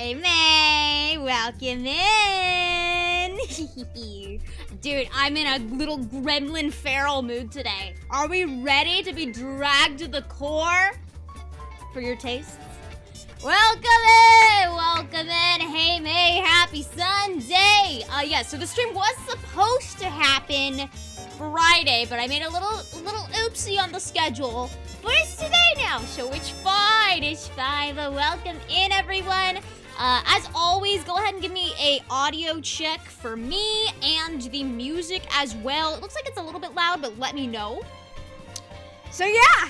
Hey, May! Welcome in! Dude, I'm in a little gremlin feral mood today. Are we ready to be dragged to the core for your tastes? Welcome in! Welcome in! Hey, May! Happy Sunday! Yeah, so the stream was supposed to happen Friday, but I made a little oopsie on the schedule. But it's today now, so it's fine. It's fine. But welcome in, everyone. As always, go ahead and give me a audio check for me and the music as well. It looks like it's a little bit loud, but let me know. So yeah,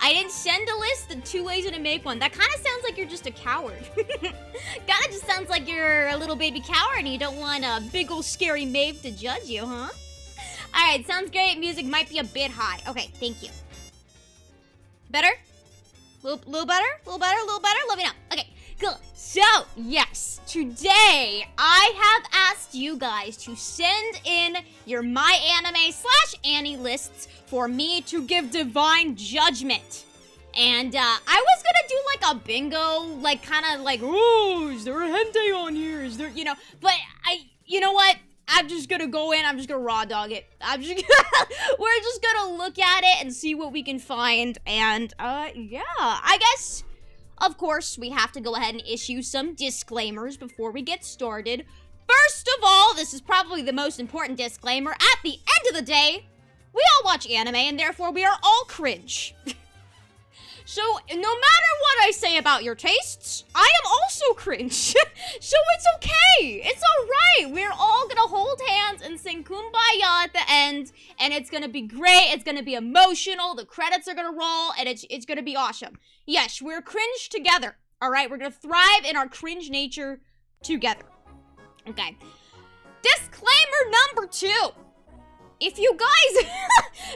I didn't send a list and too lazy to make one. That kind of sounds like you're just a coward. Kind of just sounds like you're a little baby coward and you don't want a big old scary Maeve to judge you, huh? All right, sounds great. Music might be a bit high. Okay, thank you. Better? Little better? Little better? Little better? Let me know. Okay, cool. So, yes, today I have asked you guys to send in your My Anime / Annie lists for me to give divine judgment. And I was gonna do like a bingo, like kind of like, oh, is there a hentai on here? Is there, you know, but you know what? I'm just gonna go in, I'm just gonna raw dog it. We're just gonna look at it and see what we can find. And, yeah, I guess, of course, we have to go ahead and issue some disclaimers before we get started. First of all, this is probably the most important disclaimer. At the end of the day, we all watch anime, and therefore we are all cringe. So, no matter what I say about your tastes, I am also cringe. So it's okay. It's alright. We're all gonna hold hands and sing Kumbaya at the end, and it's gonna be great. It's gonna be emotional. The credits are gonna roll, and it's gonna be awesome. Yes, we're cringe together. Alright, we're gonna thrive in our cringe nature together. Okay. Disclaimer number 2. If you guys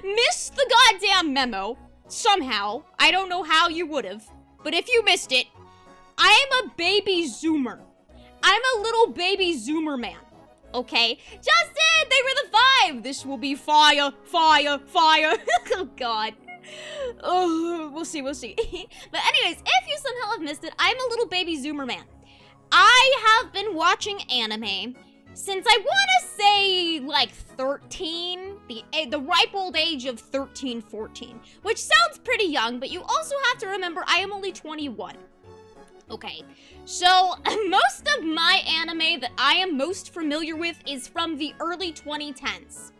missed the goddamn memo, somehow, I don't know how you would've, but if you missed it, I am a baby zoomer. I'm a little baby zoomer man, okay? Justin, they were the 5! This will be fire, fire, fire. Oh, God. Oh, we'll see. But anyways, if you somehow have missed it, I'm a little baby zoomer man. I have been watching anime since I want to say, like, 13, the ripe old age of 13, 14, which sounds pretty young, but you also have to remember I am only 21. Okay, so most of my anime that I am most familiar with is from the early 2010s.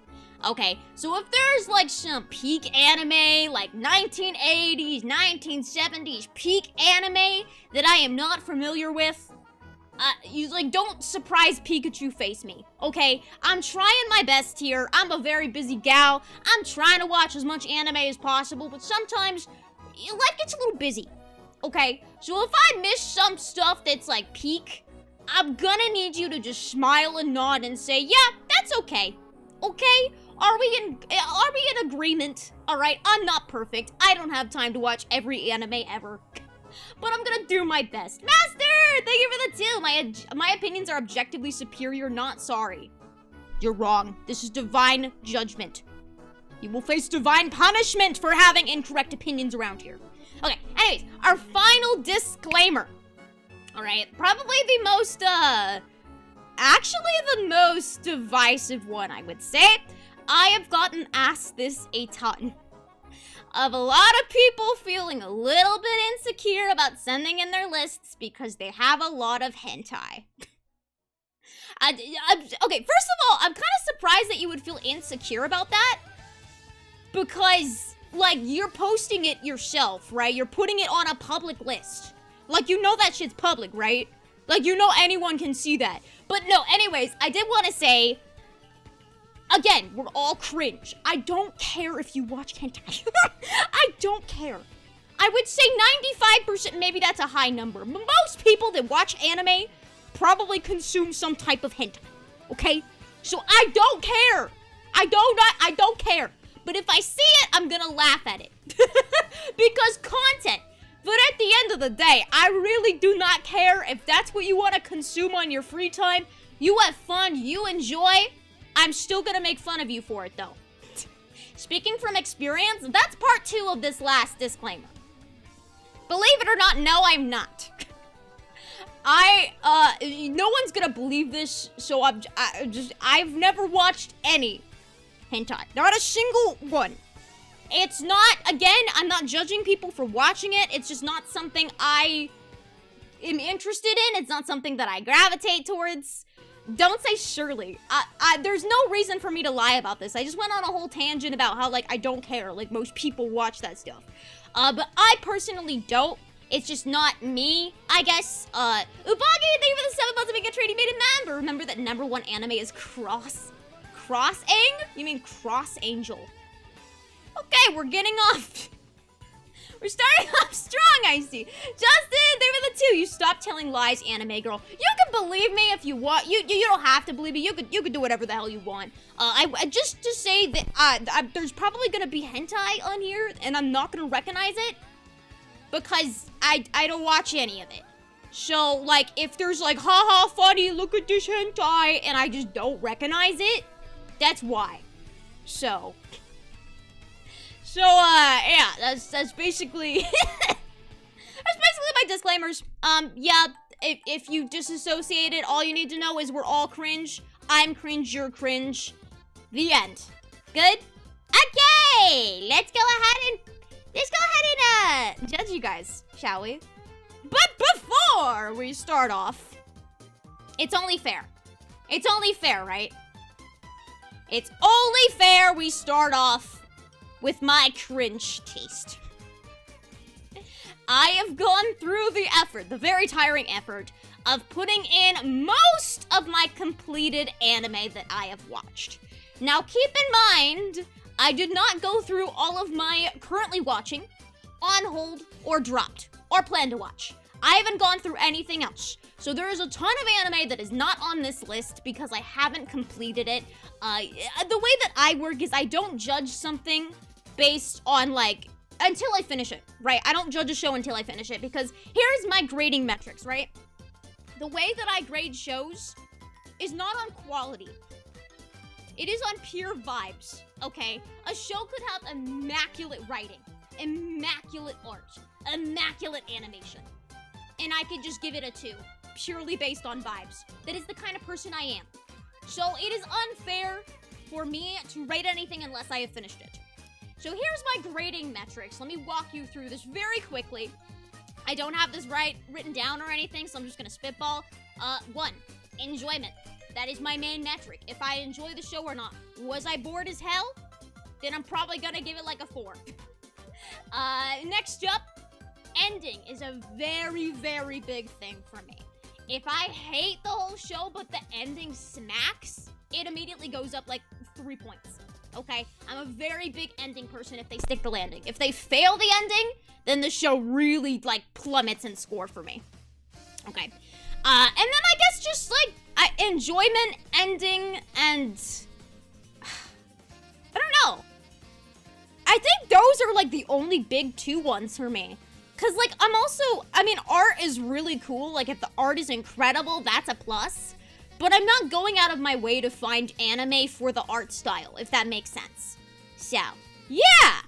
Okay, so if there's, like, some peak anime, like 1980s, 1970s peak anime that I am not familiar with, you, like, don't surprise Pikachu face me, okay? I'm trying my best here. I'm a very busy gal. I'm trying to watch as much anime as possible, but sometimes life gets a little busy, okay? So if I miss some stuff that's, like, peak, I'm gonna need you to just smile and nod and say, yeah, that's okay, okay? Are we in agreement? All right, I'm not perfect. I don't have time to watch every anime ever. But I'm gonna do my best. Master, thank you for the 2. My opinions are objectively superior, not sorry. You're wrong. This is divine judgment. You will face divine punishment for having incorrect opinions around here. Okay, anyways, our final disclaimer. Alright, probably the most, actually the most divisive one, I would say. I have gotten asked this a ton. Of a lot of people feeling a little bit insecure about sending in their lists because they have a lot of hentai. Okay, first of all, I'm kind of surprised that you would feel insecure about that. Because, like, you're posting it yourself, right? You're putting it on a public list. Like, you know that shit's public, right? Like, you know anyone can see that. But no, anyways, I did want to say, again, we're all cringe. I don't care if you watch hentai. I don't care. I would say 95%, maybe that's a high number. But most people that watch anime probably consume some type of hentai, okay? So I don't care. I don't care. But if I see it, I'm gonna laugh at it. Because content. But at the end of the day, I really do not care if that's what you want to consume on your free time. You have fun, you enjoy. I'm still gonna make fun of you for it, though. Speaking from experience, that's part 2 of this last disclaimer. Believe it or not, no, I'm not. no one's gonna believe this, so I've never watched any hentai. Not a single one. It's not, again, I'm not judging people for watching it. It's just not something I am interested in. It's not something that I gravitate towards. Don't say surely. There's no reason for me to lie about this. I just went on a whole tangent about how, like, I don't care. Like, most people watch that stuff. But I personally don't. It's just not me, I guess. Ubagi, thank you for the 7 months of being a trading maiden member. Remember that #1 anime is Cross-Ang? You mean Cross Angel. Okay, we're getting off. We're starting off strong, I see. Justin, they were the 2. You stop telling lies, anime girl. You can believe me if you want. You don't have to believe me. You could do whatever the hell you want. Just to say that there's probably gonna be hentai on here, and I'm not gonna recognize it because I don't watch any of it. So like, if there's like, haha, funny, look at this hentai, and I just don't recognize it, that's why. So yeah, that's basically my disclaimers. Yeah, if you disassociate it, all you need to know is we're all cringe. I'm cringe, you're cringe. The end. Good? Okay, let's go ahead and judge you guys, shall we? But before we start off, it's only fair. It's only fair, right? It's only fair we start off with my cringe taste. I have gone through the effort, the very tiring effort, of putting in most of my completed anime that I have watched. Now keep in mind, I did not go through all of my currently watching, on hold, or dropped, or plan to watch. I haven't gone through anything else. So there is a ton of anime that is not on this list because I haven't completed it. The way that I work is I don't judge something based on, like, until I finish it, right? I don't judge a show until I finish it because here's my grading metrics, right? The way that I grade shows is not on quality. It is on pure vibes, okay? A show could have immaculate writing, immaculate art, immaculate animation, and I could just give it a 2, purely based on vibes. That is the kind of person I am. So it is unfair for me to rate anything unless I have finished it. So here's my grading metrics. Let me walk you through this very quickly. I don't have this written down or anything, so I'm just gonna spitball. 1, enjoyment. That is my main metric. If I enjoy the show or not. Was I bored as hell? Then I'm probably gonna give it like a 4. Next up, ending is a very, very big thing for me. If I hate the whole show, but the ending smacks, it immediately goes up like 3 points. Okay, I'm a very big ending person if they stick the landing. If they fail the ending, then the show really, like, plummets in score for me. Okay, and then I guess just, like, enjoyment, ending, and I don't know. I think those are, like, the only big 2 ones for me. Because, like, I mean, art is really cool. Like, if the art is incredible, that's a plus. But I'm not going out of my way to find anime for the art style, if that makes sense. So, yeah!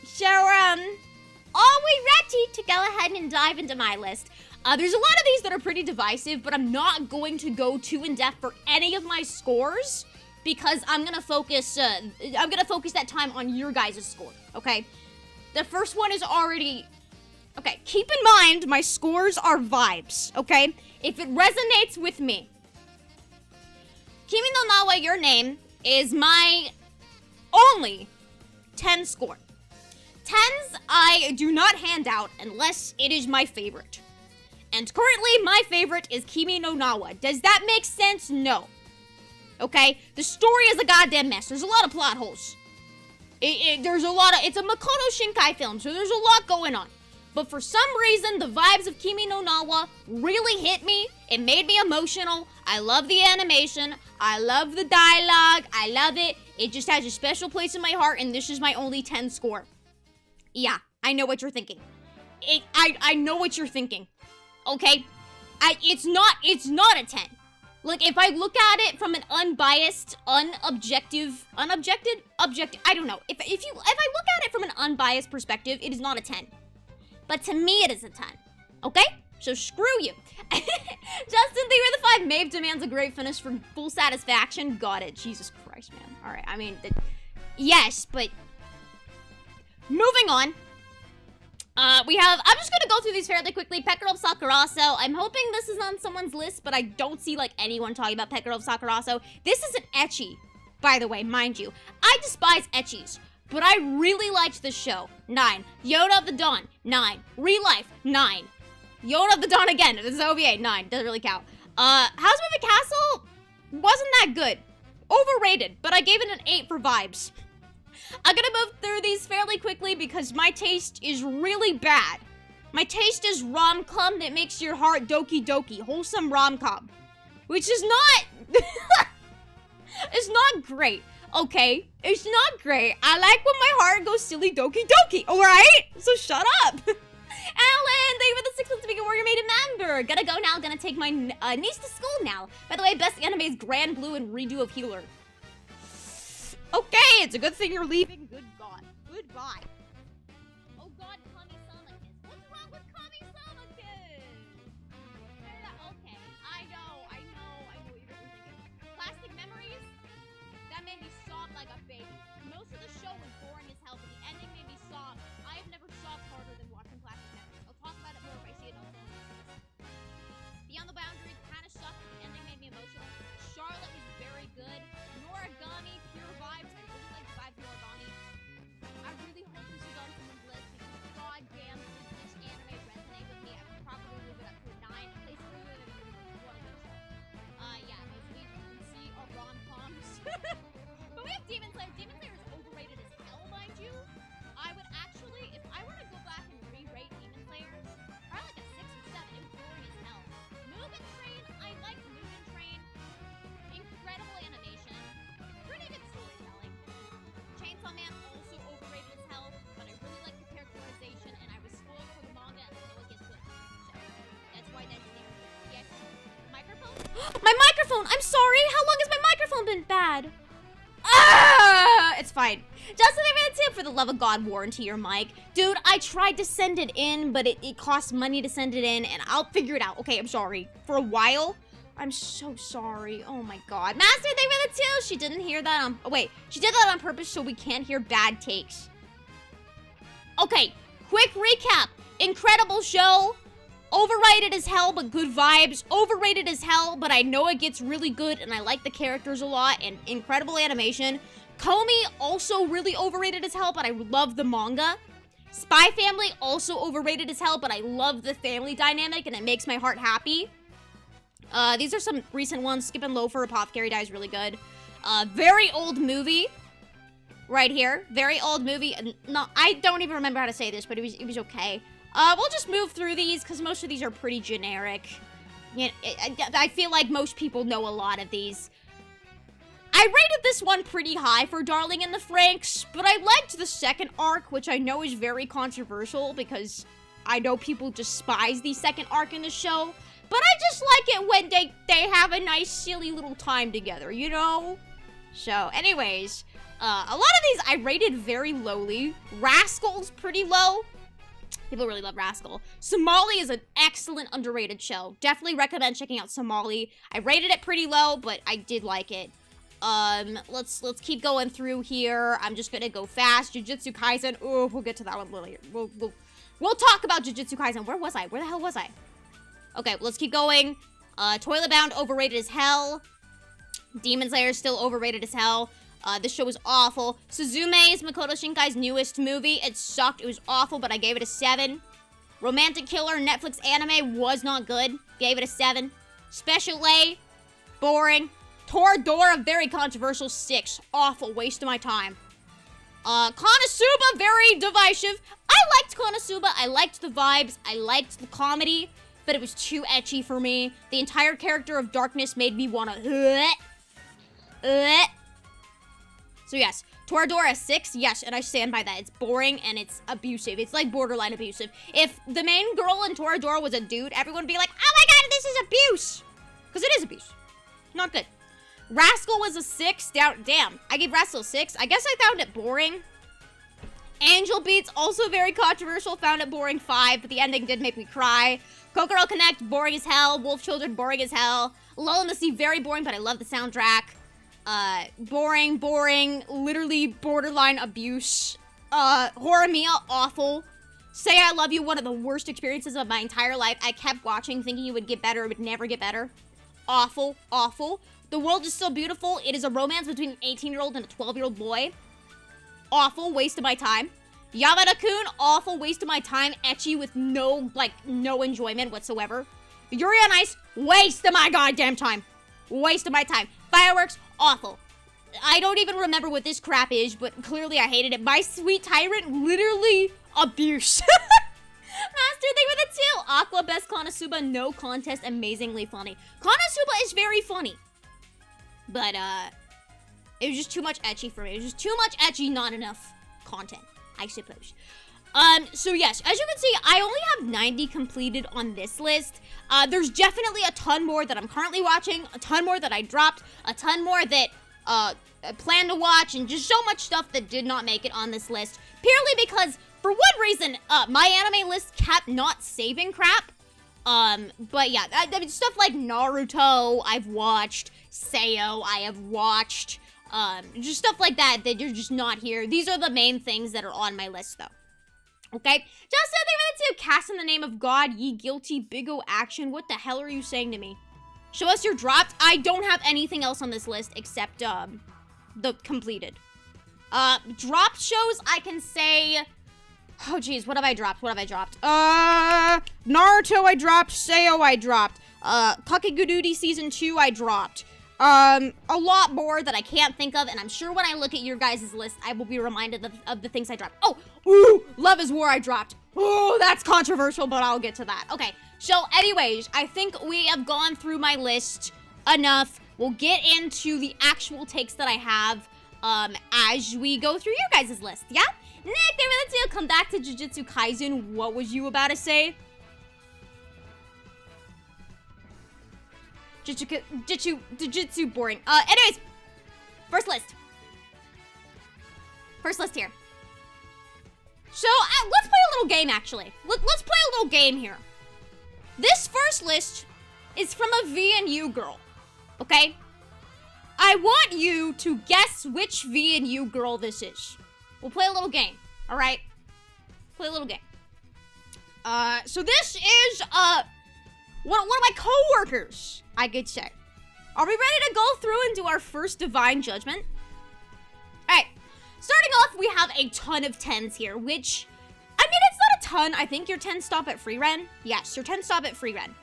So, are we ready to go ahead and dive into my list? There's a lot of these that are pretty divisive, but I'm not going to go too in-depth for any of my scores, because I'm gonna focus that time on your guys' score, okay? The first one is already... Okay, keep in mind, my scores are vibes, okay? If it resonates with me. Kimi no Nawa, Your Name, is my only 10 score. 10s I do not hand out unless it is my favorite. And currently, my favorite is Kimi no Nawa. Does that make sense? No. Okay? The story is a goddamn mess. There's a lot of plot holes. It's a Makoto Shinkai film, so there's a lot going on. But for some reason, the vibes of Kimi no Nawa really hit me. It made me emotional. I love the animation. I love the dialogue. I love it. It just has a special place in my heart, and this is my only 10 score. Yeah, I know what you're thinking. I know what you're thinking. Okay? It's not a 10. Like, if I look at it from an unbiased, objective, I don't know. If I look at it from an unbiased perspective, it is not a 10. But to me, it is a 10. Okay? So screw you. Justin, they were the 5. Maeve demands a great finish for full satisfaction. Got it. Jesus Christ, man. All right. I mean, yes, but moving on. We have, I'm just gonna go through these fairly quickly. Pekka of Sakuraso. I'm hoping this is on someone's list, but I don't see, like, anyone talking about Pekka of Sakuraso. This is an ecchi, by the way, mind you. I despise ecchis, but I really liked this show. 9. Yoda of the Dawn. 9. Real Life. 9. Yoda of the Dawn again. This is OVA. 9. Doesn't really count. House Moving Castle wasn't that good. Overrated, but I gave it an 8 for vibes. I'm gonna move through these fairly quickly because my taste is really bad. My taste is rom-com that makes your heart doki doki. Wholesome rom-com. Which is not... it's not great, okay? It's not great. I like when my heart goes silly doki doki, alright? So shut up. Alan, thank you for the 6 months to become a Warrior Maiden member. Gotta go now. Gonna take my niece to school now. By the way, best anime is Grand Blue and redo of Healer. Okay, it's a good thing you're leaving. Good God. Goodbye. Oh God, Kami-sama kiss. What's wrong with Kami-sama kiss? Okay, I know what you're thinking. Plastic Memories? That made me sob like a baby. Most of the show was boring as hell, but the ending made me sob. I have never sobbed harder than watching Plastic Memories. I'll talk about it more if I see it on film. Beyond the Boundaries kind of sucked, but the ending made me emotional. Charlotte was very good. Noragami, pure vibes. I really like the vibes of Noragami. I really hope this is on someone's list because goddamn does this anime resonate with me. I would probably move it up to a 9. Place for you in one of those. Yeah, most of these you can see are rom-coms. But we have Demon Slayer. Demon Slayer is overrated as hell, mind you. I would actually, if I were to go back and re-rate Demon Slayer, probably like a 6 or 7. It was boring as hell. Mugen Train, I liked Mugen Train. Incredible animation. Pretty good storytelling. Chainsaw Man also overrated as hell, but I really like the characterization and I was spoiled for the manga and I know it gets good. So that's why that's there. Yes. Microphone? My microphone! I'm sorry! How long has my microphone been bad? Ah! It's fine. Justin, I ran a tip for the love of God warranty your mic. Dude, I tried to send it in, but it costs money to send it in and I'll figure it out. Okay, I'm sorry. For a while, I'm so sorry. Oh my God. Master, they were the 2. She didn't hear that on... Oh, wait. She did that on purpose so we can't hear bad takes. Okay. Quick recap. Incredible show. Overrated as hell, but good vibes. Overrated as hell, but I know it gets really good, and I like the characters a lot, and incredible animation. Komi, also really overrated as hell, but I love the manga. Spy Family, also overrated as hell, but I love the family dynamic, and it makes my heart happy. These are some recent ones. Skip and Loafer, Apothecary Die is really good. Very old movie. Right here. Very old movie. No, I don't even remember how to say this, but it was okay. We'll just move through these, because most of these are pretty generic. Yeah, I feel like most people know a lot of these. I rated this one pretty high for Darling in the Franxx, but I liked the second arc, which I know is very controversial, because I know people despise the second arc in the show. But I just like it when they have a nice, silly little time together, you know? So, anyways, a lot of these I rated very lowly. Rascal's pretty low. People really love Rascal. Somali is an excellent, underrated show. Definitely recommend checking out Somali. I rated it pretty low, but I did like it. Let's keep going through here. I'm just gonna go fast. Jujutsu Kaisen. Oh, we'll get to that one later. We'll talk about Jujutsu Kaisen. Where was I? Where the hell was I? Okay, let's keep going. Toilet Bound, overrated as hell. Demon Slayer, still overrated as hell. This show was awful. Suzume is Makoto Shinkai's newest movie. It sucked. It was awful, but I gave it a 7. Romantic Killer, Netflix anime, was not good. Gave it a 7. Special A, boring. Toradora, very controversial, 6. Awful, waste of my time. Konosuba, very divisive. I liked Konosuba. I liked the vibes. I liked the comedy. But it was too ecchi for me. The entire character of Darkness made me wanna... So yes, Toradora 6, yes, and I stand by that. It's boring and it's abusive. It's like borderline abusive. If the main girl in Toradora was a dude, everyone would be like, oh my God, this is abuse. Because it is abuse. Not good. Rascal was a 6. Damn, I gave Rascal a 6. I guess I found it boring. Angel Beats, also very controversial. Found it boring, 5, but the ending did make me cry. Kokoro Connect, boring as hell. Wolf Children, boring as hell. Lull in the Sea, very boring, but I love the soundtrack. Boring, literally borderline abuse. Horimiya, awful. Say I Love You, one of the worst experiences of my entire life. I kept watching, thinking it would get better, it would never get better. Awful, awful. The World Is Still Beautiful. It is a romance between an 18-year-old and a 12-year-old boy. Awful, waste of my time. Yamada-kun, awful, waste of my time. Ecchi with no enjoyment whatsoever. Yuri on Ice, waste of my goddamn time. Waste of my time. Fireworks, awful. I don't even remember what this crap is, but clearly I hated it. My Sweet Tyrant, literally abuse. Master, thank you for the 2. Aqua, best Konosuba, no contest, amazingly funny. Konosuba is very funny. But, it was just too much ecchi for me. It was just too much ecchi, not enough content, I suppose. So yes, as you can see, I only have 90 completed on this list. There's definitely a ton more that I'm currently watching, a ton more that I dropped, a ton more that, I plan to watch, and just so much stuff that did not make it on this list. Purely because, for one reason, my anime list kept not saving crap. But yeah, I mean, stuff like Naruto, I've watched. Seiyo, I have watched. Just stuff like that you're just not here. These are the main things that are on my list, though. Okay? Just something to cast in the name of God, ye guilty, big O action. What the hell are you saying to me? Show us your dropped. I don't have anything else on this list except, the completed. Dropped shows, I can say... Oh, geez, what have I dropped? What have I dropped? Naruto I dropped. Seiyo I dropped. Kakegururi Season 2 I dropped. A lot more that I can't think of, and I'm sure when I look at your guys' list, I will be reminded of the things I dropped. Oh, ooh, Love is War I dropped. Oh, that's controversial, but I'll get to that. Okay, so anyways, I think we have gone through my list enough. We'll get into the actual takes that I have, as we go through your guys' list, yeah? Nick, let's come back to Jujutsu Kaisen. What was you about to say? Jujutsu boring. Anyways, first list. First list here. So, let's play a little game, actually. Let's play a little game here. This first list is from a VNU girl, okay? I want you to guess which VNU girl this is. We'll play a little game, all right? Play a little game. So this is, one of my coworkers, I could say. Are we ready to go through and do our first divine judgment? All right, starting off, we have a ton of 10s here, which, I mean, it's not a ton. I think your 10s stop at free ren. Yes, your 10s stop at free ren.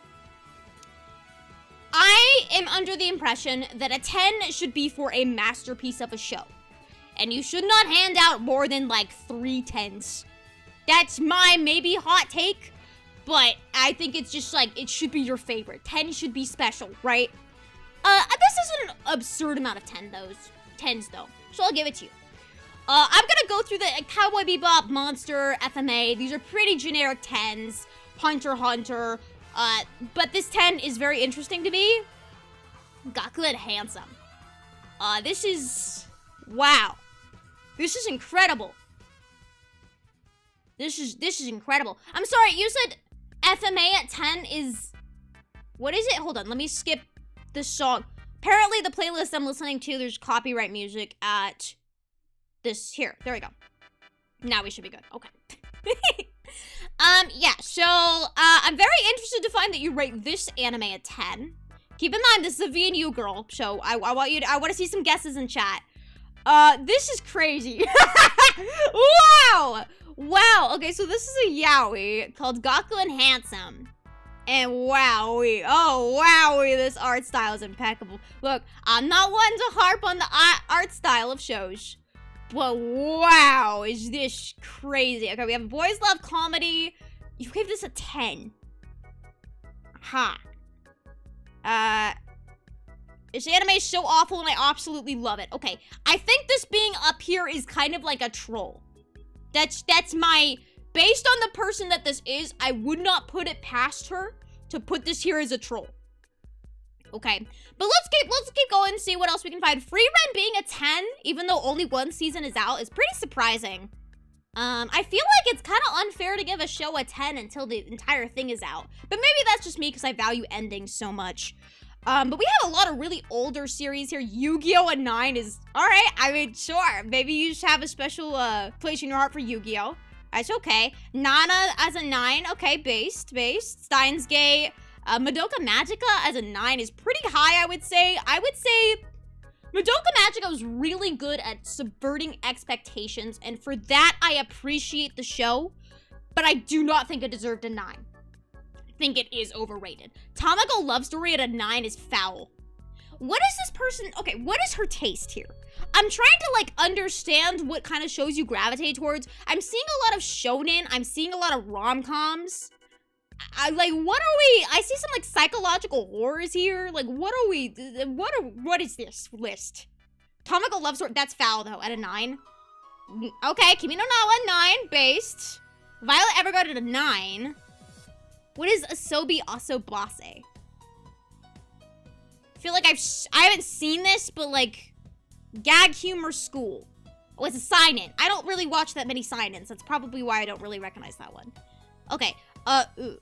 I am under the impression that a 10 should be for a masterpiece of a show. And you should not hand out more than, like, 3 10s. That's my maybe hot take, but I think it's just, like, it should be your favorite. 10 should be special, right? This isn't an absurd amount of 10s, though, so I'll give it to you. I'm gonna go through the Cowboy Bebop, Monster, FMA. These are pretty generic 10s. Hunter x Hunter. But this 10 is very interesting to me. Gaku and Handsome. This is... Wow. This is incredible. This is incredible. I'm sorry, you said FMA at 10 is... What is it? Hold on, let me skip this song. Apparently the playlist I'm listening to, there's copyright music at this here. There we go. Now we should be good. Okay. Yeah, so, I'm very interested to find that you rate this anime a 10. Keep in mind, this is a VNU girl, so I want to see some guesses in chat. This is crazy. Wow! Wow, okay, so this is a yaoi called Gaku and Handsome. And wowie, oh wowie, this art style is impeccable. Look, I'm not one to harp on the art style of shows, but wow, is this crazy. Okay, we have Boys Love Comedy. You gave this a 10. Huh. This anime is so awful and I absolutely love it. Okay, I think this being up here is kind of like a troll. That's my... Based on the person that this is, I would not put it past her to put this here as a troll. Okay, but let's keep going and see what else we can find. Free Ren being a 10, even though only one season is out, is pretty surprising. I feel like it's kind of unfair to give a show a 10 until the entire thing is out. But maybe that's just me because I value endings so much. But we have a lot of really older series here. Yu-Gi-Oh! A 9 is... Alright, I mean, sure. Maybe you just have a special place in your heart for Yu-Gi-Oh! That's okay. Nana as a 9. Okay, based. Steins Gate. Madoka Magica as a 9 is pretty high, I would say. I would say... Madoka Magica was really good at subverting expectations, and for that, I appreciate the show, but I do not think it deserved a 9. I think it is overrated. Tamako Love Story at a 9 is foul. What is this person... Okay, what is her taste here? I'm trying to, like, understand what kind of shows you gravitate towards. I'm seeing a lot of shonen. I'm seeing a lot of rom-coms. Like, what are we... I see some, like, psychological horrors here. Like, what are we... What is this list? Tamako Love Story... That's foul, though, at a 9. Okay, Kimi no Na wa 9, based. Violet Evergarden at a 9. What is Asobi Asobase? I feel like I haven't seen this, but, like, Gag Humor School. Oh, it's a sign-in. I don't really watch that many sign-ins. That's probably why I don't really recognize that one. Okay. Okay.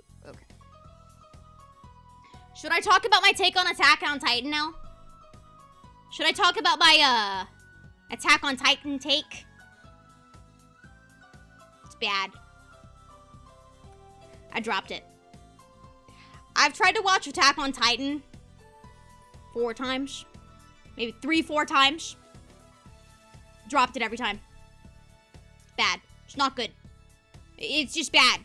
Should I talk about my take on Attack on Titan now? Should I talk about my, Attack on Titan take? It's bad. I dropped it. I've tried to watch Attack on Titan 4 times. Maybe 3-4 times. Dropped it every time. Bad. It's not good. It's just bad.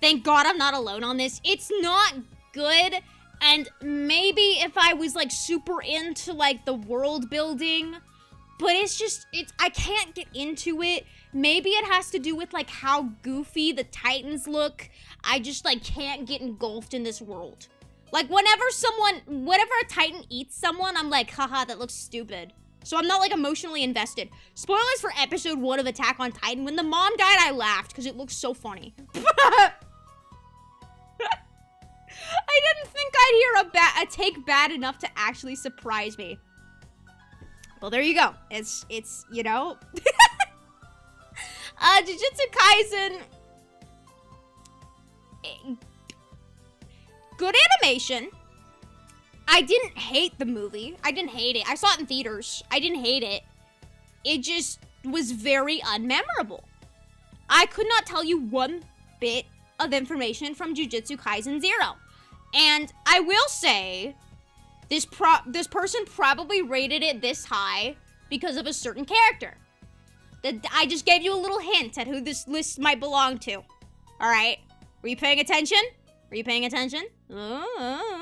Thank God I'm not alone on this. It's not good, and maybe if I was, like, super into, like, the world building, but I can't get into it. Maybe it has to do with, like, how goofy the Titans look. I just, like, can't get engulfed in this world. Like, whenever a Titan eats someone, I'm like, haha, that looks stupid. So I'm not, like, emotionally invested. Spoilers for episode 1 of Attack on Titan. When the mom died, I laughed, because it looks so funny. I didn't think I'd hear a take bad enough to actually surprise me. Well, there you go. It's you know. Jujutsu Kaisen. Good animation. I didn't hate the movie. I didn't hate it. I saw it in theaters. I didn't hate it. It just was very unmemorable. I could not tell you one bit of information from Jujutsu Kaisen 0. And I will say, this person probably rated it this high because of a certain character. I just gave you a little hint at who this list might belong to. All right? Were you paying attention? Were you paying attention? Jujutsu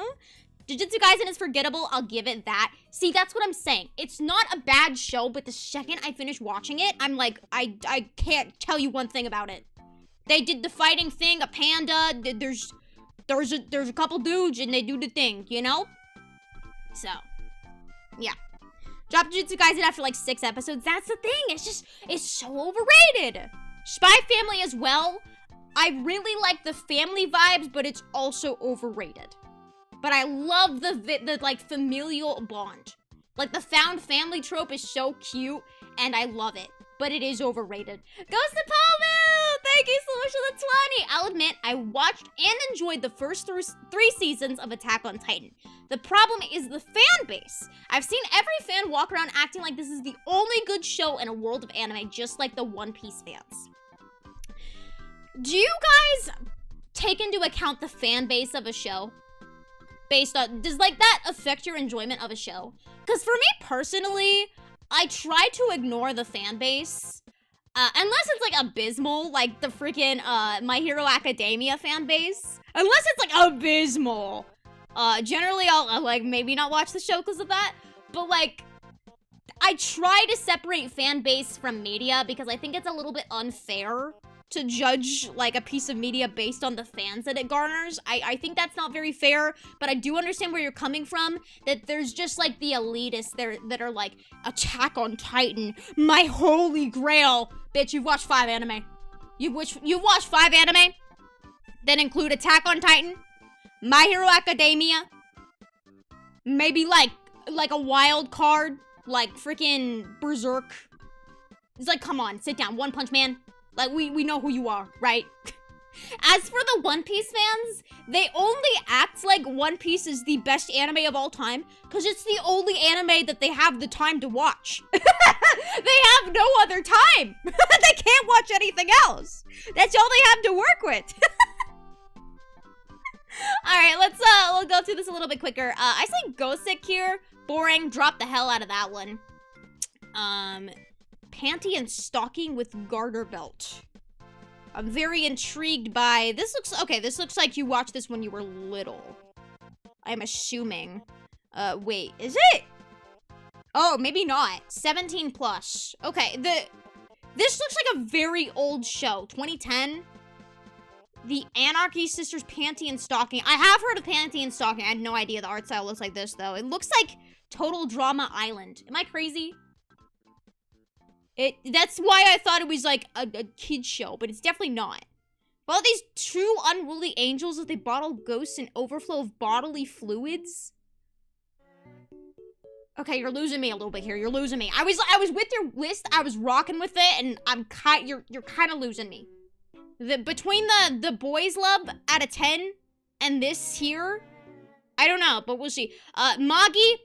Kaisen is forgettable. I'll give it that. See, that's what I'm saying. It's not a bad show, but the second I finish watching it, I'm like, I can't tell you one thing about it. They did the fighting thing, a panda. There's a couple dudes and they do the thing, you know? So, yeah. Dropped Jujutsu Kaisen after like 6 episodes. That's the thing. It's so overrated. Spy Family as well. I really like the family vibes, but it's also overrated. But I love the like familial bond. Like the found family trope is so cute and I love it. But it is overrated. Ghost of Pomu! Thank you so much for the 20! I'll admit, I watched and enjoyed the first 3 seasons of Attack on Titan. The problem is the fan base. I've seen every fan walk around acting like this is the only good show in a world of anime, just like the One Piece fans. Do you guys take into account the fan base of a show? Based on, does like that affect your enjoyment of a show? Because for me personally, I try to ignore the fan base, unless it's like abysmal, like the freaking My Hero Academia fan base. Unless it's like abysmal. Generally I'll like maybe not watch the show because of that, but like I try to separate fan base from media because I think it's a little bit unfair to judge like a piece of media based on the fans that it garners. I think that's not very fair, but I do understand where you're coming from, that there's just like the elitists there that are like, Attack on Titan, my holy grail. Bitch, you've watched 5 anime. You've watched 5 anime that include Attack on Titan, My Hero Academia, maybe like a wild card, like freaking Berserk. It's like, come on, sit down, One Punch Man. Like, we know who you are, right? As for the One Piece fans, they only act like One Piece is the best anime of all time because it's the only anime that they have the time to watch. They have no other time. They can't watch anything else. That's all they have to work with. Alright, we'll go through this a little bit quicker. I say Gosick here. Boring. Drop the hell out of that one. Panty and stocking with garter belt. I'm very intrigued by... This looks like you watched this when you were little. I'm assuming. Wait, is it? Oh, maybe not. 17 plus. Okay, this looks like a very old show. 2010. The Anarchy Sisters Panty and Stocking. I have heard of Panty and Stocking. I had no idea the art style looks like this, though. It looks like Total Drama Island. Am I crazy? That's why I thought it was like a kid's show, but it's definitely not. Well, these two unruly angels that they bottle ghosts and overflow of bodily fluids. Okay, you're losing me a little bit here. You're losing me. I was with your list. I was rocking with it, and you're kind of losing me. Between the boys' love out of 10 and this here, I don't know, but we'll see. Magi.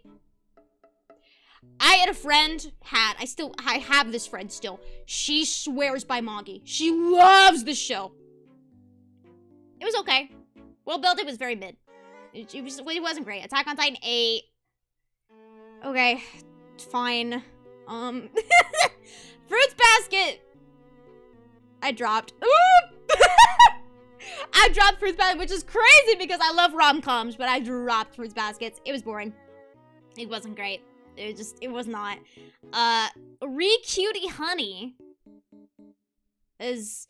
I had a friend, I have this friend still. She swears by Magi. She loves the show. It was okay. Well built, it was very mid. It wasn't great. Attack on Titan 8. Okay, fine. Fruits Basket. I dropped. Ooh! I dropped Fruits Basket, which is crazy because I love rom-coms, but I dropped Fruits Baskets. It was boring. It wasn't great. It was not. Cutie Honey is...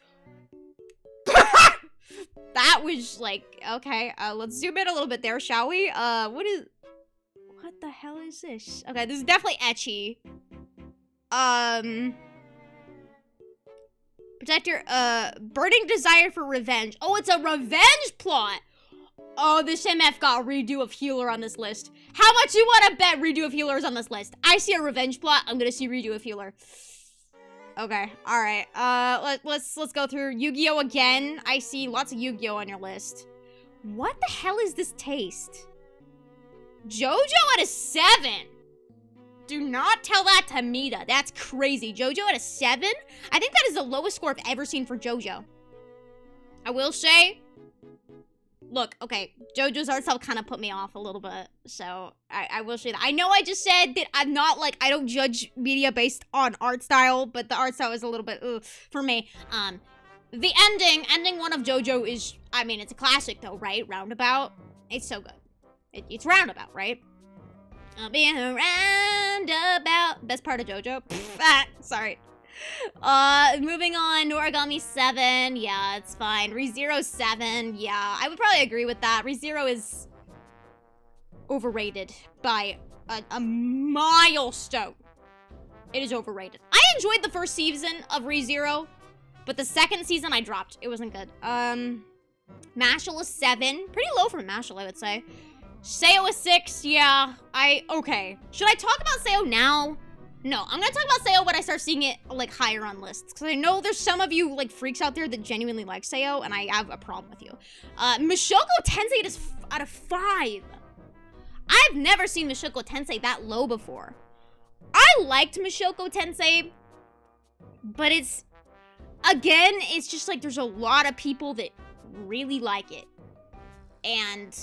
That was like, okay, let's zoom in a little bit there, shall we? What the hell is this? Okay, this is definitely ecchi. Protector, burning desire for revenge. Oh, it's a revenge plot! Oh, this MF got a redo of Healer on this list. How much you want to bet redo of Healer is on this list? I see a revenge plot. I'm gonna see redo of Healer. Okay, all right. Let's go through Yu-Gi-Oh again. I see lots of Yu-Gi-Oh on your list. What the hell is this taste? JoJo at a 7. Do not tell that to Mita. That's crazy. JoJo at a 7? I think that is the lowest score I've ever seen for JoJo. I will say. Look, okay, JoJo's art style kind of put me off a little bit, so I will say that. I know I just said that I'm not, like, I don't judge media based on art style, but the art style is a little bit, for me. The ending one of JoJo is, I mean, it's a classic though, right? Roundabout. It's so good. It's Roundabout, right? I'll be a roundabout. Best part of JoJo. Sorry. Moving on, Noragami 7, yeah, it's fine. ReZero 7, yeah, I would probably agree with that. ReZero is overrated by a milestone. It is overrated. I enjoyed the first season of ReZero, but the second season I dropped. It wasn't good. Mashle is 7, pretty low for Mashle, I would say. Seo is 6, yeah, okay. Should I talk about Seo now? No, I'm gonna talk about Seo when I start seeing it, like, higher on lists. Because I know there's some of you, like, freaks out there that genuinely like Seo, and I have a problem with you. Mishoko Tensei is out of 5. I've never seen Mishoko Tensei that low before. I liked Mishoko Tensei, but it's, again, it's just, like, there's a lot of people that really like it. And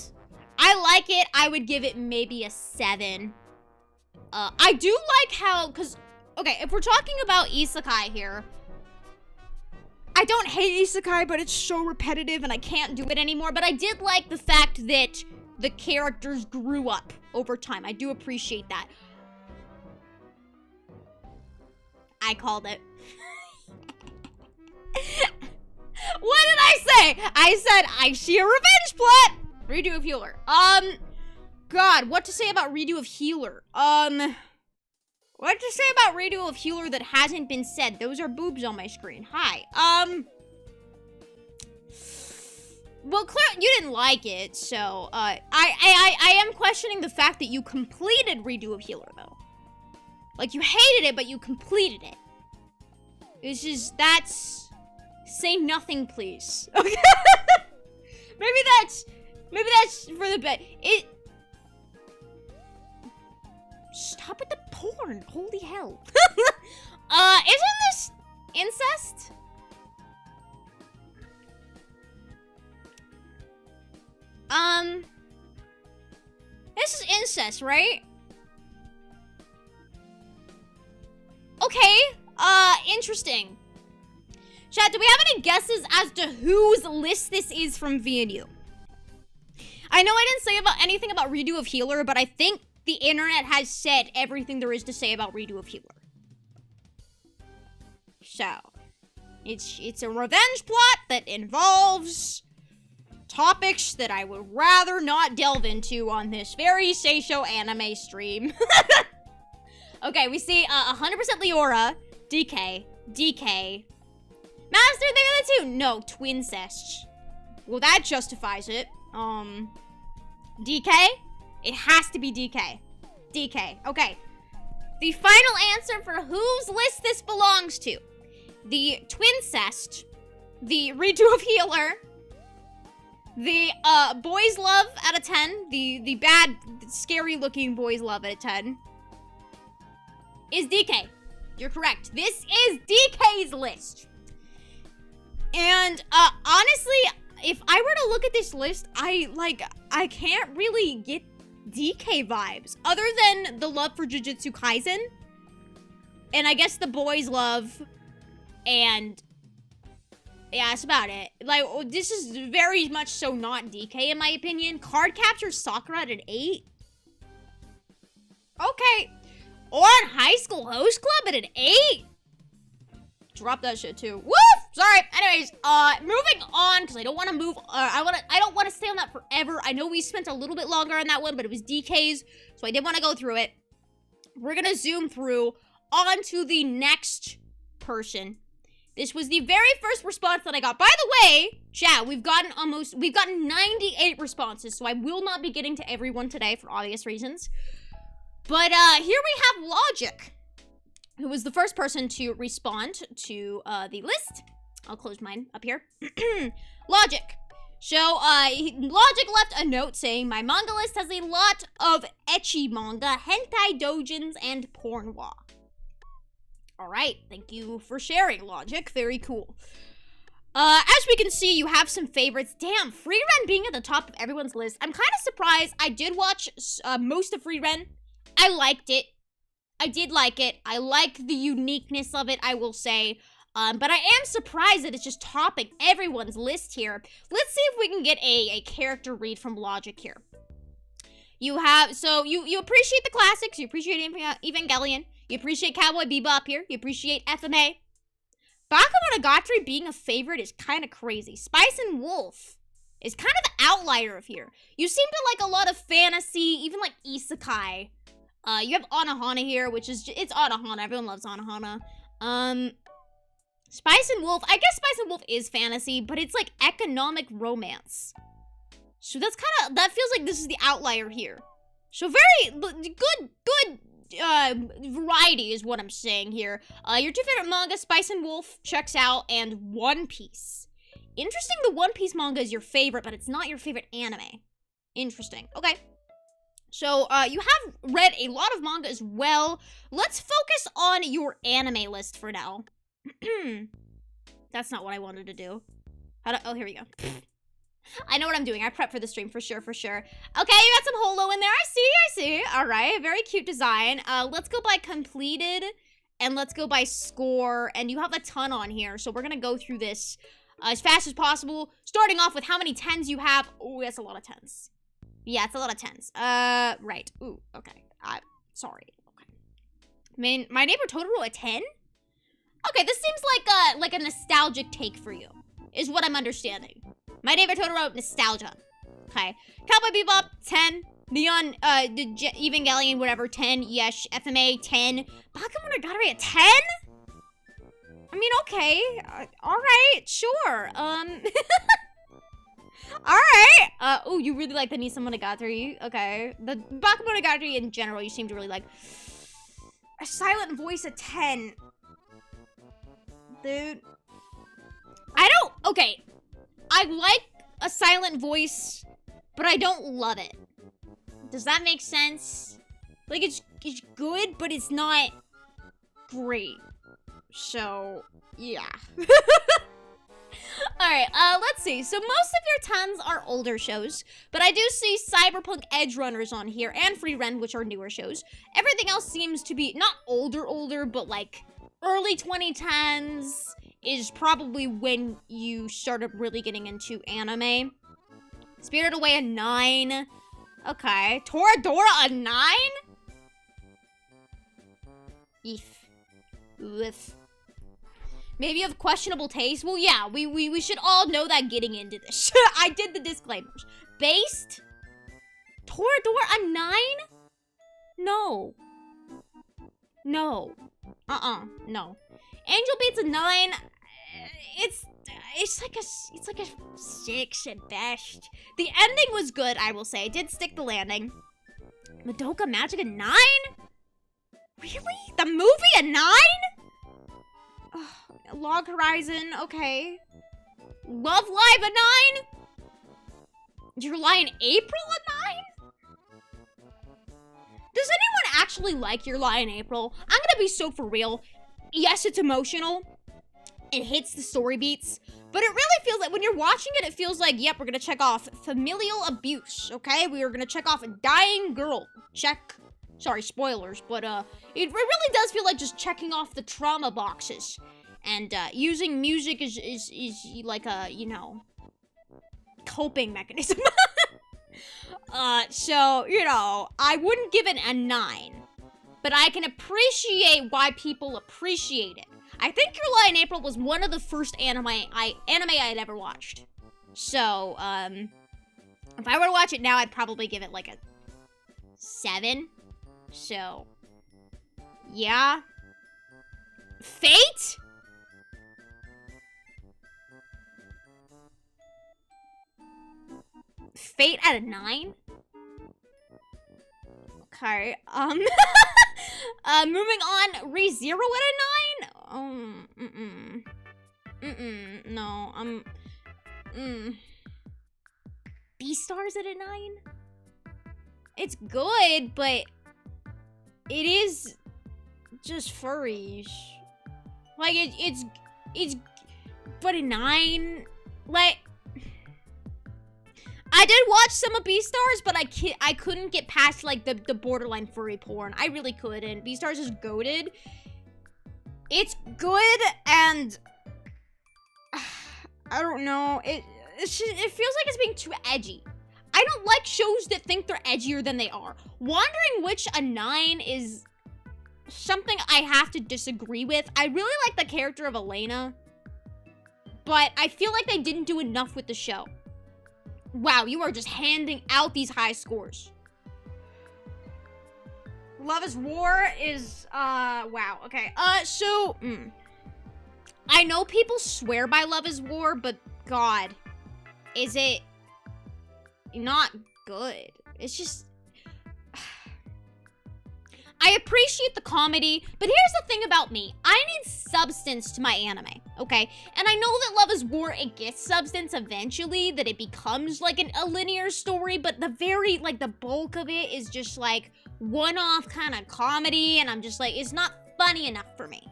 I like it. I would give it maybe a 7. I do like how, because, okay, if we're talking about isekai here, I don't hate isekai, but it's so repetitive and I can't do it anymore, but I did like the fact that the characters grew up over time. I do appreciate that. I called it. What did I say? I said, I see a revenge plot! Redo of Healer. God, what to say about redo of Healer? What to say about redo of Healer that hasn't been said? Those are boobs on my screen. Hi. Well, clearly you didn't like it, so, I am questioning the fact that you completed redo of Healer, though. Like, you hated it, but you completed it. That's... Say nothing, please. Okay? Maybe that's for the bit. Stop with the porn. Holy hell. Isn't this incest? This is incest, right? Okay, interesting. Chat, do we have any guesses as to whose list this is from VNU? I know I didn't say anything about Redo of Healer, but I think the internet has said everything there is to say about Redo of Healer. So, it's a revenge plot that involves topics that I would rather not delve into on this very Seisho anime stream. Okay, we see 100% Leora, DK, Master, they are the two. No, twincest. Well, that justifies it. DK? It has to be DK. DK. Okay. The final answer for whose list this belongs to. The twincest. The Redo of Healer. The, boys love out of 10. The bad, scary-looking boys love out of 10. Is DK. You're correct. This is DK's list. And, honestly, if I were to look at this list, I can't really get DK vibes. Other than the love for Jujutsu Kaisen. And I guess the boys love. And, yeah, that's about it. Like, this is very much so not DK, in my opinion. Card Capture Sakura at an 8. Okay. Or on High School Host Club at an 8. Drop that shit too. Woof! Sorry. Anyways, moving on, because I don't want to move. I don't want to stay on that forever. I know we spent a little bit longer on that one, but it was DK's, so I did want to go through it. We're gonna zoom through onto the next person. This was the very first response that I got. By the way, chat, we've gotten 98 responses, so I will not be getting to everyone today for obvious reasons. But here we have Logic, who was the first person to respond to the list. I'll close mine up here. Logic. So, Logic left a note saying, my manga list has a lot of ecchi manga, hentai doujins, and pornwa. Alright, thank you for sharing, Logic. Very cool. As we can see, you have some favorites. Damn, Free Ren being at the top of everyone's list. I'm kind of surprised. I did watch most of Free Ren. I liked it. I did like it. I like the uniqueness of it, I will say. But I am surprised that it's just topping everyone's list here. Let's see if we can get a character read from Logic here. You have, so you appreciate the classics. You appreciate Evangelion. You appreciate Cowboy Bebop here. You appreciate FMA. Bakemonogatari being a favorite is kind of crazy. Spice and Wolf is kind of the outlier of here. You seem to like a lot of fantasy, even like isekai. You have Anohana here, which is, it's Anohana. Everyone loves Anohana. Spice and Wolf, I guess Spice and Wolf is fantasy, but it's like economic romance. So that's kind of, that feels like this is the outlier here. So very good variety is what I'm saying here. Your two favorite manga, Spice and Wolf, checks out, and One Piece. Interesting, the One Piece manga is your favorite, but it's not your favorite anime. Interesting. Okay. So, you have read a lot of manga as well. Let's focus on your anime list for now. That's not what I wanted to do. Oh, here we go. I know what I'm doing. I prep for the stream, for sure, for sure. Okay, you got some holo in there. I see. All right, very cute design. Let's go by completed, and let's go by score. And you have a ton on here, so we're gonna go through this as fast as possible. Starting off with how many 10s you have. Oh, that's a lot of 10s. Yeah, it's a lot of 10s. Right. Ooh, okay. Sorry. Okay. I mean, My Neighbor Totoro a 10? Okay, this seems like a nostalgic take for you, is what I'm understanding. My Neighbor Totoro, nostalgia. Okay. Cowboy Bebop, 10. Neon, Evangelion, whatever, 10. Yes, FMA, 10. Bakemonogatari a 10? I mean, okay. Alright, sure. Alright. Oh, you really like the Nisa Monogatari. Okay. The Bakemonogatari in general, you seem to really like. A Silent Voice, a 10. dude. Okay. I like a silent voice, but I don't love it. Does that make sense? Like, it's good, but it's not great. So, yeah. Alright, let's see. So most of your 10s are older shows, but I do see Cyberpunk Edge Runners on here, and Free Rent, which are newer shows. Everything else seems to be, not older, but like, early 2010s is probably when you started really getting into anime. Spirited Away a 9. Okay. Toradora a 9? Oof. Maybe you have questionable taste? Well, yeah, we should all know that getting into this. I did the disclaimers. Based? Toradora a 9? No. No. No. Angel Beats a 9. It's like a 6 at best. The ending was good, I will say. It did stick the landing. Madoka Magic a 9? Really? The movie a 9? Log Horizon, okay. Love Live a 9? Your Lie in April a 9? Does anyone actually like Your Lie in April? I'm gonna be so for real. Yes, it's emotional. It hits the story beats. But it really feels like, when you're watching it, it feels like, yep, we're gonna check off familial abuse, okay? We are gonna check off a dying girl. Check. Sorry, spoilers, but it really does feel like just checking off the trauma boxes. And using music is like a, you know, coping mechanism. So, you know, I wouldn't give it a 9. But I can appreciate why people appreciate it. I think Your Lie in April was one of the first anime I'd ever watched. So, if I were to watch it now, I'd probably give it like a 7. So, yeah. Fate? Fate at a 9? Okay, moving on, ReZero at a 9? No, Beastars at a 9? It's good, but it is just furries. Like, it's, but a 9? Like, I did watch some of Beastars, but I couldn't get past, like, the borderline furry porn. I really couldn't. Beastars is goated. It's good, and I don't know. It feels like it's being too edgy. I don't like shows that think they're edgier than they are. Wandering Witch a 9 is something I have to disagree with. I really like the character of Elena, but I feel like they didn't do enough with the show. Wow, you are just handing out these high scores. Love is War is, wow, okay. So, I know people swear by Love is War, but God, is it not good? It's just, I appreciate the comedy, but here's the thing about me. I need substance to my anime, okay? And I know that Love is War, it gets substance eventually, that it becomes like a linear story, but the bulk of it is just like one-off kind of comedy, and I'm just like, it's not funny enough for me,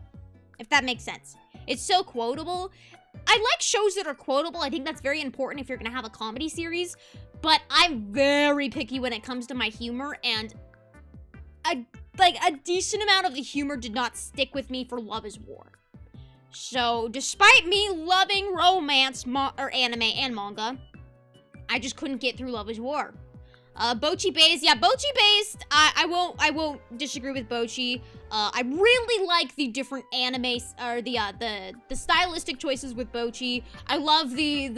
if that makes sense. It's so quotable. I like shows that are quotable. I think that's very important if you're gonna have a comedy series, but I'm very picky when it comes to my humor, and a decent amount of the humor did not stick with me for Love is War. So, despite me loving romance anime and manga, I just couldn't get through Love is War. Bocchi based, yeah, Bocchi based. I won't disagree with Bocchi. I really like the different animes, or the stylistic choices with Bocchi. I love the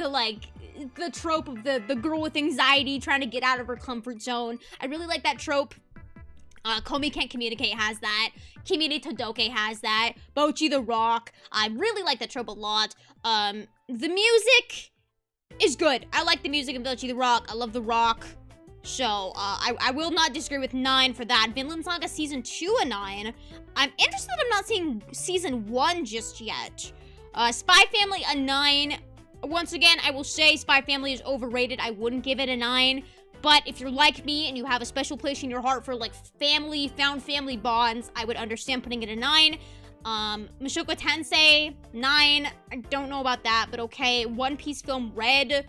trope of the girl with anxiety trying to get out of her comfort zone. I really like that trope. Komi Can't Communicate has that. Kimi Todoke has that. Bocchi the Rock. I really like that trope a lot. The music is good. I like the music of Bocchi the Rock. I love the rock. So, I will not disagree with 9 for that. Vinland Saga Season 2 a 9. I'm interested in not seeing Season 1 just yet. Spy Family, a 9. Once again, I will say Spy Family is overrated. I wouldn't give it a 9. But if you're like me and you have a special place in your heart for, like, found family bonds, I would understand putting it a 9. Mushoku Tensei, 9. I don't know about that, but okay. One Piece film, Red.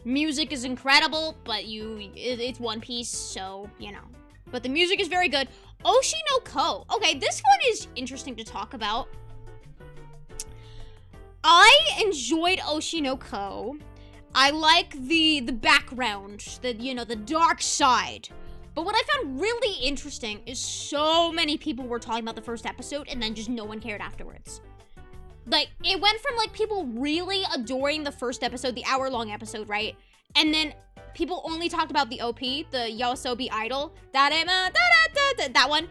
Music is incredible, but it's One Piece, so, you know. But the music is very good. Oshi no Ko. Okay, this one is interesting to talk about. I enjoyed Oshi no Ko. I like the background, the dark side. But what I found really interesting is so many people were talking about the first episode and then just no one cared afterwards. Like, it went from, like, people really adoring the first episode, the hour-long episode, right? And then people only talked about the OP, the Yoasobi idol. That one.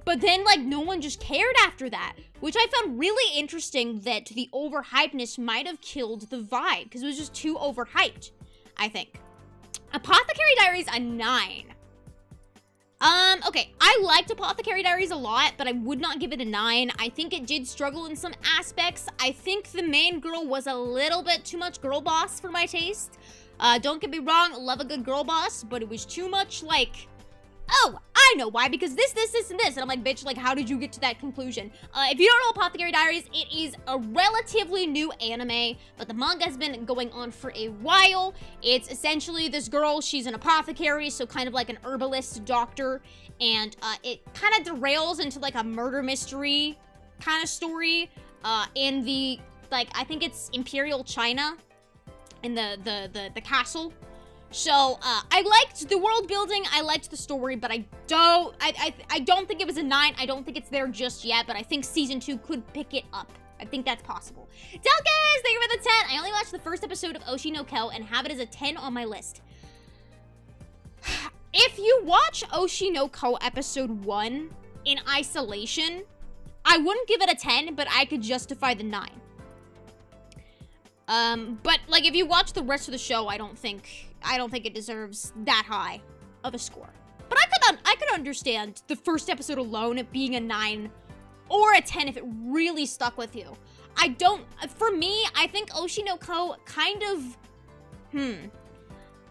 But then, like, no one just cared after that. Which I found really interesting that the overhypeness might have killed the vibe. Because it was just too overhyped, I think. Apothecary Diaries, a 9. Okay, I liked Apothecary Diaries a lot, but I would not give it a 9. I think it did struggle in some aspects. I think the main girl was a little bit too much girl boss for my taste. Don't get me wrong, love a good girl boss, but it was too much like, oh, I know why, because this, and this. And I'm like, bitch, like, how did you get to that conclusion? If you don't know Apothecary Diaries, it is a relatively new anime, but the manga has been going on for a while. It's essentially this girl, she's an apothecary, so kind of like an herbalist doctor, and it kind of derails into like a murder mystery kind of story in the, like, I think it's Imperial China, in the castle. So, I liked the world building, I liked the story, but I don't think it was a 9, I don't think it's there just yet, but I think season 2 could pick it up. I think that's possible. Delkes, thank you for the 10! I only watched the first episode of Oshi no Ko and have it as a 10 on my list. If you watch Oshi no Ko episode 1 in isolation, I wouldn't give it a 10, but I could justify the 9. But, like, if you watch the rest of the show, I don't think it deserves that high of a score. But I could understand the first episode alone it being a 9 or a 10 if it really stuck with you. For me, I think Oshi no Ko kind of, did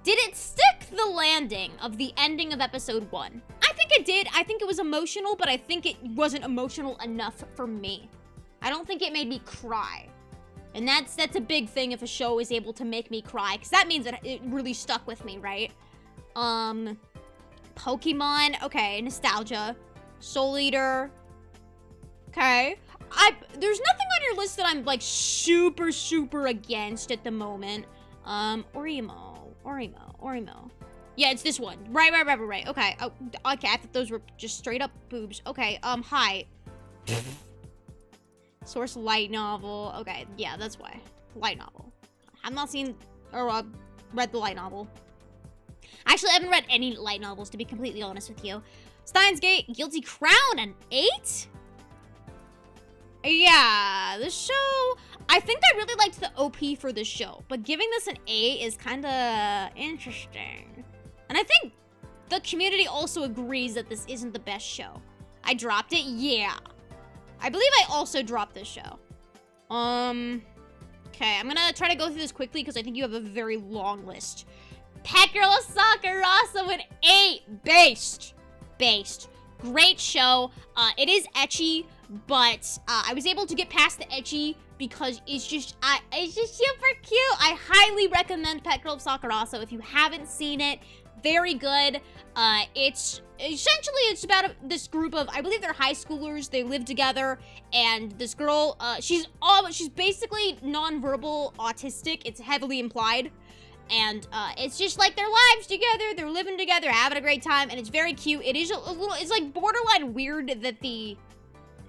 it stick the landing of the ending of episode 1? I think it did. I think it was emotional, but I think it wasn't emotional enough for me. I don't think it made me cry. And that's a big thing if a show is able to make me cry, because that means that it really stuck with me, right? Pokemon, okay, nostalgia. Soul Eater, okay. There's nothing on your list that I'm, like, super against at the moment. Orimo. Yeah, it's this one. Right. Okay, okay, I thought those were just straight up boobs. Okay, hi. Source light novel. Okay, yeah, that's why. Light novel. I've not seen or read the light novel. Actually, I haven't read any light novels, to be completely honest with you. Steins Gate, Guilty Crown, an 8? Yeah, the show... I think I really liked the OP for this show, but giving this an A is kind of interesting. And I think the community also agrees that this isn't the best show. I dropped it? Yeah. I believe I also dropped this show. Okay, I'm gonna try to go through this quickly because I think you have a very long list. Pet Girl Sakurasa with 8. Based. Great show. It is ecchi, but I was able to get past the ecchi because it's just super cute. I highly recommend Pet Girl Sakurasa if you haven't seen it. Very good. It's about this group of, I believe they're high schoolers. They live together, and this girl, she's basically nonverbal autistic. It's heavily implied, and it's just like their lives together. They're living together, having a great time, and it's very cute. It is a little, it's like borderline weird that the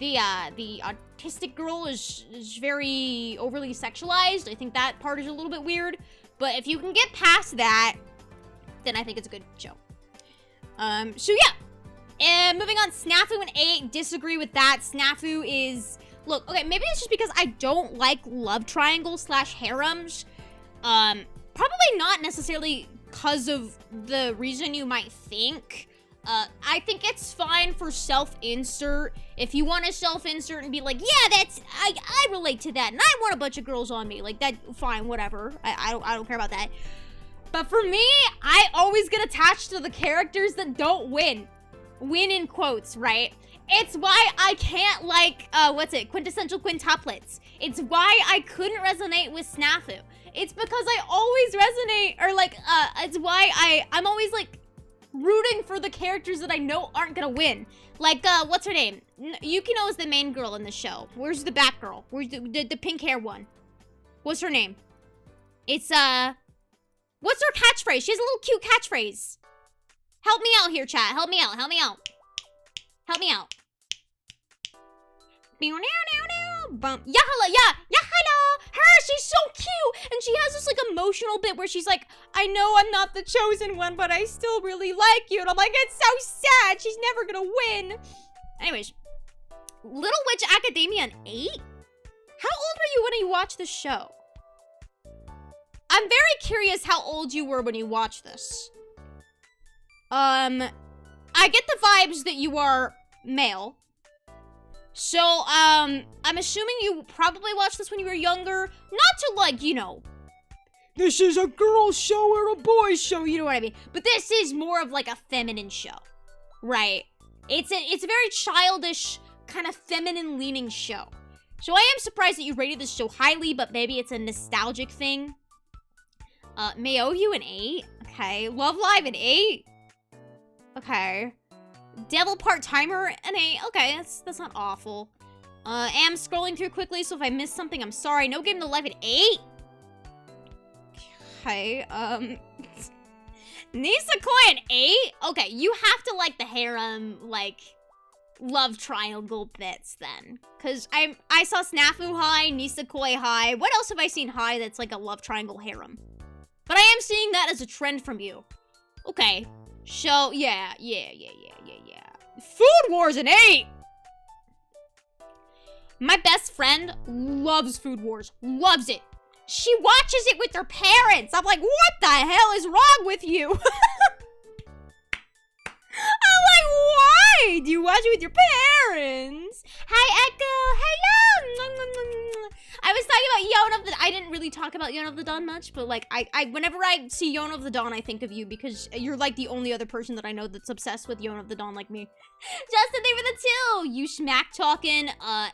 autistic girl is very overly sexualized. I think that part is a little bit weird, but if you can get past that, then I think it's a good show. So yeah. And moving on, Snafu and 8, disagree with that. Snafu is, look, okay, maybe it's just because I don't like love triangles / harems. Probably not necessarily because of the reason you might think. I think it's fine for self-insert. If you want to self-insert and be like, yeah, I relate to that, and I want a bunch of girls on me. Like, that, fine, whatever. I don't care about that. But for me, I always get attached to the characters that don't win. Win in quotes, right? It's why I can't like, quintessential quintuplets. It's why I couldn't resonate with Snafu. It's because I always resonate, or like, it's why I'm always like, rooting for the characters that I know aren't gonna win. Like, what's her name? Yukino is the main girl in the show. Where's the back girl? Where's the pink hair one? What's her name? It's, what's her catchphrase? She has a little cute catchphrase. Help me out here, chat. Help me out. Help me out. Help me out. Bump. Yeah, hello. Yeah, hello. Her, she's so cute. And she has this, like, emotional bit where she's like, I know I'm not the chosen one, but I still really like you. And I'm like, it's so sad. She's never gonna win. Anyways, Little Witch Academia an 8? How old were you when you watched the show? I'm very curious how old you were when you watched this. I get the vibes that you are male. So, I'm assuming you probably watched this when you were younger. Not to, like, you know, this is a girl show or a boy show, you know what I mean? But this is more of, like, a feminine show, right? It's a very childish, kind of feminine-leaning show. So I am surprised that you rated this show highly, but maybe it's a nostalgic thing. Maeve an 8? Okay. Love Live an 8? Okay. Devil Part-Timer an 8? Okay, that's not awful. Am scrolling through quickly, so if I missed something, I'm sorry. No Game to Life an 8? Okay, Nisakoi an 8? Okay, you have to like the harem, like, love triangle bits then. Cause I saw Snafu high, Nisakoi high. What else have I seen high that's like a love triangle harem? But I am seeing that as a trend from you. Okay. So, yeah. Food Wars an 8! My best friend loves Food Wars. Loves it. She watches it with her parents. I'm like, what the hell is wrong with you? I'm like, why do you watch it with your parents? Hi, Echo. Hello. I was talking about Yon of the... I didn't really talk about Yon of the Dawn much, but, like, whenever I see Yon of the Dawn, I think of you because you're, like, the only other person that I know that's obsessed with Yon of the Dawn like me. Justin, thank you for the 2. You smack talking,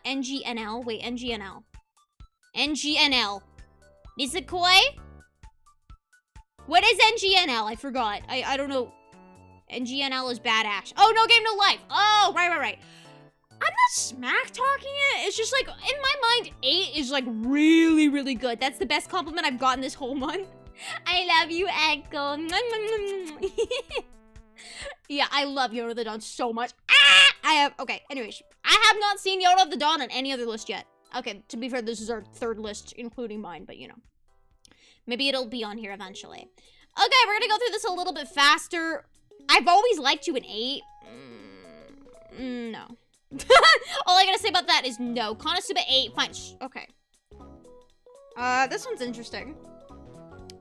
NGNL. Wait, NGNL. NGNL. Nisakoi? What is NGNL? I forgot. I don't know. NGNL is badass. Oh, No Game No Life. Oh, right. I'm not smack talking it. It's just like, in my mind, 8 is like really, really good. That's the best compliment I've gotten this whole month. I love you, Echo. Yeah, I love Yon of the Dawn so much. Okay, anyways. I have not seen Yon of the Dawn on any other list yet. Okay, to be fair, this is our 3rd list, including mine, but you know. Maybe it'll be on here eventually. Okay, we're gonna go through this a little bit faster. I've always liked you an 8. No. All I gotta say about that is no. Konosuba 8, fine. Okay. This one's interesting.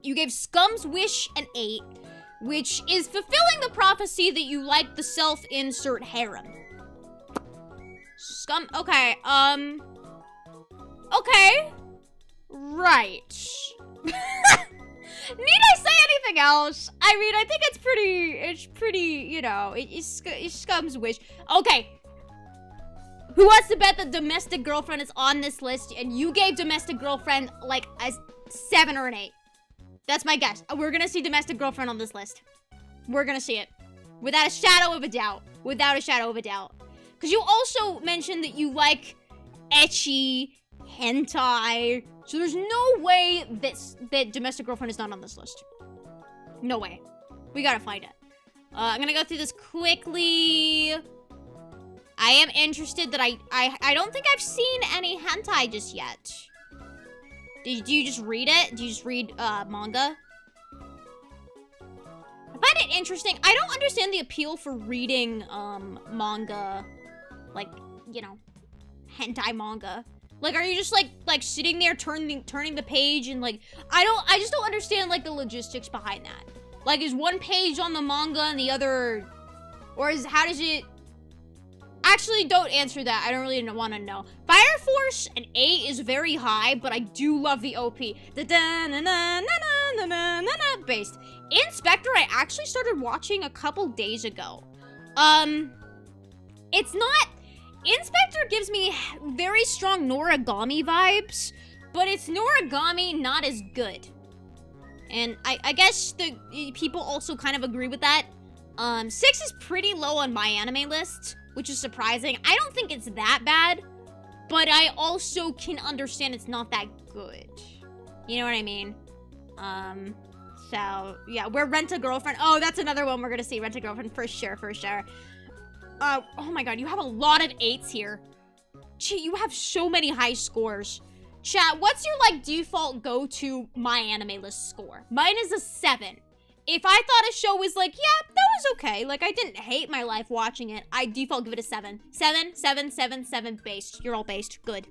You gave Scum's Wish an 8, which is fulfilling the prophecy that you like the self-insert harem. Okay, okay. Right. Need I say anything else? I mean, I think it's pretty, you know, it's Scum's Wish. Okay. Who wants to bet that Domestic Girlfriend is on this list and you gave Domestic Girlfriend like a 7 or an 8? That's my guess. We're gonna see Domestic Girlfriend on this list. We're gonna see it. Without a shadow of a doubt. Without a shadow of a doubt. Because you also mentioned that you like ecchi, hentai. So there's no way that Domestic Girlfriend is not on this list. No way. We gotta find it. I'm gonna go through this quickly. I am interested that I don't think I've seen any hentai just yet. Do you just read it? Do you just read manga? I find it interesting. I don't understand the appeal for reading manga, like, you know, hentai manga. Like, are you just like sitting there turning the page and like I just don't understand like the logistics behind that. Like, is one page on the manga and the other Or how does it... Actually, don't answer that. I don't really want to know. Fire Force, an 8 is very high, but I do love the OP. The based. Inspector, I actually started watching a couple days ago. It's not... Inspector gives me very strong Noragami vibes, but it's Noragami not as good. And I guess the people also kind of agree with that. 6 is pretty low on my anime list, which is surprising. I don't think it's that bad, but I also can understand it's not that good. You know what I mean? So, yeah, we're Rent-A-Girlfriend. Oh, that's another one we're gonna see. Rent-A-Girlfriend, for sure, for sure. Oh my god, you have a lot of 8s here. Gee, you have so many high scores. Chat, what's your, like, default go-to my anime list score? Mine is a 7. If I thought a show was like, yeah, that was okay, like, I didn't hate my life watching it, I default give it a 7. 7, 7, 7, 7, based. You're all based. Good.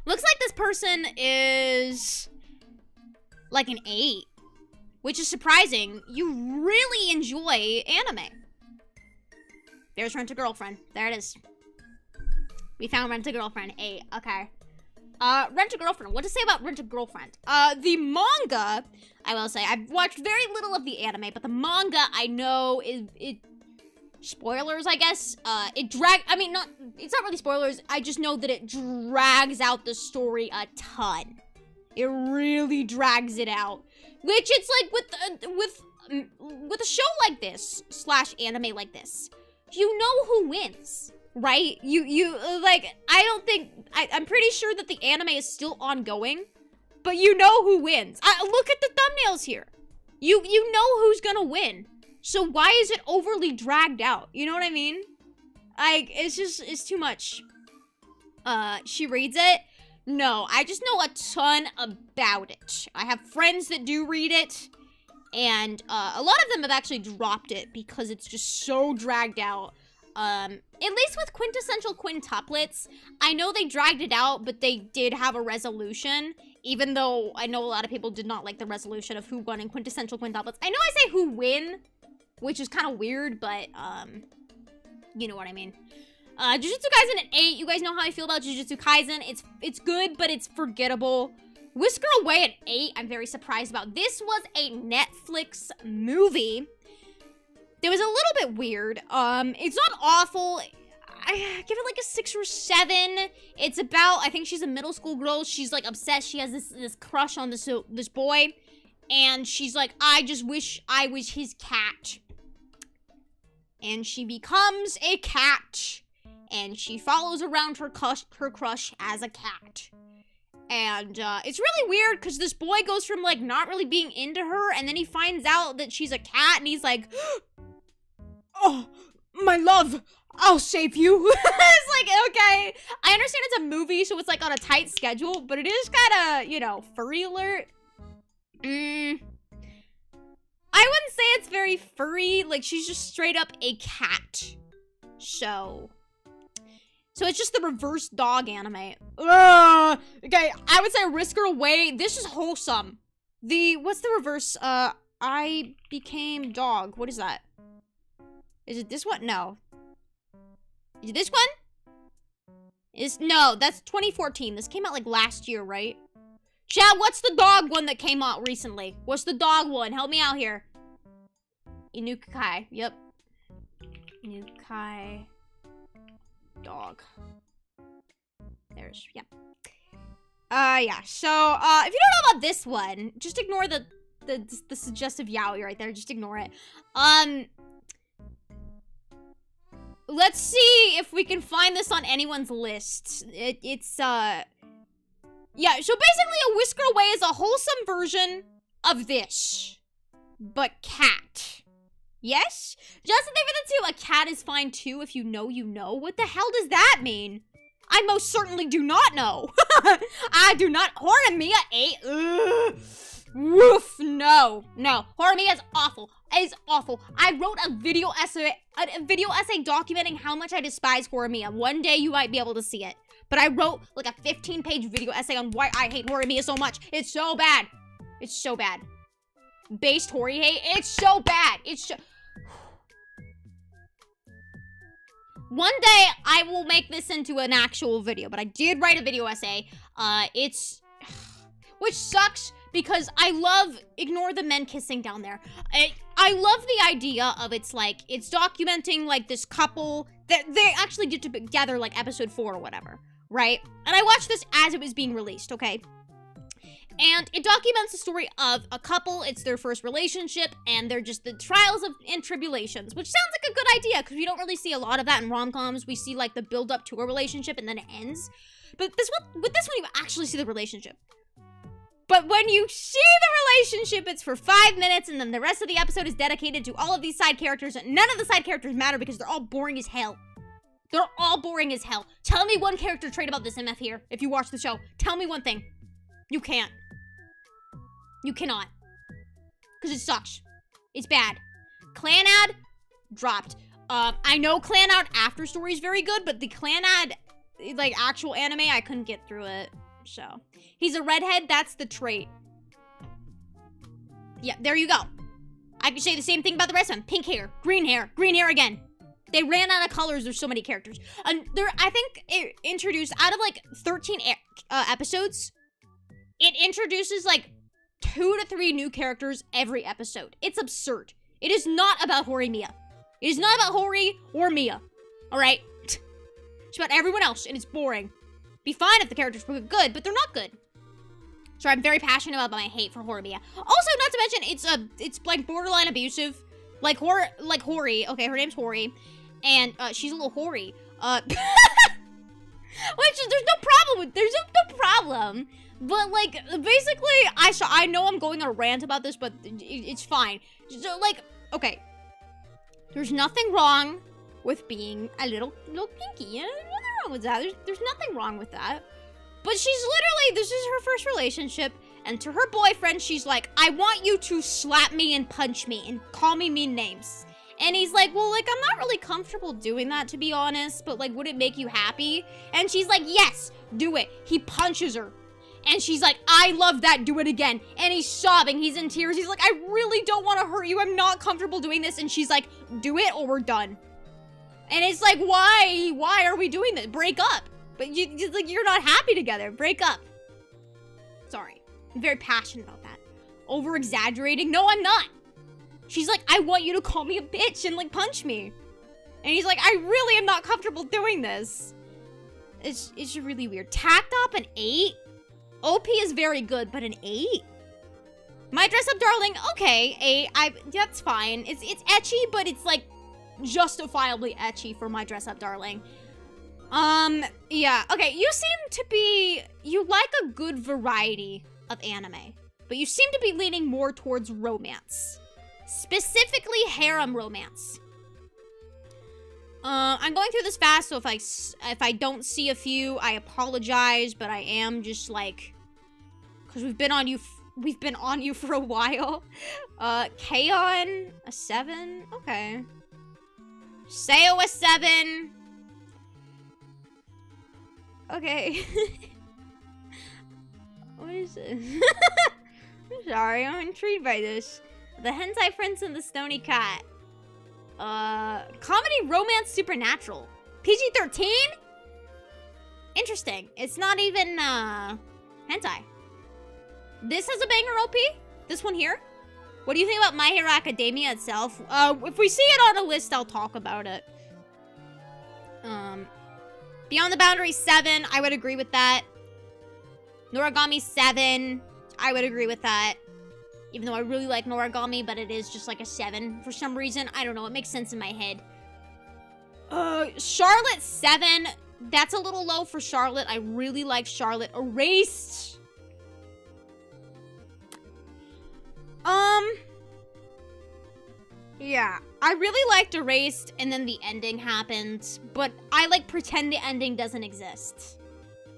Looks like this person is like an 8, which is surprising. You really enjoy anime. There's Rent-A-Girlfriend. There it is. We found Rent-A-Girlfriend. 8. Okay. Rent-A-Girlfriend. What to say about Rent-A-Girlfriend? The manga, I will say, I've watched very little of the anime, but the manga I know it spoilers, I guess. It's not really spoilers. I just know that it drags out the story a ton. It really drags it out. Which it's like with a show like this, / anime like this, you know who wins, right? I'm pretty sure that the anime is still ongoing, but you know who wins. Look at the thumbnails here. You know who's gonna win. So why is it overly dragged out? You know what I mean? It's too much. She reads it? No, I just know a ton about it. I have friends that do read it, and a lot of them have actually dropped it because it's just so dragged out. At least with quintessential quintuplets, I know they dragged it out, but they did have a resolution, even though I know a lot of people did not like the resolution of who won in quintessential quintuplets. I know I say who win, which is kind of weird, but, you know what I mean. Jujutsu Kaisen at 8. You guys know how I feel about Jujutsu Kaisen. It's good, but it's forgettable. Whisker Away at 8. I'm very surprised about. This was a Netflix movie. It was a little bit weird. It's not awful. I give it like a 6 or 7. It's about, I think she's a middle school girl. She's like obsessed. She has this crush on this boy. And she's like, I just wish I was his cat. And she becomes a cat. And she follows around her crush as a cat. And it's really weird because this boy goes from like not really being into her, and then he finds out that she's a cat, and he's like, oh, my love, I'll save you. It's like, okay. I understand it's a movie, so it's like on a tight schedule, but it is kind of, you know, furry alert. I wouldn't say it's very furry. Like, she's just straight up a cat. So it's just the reverse dog anime. Okay, I would say Whisk Her Away. This is wholesome. What's the reverse? I became dog. What is that? Is it this one? No. Is it this one? No, that's 2014. This came out like last year, right? Chad, what's the dog one that came out recently? What's the dog one? Help me out here. Inukai. Yep. Inukai. Dog. There's, yeah. Yeah, so, if you don't know about this one, just ignore the suggestive yaoi right there. Just ignore it. Let's see if we can find this on anyone's list. It's yeah, so basically a Whisk Her Away is a wholesome version of this, but cat. Yes? Justin, thank you for the 2. A cat is fine too if you know you know. What the hell does that mean? I most certainly do not know. I do not. Horimiya 8. Ugh. Woof. No. No. Horimiya is awful. It is awful. I wrote a video essay documenting how much I despise Horimiya. One day you might be able to see it. But I wrote like a 15-page video essay on why I hate Horimiya so much. It's so bad. It's so bad. Based Hori hate. It's so bad. It's so... One day, I will make this into an actual video, but I did write a video essay. Which sucks because I love, ignore the men kissing down there. I love the idea of it's documenting like this couple that they actually get together like episode 4 or whatever, right? And I watched this as it was being released, okay? And it documents the story of a couple, it's their first relationship, and they're just the trials and tribulations, which sounds like a good idea, because we don't really see a lot of that in rom-coms. We see, like, the build-up to a relationship, and then it ends. But with this one, you actually see the relationship. But when you see the relationship, it's for 5 minutes, and then the rest of the episode is dedicated to all of these side characters, and none of the side characters matter because they're all boring as hell. They're all boring as hell. Tell me one character trait about this MF here, if you watch the show. Tell me one thing. You can't. You cannot. Because it sucks. It's bad. Clan ad dropped. I know Clan ad after story is very good, but the Clan ad, like, actual anime, I couldn't get through it. So, he's a redhead, that's the trait. Yeah, there you go. I can say the same thing about the rest of them. Pink hair, green hair again. They ran out of colors, there's so many characters. And I think it introduced, out of like 13 episodes, it introduces like 2 to 3 new characters every episode. It's absurd. It is not about Hori Mia. It is not about Hori or Mia. Alright? It's about everyone else, and it's boring. Be fine if the characters were good, but they're not good. So I'm very passionate about my hate for Hori Mia. Also, not to mention, it's like borderline abusive. Like Hori. Okay, her name's Hori. And she's a little hoary. Which there's no problem with. There's no problem. But, like, basically, I know I'm going on a rant about this, but it's fine. So, like, okay. There's nothing wrong with being a little pinky. There's nothing wrong with that. There's nothing wrong with that. But she's literally, this is her first relationship, and to her boyfriend, she's like, I want you to slap me and punch me and call me mean names. And he's like, well, like, I'm not really comfortable doing that, to be honest, but, like, would it make you happy? And she's like, yes, do it. He punches her. And she's like, I love that, do it again. And he's sobbing, he's in tears. He's like, I really don't want to hurt you. I'm not comfortable doing this. And she's like, do it or we're done. And it's like, why? Why are we doing this? Break up. But you're not happy together. Break up. Sorry. I'm very passionate about that. Over exaggerating? No, I'm not. She's like, I want you to call me a bitch and like punch me. And he's like, I really am not comfortable doing this. It's really weird. Tacked up an 8? OP is very good, but an 8? My Dress Up Darling, okay, 8. That's fine. It's ecchi, but it's like justifiably ecchi for My Dress Up Darling. Yeah. Okay, you like a good variety of anime, but you seem to be leaning more towards romance. Specifically harem romance. I'm going through this fast, so if I don't see a few, I apologize, but I am just like, because we've been on you for a while. Kaon, a 7? Okay. Seo, a 7. Okay. What is this? I'm sorry, I'm intrigued by this. The Hentai Prince and the Stony Cat. Comedy, romance, supernatural. PG-13? Interesting. It's not even, hentai. This has a banger OP? This one here? What do you think about My Hero Academia itself? If we see it on a list, I'll talk about it. Beyond the Boundary, 7. I would agree with that. Noragami, 7. I would agree with that. Even though I really like Noragami, but it is just like a 7 for some reason. I don't know, it makes sense in my head. Charlotte, 7. That's a little low for Charlotte. I really like Charlotte. Erased. Yeah. I really liked Erased, and then the ending happened. But I, like, pretend the ending doesn't exist.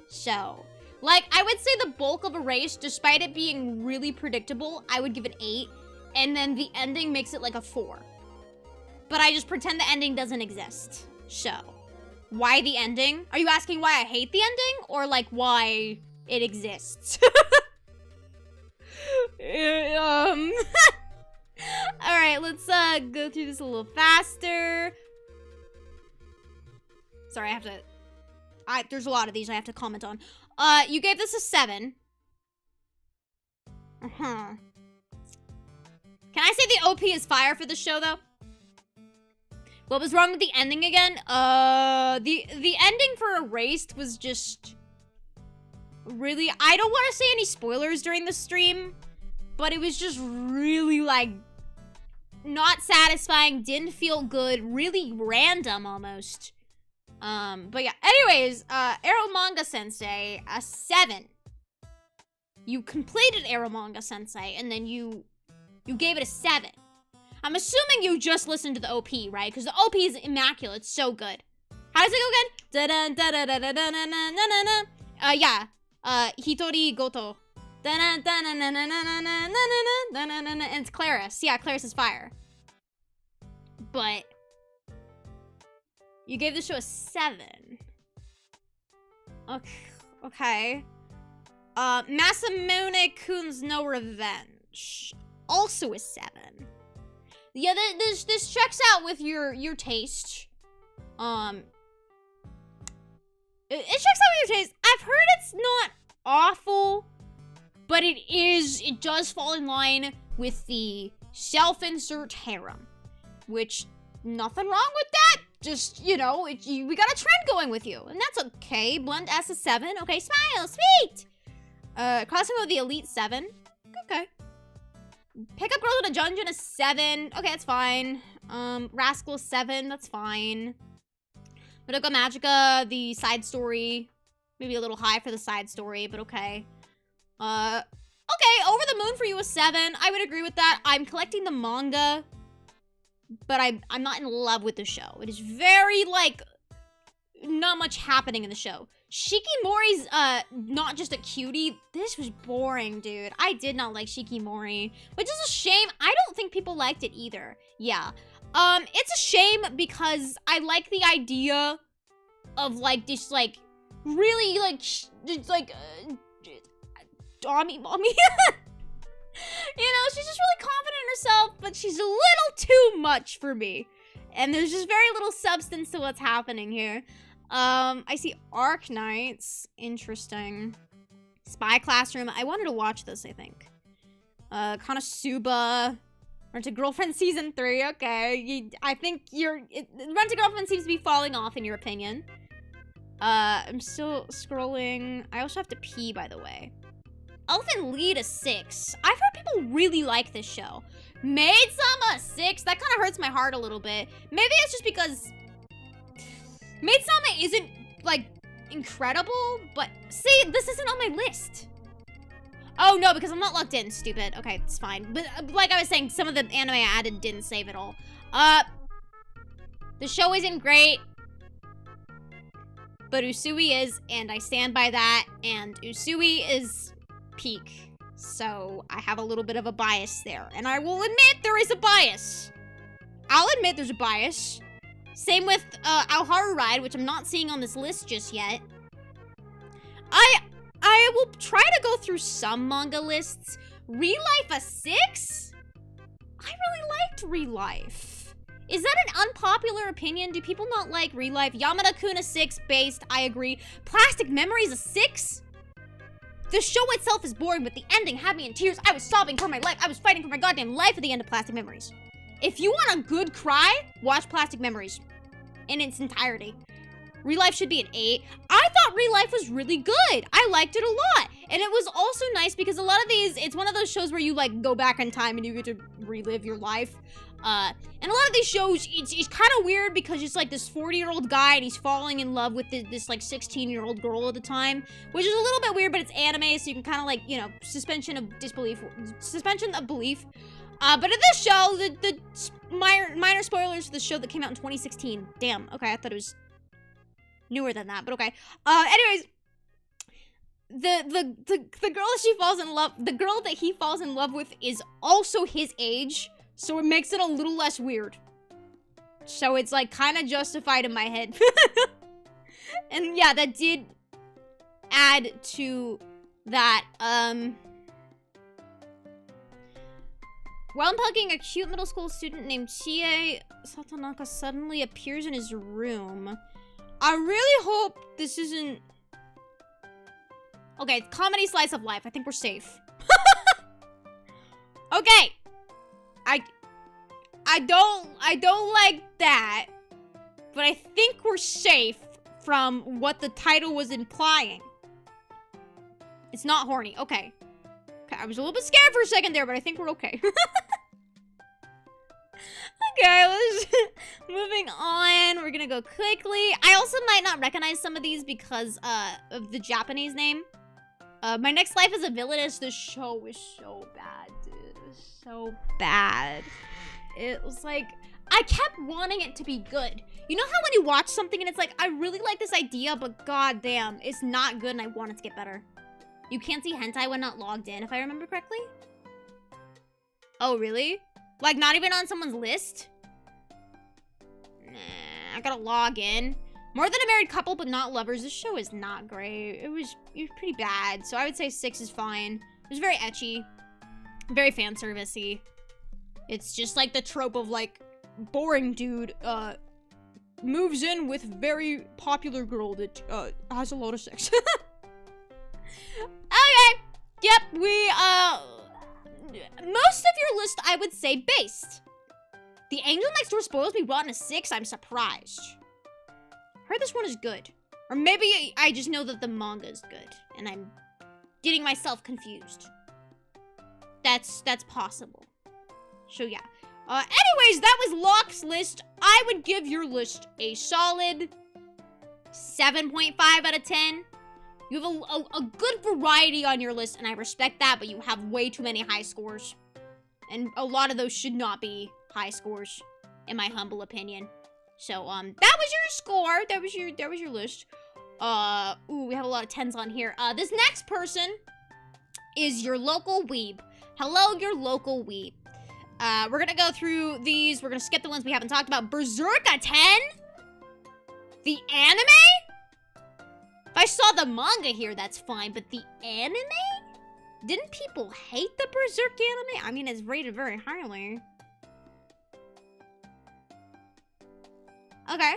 So... like, I would say the bulk of Erased, despite it being really predictable, I would give it 8. And then the ending makes it like a 4. But I just pretend the ending doesn't exist. So, why the ending? Are you asking why I hate the ending? Or like why it exists? Alright, let's go through this a little faster. Sorry, I have to... there's a lot of these I have to comment on. You gave this a 7. Can I say the OP is fire for the show, though? What was wrong with the ending again? The ending for Erased was just... really... I don't want to say any spoilers during the stream, but it was just really, like... not satisfying, didn't feel good, really random, almost. But yeah, anyways, Arrow Manga Sensei, a 7. You completed Arrow Manga Sensei, and then you gave it a 7. I'm assuming you just listened to the OP, right? Because the OP is immaculate, it's so good. How does it go again? Yeah, Hitori Goto. And it's Claris. Yeah, Claris is fire. But you gave the show a 7. Okay. Masamune-kun's No Revenge. Also a 7. Yeah, this checks out with your taste. It checks out with your taste. I've heard it's not awful, but it does fall in line with the self-insert harem. Which, nothing wrong with that. Just, you know, we got a trend going with you. And that's okay. Blend S a 7. Okay, smile, sweet. Crossing over the Elite 7. Okay. Pick up Girls in a Dungeon a 7. Okay, that's fine. Rascal 7. That's fine. Madoka Magica, the side story. Maybe a little high for the side story, but okay. Okay, Over the Moon for you a 7. I would agree with that. I'm collecting the manga, but I'm not in love with the show. It is very, like, not much happening in the show. Shikimori's, not just a cutie. This was boring, dude. I did not like Shikimori, which is a shame. I don't think people liked it either. Yeah. It's a shame because I like the idea of, like, this, like, really, like, mommy. You know, she's just really confident in herself, but she's a little too much for me. And there's just very little substance to what's happening here. I see Arc Knights. Interesting. Spy Classroom. I wanted to watch this, I think. Konosuba. Rent a Girlfriend Season 3. Okay. I think Rent a Girlfriend seems to be falling off, in your opinion. I'm still scrolling. I also have to pee, by the way. Elfen Lied a 6. I've heard people really like this show. Maid-sama a 6. That kind of hurts my heart a little bit. Maybe it's just because Maid-sama isn't, like, incredible, but see, this isn't on my list. Oh, no, because I'm not logged in, stupid. Okay, it's fine. But like I was saying, some of the anime I added didn't save at all. The show isn't great, but Usui is, and I stand by that, and Usui is peak. So I have a little bit of a bias there, and I will admit there is a bias. I'll admit there's a bias. Same with Aoharu Ride, which I'm not seeing on this list just yet. I will try to go through some manga lists. Relife a 6? I really liked Relife. Is that an unpopular opinion? Do people not like Relife? Yamada-kun a 6 based, I agree. Plastic Memories a 6? The show itself is boring, but the ending had me in tears. I was sobbing for my life. I was fighting for my goddamn life at the end of Plastic Memories. If you want a good cry, watch Plastic Memories in its entirety. Relife should be an 8. I thought Relife was really good. I liked it a lot. And it was also nice because a lot of these, it's one of those shows where you, like, go back in time and you get to relive your life. And a lot of these shows, it's kind of weird because it's like this 40-year-old guy and he's falling in love with this like 16-year-old girl at the time, which is a little bit weird, but it's anime, so you can kind of like, you know, suspension of belief. But in this show, the minor spoilers for the show that came out in 2016. Damn, okay, I thought it was newer than that, but okay. Anyways, the girl that he falls in love with is also his age. So it makes it a little less weird. So it's like kind of justified in my head. And yeah, that did add to that. While unplugging, a cute middle school student named Chie Satonaka suddenly appears in his room. I really hope this isn't... Okay, comedy slice of life. I think we're safe. Okay. I don't like that. But I think we're safe from what the title was implying. It's not horny. Okay. Okay, I was a little bit scared for a second there, but I think we're okay. Okay, let's moving on. We're gonna go quickly. I also might not recognize some of these because of the Japanese name. My Next Life as a Villainess. This show was so bad, dude. It was so bad. It was like, I kept wanting it to be good. You know how when you watch something and it's like, I really like this idea, but goddamn, it's not good and I want it to get better. You can't see hentai when not logged in, if I remember correctly. Oh, really? Like, not even on someone's list? Nah, I gotta log in. More Than a Married Couple, but not lovers. This show is not great. It was pretty bad, so I would say 6 is fine. It was very ecchi. Very fan service-y. It's just like the trope of, like, boring dude, moves in with very popular girl that, has a lot of sex. Okay. Yep, most of your list, I would say, based. The Angel Next Door spoils me rotten a 6. I'm surprised. Heard this one is good. Or maybe I just know that the manga is good. And I'm getting myself confused. That's possible. So, yeah. Anyways, that was Locke's list. I would give your list a solid 7.5 out of 10. You have a good variety on your list, and I respect that, but you have way too many high scores. And a lot of those should not be high scores, in my humble opinion. So, that was your score. That was your list. Ooh, we have a lot of 10s on here. This next person is your local weeb. Hello, your local weeb. We're gonna go through these. We're gonna skip the ones we haven't talked about. Berserk a 10? The anime? If I saw the manga here, that's fine, but the anime? Didn't people hate the Berserk anime? I mean, it's rated very highly. Okay.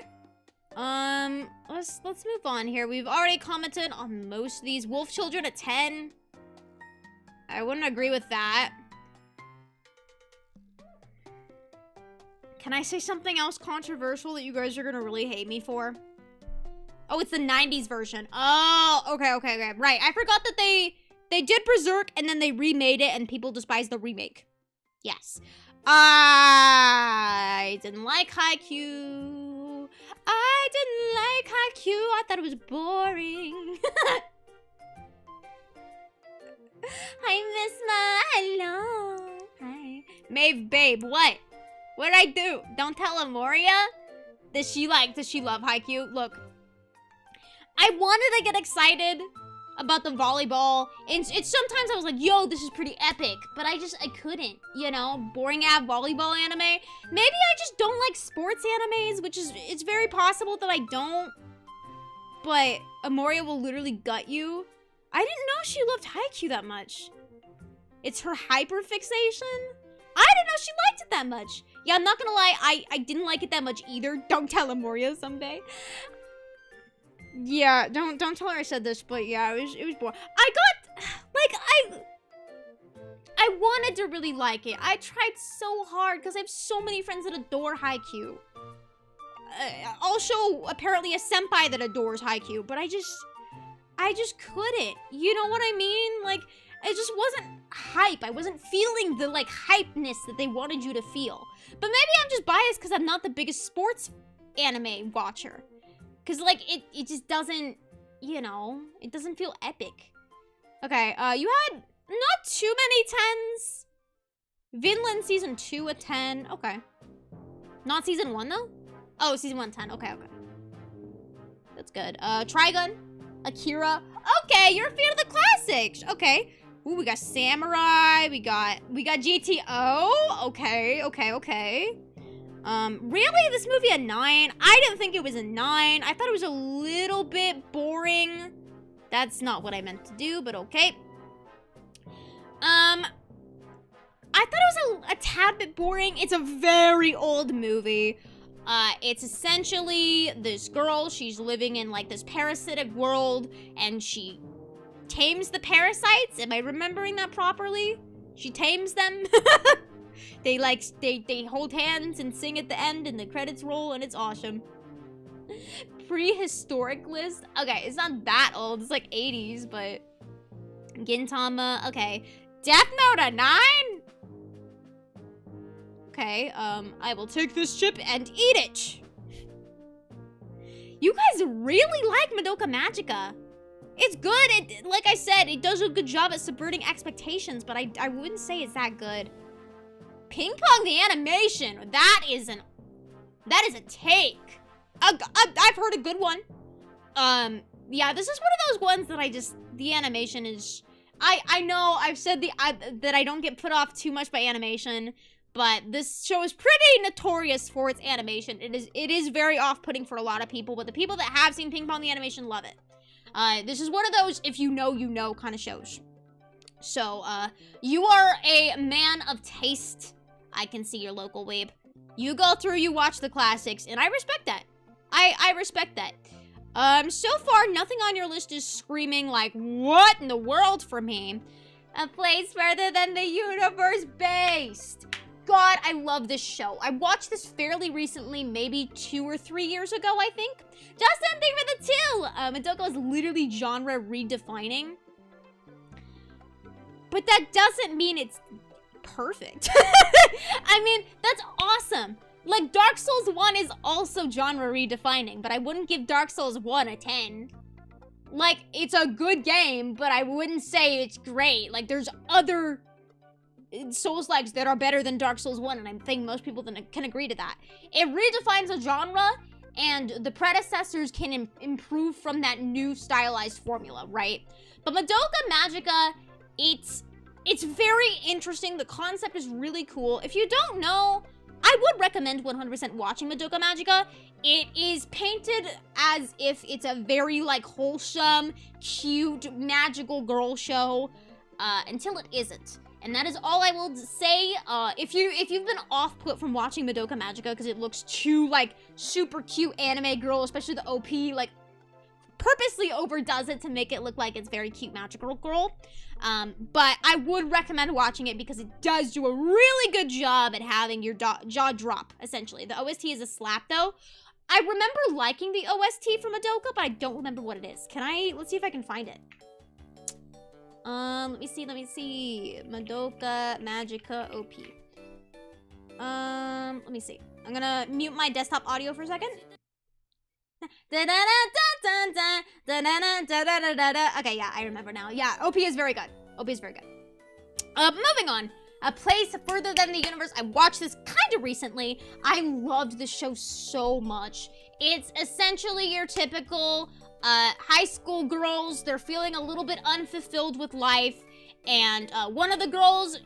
Let's move on here. We've already commented on most of these. Wolf Children a 10. I wouldn't agree with that. Can I say something else controversial that you guys are gonna really hate me for? Oh, it's the 90s version. Oh, okay. Right, I forgot that they did Berserk and then they remade it and people despise the remake. Yes. I didn't like Haikyuu. I didn't like Haikyuu. I thought it was boring. I miss my hello. Hi. Maeve, babe, what? What did I do? Don't tell Amoria? Does she love Haikyuu? Look. I wanted to get excited about the volleyball. And it's sometimes I was like, yo, this is pretty epic. But I couldn't, you know? Boring ass volleyball anime. Maybe I just don't like sports animes, which is, it's very possible that I don't. But Amoria will literally gut you. I didn't know she loved Haikyuu that much. It's her hyperfixation? I didn't know she liked it that much. Yeah, I'm not gonna lie, I didn't like it that much either. Don't tell Amoria someday. Yeah, don't tell her I said this, but yeah, it was boring. I got, like, I wanted to really like it. I tried so hard, because I have so many friends that adore Haikyuu. Also, apparently a senpai that adores Haikyuu, but I just couldn't. You know what I mean? Like, it just wasn't hype. I wasn't feeling the, like, hypeness that they wanted you to feel. But maybe I'm just biased because I'm not the biggest sports anime watcher. Because, like, it just doesn't, you know, it doesn't feel epic. Okay, you had not too many 10s. Vinland Season 2 a 10. Okay. Not Season 1, though? Oh, Season 1, 10. Okay. That's good. Trigun. Akira. Okay, you're a fan of the classics. Okay. Ooh, we got Samurai. We got GTO. Okay. Really? This movie a 9? I didn't think it was a 9. I thought it was a little bit boring. That's not what I meant to do, but okay. I thought it was a tad bit boring. It's a very old movie. It's essentially this girl, she's living in like this parasitic world, and she tames the parasites. Am I remembering that properly? She tames them. They hold hands and sing at the end, and the credits roll, and it's awesome. Prehistoric list? Okay, it's not that old. It's like 80s, but Gintama. Okay. Death Note a 9? Okay, I will take this chip and eat it. You guys really like Madoka Magica. It's good. Like I said, it does a good job at subverting expectations, but I wouldn't say it's that good. Ping Pong the animation. That is a take. I've heard a good one. Yeah, this is one of those ones that the animation is, I know I've said that I don't get put off too much by animation, but this show is pretty notorious for its animation. It is very off-putting for a lot of people, but the people that have seen Ping Pong the animation love it. This is one of those if you know kind of shows. So, you are a man of taste. I can see your local weeb. You go through, you watch the classics, and I respect that. I respect that. So far, nothing on your list is screaming like, what in the world for me? A place further than the universe based. God, I love this show. I watched this fairly recently, maybe 2 or 3 years ago, I think. Justin, thank you for the 2! Madoka is literally genre redefining. But that doesn't mean it's perfect. I mean, that's awesome. Like, Dark Souls 1 is also genre redefining, but I wouldn't give Dark Souls 1 a 10. Like, it's a good game, but I wouldn't say it's great. Like, there's other Souls-likes that are better than Dark Souls 1, and I think most people can agree to that. It redefines a genre, and the predecessors can improve from that new stylized formula, right? But Madoka Magica, it's very interesting. The concept is really cool. If you don't know, I would recommend 100% watching Madoka Magica. It is painted as if it's a very, like, wholesome, cute, magical girl show, until it isn't. And that is all I will say. If you've been off-put from watching Madoka Magica because it looks too, like, super cute anime girl, especially the OP, like, purposely overdoes it to make it look like it's very cute magical girl. But I would recommend watching it because it does do a really good job at having your jaw drop, essentially. The OST is a slap, though. I remember liking the OST from Madoka, but I don't remember what it is. Let's see if I can find it. Let me see. Madoka Magica OP. Let me see. I'm gonna mute my desktop audio for a second. Okay, yeah, I remember now. Yeah, OP is very good. OP is very good. Moving on. A place further than the universe. I watched this kind of recently. I loved this show so much. It's essentially your typical high school girls. They're feeling a little bit unfulfilled with life. And one of the girls,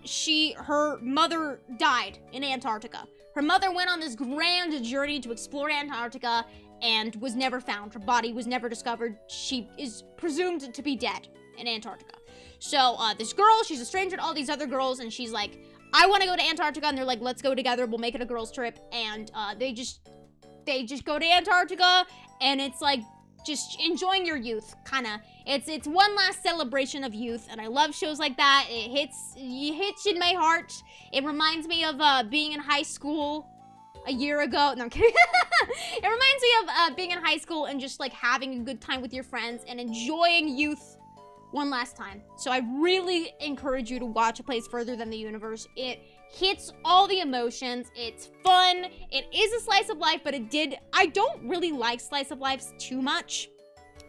her mother died in Antarctica. Her mother went on this grand journey to explore Antarctica and was never found. Her body was never discovered. She is presumed to be dead in Antarctica. So this girl, she's a stranger to all these other girls, and she's like, I want to go to Antarctica, and they're like, let's go together, we'll make it a girls trip. And they just go to Antarctica, and it's like just enjoying your youth, kind of. It's one last celebration of youth, and I love shows like that. It hits in my heart. It reminds me of being in high school a year ago. No, I'm kidding. It reminds me of being in high school and just like having a good time with your friends and enjoying youth one last time. So I really encourage you to watch A Place Further Than the Universe. It hits all the emotions. It's fun. It is a slice of life, but I don't really like slice of lives too much.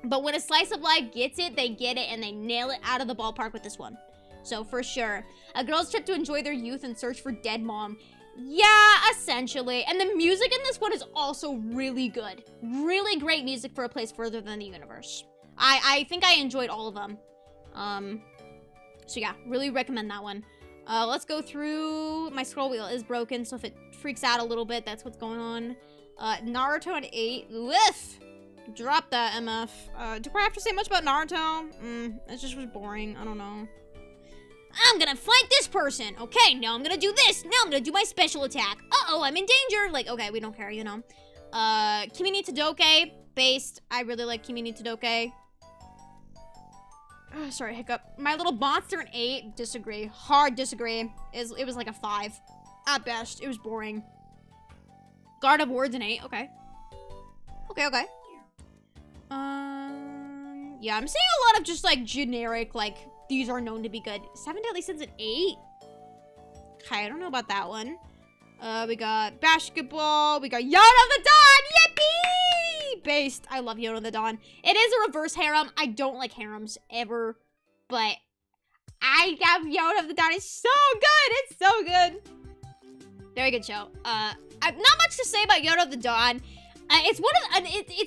But when a slice of life gets it, they get it, and they nail it out of the ballpark with this one. So for sure. A girl's trip to enjoy their youth and search for dead mom. Yeah, essentially. And the music in this one is also really good. Really great music for A Place Further Than the Universe. I think I enjoyed all of them. So yeah, really recommend that one. Let's go through. My scroll wheel is broken, so if it freaks out a little bit, that's what's going on. Naruto at 8. Whiff! Drop that, MF. Do I have to say much about Naruto? It just was boring. I don't know. I'm gonna fight this person. Okay, now I'm gonna do this. Now I'm gonna do my special attack. Uh-oh, I'm in danger. Like, okay, we don't care, you know. Kimi ni Todoke, based. I really like Kimi ni Todoke. Sorry, hiccup. My Little Monster, an 8. Disagree. Hard disagree. It was like a 5. At best. It was boring. Guard of Words, an 8. Okay. Okay. Yeah, I'm seeing a lot of just, like, generic, like, these are known to be good. 7 Deadly Sins, an 8? Okay, I don't know about that one. We got basketball. We got Yona the Dawn. Yippee! Based. I love Yona the Dawn. It is a reverse harem. I don't like harems ever, but I have Yona the Dawn. It's so good. It's so good. Very good show. I've not much to say about Yona the Dawn. It's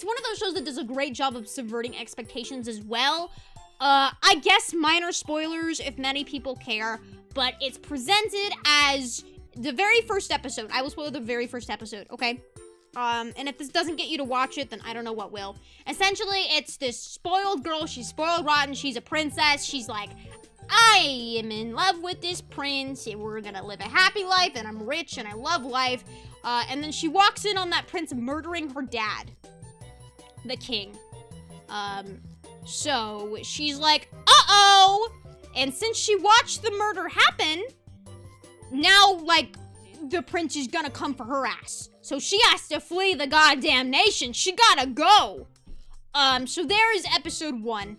one of those shows that does a great job of subverting expectations as well. I guess minor spoilers if many people care, but it's presented as the very first episode. I will spoil the very first episode, okay? And if this doesn't get you to watch it, then I don't know what will. Essentially, it's this spoiled girl. She's spoiled rotten. She's a princess. She's like, I am in love with this prince, and we're gonna live a happy life, and I'm rich, and I love life. And then she walks in on that prince murdering her dad, the king. So she's like, uh-oh! And since she watched the murder happen, now, like, the prince is gonna come for her ass. So she has to flee the goddamn nation. She gotta go. So there is episode 1.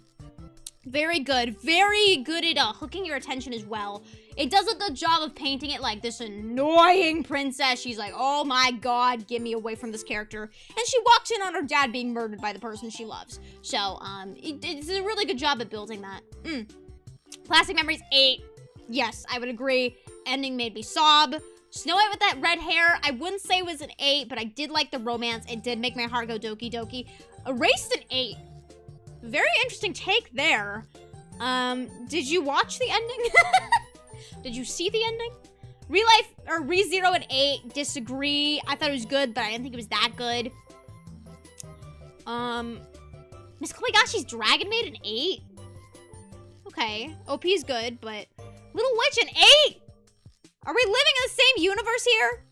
Very good at hooking your attention as well. It does a good job of painting it like this annoying princess. She's like, oh my god, get me away from this character. And she walks in on her dad being murdered by the person she loves. So, it's a really good job at building that. Classic Memories, 8. Yes, I would agree. Ending made me sob. Snow White with that red hair, I wouldn't say it was an 8, but I did like the romance. It did make my heart go doki doki. Erased, an 8. Very interesting take there. Did you watch the ending? Did you see the ending? Relife, or ReZero, an 8. Disagree. I thought it was good, but I didn't think it was that good. Miss Kobagashi's Dragon Maid, an 8. Okay. OP is good, but Little Witch, an 8. Are we living in the same universe here?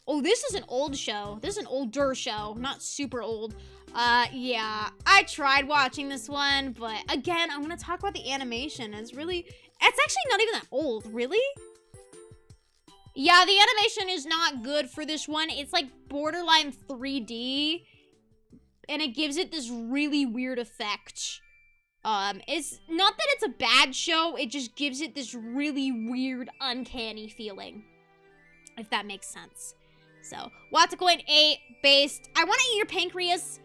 Oh, this is an old show. This is an older show, not super old. Yeah, I tried watching this one, but again, I'm gonna talk about the animation. It's actually not even that old, really? Yeah, the animation is not good for this one. It's like borderline 3D, and it gives it this really weird effect. It's not that it's a bad show, it just gives it this really weird, uncanny feeling, if that makes sense. So, Watsuko, an 8, based. I Want to Eat Your Pancreas.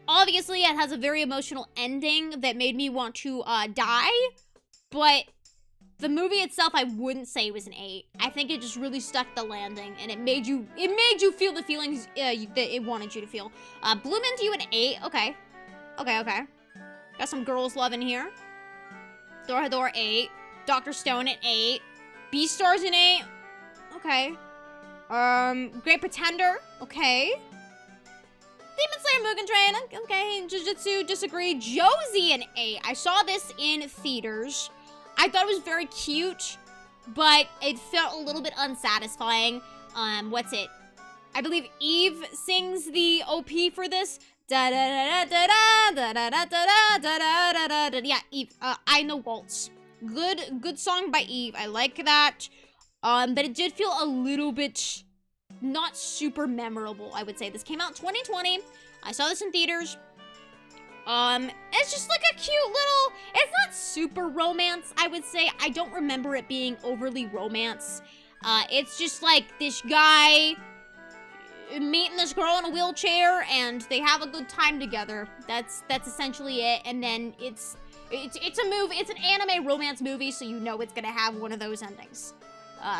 Obviously, it has a very emotional ending that made me want to, die, but the movie itself, I wouldn't say was an 8. I think it just really stuck the landing, and it made you feel the feelings, that it wanted you to feel. Bloom Into You, an 8, okay. Okay. Got some girls love in here. Dorohedoro, 8. Dr. Stone, an 8. Beastars, an 8. Okay. Great Pretender, okay. Demon Slayer Mugen Train, okay. Jujutsu, disagree. Josie, an 8. I saw this in theaters. I thought it was very cute, but it felt a little bit unsatisfying. What's it? I believe Eve sings the OP for this. Da da da da da da da da da da da. Yeah, Eve. I Know Waltz. Good song by Eve. I like that. But it did feel a little bit not super memorable, I would say. This came out 2020. I saw this in theaters. It's just like a cute little, it's not super romance, I would say. I don't remember it being overly romance. It's just like this guy meeting this girl in a wheelchair and they have a good time together. That's essentially it. And then it's a movie, it's an anime romance movie, so you know it's gonna have one of those endings.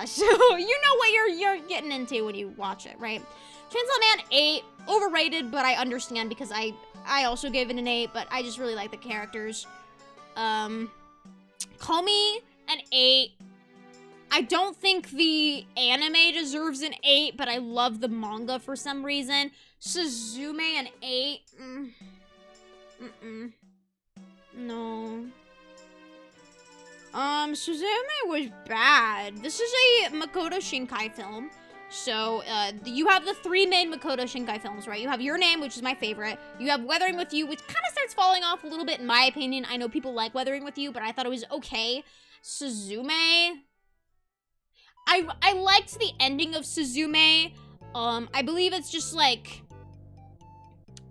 So you know what you're getting into when you watch it, right? Chainsaw Man, 8. Overrated, but I understand because I also gave it an 8, but I just really like the characters. Call Me, an 8. I don't think the anime deserves an 8, but I love the manga for some reason. Suzume, an 8. No. Suzume was bad. This is a Makoto Shinkai film. So, you have the 3 main Makoto Shinkai films, right? You have Your Name, which is my favorite. You have Weathering With You, which kind of starts falling off a little bit, in my opinion. I know people like Weathering With You, but I thought it was okay. Suzume. I liked the ending of Suzume. I believe it's just like...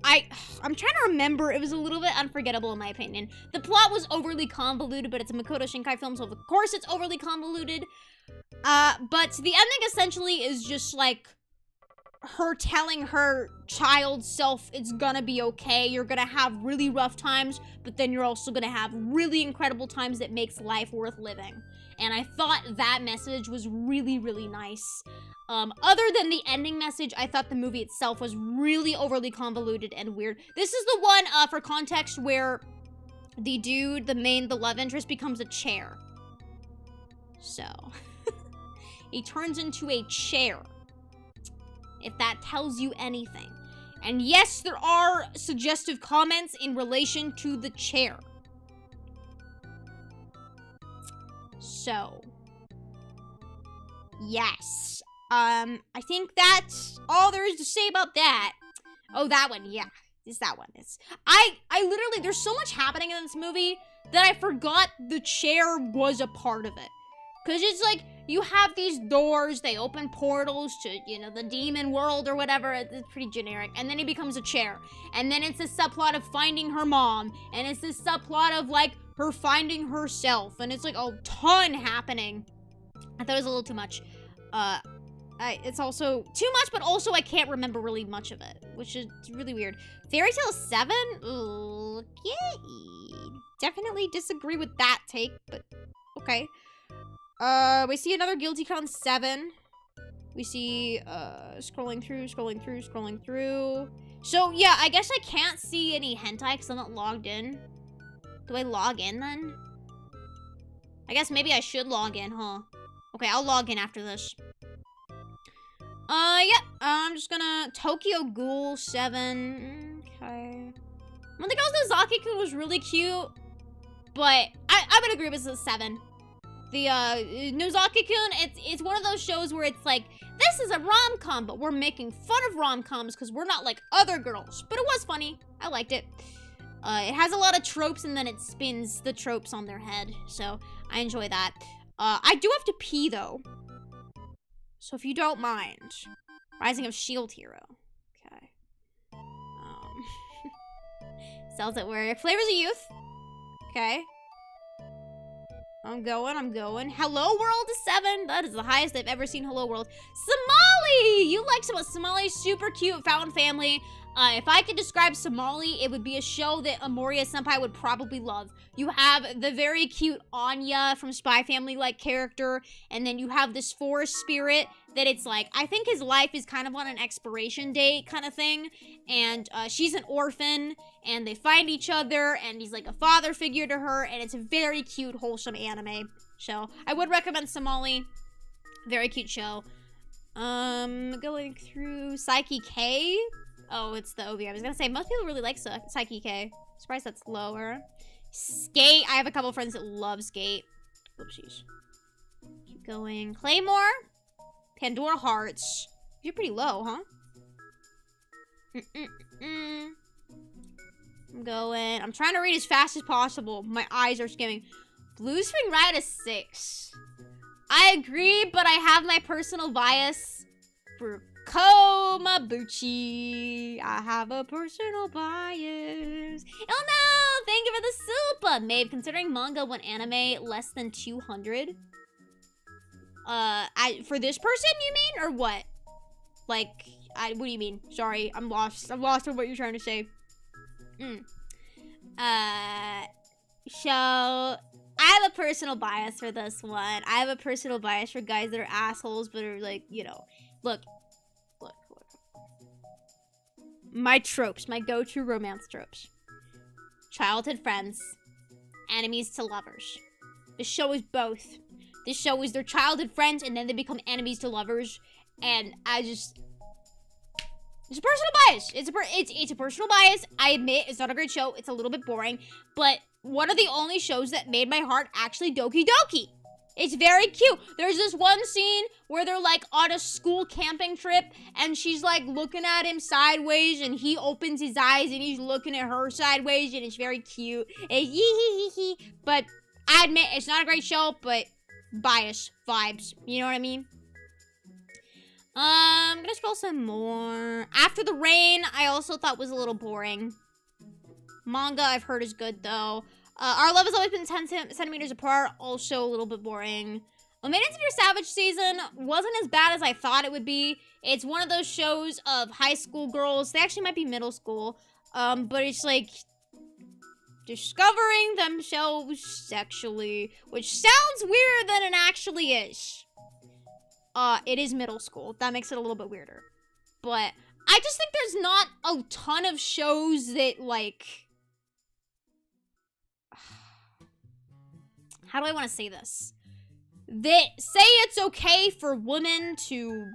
I'm trying to remember. It was a little bit unforgettable in my opinion. The plot was overly convoluted, but it's a Makoto Shinkai film, so of course it's overly convoluted. But the ending essentially is just like her telling her child self it's gonna be okay. You're gonna have really rough times, but then you're also gonna have really incredible times that makes life worth living. And I thought that message was really, really nice. Other than the ending message, I thought the movie itself was really overly convoluted and weird. This is the one, for context, where the dude, the love interest, becomes a chair. So, he turns into a chair, if that tells you anything. And yes, there are suggestive comments in relation to the chair. So, yes. I think that's all there is to say about that. Oh, that one, yeah. It's that one. I literally, there's so much happening in this movie that I forgot the chair was a part of it. Because it's like, you have these doors, they open portals to, you know, the demon world or whatever. It's pretty generic. And then he becomes a chair. And then it's a subplot of finding her mom. And it's this subplot of, like, her finding herself. And it's, like, a ton happening. I thought it was a little too much. It's also too much, but also I can't remember really much of it, which is really weird. Fairy Tail 7? Okay. Definitely disagree with that take, but okay. We see another Guilty Con 7. We see, scrolling through. So, yeah, I guess I can't see any hentai because I'm not logged in. Do I log in then? I guess maybe I should log in, huh? Okay, I'll log in after this. Yeah, I'm just gonna... Tokyo Ghoul 7. Okay. One of the girls Nozaki-kun was really cute, but I would agree with a 7. The, Nozaki-kun, it's one of those shows where it's like, this is a rom-com, but we're making fun of rom-coms because we're not like other girls. But it was funny. I liked it. It has a lot of tropes, and then it spins the tropes on their head, so I enjoy that. I do have to pee, though. So if you don't mind. Rising of Shield Hero. Okay. Cells at work. Flavors of Youth. Okay. I'm going. Hello World is 7. That is the highest I've ever seen Hello World. Somali! You like Somali? Super cute, found family. If I could describe Somali, it would be a show that Amoria Senpai would probably love. You have the very cute Anya from Spy Family-like character, and then you have this forest spirit that it's like, I think his life is kind of on an expiration date kind of thing, and she's an orphan, and they find each other, and he's like a father figure to her, and it's a very cute, wholesome anime. So, I would recommend Somali. Very cute show. Going through Psyche K. Oh, it's the OVA. I was gonna say, most people really like Psyche K. Surprised that's lower. Skate. I have a couple friends that love Skate. Oopsies. Keep going. Claymore. Pandora Hearts. You're pretty low, huh? I'm going. I'm trying to read as fast as possible. My eyes are skimming. Blue Spring Riot is 6. I agree, but I have my personal bias for Komabuchi. I have a personal bias. Oh no! Thank you for the super, Maeve. Considering manga, one anime less than 200. For this person, you mean, or what? Like, what do you mean? Sorry, I'm lost. I'm lost on what you're trying to say. So I have a personal bias for this one. I have a personal bias for guys that are assholes, but are like, you know, look. My tropes, my go-to romance tropes. Childhood friends, enemies to lovers. This show is both. This show is their childhood friends, and then they become enemies to lovers. And it's a personal bias. It's a personal bias. I admit it's not a great show. It's a little bit boring, but one of the only shows that made my heart actually doki doki. It's very cute. There's this one scene where they're like on a school camping trip and she's like looking at him sideways and he opens his eyes and he's looking at her sideways and it's very cute. And but I admit it's not a great show, but bias vibes. You know what I mean? I'm gonna scroll some more. After the Rain, I also thought was a little boring. Manga I've heard is good though. Our love has always been 10 centimeters apart, also a little bit boring. Maedens in Your Savage season wasn't as bad as I thought it would be. It's one of those shows of high school girls. They actually might be middle school. But it's like discovering themselves sexually, which sounds weirder than it actually is. It is middle school. That makes it a little bit weirder. But I just think there's not a ton of shows that, like... How do I want to say this? That say it's okay for women to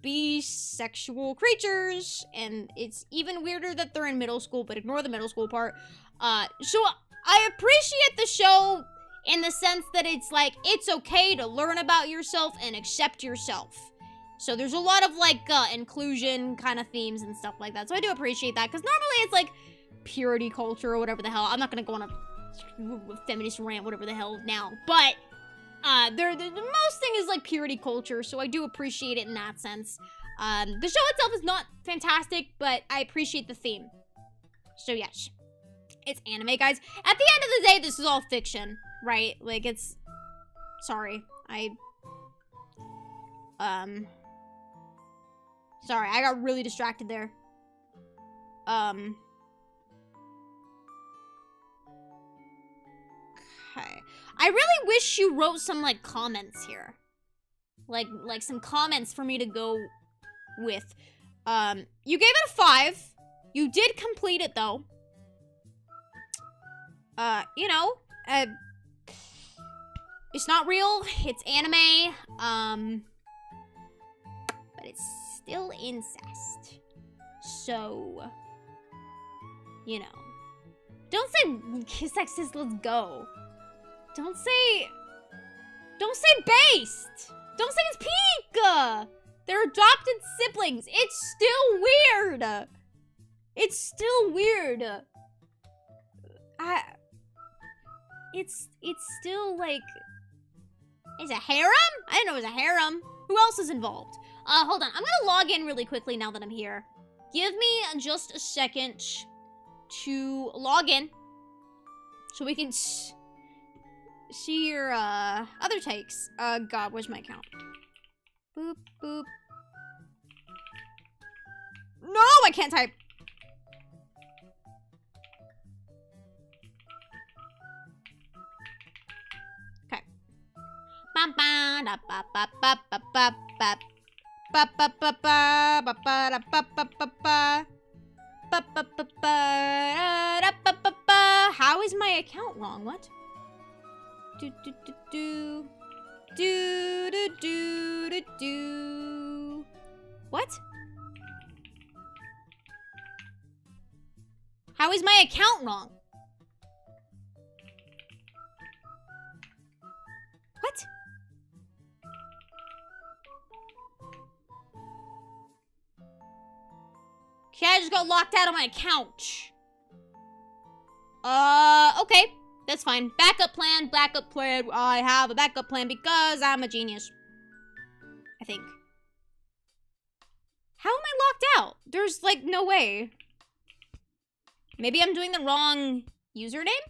be sexual creatures, and it's even weirder that they're in middle school, but ignore the middle school part. So I appreciate the show in the sense that it's like, it's okay to learn about yourself and accept yourself. So there's a lot of like inclusion kind of themes and stuff like that. So I do appreciate that, because normally it's like purity culture or whatever the hell. I'm not gonna go on a feminist rant, whatever the hell now, but the most thing is like purity culture, so I do appreciate it in that sense. The show itself is not fantastic, but I appreciate the theme. So yes, it's anime, guys. At the end of the day, this is all fiction, right? Like, it's... Sorry, Sorry, I got really distracted there. Okay. I really wish you wrote some, like, comments here. Like some comments for me to go with. You gave it a 5. You did complete it, though. You know, it's not real. It's anime. But it's still incest. So, you know. Don't say kiss sexist, let's go. Don't say based. Don't say it's peak. They're adopted siblings. It's still weird. It's still weird. It's still like, it's a harem? I didn't know it was a harem. Who else is involved? Hold on. I'm gonna log in really quickly now that I'm here. Give me just a second to log in so we can see your other takes. God, where's my account? Boop, boop. No, I can't type. Okay. How is my account wrong? What? What? How is my account wrong? What? Okay, I just got locked out of my account. Okay. That's fine. Backup plan, backup plan. I have a backup plan because I'm a genius. I think. How am I locked out? There's, like, no way. Maybe I'm doing the wrong username?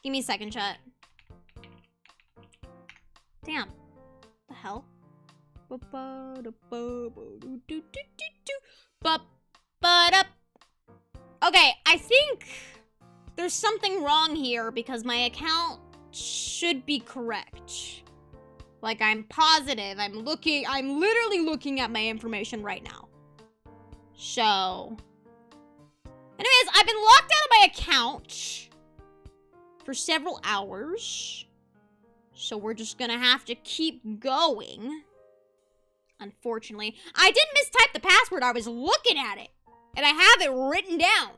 Give me a second, chat. Damn. The hell? Okay, I think there's something wrong here because my account should be correct. Like, I'm positive. I'm literally looking at my information right now. So, anyways, I've been locked out of my account for several hours. So we're just gonna have to keep going. Unfortunately. I didn't mistype the password. I was looking at it. And I have it written down.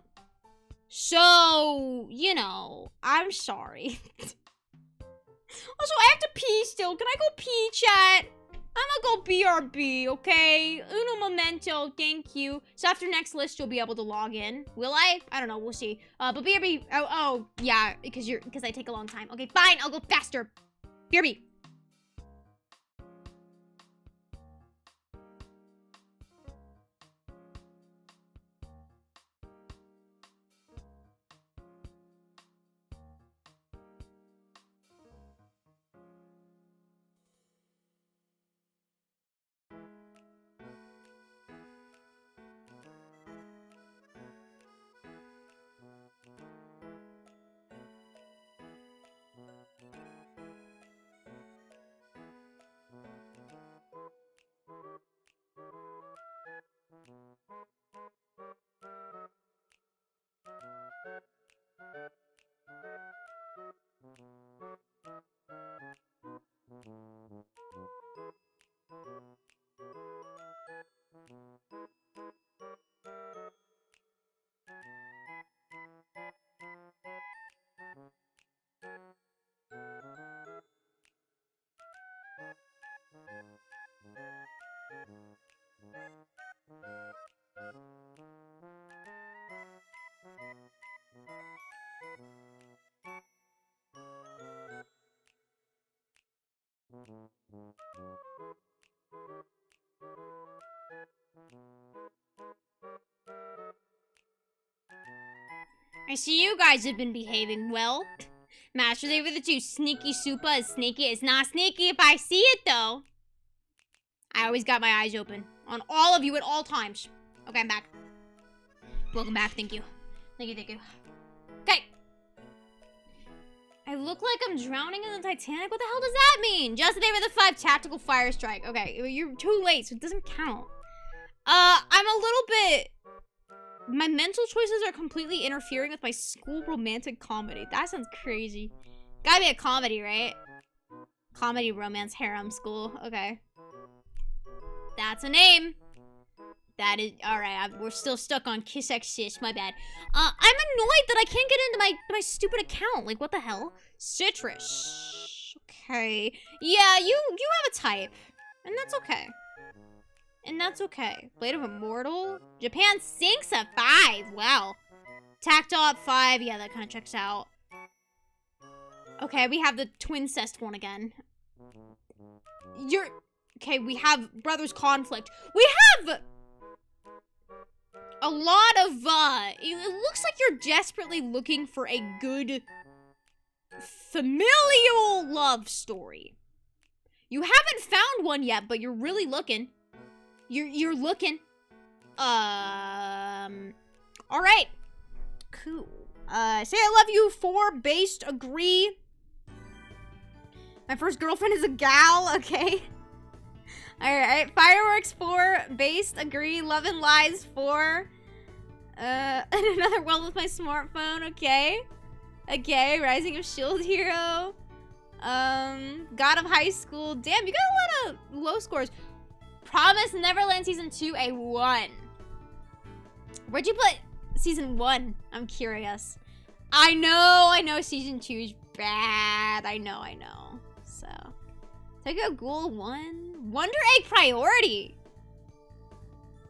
So, you know, I'm sorry. Also, I have to pee still. Can I go pee, chat? I'm gonna go BRB, okay? Uno momento, thank you. So after next list, you'll be able to log in. Will I? I don't know, we'll see. But BRB, oh, yeah, because I take a long time. Okay, fine, I'll go faster. BRB. I see you guys have been behaving well. Master Day with the 2. Sneaky Supa is sneaky. It's not sneaky if I see it, though. I always got my eyes open. On all of you at all times. Okay, I'm back. Welcome back. Thank you. Thank you, thank you. Okay. I look like I'm drowning in the Titanic? What the hell does that mean? Just Day with the 5. Tactical Fire Strike. Okay, you're too late, so it doesn't count. I'm a little bit... My mental choices are completely interfering with my school romantic comedy. That sounds crazy. Gotta be a comedy, right? Comedy, romance, harem, school. Okay. That's a name. That is... Alright, we're still stuck on Kiss X Sis. My bad. I'm annoyed that I can't get into my stupid account. Like, what the hell? Citrus. Okay. Yeah, you have a type. And that's okay. And that's okay. Blade of Immortal. Japan sinks a 5. Wow. Tactop 5. Yeah, that kind of checks out. Okay, we have the twincest one again. Okay, we have Brothers Conflict. We have a lot of, it looks like you're desperately looking for a good familial love story. You haven't found one yet, but you're really looking. You're looking. Alright. Cool. Say I love you 4, based, agree. My first girlfriend is a gal, okay. Alright, fireworks 4, based, agree, love and lies 4. And another world with my smartphone, okay. Okay, Rising of Shield Hero. God of High School. Damn, you got a lot of low scores. Promise Neverland Season 2, a 1. Where'd you put Season 1? I'm curious. I know Season 2 is bad. I know. So, Tokyo Ghoul 1. Wonder Egg Priority.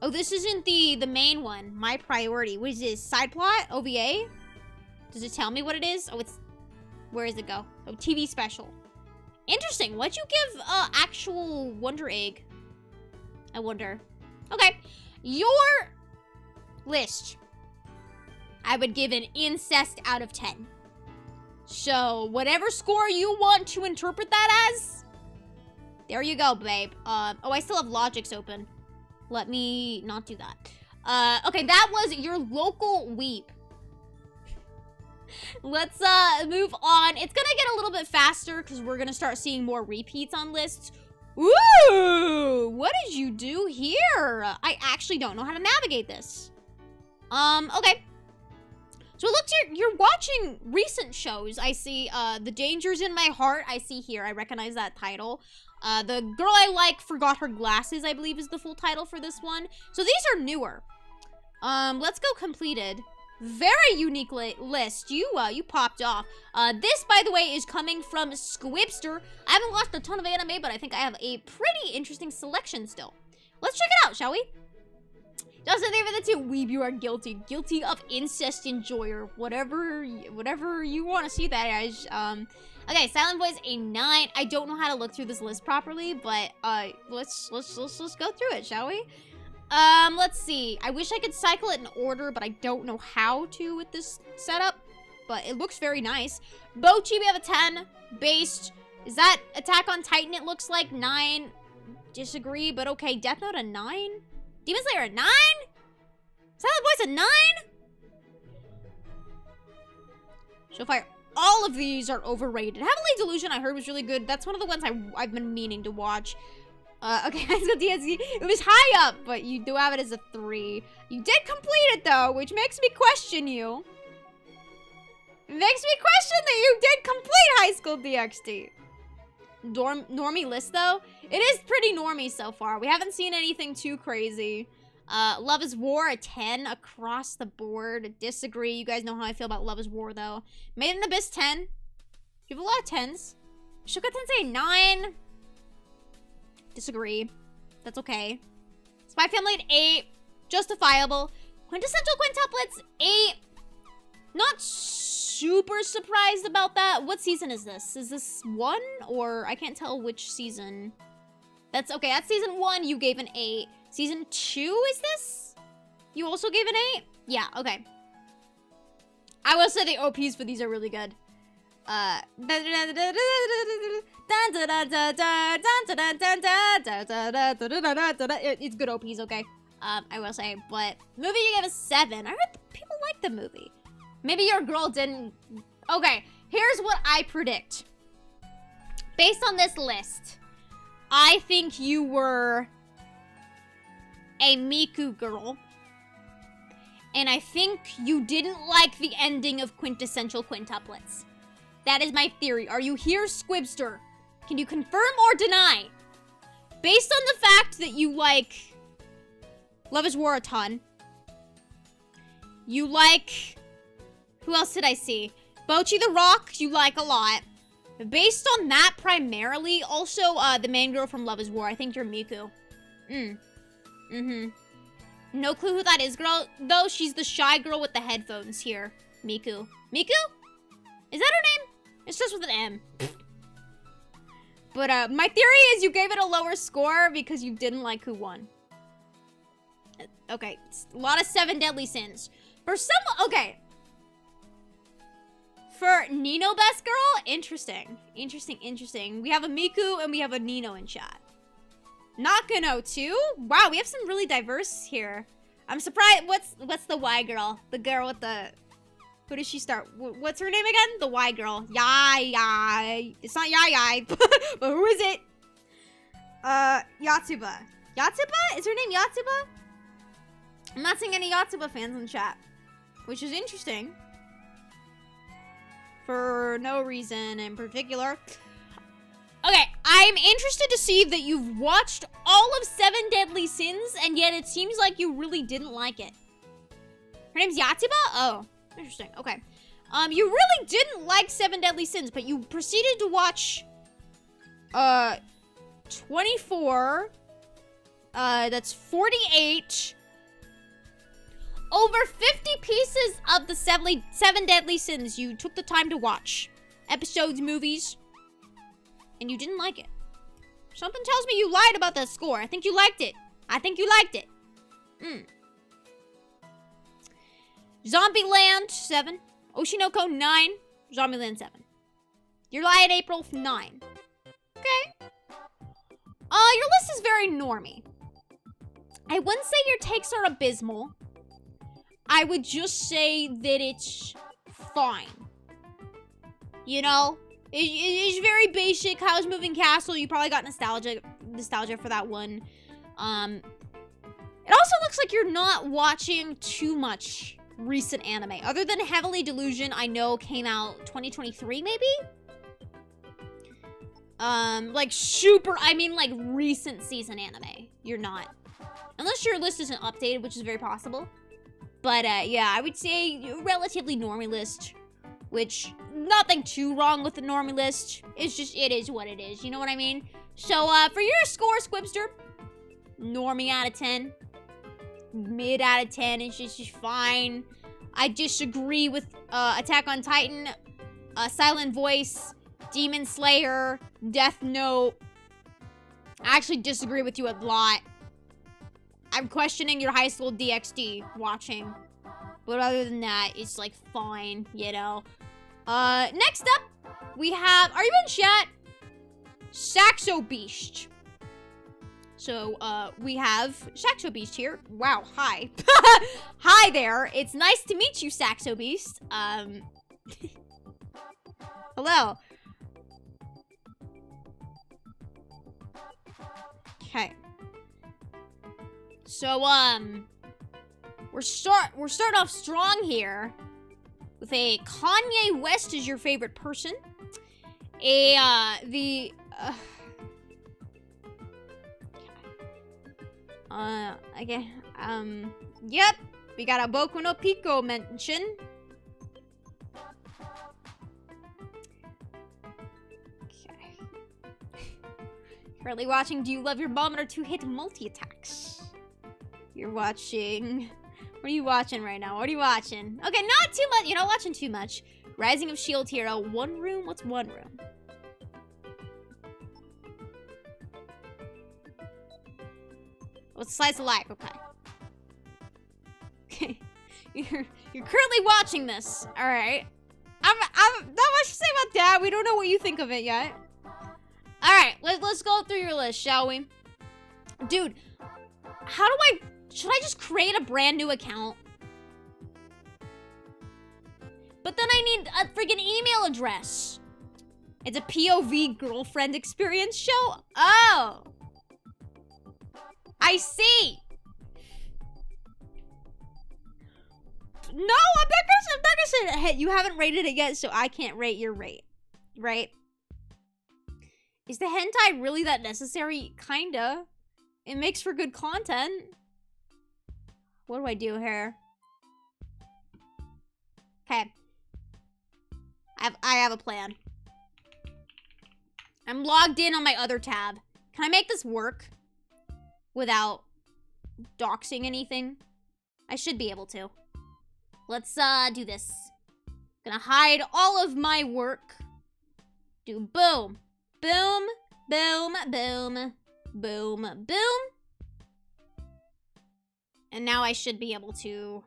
Oh, this isn't the main one. My Priority. What is this? Side plot? OVA? Does it tell me what it is? Oh, it's... Where does it go? Oh, TV special. Interesting. What'd you give actual Wonder Egg? I wonder. Okay. Your list. I would give an incest out of 10. So, whatever score you want to interpret that as, there you go, babe. Oh, I still have logics open. Let me not do that. Okay, that was your local weep. Let's move on. It's gonna get a little bit faster because we're gonna start seeing more repeats on lists. Ooh, what did you do here? I actually don't know how to navigate this. Okay. So it looks you're watching recent shows. I see The Dangers in My Heart. I see here. I recognize that title. The Girl I Like Forgot Her Glasses, I believe is the full title for this one. So these are newer. Let's go completed. Very unique list. You popped off. This, by the way, is coming from Squibster. I haven't watched a ton of anime, but I think I have a pretty interesting selection still. Let's check it out, shall we? Just the name of the two. Weeb, you are guilty. Guilty of incest enjoyer. Whatever you want to see that as. Okay, Silent Voice, a 9. I don't know how to look through this list properly, but let's go through it, shall we? Let's see. I wish I could cycle it in order, but I don't know how to with this setup. But it looks very nice. Bochi, we have a 10. Based. Is that Attack on Titan? It looks like 9. Disagree, but okay. Death Note a 9? Demon Slayer a 9? Silent Voice a 9? So far, all of these are overrated. Heavenly Delusion I heard was really good. That's one of the ones I've been meaning to watch. Okay, High School DxD. It was high up, but you do have it as a 3. You did complete it, though, which makes me question you. It makes me question that you did complete High School DxD. Normie list, though. It is pretty normie so far. We haven't seen anything too crazy. Love is War, a 10 across the board. Disagree. You guys know how I feel about Love is War, though. Made in the Abyss, 10. You have a lot of 10s. Shuka Tensei, 9. Disagree. That's okay. Spy Family at 8. Justifiable. Quintessential Quintuplets, 8. Not super surprised about that. What season is this? Is this 1? Or I can't tell which season. That's okay. That's season 1. You gave an 8. Season 2 is this? You also gave an 8? Yeah, okay. I will say the OPs for these are really good. It's good OPs, okay? I will say, but movie you gave a 7. I heard people like the movie. Maybe your girl didn't. Okay, here's what I predict. Based on this list, I think you were a Miku girl. And I think you didn't like the ending of Quintessential Quintuplets. That is my theory. Are you here, Squibster? Can you confirm or deny? Based on the fact that you like Love is War a ton. You like... Who else did I see? Bochi the Rock, you like a lot. Based on that primarily, also the main girl from Love is War, I think you're Miku. No clue who that is, girl. Though she's the shy girl with the headphones here. Miku. Miku? Is that her name? It's just with an M. But my theory is you gave it a lower score because you didn't like who won. Okay, a lot of 7 Deadly Sins. For some, okay. For Nino Best Girl, interesting. Interesting. We have a Miku and we have a Nino in chat. Nakano too? Wow, we have some really diverse here. I'm surprised. What's the Y girl? The girl with the... Who does she start? What's her name again? The Y girl. Yai. It's not Yai. But who is it? Yatsuba. Yatsuba? Is her name Yatsuba? I'm not seeing any Yatsuba fans in chat. Which is interesting. For no reason in particular. Okay, I'm interested to see that you've watched all of 7 Deadly Sins, and yet it seems like you really didn't like it. Her name's Yatsuba? Oh, interesting. Okay. You really didn't like 7 Deadly Sins, but you proceeded to watch 24. That's 48. Over 50 pieces of the 7 Deadly Sins you took the time to watch. Episodes, movies. And you didn't like it. Something tells me you lied about that score. I think you liked it. Zombieland, 7. Oshinoko, 9. Zombieland, 7. Your lie at April, 9. Okay. Your list is very normie. I wouldn't say your takes are abysmal. I would just say that it's fine. You know? It's very basic. How's Moving Castle? You probably got nostalgia for that one. It also looks like you're not watching too much recent anime. Other than Heavenly Delusion, I know came out 2023, maybe? Like recent season anime. You're not. Unless your list isn't updated, which is very possible. But, yeah, I would say relatively normie list. Which, nothing too wrong with the normie list. It's just, it is what it is. You know what I mean? So, for your score, Squibster, normie out of 10. Mid out of 10 is just fine. I disagree with, Attack on Titan, Silent Voice, Demon Slayer, Death Note. I actually disagree with you a lot. I'm questioning your high school DxD watching. But other than that, it's like fine, you know. Next up, we have, are you in chat? Saxo Beast. So, we have Saxo Beast here. Wow, hi. Hi there. It's nice to meet you, Saxo Beast. Hello. Okay. So, we're starting off strong here with a Kanye West is your favorite person. Okay, yep, we got a Boku no Pico mention. Okay. Currently watching Do You Love Your Mom or 2-hit multi-attacks? You're watching... What are you watching right now? What are you watching? Okay, not too much. You're not watching too much. Rising of Shield Hero. One room? What's one room? What's the slice of life? Okay. Okay. You're currently watching this. Alright. I'm not much to say about that. We don't know what you think of it yet. Alright, let's go through your list, shall we? Dude, how do I... Should I just create a brand new account? But then I need a freaking email address. It's a POV girlfriend experience show? Oh. I see. No, I'm not gonna say, hey, you haven't rated it yet, so I can't rate your rate. Right? Is the hentai really that necessary? Kinda. It makes for good content. What do I do here? Okay. I have a plan. I'm logged in on my other tab. Can I make this work without doxing anything? I should be able to. Let's do this. Gonna hide all of my work. Do boom. Boom. Boom. Boom. Boom. Boom. And now I should be able to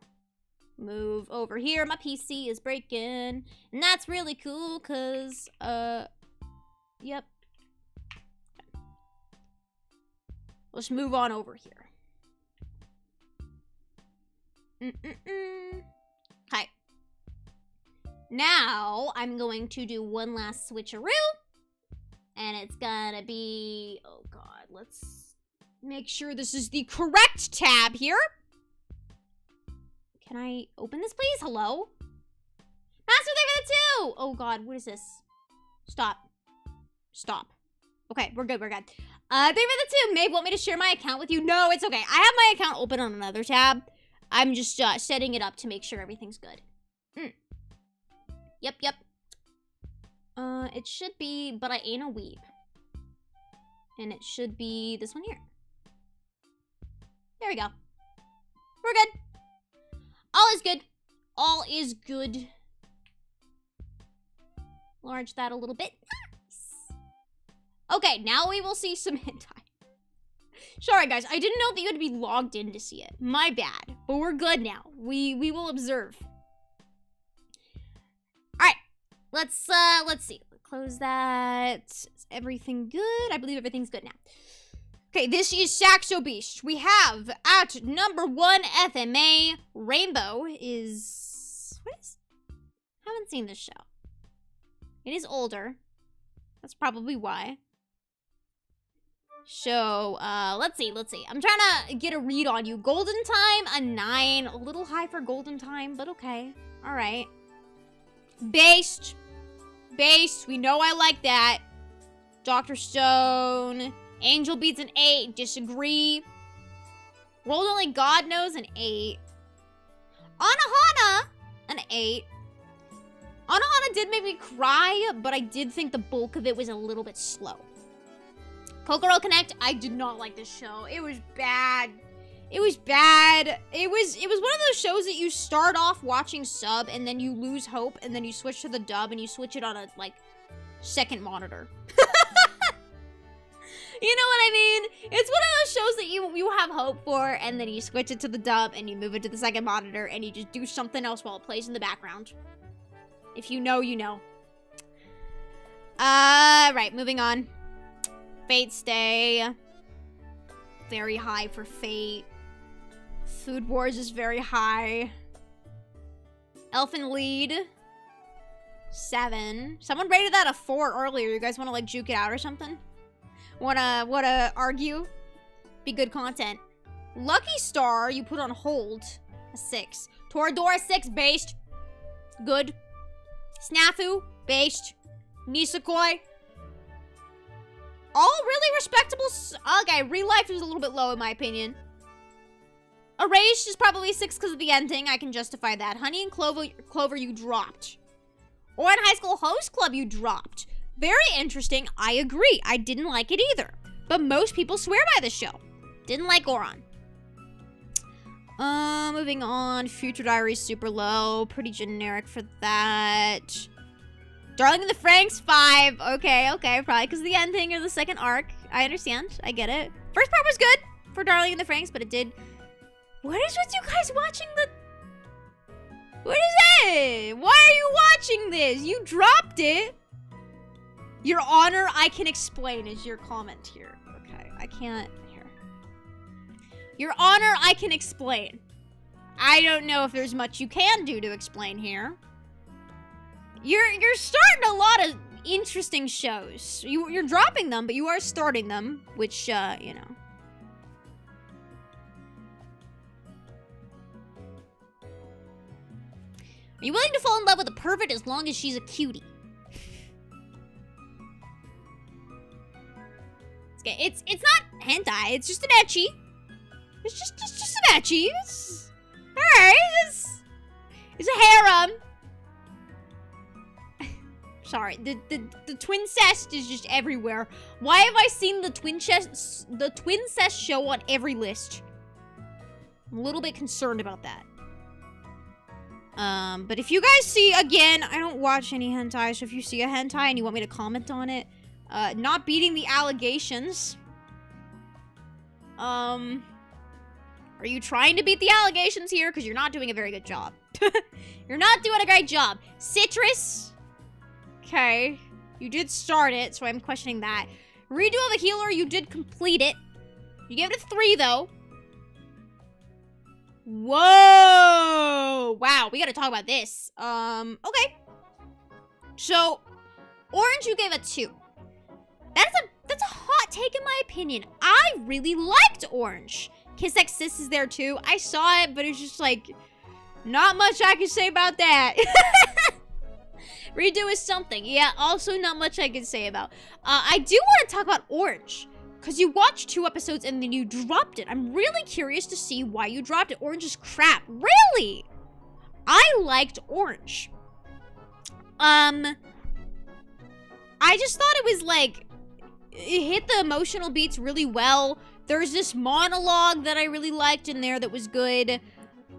move over here. My PC is breaking. And that's really cool, because, yep. Let's move on over here. Okay. Now, I'm going to do one last switcheroo. And it's gonna be, oh god, let's make sure this is the correct tab here. Can I open this, please? Hello? Master David 2! Oh god, what is this? Stop. Stop. Okay, we're good, we're good. David 2, Maeve, want me to share my account with you? No, it's okay. I have my account open on another tab. I'm just setting it up to make sure everything's good. Yep, yep. It should be, but I ain't a weeb. And it should be this one here. There we go. We're good. All is good. All is good. Enlarge that a little bit. Nice. Okay, now we will see some hentai. Sorry, guys. I didn't know that you had to be logged in to see it. My bad. But we're good now. We will observe. All right. Let's see. Close that. Is everything good? I believe everything's good now. Okay, this is Saxo Beast. We have at number 1 FMA, Rainbow is... What is... Haven't seen this show. It is older. That's probably why. So, let's see. I'm trying to get a read on you. Golden Time, a 9. A little high for Golden Time, but okay. Alright. Based. We know I like that. Dr. Stone. Angel Beats an 8. Disagree. Rolled Only God Knows an 8. Anohana, an 8. Anohana did make me cry, but I did think the bulk of it was a little bit slow. Kokoro Connect, I did not like this show. It was bad. It was bad. It was one of those shows that you start off watching sub and then you lose hope and then you switch to the dub and you switch it on a, like, second monitor. You know what I mean? It's one of those shows that you have hope for and then you switch it to the dub and you move it to the second monitor and you just do something else while it plays in the background. If you know, you know. Right, moving on. Fate Stay. Very high for Fate. Food Wars is very high. Elfin Lead. 7. Someone rated that a 4 earlier. You guys want to, like, juke it out or something? Wanna argue? Be good content. Lucky Star, you put on hold. A 6. Toradora 6, based. Good. Snafu, based. Nisakoi. All really respectable. Okay, Real Life is a little bit low in my opinion. Erased is probably 6 because of the ending. I can justify that. Honey and Clover, you dropped. Oran High School Host Club, you dropped. Very interesting. I agree. I didn't like it either. But most people swear by the show. Didn't like Oran. Moving on. Future Diaries, super low. Pretty generic for that. Darling in the Franxx, 5. Okay. Probably because of the ending of the second arc. I understand. I get it. First part was good for Darling in the Franxx, but it did... What is with you guys watching the... What is it? Why are you watching this? You dropped it. Your Honor, I can explain is your comment here. Okay, I can't... Here. Your Honor, I can explain. I don't know if there's much you can do to explain here. You're starting a lot of interesting shows. You're dropping them, but you are starting them, which, you know. Are you willing to fall in love with a pervert as long as she's a cutie? It's not hentai. It's just an ecchi. It's just an ecchi. Alright. It's a harem. Sorry, the twincest is just everywhere. Why have I seen the twincest show on every list? I'm a little bit concerned about that. But if you guys see, again, I don't watch any hentai, so if you see a hentai and you want me to comment on it, not beating the allegations. Are you trying to beat the allegations here? Because you're not doing a very good job. You're not doing a great job. Citrus. Okay. You did start it, so I'm questioning that. Redo of the Healer, you did complete it. You gave it a 3, though. Whoa! Wow, we gotta talk about this. Okay. So, Orange, you gave a 2. That's a hot take in my opinion. I really liked Orange. Kiss X Sis is there too. I saw it, but it's just like, not much I can say about that. Redo is something. Yeah, also not much I can say about. I do want to talk about Orange. Because you watched 2 episodes and then you dropped it. I'm really curious to see why you dropped it. Orange is crap. Really? I liked Orange. I just thought it was like, it hit the emotional beats really well. There's this monologue that I really liked in there that was good.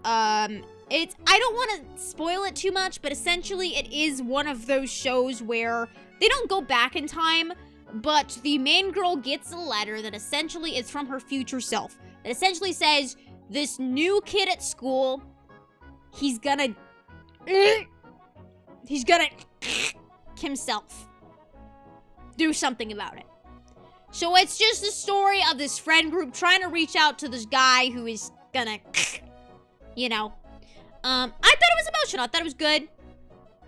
I don't want to spoil it too much, but essentially it is one of those shows where they don't go back in time, but the main girl gets a letter that essentially is from her future self. That essentially says, this new kid at school, he's gonna himself. Do something about it. So it's just the story of this friend group trying to reach out to this guy who is gonna, you know. I thought it was emotional. I thought it was good.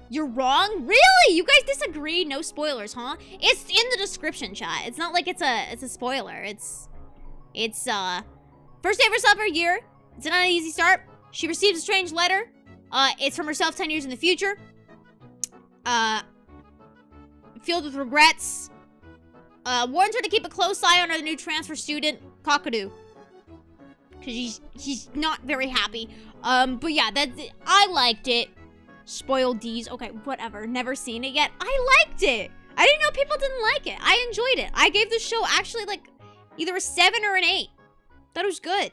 You're wrong? Really? You guys disagree? No spoilers, huh? It's in the description, chat. It's not like it's a spoiler. It's first day of her sophomore year. It's not an easy start. She receives a strange letter. It's from herself 10 years in the future. Filled with regrets. Warns her to keep a close eye on her new transfer student, Kakadu. Because she's not very happy. But yeah, that's it. I liked it. Spoiled D's. Okay, whatever. Never seen it yet. I liked it. I didn't know people didn't like it. I enjoyed it. I gave the show actually like either a 7 or an 8. Thought it was good.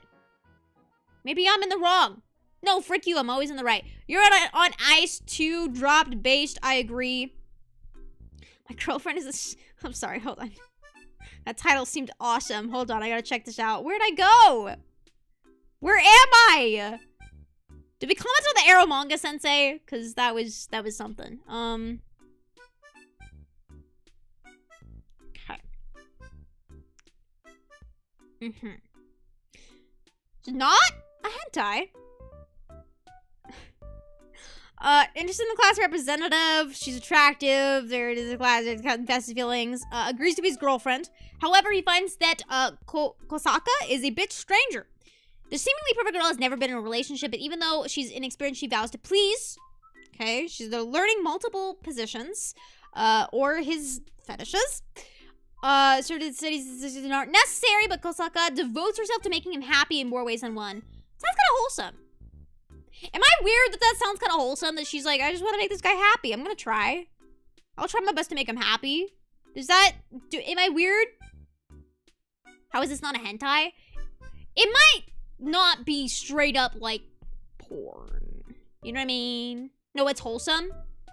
Maybe I'm in the wrong. No, frick you. I'm always in the right. You're on ice 2, dropped, based. I agree. My girlfriend is I'm sorry. Hold on. That title seemed awesome. Hold on. I gotta check this out. Where'd I go? Where am I? Did we comment on the Arrow manga sensei? Because that was something. Okay. It's not a hentai. Interested in the class representative. She's attractive. There it is. The class has invested feelings. Agrees to be his girlfriend. However, he finds that Kosaka is a bitch stranger. The seemingly perfect girl has never been in a relationship, but even though she's inexperienced, she vows to please. Okay, she's learning multiple positions, or his fetishes. Certain studies aren't necessary, but Kosaka devotes herself to making him happy in more ways than one. Sounds kind of wholesome. Am I weird that sounds kind of wholesome? That she's like, I just want to make this guy happy. I'm gonna try. I'll try my best to make him happy. Am I weird? How is this not a hentai? It might not be straight up like porn. You know what I mean? No, it's wholesome.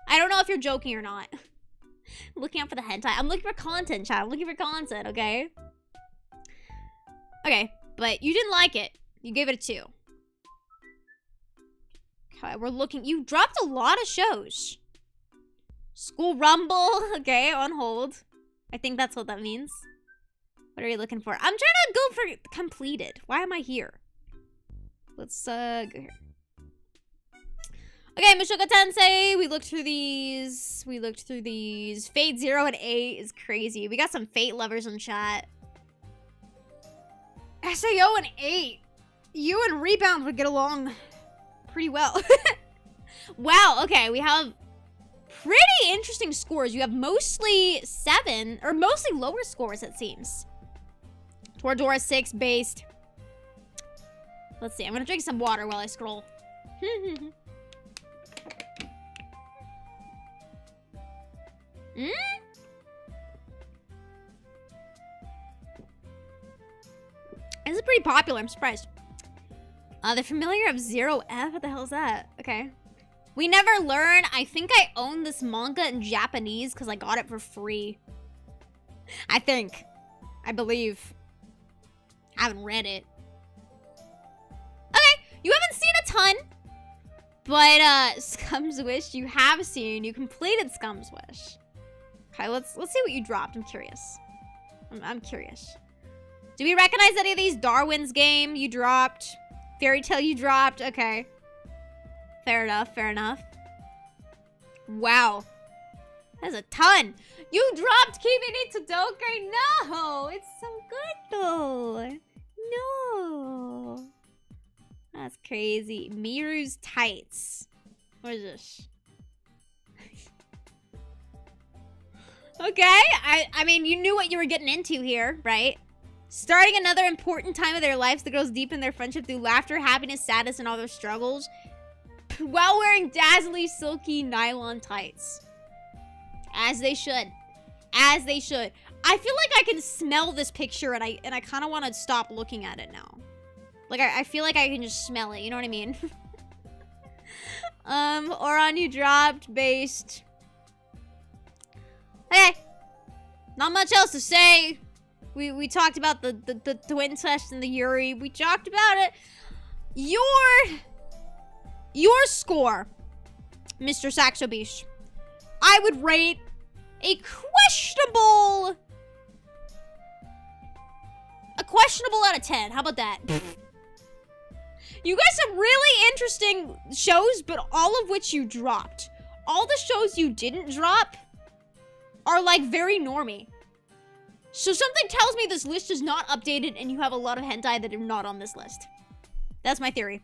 I don't know if you're joking or not. Looking out for the hentai. I'm looking for content, chat. I'm looking for content, okay? Okay, but you didn't like it. You gave it a 2. Okay, we're looking. You dropped a lot of shows. School Rumble. Okay, on hold. I think that's what that means. What are you looking for? I'm trying to go for completed. Why am I here? Let's go here. Okay, Mushoku Tensei. We looked through these. Fate 0 and 8 is crazy. We got some Fate lovers in chat. SAO and 8. You and Rebound would get along pretty well. Wow, okay, we have pretty interesting scores. You have mostly 7, or mostly lower scores, it seems. Toradora 6 based. Let's see, I'm gonna drink some water while I scroll. This is pretty popular, I'm surprised. The Familiar of 0F? What the hell is that? Okay. We Never Learn. I think I own this manga in Japanese because I got it for free. I think. I believe. I haven't read it. Okay, you haven't seen a ton. But, Scum's Wish, you have seen. You completed Scum's Wish. Okay, let's see what you dropped. I'm curious. I'm curious. Do we recognize any of these? Darwin's Game you dropped. Fairy Tale you dropped. Okay. Fair enough, fair enough. Wow. That's a ton. You dropped Kimi ni Todoke. No, it's so good though. No. That's crazy. Miru's Tights. What is this? Okay, I mean, you knew what you were getting into here, right? Starting another important time of their lives, the girls deepen their friendship through laughter, happiness, sadness, and all their struggles, while wearing dazzling, silky nylon tights. As they should. As they should. I feel like I can smell this picture, and I kind of want to stop looking at it now. Like, I feel like I can just smell it, you know what I mean? Oran, you dropped, based. Okay. Not much else to say. We talked about the twin test and the Yuri. We talked about it. Your score, Mr. Saxo Beach, I would rate a questionable out of 10. How about that? You guys have really interesting shows, but all of which you dropped. All the shows you didn't drop are like very normie. So something tells me this list is not updated and you have a lot of hentai that are not on this list. That's my theory.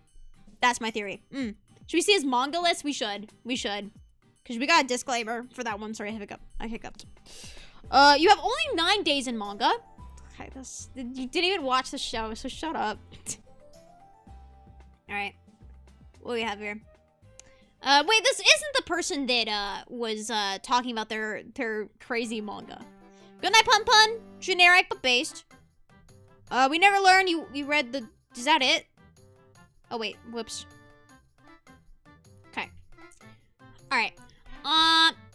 That's my theory. Should we see his manga list? We should. We should. Because we got a disclaimer for that one. Sorry, I hiccuped. You have only 9 days in manga. Okay, you didn't even watch the show, so shut up. Alright. What do we have here? Wait, this isn't the person that, was, talking about their crazy manga. Good night, Pun Pun. Generic, but based. We never learned. You read the... Is that it? Oh, wait. Whoops. Okay. Alright.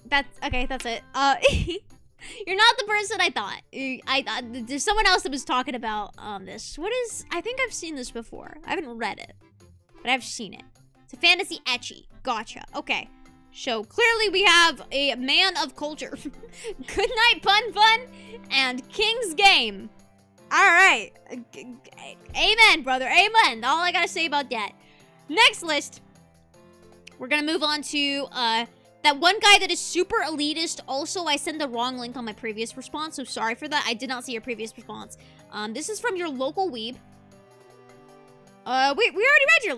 That's... Okay, that's it. You're not the person I thought. I thought... There's someone else that was talking about, this. What is... I think I've seen this before. I haven't read it. But I've seen it. It's a fantasy ecchi. Gotcha. Okay. So, clearly we have a man of culture. Good night, Pun Pun. And King's Game. Alright. Amen, brother. Amen. All I gotta say about that. Next list. We're gonna move on to, that one guy that is super elitist. Also, I sent the wrong link on my previous response, so sorry for that. I did not see your previous response. This is from your local weeb. We already read your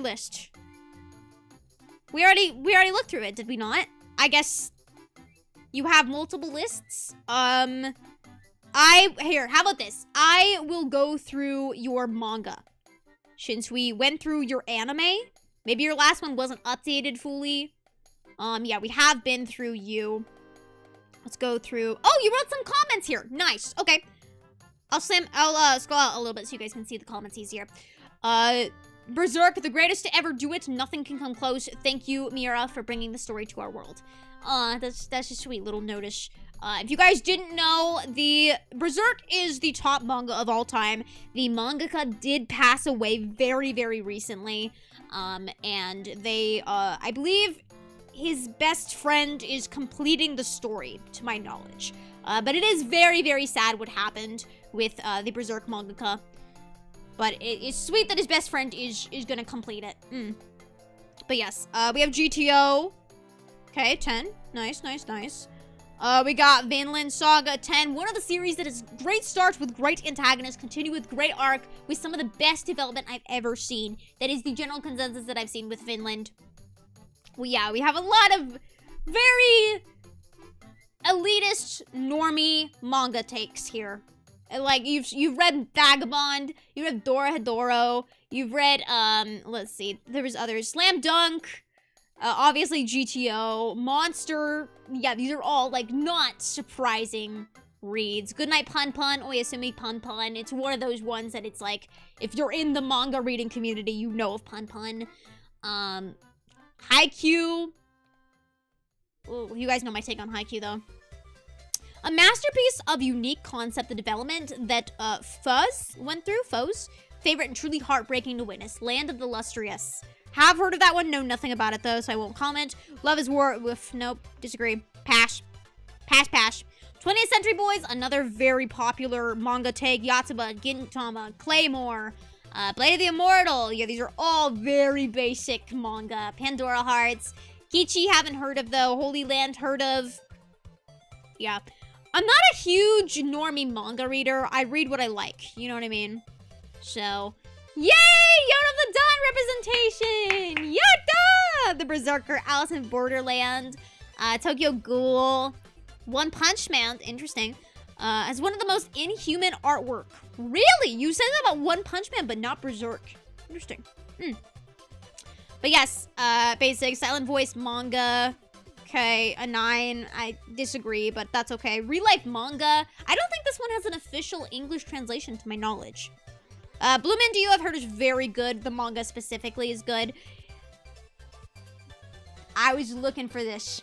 list. We already looked through it, did we not? I guess you have multiple lists. Here, how about this? I will go through your manga. Since we went through your anime. Maybe your last one wasn't updated fully. Yeah, we have been through you. Let's go through. Oh, you wrote some comments here. Nice. Okay. I'll scroll out a little bit so you guys can see the comments easier. Berserk, the greatest to ever do it. Nothing can come close. Thank you, Mira, for bringing the story to our world. That's a sweet little notice. If you guys didn't know, the Berserk is the top manga of all time. The mangaka did pass away very, very recently. And they, I believe his best friend is completing the story, to my knowledge. But it is very, very sad what happened with, the Berserk mangaka. But it's sweet that his best friend is gonna complete it. But yes, we have GTO. Okay, 10. Nice, nice, nice. We got Vinland Saga 10. One of the series that is great starts with great antagonists, continue with great arc, with some of the best development I've ever seen. That is the general consensus that I've seen with Vinland. Well, yeah, we have a lot of very elitist, normie manga takes here. Like, you've read Vagabond, you've read Dorohedoro, you've read, let's see, there was others. Slam Dunk, obviously GTO, Monster. Yeah, these are all, like, not surprising reads. Goodnight Pun Pun, Oyasumi Pun Pun. It's one of those ones that it's like, if you're in the manga reading community, you know of Pun Pun. Haikyuu. Ooh, you guys know my take on Haikyuu, though. A masterpiece of unique concept and development that Fuzz went through. Foes. Favorite and truly heartbreaking to witness. Land of the Lustrous. Have heard of that one. Know nothing about it, though, so I won't comment. Love is War. Woof. Nope. Disagree. Pass. Pass, pass. 20th Century Boys. Another very popular manga take. Yotsuba, Gintama, Claymore, Blade of the Immortal. Yeah, these are all very basic manga. Pandora Hearts. Kichi, haven't heard of, though. Holy Land, heard of. Yeah. I'm not a huge normie manga reader. I read what I like. You know what I mean? So, yay! Yacht of the Dawn representation! Yatta! The Berserker, Alice in Borderland, Tokyo Ghoul, One Punch Man, interesting, has one of the most inhuman artwork. Really? You said that about One Punch Man, but not Berserk. Interesting. But yes, basic, silent voice manga. Okay, a 9. I disagree, but that's okay. Real life manga. I don't think this one has an official English translation to my knowledge. Bloom Into You, I've heard is very good. The manga specifically is good. I was looking for this.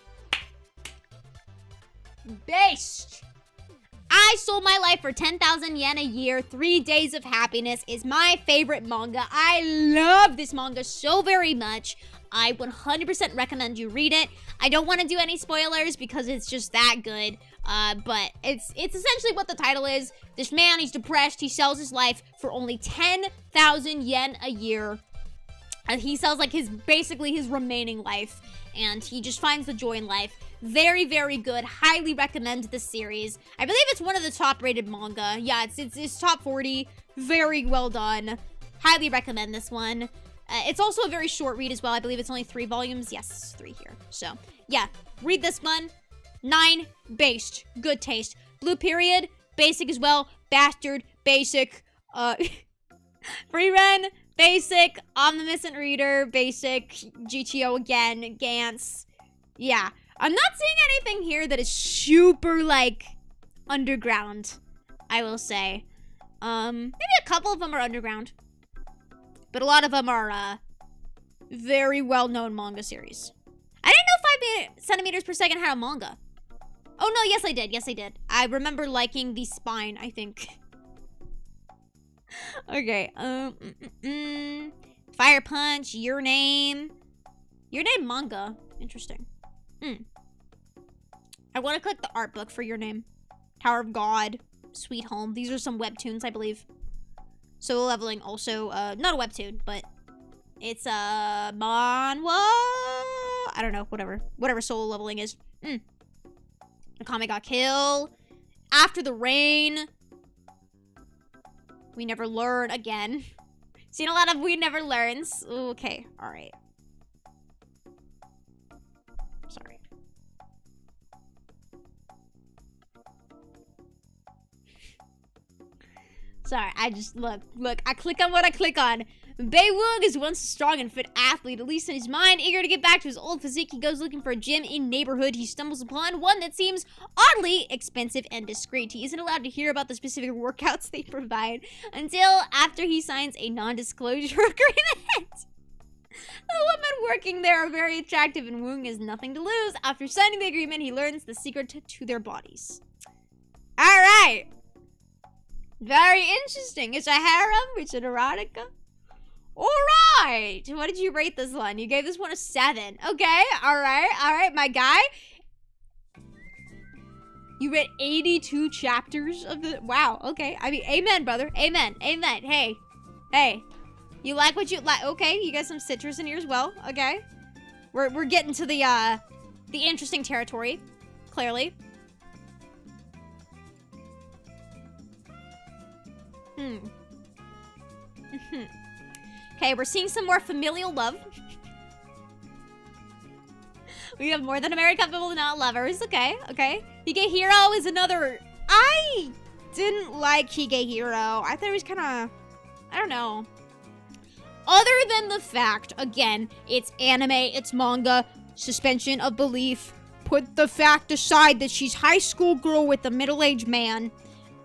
Based. I Sold My Life for 10,000 yen a year. 3 Days of Happiness is my favorite manga. I love this manga so very much. I 100% recommend you read it. I don't want to do any spoilers because it's just that good. But it's essentially what the title is. This man, he's depressed. He sells his life for only 10,000 yen a year. And he sells like basically his remaining life. And he just finds the joy in life. Very, very good. Highly recommend this series. I believe it's one of the top rated manga. Yeah, it's top 40. Very well done. Highly recommend this one. It's also a very short read as well. I believe it's only 3 volumes. Yes, 3 here. So, yeah. Read this one. 9. Based. Good taste. Blue Period. Basic as well. Bastard. Basic. Free Ren. Basic, omniscient reader, basic, GTO again, Gantz. Yeah. I'm not seeing anything here that is super, like, underground, I will say. Maybe a couple of them are underground. But a lot of them are, very well-known manga series. I didn't know 5 centimeters per second had a manga. Oh, no, yes, I did. Yes, I did. I remember liking the spine, I think. Okay, Fire Punch, Your Name. Your Name manga. Interesting. I want to click the art book for Your Name. Tower of God, Sweet Home. These are some webtoons, I believe. Solo Leveling also, not a webtoon, but it's a manhwa? I don't know, whatever Solo Leveling is. Akame ga Kill. After the Rain. We Never Learn again. Seen a lot of We Never Learns. Okay, alright. Sorry. Sorry, I just, look, I click on what I click on. Baewoong is once a strong and fit athlete, at least in his mind. Eager to get back to his old physique, he goes looking for a gym in neighborhood. He stumbles upon one that seems oddly expensive and discreet. He isn't allowed to hear about the specific workouts they provide until after he signs a non-disclosure agreement. The women working there are very attractive and Woong has nothing to lose. After signing the agreement, he learns the secret to their bodies. Alright. Very interesting. It's a harem, it's an erotica. Alright! What did you rate this one? You gave this one a 7. Okay, alright, my guy. You read 82 chapters of the... Wow, okay. I mean, amen, brother. Amen. Hey. You like what you like? Okay, you got some citrus in here as well. Okay. We're getting to the interesting territory. Clearly. Okay, we're seeing some more familial love. We have more than a married couple, not lovers. Okay. Higehiro is another... I didn't like Higehiro. I thought it was kind of... I don't know. Other than the fact, again, it's anime, it's manga, suspension of belief. Put the fact aside that she's high school girl with a middle-aged man.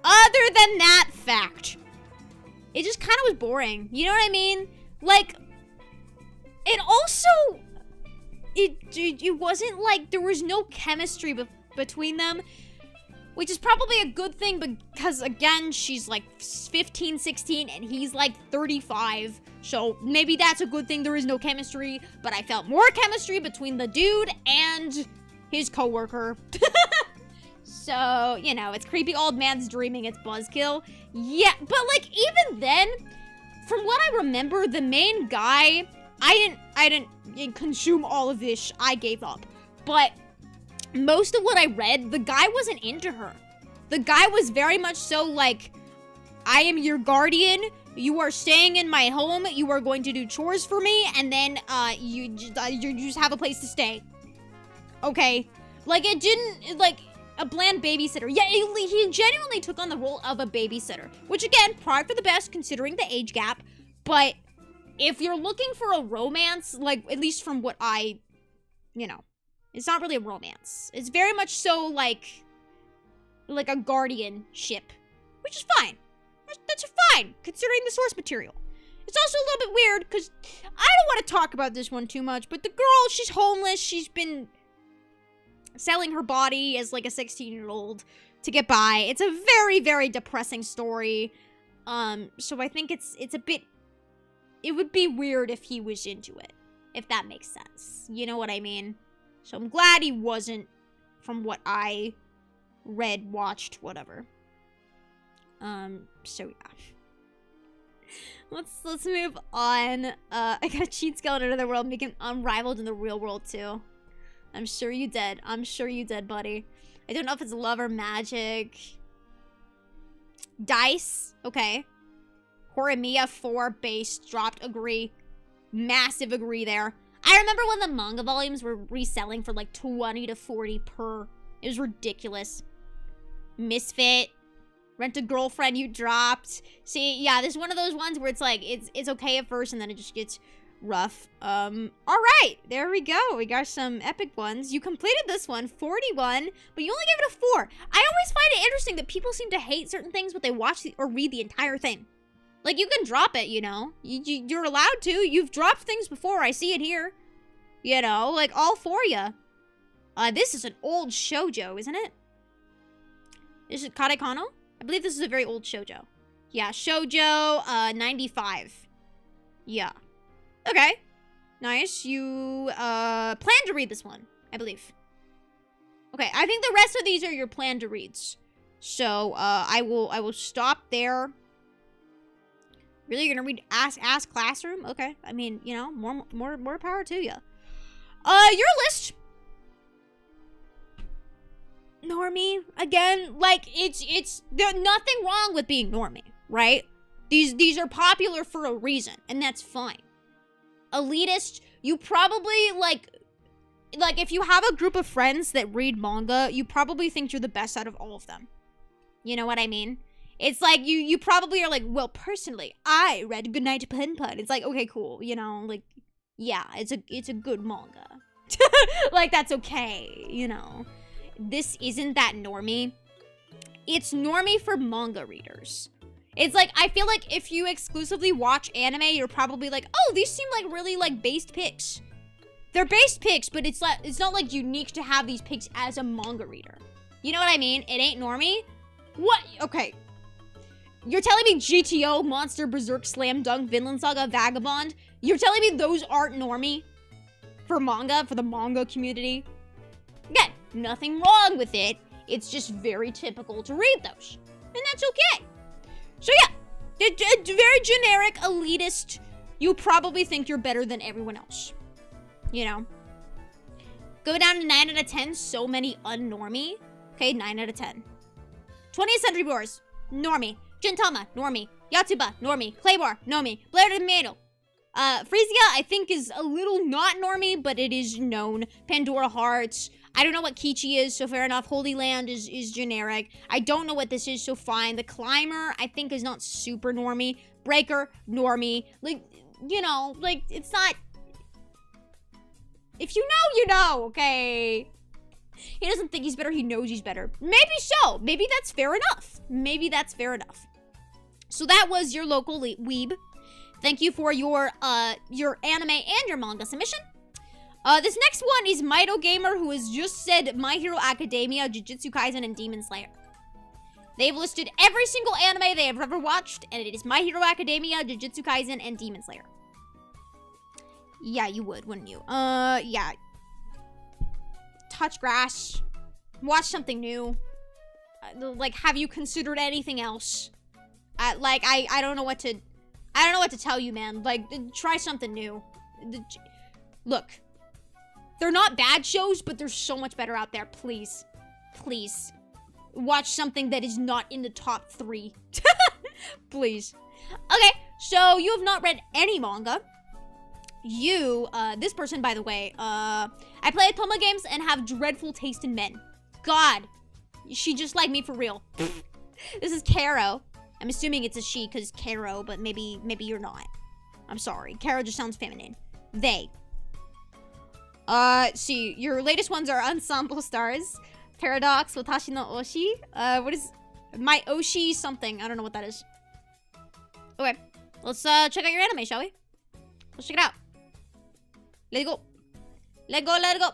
Other than that fact, it just kind of was boring. You know what I mean? Like, it also, it wasn't like there was no chemistry between them, which is probably a good thing because, again, she's like 15, 16, and he's like 35. So maybe that's a good thing there is no chemistry, but I felt more chemistry between the dude and his coworker. So, you know, it's creepy old man's dreaming, it's buzzkill. Yeah, but like even then, from what I remember, the main guy, I didn't consume all of this. I gave up. But most of what I read, the guy wasn't into her. The guy was very much so like, I am your guardian. You are staying in my home. You are going to do chores for me, and then you just have a place to stay. Okay, like it didn't like a bland babysitter. Yeah, he genuinely took on the role of a babysitter, which again, probably for the best considering the age gap. But if you're looking for a romance, like at least from what I, you know, it's not really a romance. It's very much so like a guardianship, which is fine. That's fine, considering the source material. It's also a little bit weird, because I don't want to talk about this one too much, but the girl, she's homeless. She's been selling her body as, like, a 16-year-old to get by. It's a very, very depressing story. So I think it's a bit... It would be weird if he was into it, if that makes sense. You know what I mean? So I'm glad he wasn't, from what I read, watched, whatever. So yeah. Let's move on. I got a cheat skeleton in the world, make him unrivaled in the real world too. I'm sure you did. I'm sure you did, buddy. I don't know if it's love or magic. Dice, okay. Horimiya 4 base dropped, agree. Massive agree there. I remember when the manga volumes were reselling for like 20 to 40 per. It was ridiculous. Misfit. Rent a Girlfriend you dropped. See, yeah, this is one of those ones where it's like, it's okay at first and then it just gets rough. All right, there we go. We got some epic ones. You completed this one, 41, but you only gave it a 4. I always find it interesting that people seem to hate certain things, but they watch or read the entire thing. Like, you can drop it, you know? You're allowed to. You've dropped things before. I see it here. You know, like, all for you. This is an old shoujo, isn't it? This is Karekano? I believe this is a very old shoujo. Yeah, shoujo, 95. Yeah. Okay. Nice. You, plan to read this one, I believe. Okay, I think the rest of these are your plan to reads. So, I will stop there. Really, you're gonna read Ass Classroom? Okay. I mean, you know, more power to you. Your list. Normie. Again, like, there's nothing wrong with being normie, right? These are popular for a reason, and that's fine. Elitist, you probably, like, if you have a group of friends that read manga, you probably think you're the best out of all of them. You know what I mean? It's like, you probably are like, well, personally, I read Goodnight Pun Pun. It's like, okay, cool, you know, like, yeah, it's a good manga. Like, that's okay, you know. This isn't that normie. It's normie for manga readers. It's like, I feel like if you exclusively watch anime, you're probably like, oh, these seem like really, like, based picks. They're based picks, but it's not, like, unique to have these picks as a manga reader. You know what I mean? It ain't normie. What? Okay. You're telling me GTO, Monster, Berserk, Slam Dunk, Vinland Saga, Vagabond? You're telling me those aren't normie? For manga, for the manga community? Again, nothing wrong with it. It's just very typical to read those. And that's okay. So yeah, very generic, elitist. You probably think you're better than everyone else. You know? Go down to 9 out of 10, so many unnormie. Okay, 9 out of 10. 20th Century Boys, normie. Gintama, normie. Yatsuba, normie. Claymore, normie. Blair to the Maedel. Frisia, I think, is a little not normie, but it is known. Pandora Hearts. I don't know what Kichi is, so fair enough. Holy Land is generic. I don't know what this is, so fine. The Climber, I think, is not super normie. Breaker, normie. Like, you know, like, it's not... If you know, you know, okay? He doesn't think he's better, he knows he's better. Maybe so. Maybe that's fair enough. Maybe that's fair enough. So that was your local weeb. Thank you for your anime and your manga submission. This next one is Mito Gamer, who has just said My Hero Academia, Jujutsu Kaisen, and Demon Slayer. They've listed every single anime they have ever watched, and it is My Hero Academia, Jujutsu Kaisen, and Demon Slayer. Yeah, you would, wouldn't you? Yeah. Touch grass. Watch something new. Like, have you considered anything else? Like, I don't know what to... I don't know what to tell you, man. Like, try something new. Look. They're not bad shows, but there's so much better out there. Please. Please. Watch something that is not in the top 3. Please. Okay, so you have not read any manga. You, this person, by the way, I play Atoma games and have dreadful taste in men. God. She just like me for real. This is Caro. I'm assuming it's a she because Caro, but maybe you're not. I'm sorry. Caro just sounds feminine. They. See, your latest ones are Ensemble Stars, Paradox, Watashi no Oshi. What is my Oshi something? I don't know what that is. Okay, let's check out your anime, shall we? Let's check it out. Let's go. Let go.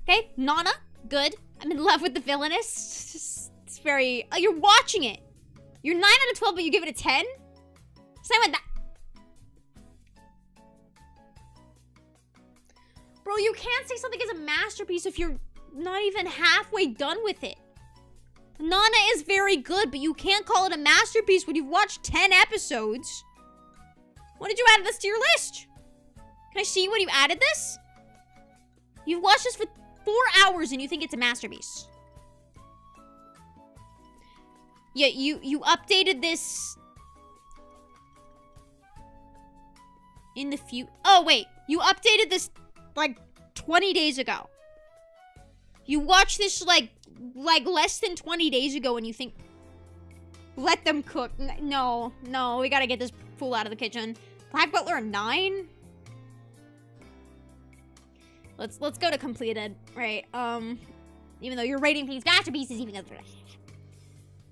Okay, Nana, good. I'm in love with the villainess. It's very... you're watching it. You're 9 out of 12, but you give it a 10? Same with that. Bro, you can't say something is a masterpiece if you're not even halfway done with it. Nana is very good, but you can't call it a masterpiece when you've watched 10 episodes. When did you add this to your list? Can I see when you added this? You've watched this for 4 hours and you think it's a masterpiece. Yeah, you updated this in the few... Oh, wait. You updated this, like, 20 days ago. You watched this, like less than 20 days ago and you think, let them cook. No, we gotta get this fool out of the kitchen. Black Butler 9? Let's go to completed, right? Even though your rating piece masterpieces even though.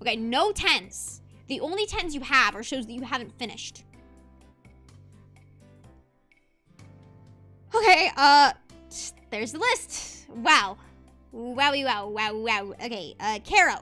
Okay, no 10s. The only 10s you have are shows that you haven't finished. Okay, there's the list. Wow. Wowie wow, wow. Okay, Caro.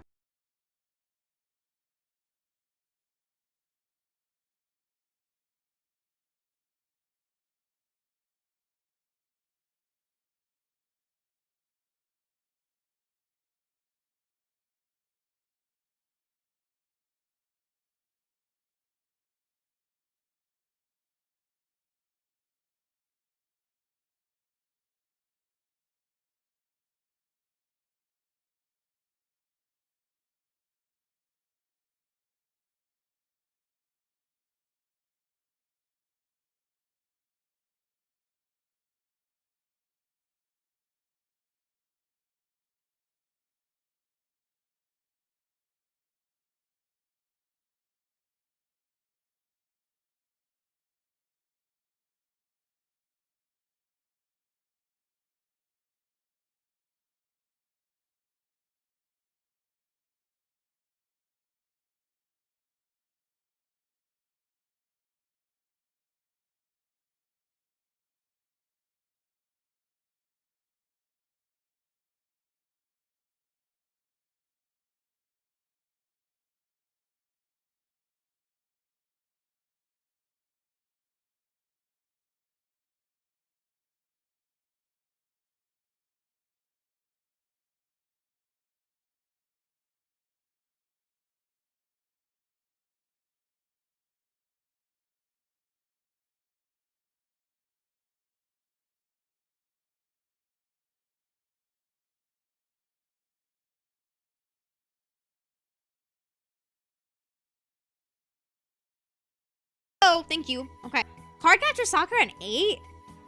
Oh, thank you. Okay. Cardcaptor Sakura an 8? Okay,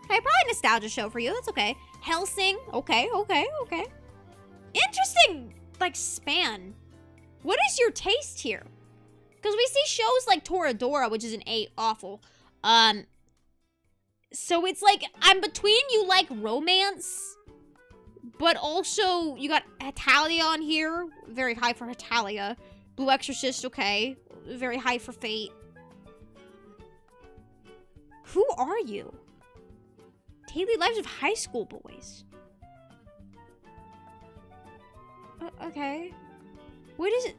probably nostalgia show for you. That's okay. Hellsing. Okay. Interesting, like, span. What is your taste here? Because we see shows like Toradora, which is an 8. Awful. So it's like, I'm between you like romance, but also you got Hetalia on here. Very high for Hetalia. Blue Exorcist, okay. Very high for Fate. Who are you? Daily Lives of High School Boys. Okay. What is it?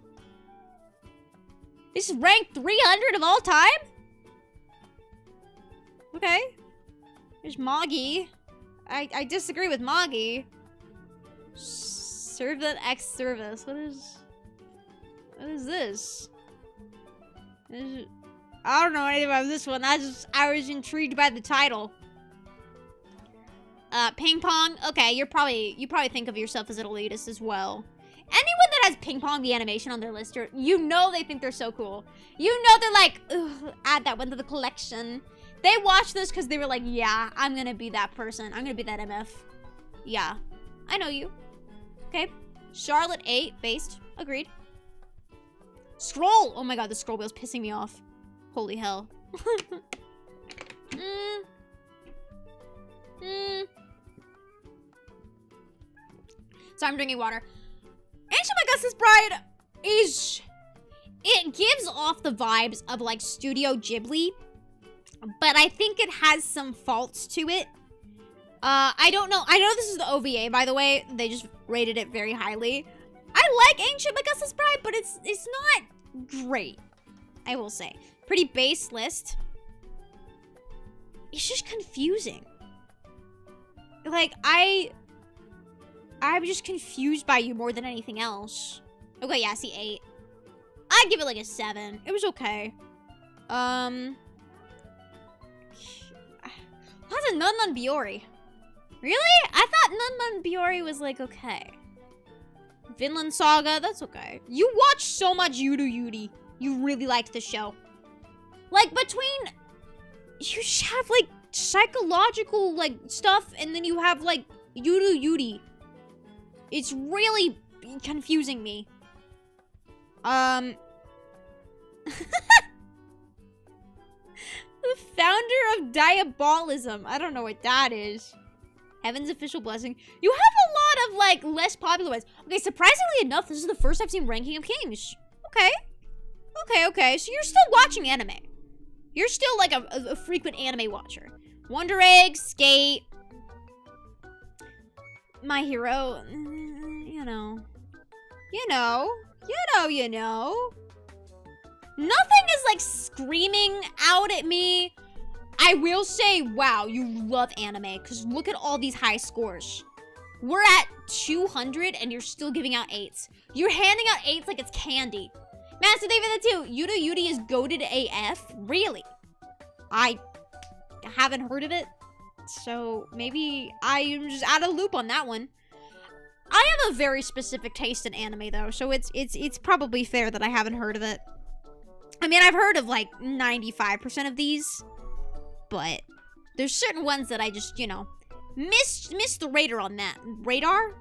This is ranked 300 of all time? Okay. There's Moggy. I disagree with Moggy. Serve that X service. What is this? I don't know anything about this one. I was intrigued by the title. Ping pong. Okay, you probably think of yourself as an elitist as well. Anyone that has ping pong the animation on their list, you know they think they're so cool. You know they're like, ugh, add that one to the collection. They watched this because they were like, yeah, I'm gonna be that person. I'm gonna be that MF. Yeah, I know you. Okay, Charlotte 8 based. Agreed. Scroll. Oh my god, the scroll wheel's pissing me off. Holy hell. So I'm drinking water. Ancient Augustus Bride is... It gives off the vibes of, like, Studio Ghibli. But I think it has some faults to it. I don't know. I know this is the OVA, by the way. They just rated it very highly. I like Ancient Augustus Bride, but it's not great, I will say. Pretty base list. It's just confusing. Like, I'm just confused by you more than anything else. Okay, yeah, see 8. I'd give it like a 7. It was okay. How's a Nunman Biori? Really? I thought Nunman Biori was like okay. Vinland Saga, that's okay. You watch so much Yudu Yuri. You really liked the show. Like, between... You just have, like, psychological, like, stuff, and then you have, like, Yudu Yuri. It's really confusing me. The founder of Diabolism. I don't know what that is. Heaven's official blessing. You have a lot of, like, less popular ones. Okay, surprisingly enough, this is the first I've seen Ranking of Kings. Okay. Okay. So you're still watching anime. You're still, like, a frequent anime watcher. Wonder Egg, Skate. My Hero. You know. Nothing is, like, screaming out at me. I will say, wow, you love anime, because look at all these high scores. We're at 200, and you're still giving out 8s. You're handing out 8s like it's candy. Master David the 2, Yudu Yudi is goated AF? Really? I haven't heard of it, so maybe I'm just out of the loop on that one. I have a very specific taste in anime, though, so it's probably fair that I haven't heard of it. I mean, I've heard of, like, 95% of these, but there's certain ones that I just, you know, missed the radar on that. Radar?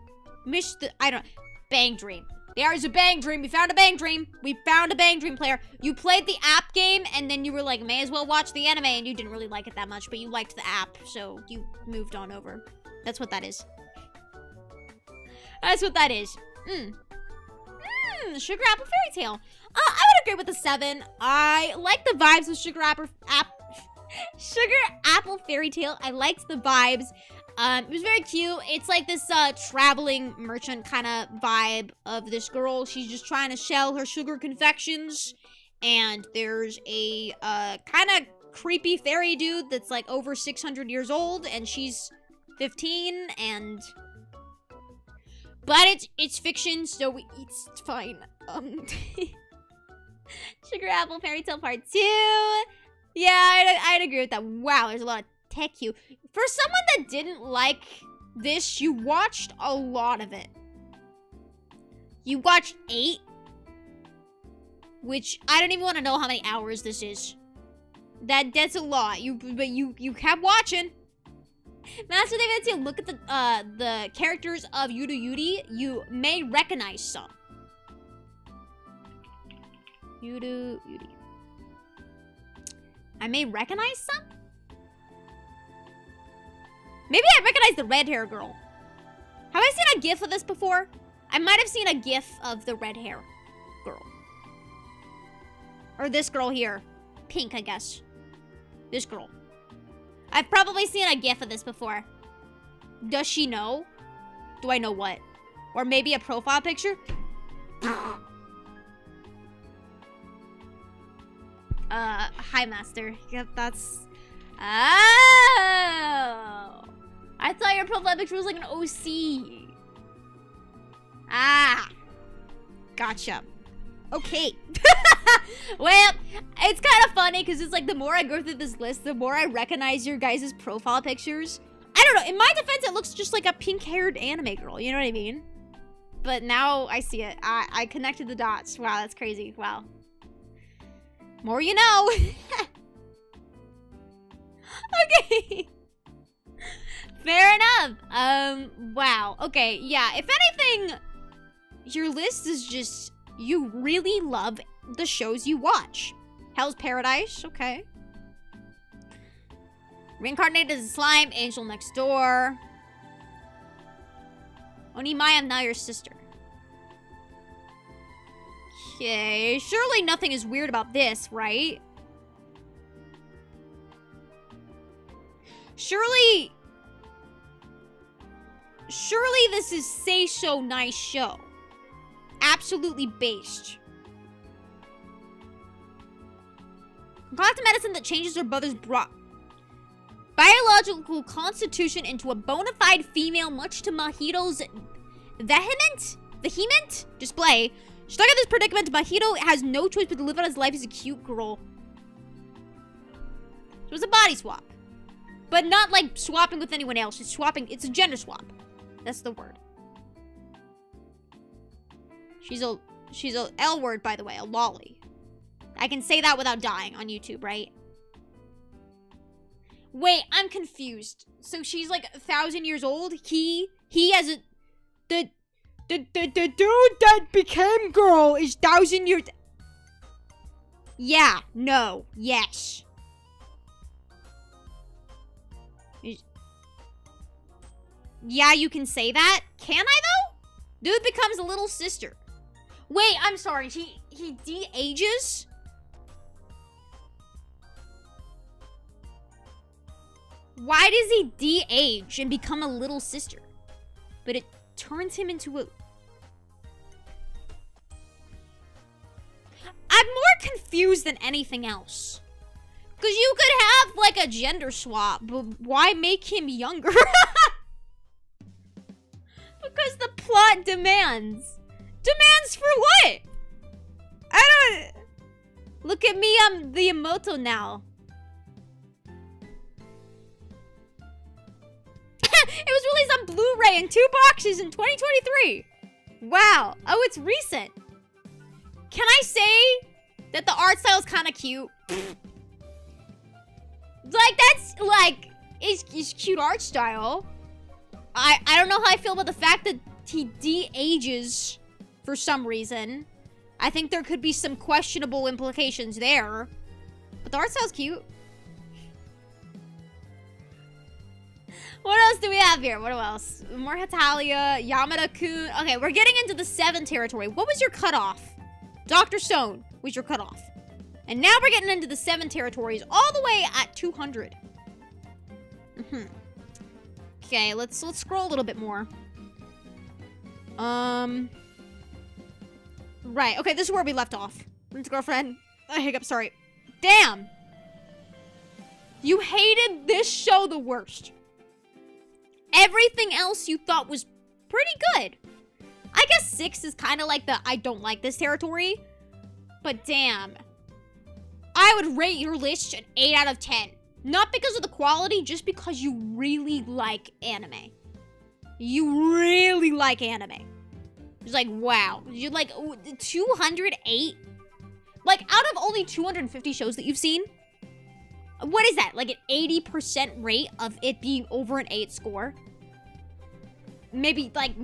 Bang Dream. There's a Bang Dream. We found a Bang Dream. We found a Bang Dream player. You played the app game, and then you were like, may as well watch the anime, and you didn't really like it that much, but you liked the app, so you moved on over. That's what that is. That's what that is. Sugar Apple Fairy Tale. I would agree with the 7. I like the vibes of Sugar Apple Fairy Tale. I liked the vibes. It was very cute. It's like this traveling merchant kind of vibe of this girl. She's just trying to sell her sugar confections. And there's a kind of creepy fairy dude that's like over 600 years old. And she's 15 and... But it's fiction, so it's fine. Sugar Apple Fairy Tale Part 2. Yeah, I'd agree with that. Wow, there's a lot of tech you. For someone that didn't like this, you watched a lot of it. You watched 8. Which, I don't even want to know how many hours this is. That's a lot. But you kept watching. Master David, too, look at the characters of Yudu Yudi. You may recognize some. Yudu Yudi. I may recognize some? Maybe I recognize the red hair girl. Have I seen a gif of this before? I might have seen a gif of the red hair girl. Or this girl here. Pink, I guess. This girl. I've probably seen a gif of this before. Does she know? Do I know what? Or maybe a profile picture? Hi, Master. Yep, that's... Oh! I thought your profile picture was like an OC. Ah! Gotcha. Okay. Well, it's kind of funny because it's like the more I go through this list, the more I recognize your guys' profile pictures. I don't know. In my defense, it looks just like a pink-haired anime girl. You know what I mean? But now I see it. I connected the dots. Wow, that's crazy. Wow. More you know. Okay. Fair enough. Wow. Okay, yeah. If anything, your list is just... You really love the shows you watch. Hell's Paradise, okay. Reincarnated as a Slime, Angel Next Door. Onimai, I'm now your sister. Okay, surely nothing is weird about this, right? Surely this is Say So Nice Show. Absolutely based. Concoct a medicine that changes her brother's biological constitution into a bona fide female, much to Mahito's vehement display. Stuck in this predicament, Mahito has no choice but to live out his life as a cute girl. So it's a body swap. But not like swapping with anyone else. It's swapping, it's a gender swap. That's the word. She's a L word, by the way, a lolly. I can say that without dying on YouTube, right? Wait, I'm confused. So she's like 1,000 years old. He has The dude that became girl is 1,000 years... Yeah, no, yes. Yeah, you can say that. Can I, though? Dude becomes a little sister. Wait, I'm sorry. He de-ages? Why does he de-age and become a little sister? But it turns him into a... I'm more confused than anything else. Because you could have, like, a gender swap, but why make him younger? Because the plot demands. Demands for what? I don't... Look at me, I'm the emoto now. It was released on Blu-ray in 2 boxes in 2023. Wow. Oh, it's recent. Can I say that the art style is kind of cute? Like, that's, like, it's cute art style. I don't know how I feel about the fact that he de-ages for some reason. I think there could be some questionable implications there. But the art style's cute. What else do we have here? What else? More Hatalia, Yamada-kun. Okay, we're getting into the 7 territory. What was your cutoff? Dr. Stone was your cutoff. And now we're getting into the 7 territories, all the way at 200. Okay, let's scroll a little bit more. Right, okay, this is where we left off. Prince Girlfriend. I hiccup, sorry. Damn! You hated this show the worst. Everything else you thought was pretty good. I guess 6 is kind of like the I don't like this territory. But damn. I would rate your list an 8 out of 10. Not because of the quality, just because you really like anime. You really like anime. It's like, wow. You're like, 208? Like, out of only 250 shows that you've seen, what is that? Like an 80% rate of it being over an 8 score? Maybe, like,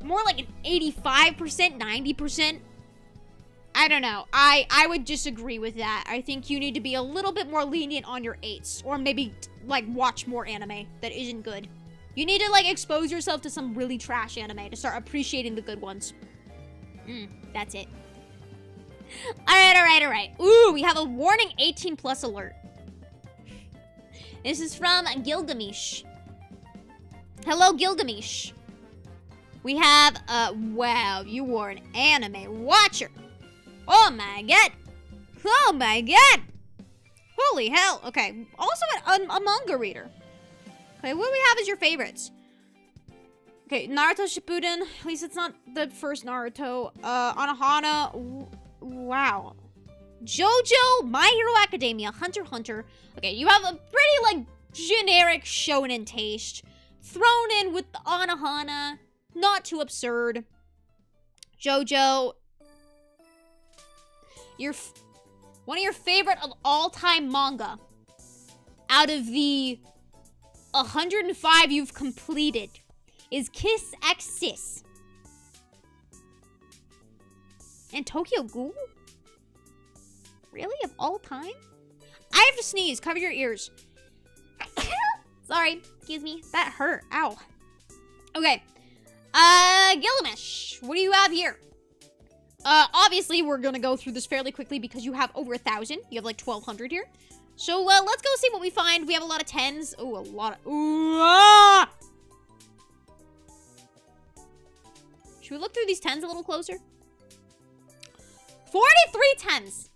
more like an 85%, 90%? I don't know. I would disagree with that. I think you need to be a little bit more lenient on your 8s. Or maybe, like, watch more anime that isn't good. You need to, like, expose yourself to some really trash anime to start appreciating the good ones. That's it. Alright. Ooh, we have a warning 18 plus alert. This is from Gilgamesh. Hello, Gilgamesh. We have, wow, you are an anime watcher. Oh my god. Oh my god. Holy hell. Okay, also a manga reader. Okay, what do we have as your favorites? Okay, Naruto Shippuden. At least it's not the first Naruto. Anohana. Wow. JoJo, My Hero Academia, Hunter x Hunter. Okay, you have a pretty, like, generic shonen taste. Thrown in with the Anohana. Not too absurd. JoJo. One of your favorite of all-time manga. Out of the 105 you've completed is Kiss X Sis. And Tokyo Ghoul? Really? Of all time? I have to sneeze. Cover your ears. Sorry. Excuse me. That hurt. Ow. Okay. Gilgamesh. What do you have here? Obviously, we're gonna go through this fairly quickly because you have over 1,000. You have like 1,200 here. So, let's go see what we find. We have a lot of 10s. Oh, a lot of... Ooh, ah! Should we look through these 10s a little closer? 43 10s.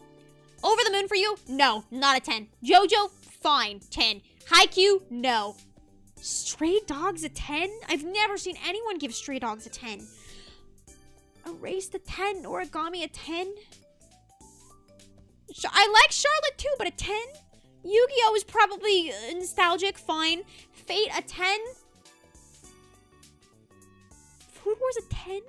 Over the moon for you? No, not a 10. JoJo? Fine, 10. Haikyuu? No. Stray Dogs a 10? I've never seen anyone give Stray Dogs a 10. Erased a 10. Origami a 10. I like Charlotte too, but a 10? Yu-Gi-Oh! Is probably nostalgic, fine. Fate a 10. Food Wars a 10?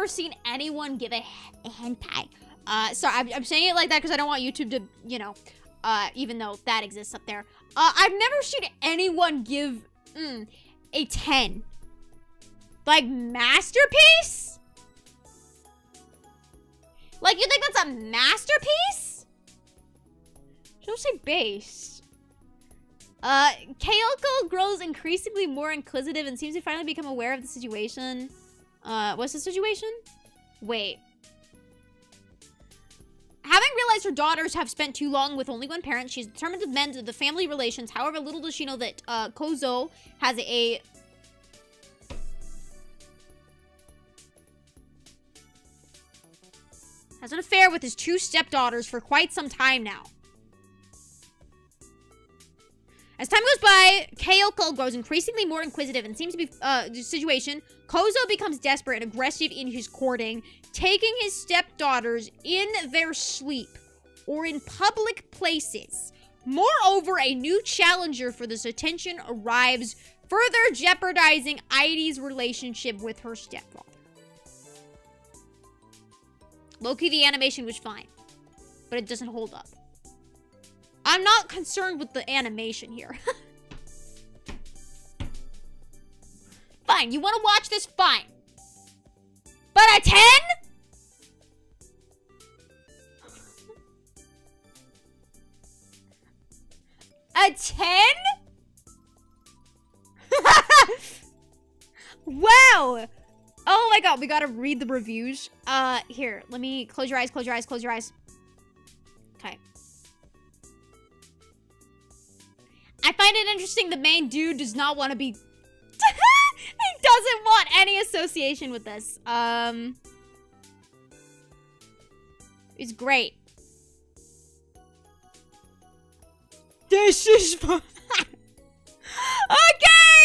never seen anyone give a hentai. Sorry, I'm saying it like that because I don't want YouTube to, you know, even though that exists up there. I've never seen anyone give a 10. Like, masterpiece? Like, you think that's a masterpiece? Don't say base. Kayoko grows increasingly more inquisitive and seems to finally become aware of the situation. What's the situation? Wait. Having realized her daughters have spent too long with only one parent, she's determined to mend the family relations. However, little does she know that Kozo has an affair with his 2 stepdaughters for quite some time now. As time goes by, Kayoko grows increasingly more inquisitive and seems to be the situation. Kozo becomes desperate and aggressive in his courting, taking his stepdaughters in their sleep or in public places. Moreover, a new challenger for this attention arrives, further jeopardizing Aidi's relationship with her stepfather. Low-key, the animation was fine, but it doesn't hold up. I'm not concerned with the animation here. Fine, you want to watch this? Fine. But a 10? A 10? Wow. Oh my god, we gotta read the reviews. Here, let me close your eyes, close your eyes, close your eyes. Okay. I find it interesting the main dude does not want to be... He doesn't want any association with this. It's great. This is fun. Okay,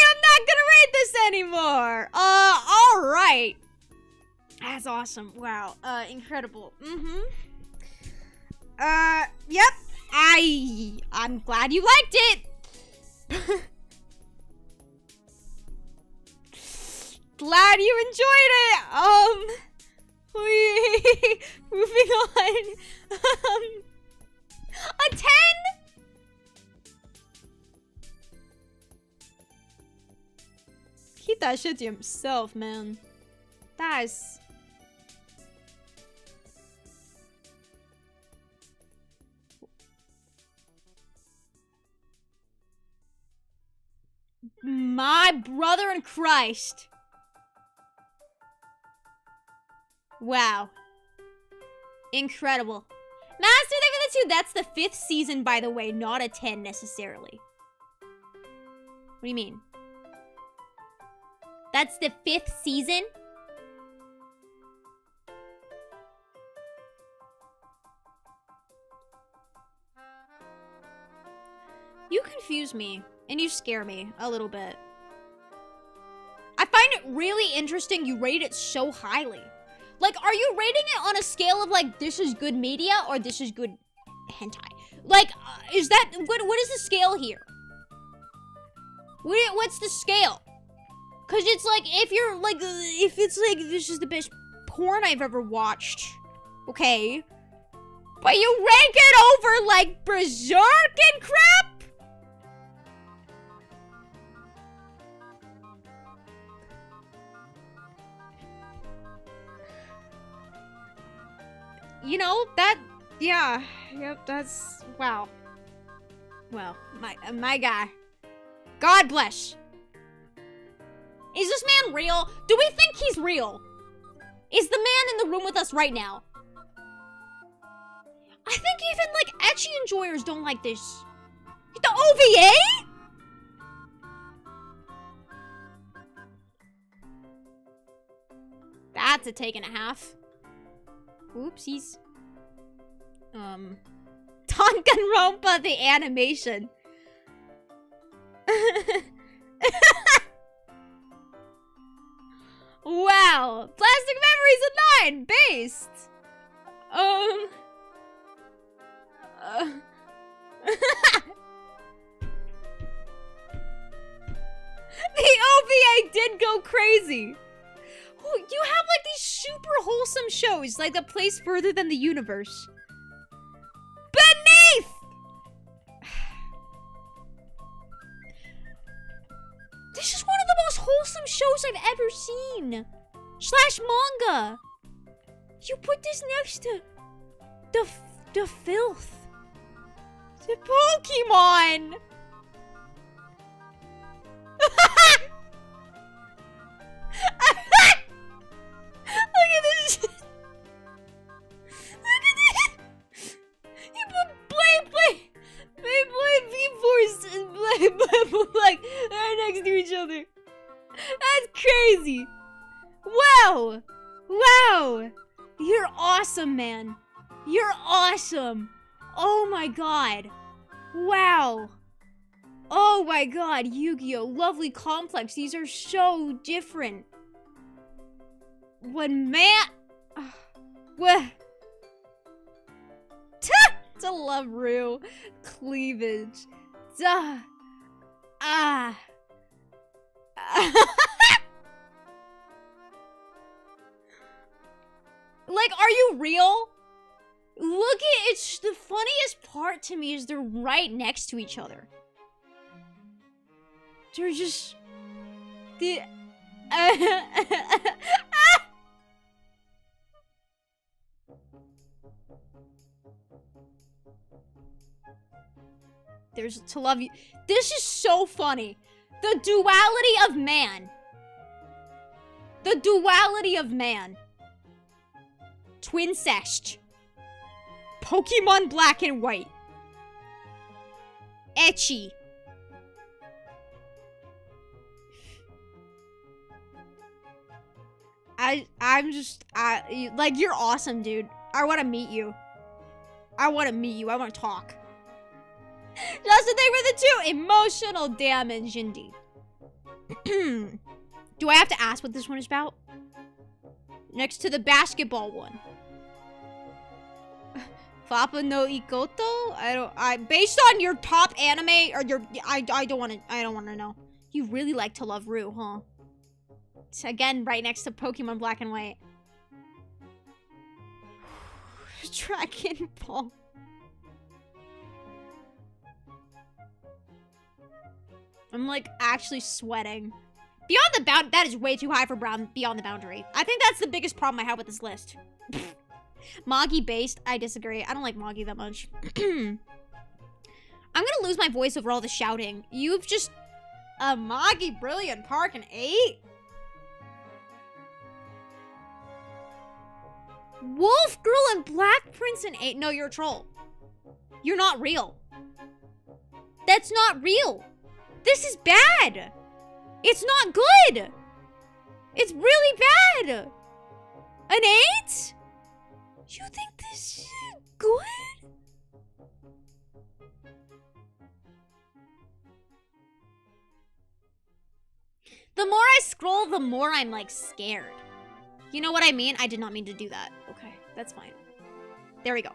I'm not gonna read this anymore. Alright. That's awesome. Wow. Incredible. Yep. I'm glad you liked it. Glad you enjoyed it. Moving on. A 10? Keep that shit to himself, man. That's... My brother in Christ. Wow. Incredible. Master Level 2, that's the 5th season, by the way, not a 10 necessarily. What do you mean? That's the 5th season? You confuse me, and you scare me a little bit. I find it really interesting you rate it so highly. Like, are you rating it on a scale of, like, this is good media or this is good hentai? Like, is that... What is the scale here? What's the scale? Because it's like, if you're, like... If it's, like, this is the best porn I've ever watched. Okay. But you rank it over, like, Berserk and crap? You know, that, yeah, yep, that's, wow. Well, my guy. God bless. Is this man real? Do we think he's real? Is the man in the room with us right now? I think even, like, ecchi enjoyers don't like this. The OVA? That's a take and a half. Oopsies. Danganronpa the animation. Wow. Plastic Memories a 9. Based. The OVA did go crazy. Oh, you have like these super wholesome shows, like A Place Further Than the Universe. Beneath! This is one of the most wholesome shows I've ever seen. / manga. You put this next to the filth. The Pokemon. Look at this. Look at this. You put Beyblade, V-Force, and Blade like right next to each other. That's crazy. Wow. Wow. You're awesome, man. You're awesome. Oh my god. Wow. Oh my god, Yu-Gi-Oh! Lovely complex. These are so different. When man... What? To love Rue. Cleavage. Duh. Ah. Like, are you real? Look at it's the funniest part to me is they're right next to each other. They're just the There's to love you. This is so funny. The duality of man. The duality of man. Twincest. Pokemon Black and White. Ecchi. Like, you're awesome, dude. I want to meet you. I want to talk. Just a thing for the two. Emotional damage, indeed. Do I have to ask what this one is about? Next to the basketball one. Fapa no Ikoto? Based on your top anime or your I don't want to know. You really like to love Rue, huh? It's again right next to Pokemon Black and White. Dragon Ball. I'm like actually sweating. Beyond the bound, that is way too high for Beyond the Boundary. I think that's the biggest problem I have with this list. Magi based, I disagree. I don't like Magi that much. I'm gonna lose my voice over all the shouting. You've just a Magi Brilliant Park in 8? Wolf Girl and Black Prince in 8? No, you're a troll. You're not real. That's not real. This is bad. It's not good. It's really bad. An 8? You think this is good? The more I scroll, the more I'm like scared. You know what I mean? I did not mean to do that. Okay, that's fine. There we go.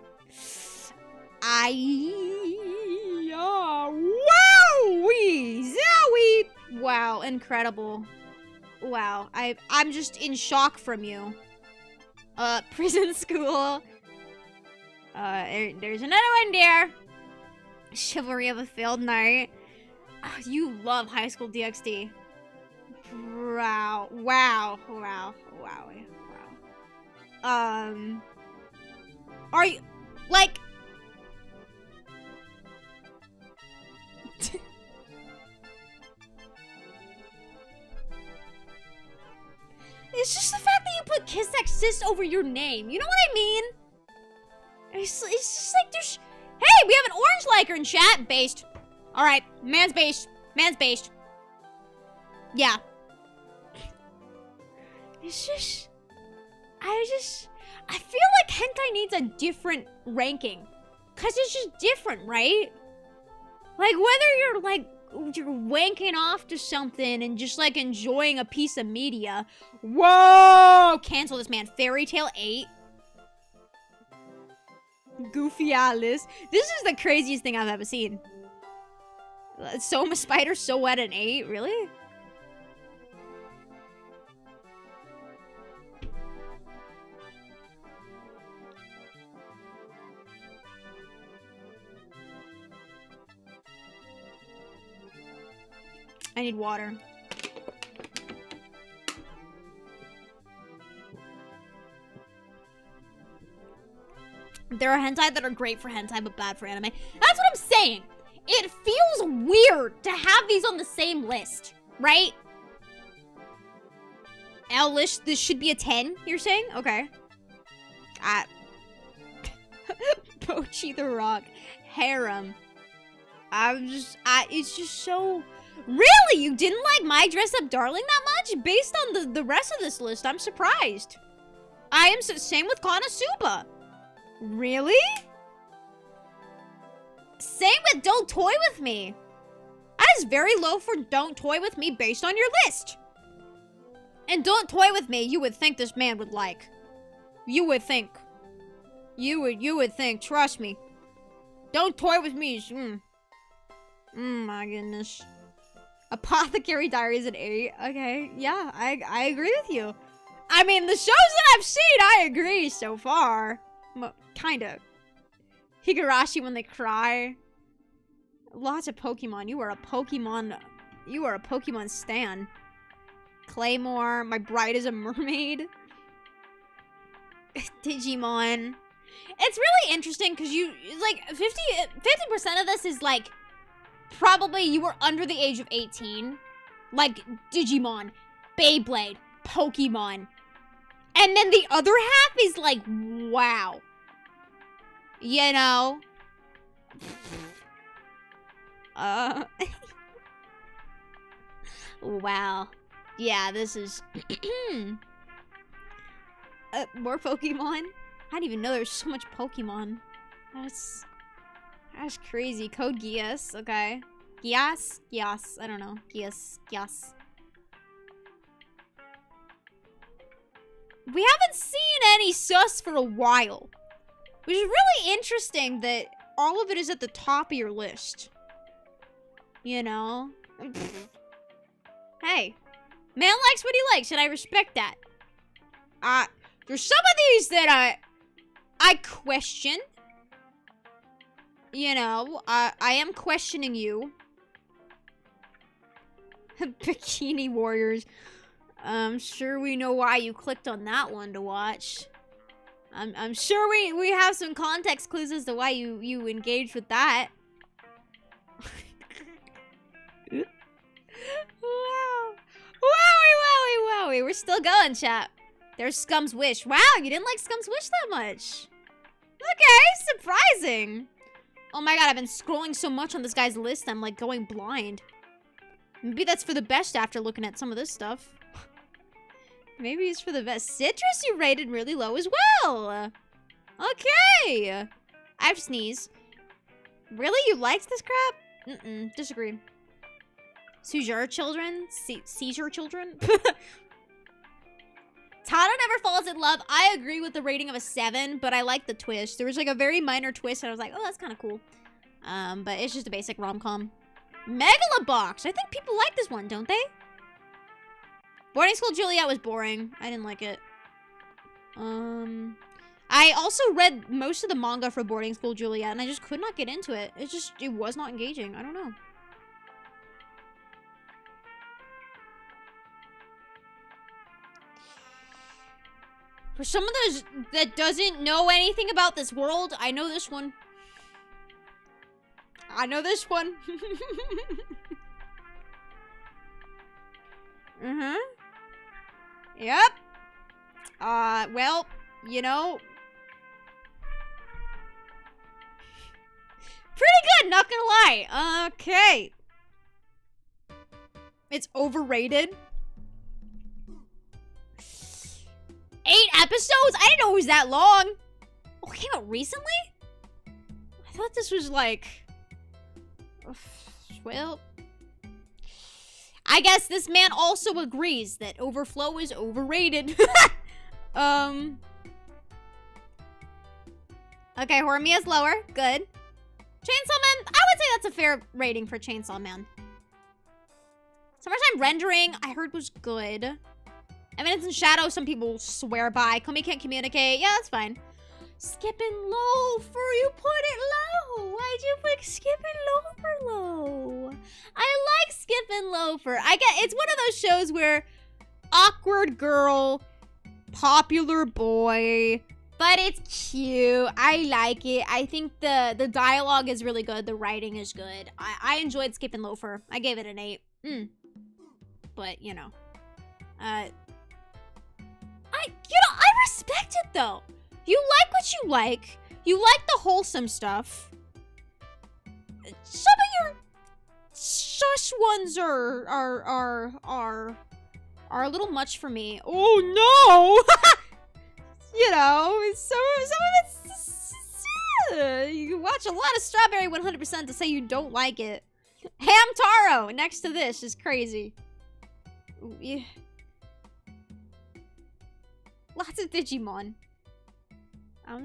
Wowee! Zowie! Wow, incredible. Wow, I'm just in shock from you. Prison school. There's another one there. Chivalry of a Failed Knight. Oh, you love High School DxD. Wow. Wow. Wow. Wow. Wow. Are you, like... It's just the fact that you put Kiss X Sis over your name. You know what I mean? It's just like there's... Hey, we have an orange liker in chat. Based. Alright, man's based. Man's based. Yeah. It's just... I feel like hentai needs a different ranking. Cause it's just different, right? Like, whether you're like... You're wanking off to something and just like enjoying a piece of media. Whoa! Cancel this, man. Fairy Tail 8. Goofy Alice. This is the craziest thing I've ever seen. Soma Spider So Wet an 8? Really? I need water. There are hentai that are great for hentai, but bad for anime. That's what I'm saying. It feels weird to have these on the same list, right? List, this should be a 10, you're saying? Okay. Pochi the Rock. Harem. It's just so... Really? You didn't like My Dress Up Darling that much? Based on the rest of this list, I'm surprised. I am same with Konosuba. Really? Same with Don't Toy With Me. That is very low for Don't Toy With Me based on your list. And Don't Toy With Me, you would think this man would like. You would think. You would think, trust me. Don't Toy With Me is, my goodness. Apothecary Diaries at 8. Okay, yeah, I agree with you. I mean, the shows that I've seen, I agree so far. Kinda. Higurashi When They Cry. Lots of Pokemon. You are a Pokemon stan. Claymore. My Bride is a Mermaid. Digimon. It's really interesting because you, like, 50% of this is, like, probably you were under the age of 18. Like, Digimon, Beyblade, Pokemon. And then the other half is, like, wow. You know? Wow. Yeah, this is... more Pokemon? I didn't even know there was so much Pokemon. That's crazy. Code Geass, okay. Geass? Geass, I don't know. Geass. We haven't seen any sus for a while. Which is really interesting that all of it is at the top of your list. You know? Hey. Man likes what he likes, and I respect that. There's some of these that I question. You know, I am questioning you. Bikini Warriors. I'm sure we know why you clicked on that one to watch. I'm sure we have some context clues as to why you engaged with that. Wow. Wowie. We're still going, chat. There's Scum's Wish. Wow, you didn't like Scum's Wish that much. Okay, surprising. Oh my god, I've been scrolling so much on this guy's list, I'm like going blind. Maybe that's for the best after looking at some of this stuff. Maybe it's for the best. Citrus you rated really low as well. Okay. I have sneeze. Really? You liked this crap? Disagree. Seizure children? Seizure children? Tana never falls in love. I agree with the rating of a 7, but I like the twist. There was like a very minor twist and I was like, oh, that's kind of cool. But it's just a basic rom-com. Megalobox. I think people like this one, don't they? Boarding School Juliet was boring. I didn't like it. I also read most of the manga for Boarding School Juliet and I just could not get into it. It was not engaging. I don't know. For someone that doesn't know anything about this world, I know this one. I know this one. Yep. Well, you know. Pretty good, not gonna lie. Okay. It's overrated. 8 episodes? I didn't know it was that long. Oh, it came out recently? I thought this was like... Well... I guess this man also agrees that Overflow is overrated. Okay, Hormia's lower. Good. Chainsaw Man, I would say that's a fair rating for Chainsaw Man. Summertime Rendering, I heard was good. Eminence in Shadow, some people swear by. Komi Can't Communicate. Yeah, that's fine. Skipping low for you put it low. Why'd you put skipping low for low? I like skipping low loafer. I get it's one of those shows where awkward girl, popular boy, but it's cute. I like it. I think the dialogue is really good. The writing is good. I enjoyed Skip and Loafer. I gave it an 8. But you know, I respect it though. You like what you like. You like the wholesome stuff. Some of your shush ones are a little much for me. Oh no! You know, some of it's you watch a lot of Strawberry 100% to say you don't like it. Hamtaro next to this is crazy. Yeah. Lots of Digimon. No,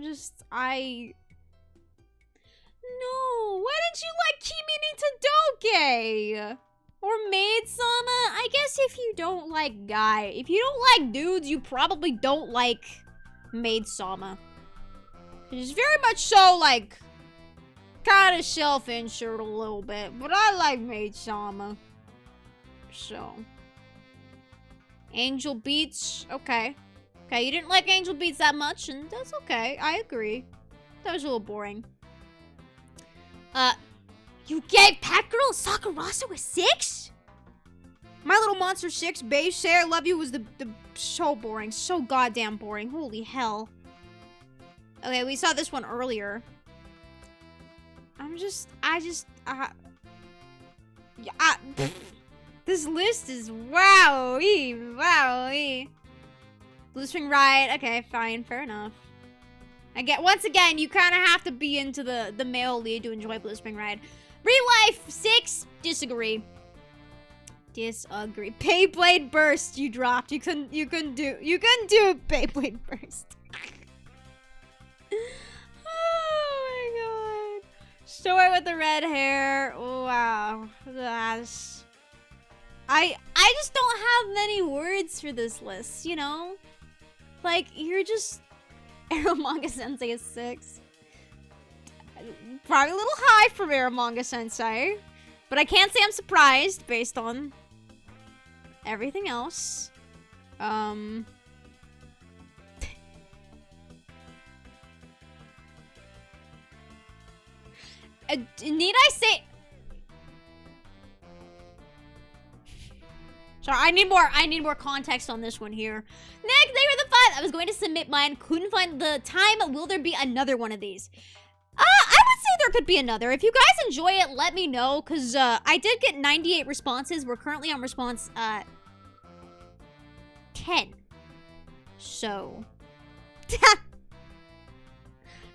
why didn't you like Kimi ni Todoke? Or Maid-sama? I guess if you don't like if you don't like dudes, you probably don't like Maid-sama. It's very much so, like, kind of self-insert a little bit, but I like Maid-sama. So. Angel Beats, okay. Okay, you didn't like Angel Beats that much, and that's okay. I agree. That was a little boring. You gave Pet Girl Sakurasa a 6? My Little Monster 6, Babe, Say I Love You was the so boring. So goddamn boring. Holy hell. Okay, we saw this one earlier. This list is wowie. Blue String Ride, okay, fine, fair enough. Once again, you kind of have to be into the male lead to enjoy Blue Spring Ride. Real Life 6, disagree. Beyblade Burst, you dropped. You couldn't do Beyblade Burst. Oh my god. Story with the red hair. Wow. Gosh. I just don't have many words for this list, you know? Like, you're just... Eromanga Sensei is 6. Probably a little high for Eromanga Sensei. But I can't say I'm surprised based on everything else. Need I say... Sorry, I need more context on this one here. Nick, they were the 5. I was going to submit mine, couldn't find the time. Will there be another one of these? I would say there could be another. If you guys enjoy it, let me know, because I did get 98 responses. We're currently on response 10. So.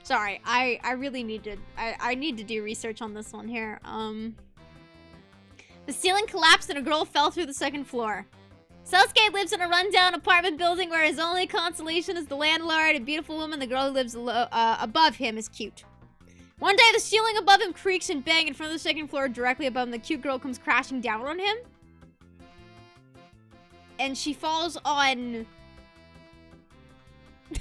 Sorry, I really need to, I need to do research on this one here. The ceiling collapsed and a girl fell through the 2nd floor. Selsuke lives in a rundown apartment building where his only consolation is the landlord, a beautiful woman. The girl who lives above him is cute. One day, the ceiling above him creaks and bangs in front of the 2nd floor directly above him. The cute girl comes crashing down on him. And she falls on... The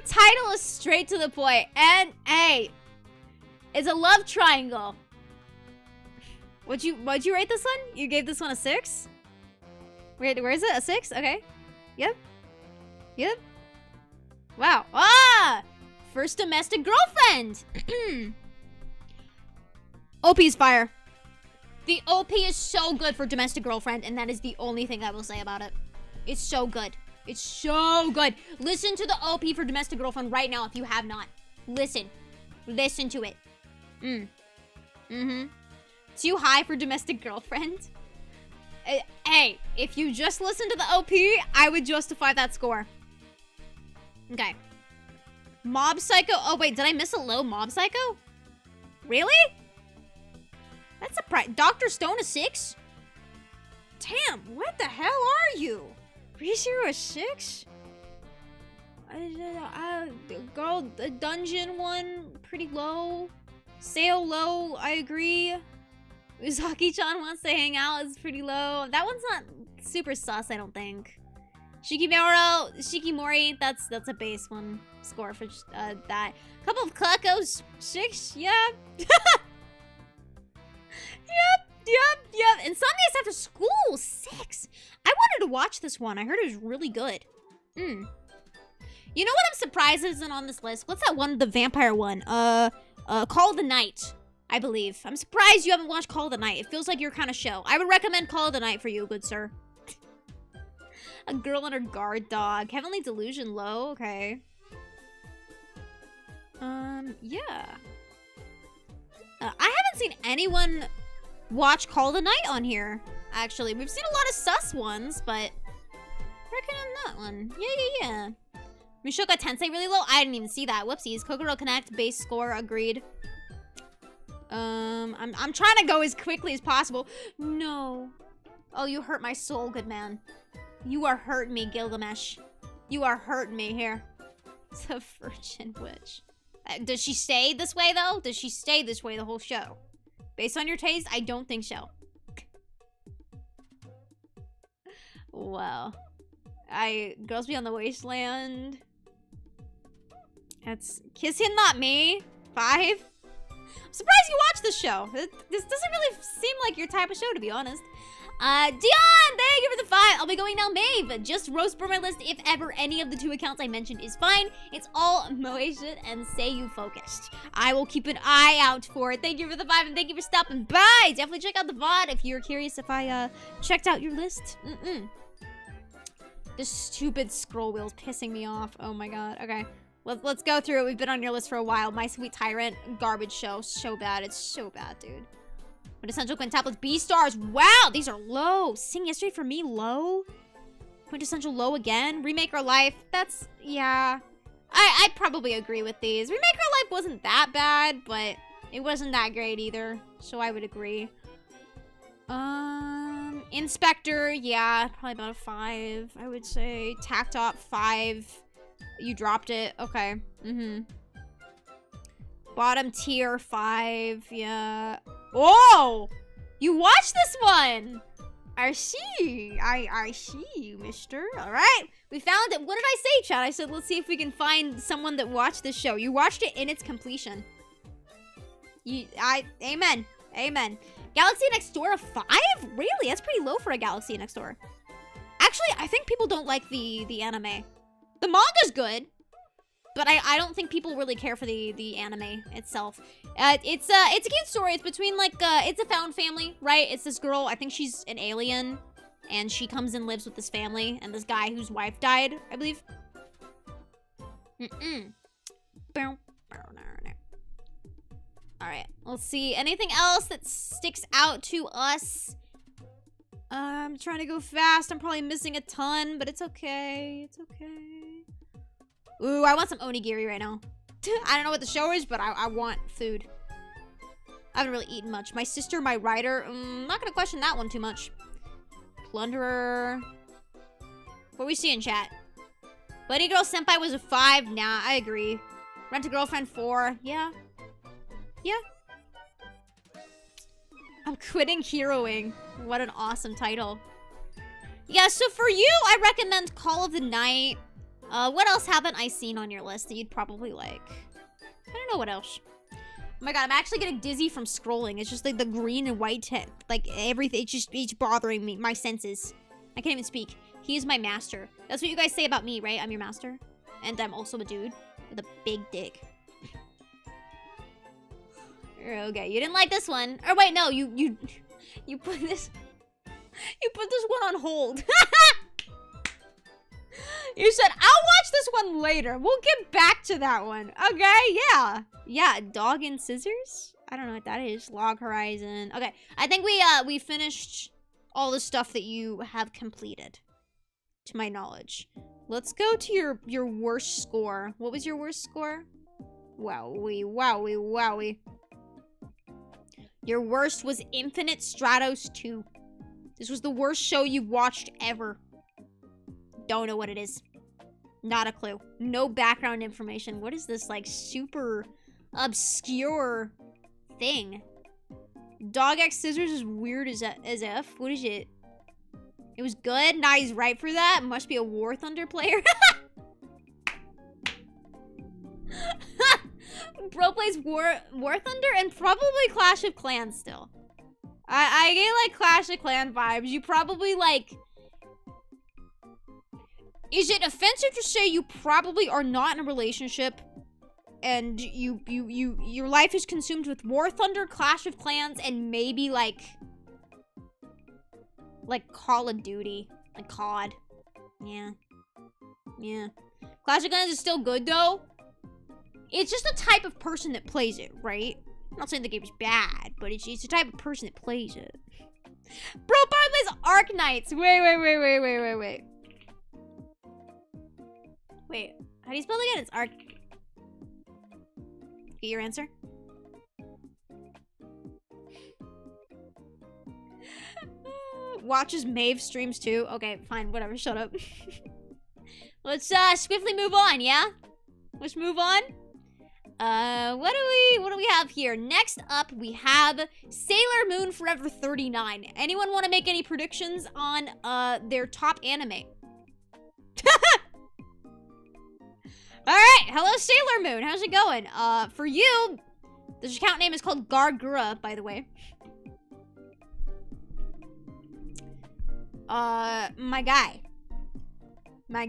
title is straight to the point. N.A. It's a love triangle. What'd you rate this one? You gave this one a 6? Where is it? A 6? Okay. Yep. Wow. Ah! First domestic girlfriend. OP's fire. The OP is so good for domestic girlfriend, and that is the only thing I will say about it. It's so good. It's so good. Listen to the OP for domestic girlfriend right now if you have not. Listen. Listen to it. Too high for domestic girlfriend? Hey, if you just listen to the OP, I would justify that score. Okay. Mob Psycho. Oh, wait, did I miss a low Mob Psycho? Really? That's a Dr. Stone a 6? Damn, what the hell are you? ReZero a 6? Girl, the dungeon one, pretty low. Sale low, I agree. Uzaki-chan wants to hang out is pretty low. That one's not super sus, I don't think. Shikimori, that's a base one score for that. Couple of Klekos, 6, yeah. Yep. Insomniacs After School 6. I wanted to watch this one. I heard it was really good. You know what I'm surprised isn't on this list? What's that one? The vampire one. Call of the Night, I believe. I'm surprised you haven't watched Call of the Night. It feels like your kind of show. I would recommend Call of the Night for you, good sir. A girl and her guard dog. Heavenly Delusion low. Okay. Yeah. I haven't seen anyone watch Call of the Night on here, actually. We've seen a lot of sus ones, but I reckon on that one. Yeah. Mushoka Tensei really low? I didn't even see that. Whoopsies. Kokoro Connect, base score, agreed. I'm trying to go as quickly as possible. No. Oh, you hurt my soul, good man. You are hurting me, Gilgamesh. You are hurting me here. It's a virgin witch. Does she stay this way, though? Does she stay this way the whole show? Based on your taste, I don't think so. Wow. Girls Beyond the Wasteland. That's Kiss Him Not Me. 5. I'm surprised you watched this show. This doesn't really seem like your type of show, to be honest. Dion, thank you for the 5. I'll be going now, Maeve. Just roast for my list if ever any of the 2 accounts I mentioned is fine. It's all Moe shit and say you focused. I will keep an eye out for it. Thank you for the 5 and thank you for stopping by. Definitely check out the VOD if you're curious if I checked out your list. This stupid scroll wheel's pissing me off. Oh my god. Okay. Let's go through it. We've been on your list for a while. My Sweet Tyrant, garbage show. So bad. It's so bad, dude. Quintessential Quintuplets, B stars. Wow, these are low. Sing Yesterday for me, low. Quintessential low again. Remake Our Life. That's, yeah. I'd probably agree with these. Remake Our Life wasn't that bad, but it wasn't that great either. So I would agree. Inspector, yeah, probably about a 5, I would say. Tactop, 5. You dropped it. Okay. Bottom tier, 5. Yeah. Whoa! You watched this one! I see you, mister. Alright. We found it. What did I say, chat? I said, let's see if we can find someone that watched this show. You watched it in its completion. Amen. Amen. Galaxy Next Door, a 5? Really? That's pretty low for a Galaxy Next Door. Actually, I think people don't like the anime. The manga's good, but I don't think people really care for the anime itself. It's a cute story. It's between like it's a found family, right? It's this girl. I think she's an alien, and she comes and lives with this family and this guy whose wife died, I believe. All right, let's see. Anything else that sticks out to us? I'm trying to go fast. I'm probably missing a ton, but it's okay. It's okay. Ooh, I want some onigiri right now. I don't know what the show is, but I want food. I haven't really eaten much. My Sister, My Rider. I'm not gonna question that one too much. Plunderer. What we see in chat? Buddy Girl Senpai was a 5. Nah, I agree. Rent a Girlfriend 4. Yeah. Yeah. I'm quitting heroing. What an awesome title. Yeah, so for you, I recommend Call of the Night. What else haven't I seen on your list that you'd probably like? I don't know what else. Oh my god, I'm actually getting dizzy from scrolling. It's just like the green and white like everything. It's bothering me. My senses. I can't even speak. He is my master. That's what you guys say about me, right? I'm your master. And I'm also a dude with a big dick. Okay, you didn't like this one. Or wait, no, you put this one on hold. You said, I'll watch this one later. We'll get back to that one. Okay, yeah. Yeah, Dog and Scissors? I don't know what that is. Log Horizon. Okay, I think we finished all the stuff that you have completed, to my knowledge. Let's go to your worst score. What was your worst score? Wowie, wowie, wowie. Your worst was Infinite Stratos 2. This was the worst show you've watched ever. Don't know what it is. Not a clue. No background information. What is this, like, super obscure thing? Dog X Scissors is weird as F. What is it? It was good? Nah, he's right for that. Must be a War Thunder player. Bro plays War Thunder and probably Clash of Clans still. I get, like, Clash of Clans vibes. You probably, like... Is it offensive to say you probably are not in a relationship and your life is consumed with War Thunder, Clash of Clans, and maybe, like Call of Duty. Like COD. Yeah. Yeah. Clash of Clans is still good, though. It's just the type of person that plays it, right? I'm not saying the game is bad, but it's the type of person that plays it. Bro, Bartley's Arc Knights. Wait. Wait, how do you spell it again? It's Arc. Get your answer. Watches Maeve streams too. Okay, fine, whatever, shut up. Let's swiftly move on, yeah? Let's move on. What do we have here? Next up, we have Sailor Moon Forever 39. Anyone want to make any predictions on their top anime? Alright, hello Sailor Moon, how's it going? For you, this account name is called Gargura, by the way. My guy. We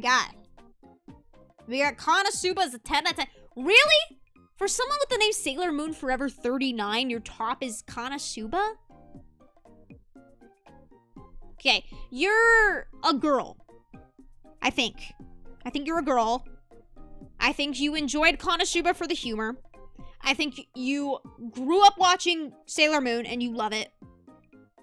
got Konosuba as a 10 out of 10. Really? For someone with the name Sailor Moon Forever 39, your top is Konosuba? Okay, you're a girl. I think you're a girl. I think you enjoyed Konosuba for the humor. I think you grew up watching Sailor Moon and you love it.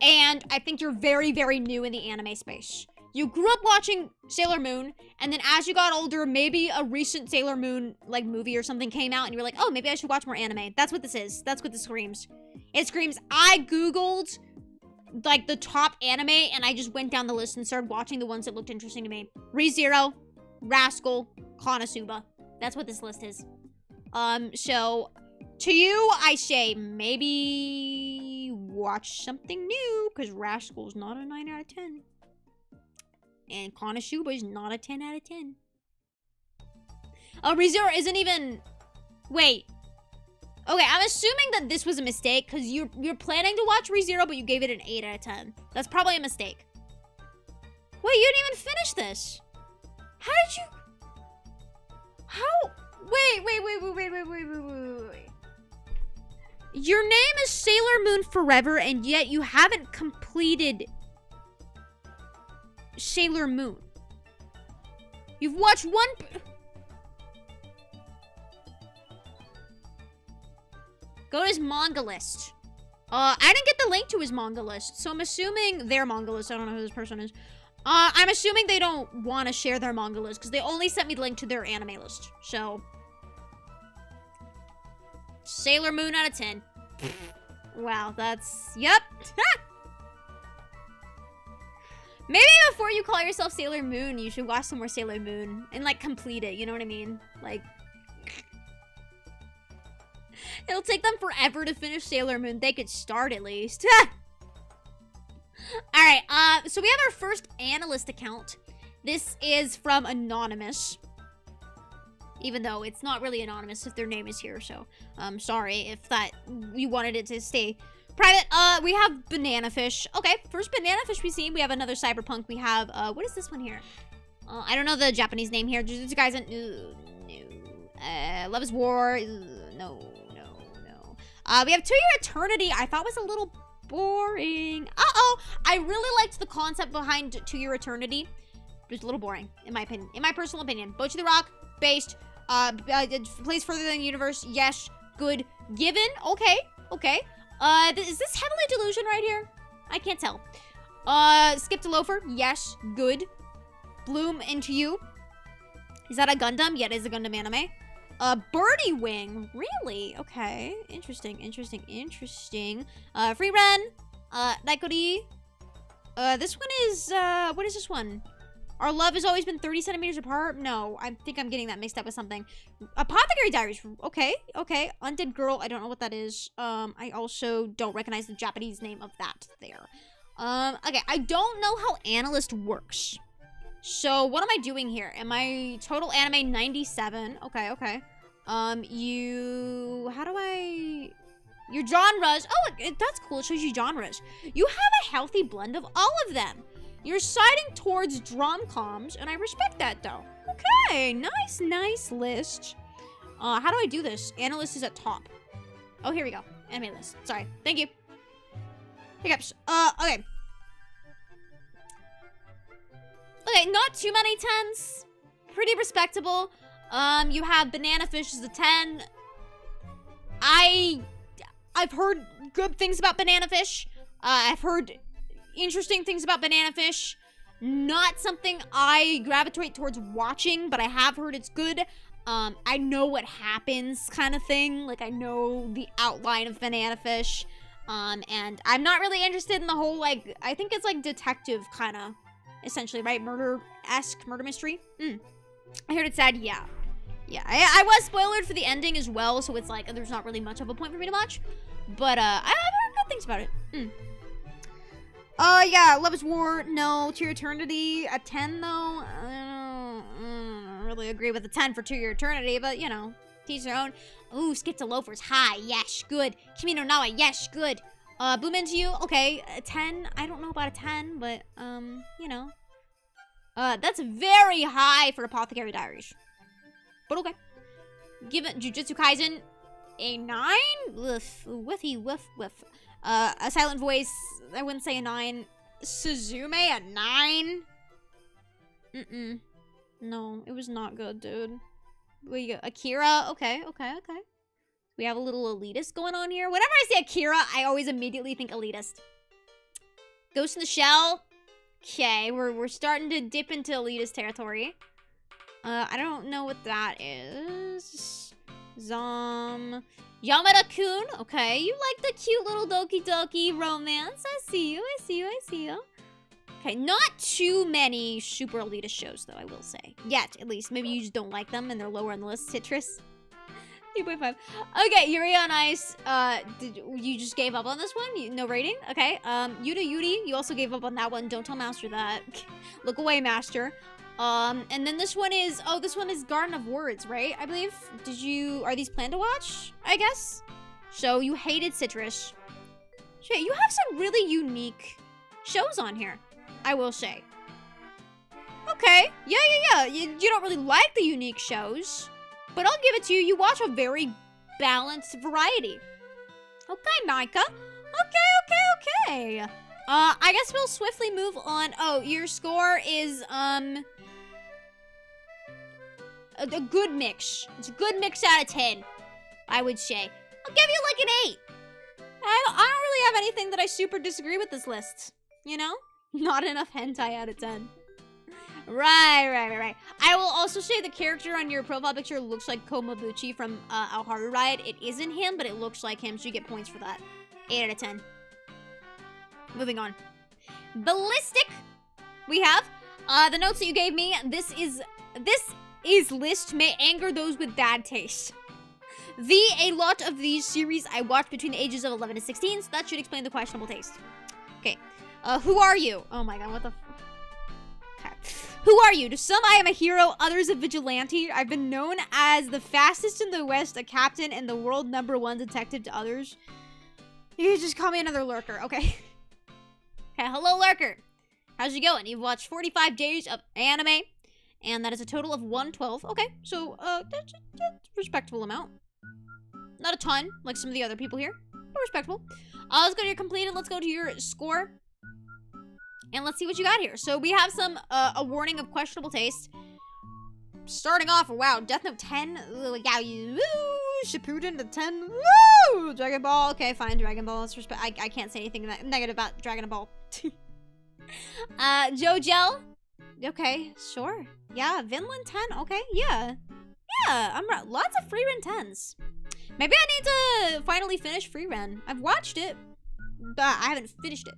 And I think you're very, very new in the anime space. You grew up watching Sailor Moon, and then as you got older, maybe a recent Sailor Moon, like, movie or something came out, and you were like, oh, maybe I should watch more anime. That's what this is. That's what this screams. It screams, I Googled, like, the top anime, and I just went down the list and started watching the ones that looked interesting to me. ReZero, Rascal, Konosuba. That's what this list is. So, to you, I say, maybe watch something new, because Rascal's not a 9 out of 10. And Konosuba is not a 10 out of 10. Oh, ReZero isn't even... Wait. Okay, I'm assuming that this was a mistake, because you're planning to watch ReZero, but you gave it an 8 out of 10. That's probably a mistake. Wait, you didn't even finish this. How did you... How? Wait. Your name is Sailor Moon Forever, and yet you haven't completed Sailor Moon. You've watched one... Go to his manga list. I didn't get the link to his manga list, so I'm assuming their manga list. I don't know who this person is. I'm assuming they don't want to share their manga list, because they only sent me the link to their anime list. So... Sailor Moon out of 10. Wow, that's... Yep. Maybe before you call yourself Sailor Moon, you should watch some more Sailor Moon and, like, complete it. You know what I mean? Like... It'll take them forever to finish Sailor Moon. They could start at least. Alright, so we have our first analyst account. This is from Anonymous. Even though it's not really anonymous if their name is here, so sorry if that you wanted it to stay private. We have Banana Fish. Okay, first Banana Fish we've seen. We have another Cyberpunk. We have what is this one here? I don't know the Japanese name here. This guy's an no. Love is War. No. We have 2 Year Eternity. I thought was a little boring. I really liked the concept behind 2 Year Eternity. It was a little boring, in my opinion. In my personal opinion. Bocchi the Rock, based. Plays further than the universe. Yes. Good. Given. Okay. Is this Heavenly Delusion right here? I can't tell. Skip to Loafer. Yes. Good. Bloom Into You. Is that a Gundam? Yeah, it is a Gundam anime. Birdie Wing. Really? Okay. Interesting. Free Run. Daikori. This one is, what is this one? Our love has always been 30 centimeters apart? No, I think I'm getting that mixed up with something. Apothecary Diaries. Okay. Undead Girl. I don't know what that is. I also don't recognize the Japanese name of that there. Okay, I don't know how Analyst works. So, what am I doing here? Am I total anime 97? Okay. How do I... Your genres. Oh, that's cool. It shows you genres. You have a healthy blend of all of them. You're siding towards drom-coms, and I respect that, though. Okay, nice list. How do I do this? Analyst is at top. Oh, here we go. Anime list. Sorry. Thank you. Hiccups. Okay. Okay, not too many 10s. Pretty respectable. You have Banana Fish as a 10. I've heard good things about Banana Fish. I've heard interesting things about Banana Fish. Not something I gravitate towards watching, but I have heard it's good. I know what happens kind of thing. Like, I know the outline of Banana Fish. And I'm not really interested in the whole, like, I think it's like detective kind of, essentially, right? Murder-esque, murder mystery. I heard it said, yeah. Yeah, I was spoiled for the ending as well, so it's like, there's not really much of a point for me to watch. But, I've heard good things about it. Yeah, Love is War, no. To Your Eternity, a 10, though. I don't really agree with a 10 for To Your Eternity, but, you know, teach their own. Ooh, Skip to Loafers, high, yes, good. Kimi no Na wa, yes, good. Boom Into You, okay, a 10. I don't know about a 10, but, you know. That's very high for Apothecary Diaries. But okay. Give it Jujutsu Kaisen a 9? Woof, whiffy, woof, woof. A Silent Voice, I wouldn't say a 9. Suzume, a 9? No, it was not good, dude. We got Akira, okay. We have a little elitist going on here. Whenever I say Akira, I always immediately think elitist. Ghost in the Shell. Okay, we're starting to dip into elitist territory. I don't know what that is. Yamada-kun. Okay, you like the cute little Doki Doki romance. I see you. Okay, not too many super elitist shows, though, I will say. Yet, at least. Maybe you just don't like them and they're lower on the list. Citrus. 2.5. Okay, Yuri on Ice. You just gave up on this one? No rating? Okay. Yuta Yuri, you also gave up on that one. Don't tell Master that. Look away, Master. And then this one is, this one is Garden of Words, right? I believe. Are these planned to watch? I guess. So, you hated Citrus. Shit, you have some really unique shows on here, I will say. Okay. Yeah. You don't really like the unique shows. But I'll give it to you. You watch a very balanced variety. Okay, Micah. Okay. I guess we'll swiftly move on. Oh, your score is, a good mix. It's a good mix out of 10, I would say. I'll give you like an 8. I don't really have anything that I super disagree with this list. You know? Not enough hentai out of 10. Right. I will also say the character on your profile picture looks like Komabuchi from Alharu Ride. It isn't him, but it looks like him, so you get points for that. 8 out of 10. Moving on. Ballistic. We have the notes that you gave me. This list may anger those with bad taste. A lot of these series I watched between the ages of 11 to 16, so that should explain the questionable taste. Okay. Who are you? Oh my god, what the okay. Who are you? To some, I am a hero, others a vigilante. I've been known as the fastest in the West, a captain, and the world #1 detective to others. You just call me another lurker, okay? Okay, hello, lurker. How's it going? You've watched 45 days of anime, and that is a total of 112. Okay, so, that's a respectable amount. Not a ton, like some of the other people here, but respectable. Let's go to your completed. Let's go to your score. And let's see what you got here. So we have a warning of questionable taste. Starting off, wow, Death Note 10. Yeah, woo, Shippuden to 10. Woo! Dragon Ball. Okay, fine, Dragon Ball. Let's respect. I can't say anything negative about Dragon Ball. JoJo. Okay, sure. Yeah, Vinland 10. Okay, yeah. I'm right. Lots of free run 10s. Maybe I need to finally finish free run. I've watched it, but I haven't finished it.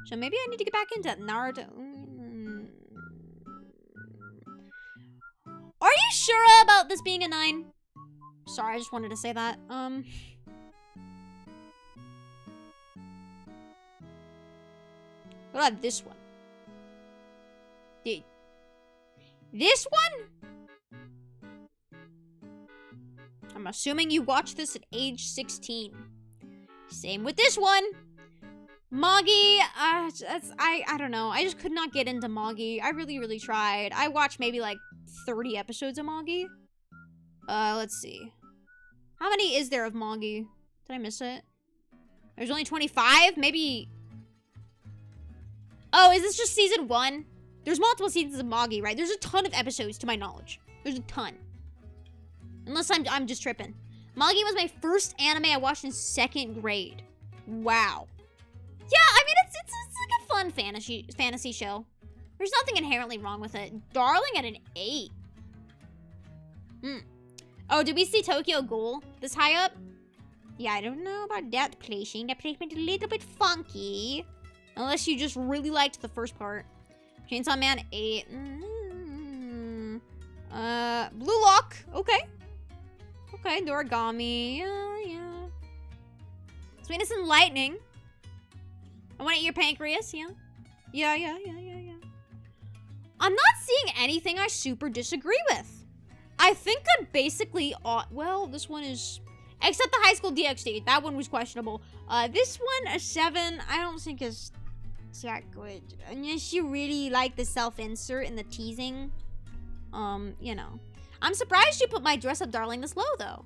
So maybe I need to get back into Naruto. Are you sure about this being a 9? Sorry, I just wanted to say that. What about this one? Dude. This one? I'm assuming you watched this at age 16. Same with this one. Moggy, I don't know. I just could not get into Moggy. I really, really tried. I watched maybe like 30 episodes of Moggy. Let's see. How many is there of Moggy? Did I miss it? There's only 25? Maybe... Oh, is this just season 1? There's multiple seasons of Moggy, right? There's a ton of episodes, to my knowledge. There's a ton. Unless I'm just tripping. Moggy was my first anime I watched in 2nd grade. Wow. Yeah, I mean, it's like a fun fantasy show. There's nothing inherently wrong with it. Darling at an 8. Oh, did we see Tokyo Ghoul this high up? Yeah, I don't know about that placing. That placement is a little bit funky. Unless you just really liked the first part. Chainsaw Man, 8. Blue Lock. Okay. Okay, Dorigami. Yeah. Sweetness and Lightning. I want to eat your pancreas, yeah? Yeah. I'm not seeing anything I super disagree with. I think I'm basically... well, this one is... Except the High School DxD. That one was questionable. This one, a 7, I don't think is that good. Unless you really like the self-insert and the teasing. You know. I'm surprised you put my Dress Up Darling this low, though.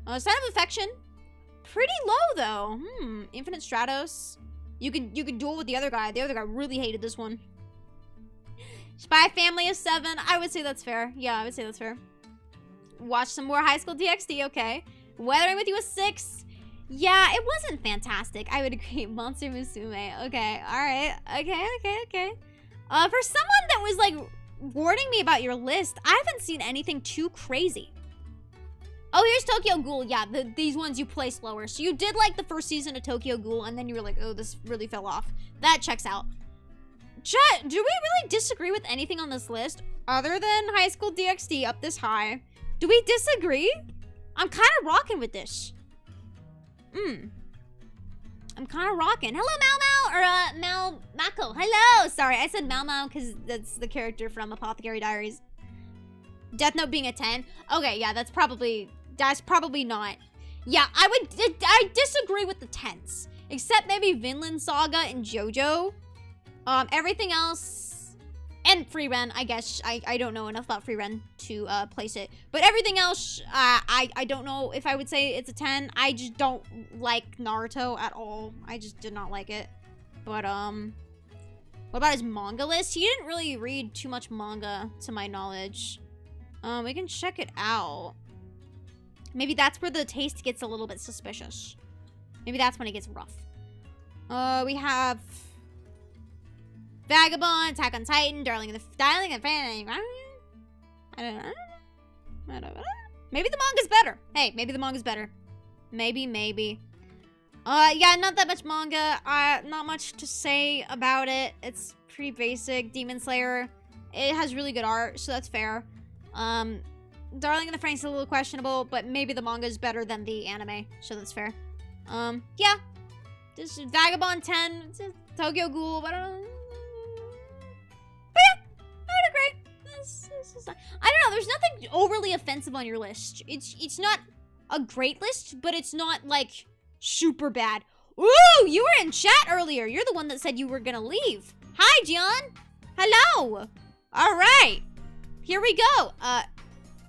Sign of Affection. Pretty low, though. Infinite Stratos. You could duel with the other guy. The other guy really hated this one. Spy Family is 7. I would say that's fair. Yeah, I would say that's fair. Watch some more High School DxD, okay. Weathering with You is 6. Yeah, it wasn't fantastic. I would agree. Monster Musume. Okay, alright. Okay. For someone that was, like, warning me about your list, I haven't seen anything too crazy. Oh, here's Tokyo Ghoul. Yeah, these ones you place lower. So you did like the first season of Tokyo Ghoul, and then you were like, oh, this really fell off. That checks out. Chat, do we really disagree with anything on this list other than High School DxD up this high? Do we disagree? I'm kind of rocking with this. I'm kind of rocking. Hello, Mal Mal, or Mako. Hello. Sorry, I said Mal because that's the character from Apothecary Diaries. Death Note being a 10. Okay, yeah, that's probably not. Yeah, I disagree with the 10s. Except maybe Vinland Saga and JoJo. Everything else, and Free Ren, I guess. I don't know enough about Free Ren to place it. But everything else, I don't know if I would say it's a 10. I just don't like Naruto at all. I just did not like it. But, what about his manga list? He didn't really read too much manga, to my knowledge. We can check it out. Maybe that's where the taste gets a little bit suspicious. Maybe that's when it gets rough. We have Vagabond, Attack on Titan, Darling and Fanname. I don't know. Maybe the manga's better. Hey, maybe the manga's better. Maybe. Yeah, not that much manga. Not much to say about it. It's pretty basic. Demon Slayer. It has really good art, so that's fair. Darling and the Franxx is a little questionable, but maybe the manga is better than the anime, so that's fair. Yeah. This is Vagabond 10, Tokyo Ghoul, but I don't know. But yeah, I would agree. This is not, I don't know, there's nothing overly offensive on your list. It's not a great list, but it's not, like, super bad. Ooh, you were in chat earlier. You're the one that said you were gonna leave. Hi, John. Hello. All right. Here we go.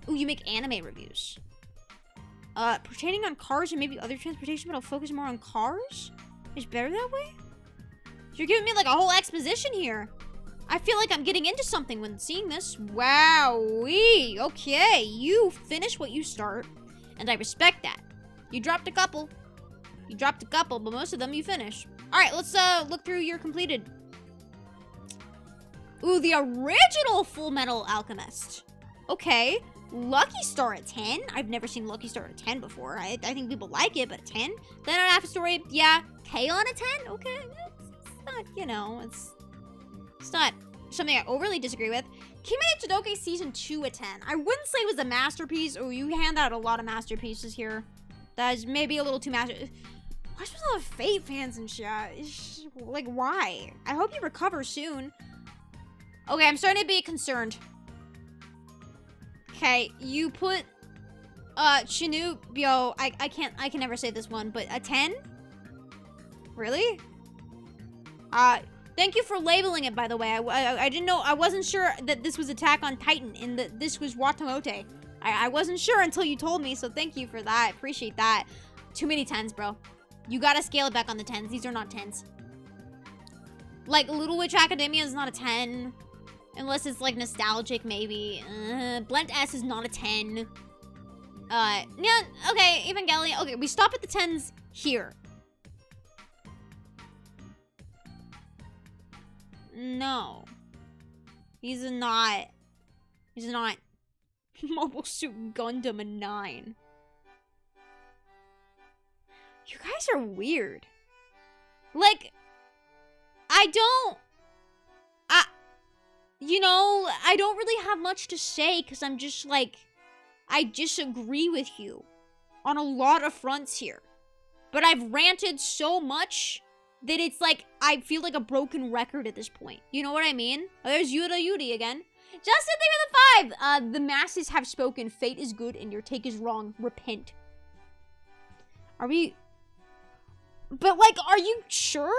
Ooh, you make anime reviews. Pertaining on cars and maybe other transportation, but I'll focus more on cars? It's better that way? You're giving me like a whole exposition here. I feel like I'm getting into something when seeing this. Wowee. Okay, you finish what you start, and I respect that. You dropped a couple. But most of them you finish. All right, let's look through your completed. Ooh, the original Full Metal Alchemist. Okay. Lucky Star at 10. I've never seen Lucky Star at 10 before. I think people like it, but at 10? Then on After Story, yeah. K-On! At 10? Okay. It's not, you know, it's not something I overly disagree with. Kimi no Todoke Season 2 at 10. I wouldn't say it was a masterpiece. Oh, you hand out a lot of masterpieces here. That is maybe a little too master. Why is there a lot of Fate fans in chat? Like, why? I hope you recover soon. Okay, I'm starting to be concerned. Okay, you put Chinubyo, I can never say this one, but a 10? Really? Thank you for labeling it, by the way. I didn't know, I wasn't sure that this was Attack on Titan and that this was Watamote. I wasn't sure until you told me, so thank you for that. Appreciate that. Too many 10s, bro. You gotta scale it back on the 10s. These are not 10s. Like, Little Witch Academia is not a 10. Unless it's, like, nostalgic, maybe. Blend S is not a 10. Yeah, okay, Evangelion. Okay, we stop at the 10s here. No. He's not Mobile Suit Gundam a 9. You guys are weird. Like, you know, I don't really have much to say because I'm just like, I disagree with you on a lot of fronts here. But I've ranted so much that it's like, I feel like a broken record at this point. You know what I mean? Oh, there's Yuda Yudi again. Justin, thank you for the 5. The masses have spoken. Fate is good and your take is wrong. Repent. Are we... But, like, are you sure?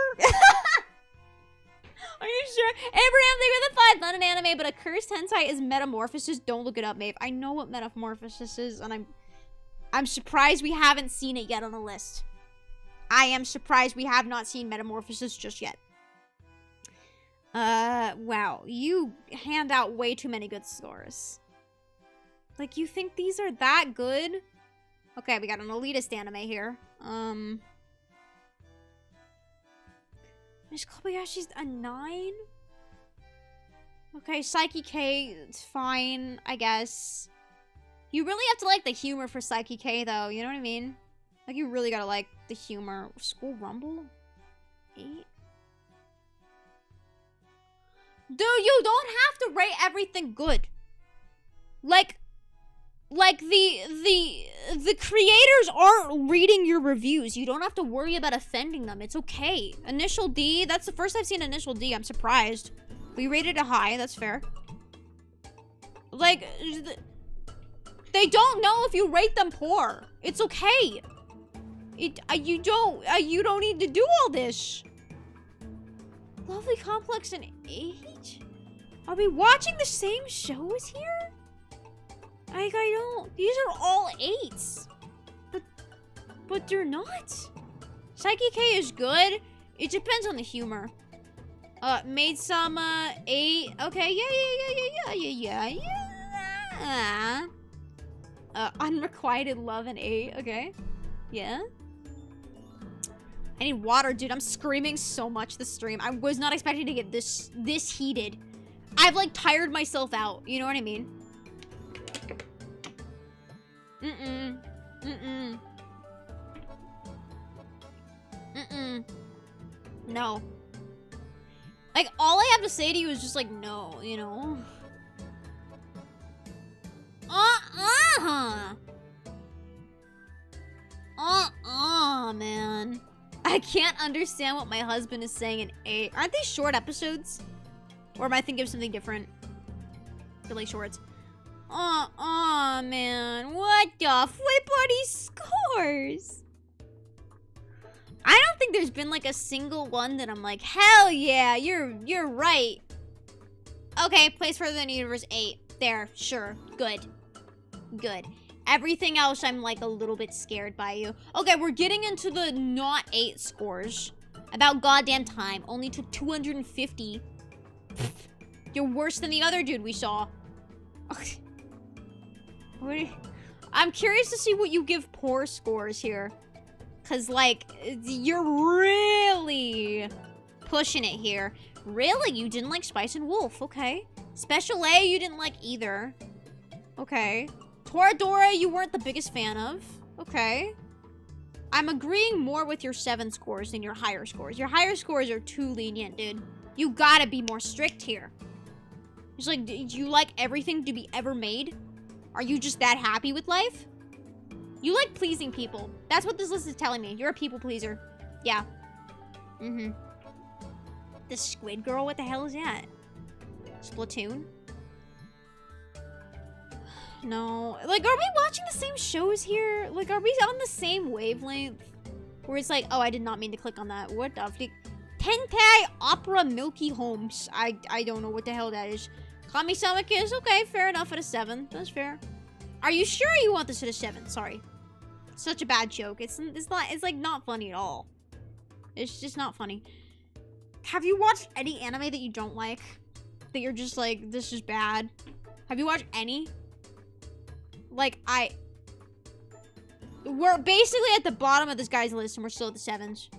Are you sure? Abraham, thank you for the 5. Not an anime, but a cursed hentai is metamorphosis. Don't look it up, Maeve. I know what metamorphosis is, and I'm surprised we haven't seen it yet on the list. I am surprised we have not seen metamorphosis just yet. Wow. You hand out way too many good scores. Like, you think these are that good? Okay, we got an elitist anime here. Miss Kobayashi's a 9? Okay, Psyche K, it's fine, I guess. You really have to like the humor for Psyche K, though, you know what I mean? Like, you really gotta like the humor. School Rumble? 8? Dude, you don't have to rate everything good. Like the creators aren't reading your reviews. You don't have to worry about offending them. It's okay. Initial D, that's the first I've seen Initial D. I'm surprised. We rated it high, that's fair. Like, they don't know if you rate them poor. It's okay. You don't need to do all this. Lovely Complex and 8? Are we watching the same shows here? Like, I don't... These are all 8s. But they're not. Psyche K is good. It depends on the humor. Maid-sama 8. Okay, yeah. Unrequited love an 8. Okay. Yeah. I need water, dude. I'm screaming so much this stream. I was not expecting to get this heated. I've, like, tired myself out. You know what I mean? No. Like, all I have to say to you is just, like, no, you know? Man. I can't understand what my husband is saying in 8. Aren't they short episodes? Or am I thinking of something different? They're like shorts. Man. What the flip are these scores? I don't think there's been like a single one that I'm like, hell yeah, you're right. Okay, place further than the universe 8. There, sure. Good. Everything else, I'm like a little bit scared by you. Okay, we're getting into the not 8 scores. About goddamn time. Only took 250. You're worse than the other dude we saw. I'm curious to see what you give poor scores here. Cause like, you're really pushing it here. Really? You didn't like Spice and Wolf. Okay. Special A, you didn't like either. Okay. Toradora, you weren't the biggest fan of. Okay. I'm agreeing more with your 7 scores than your higher scores. Your higher scores are too lenient, dude. You gotta be more strict here. It's like, do you like everything to be ever made? Are you just that happy with life? You like pleasing people. That's what this list is telling me. You're a people pleaser. Yeah. The Squid Girl, what the hell is that? Splatoon? No. Like, are we watching the same shows here? Like, are we on the same wavelength? Where it's like, oh, I did not mean to click on that. What the fuck? Tenkai Opera Milky Homes. I don't know what the hell that is. Kami-sama Kiss. Okay, fair enough at a 7. That's fair. Are you sure you want this at a 7? Sorry. Such a bad joke. It's like not funny at all. It's just not funny. Have you watched any anime that you don't like? That you're just like, this is bad? Have you watched any? Like, we're basically at the bottom of this guy's list and we're still at the 7s.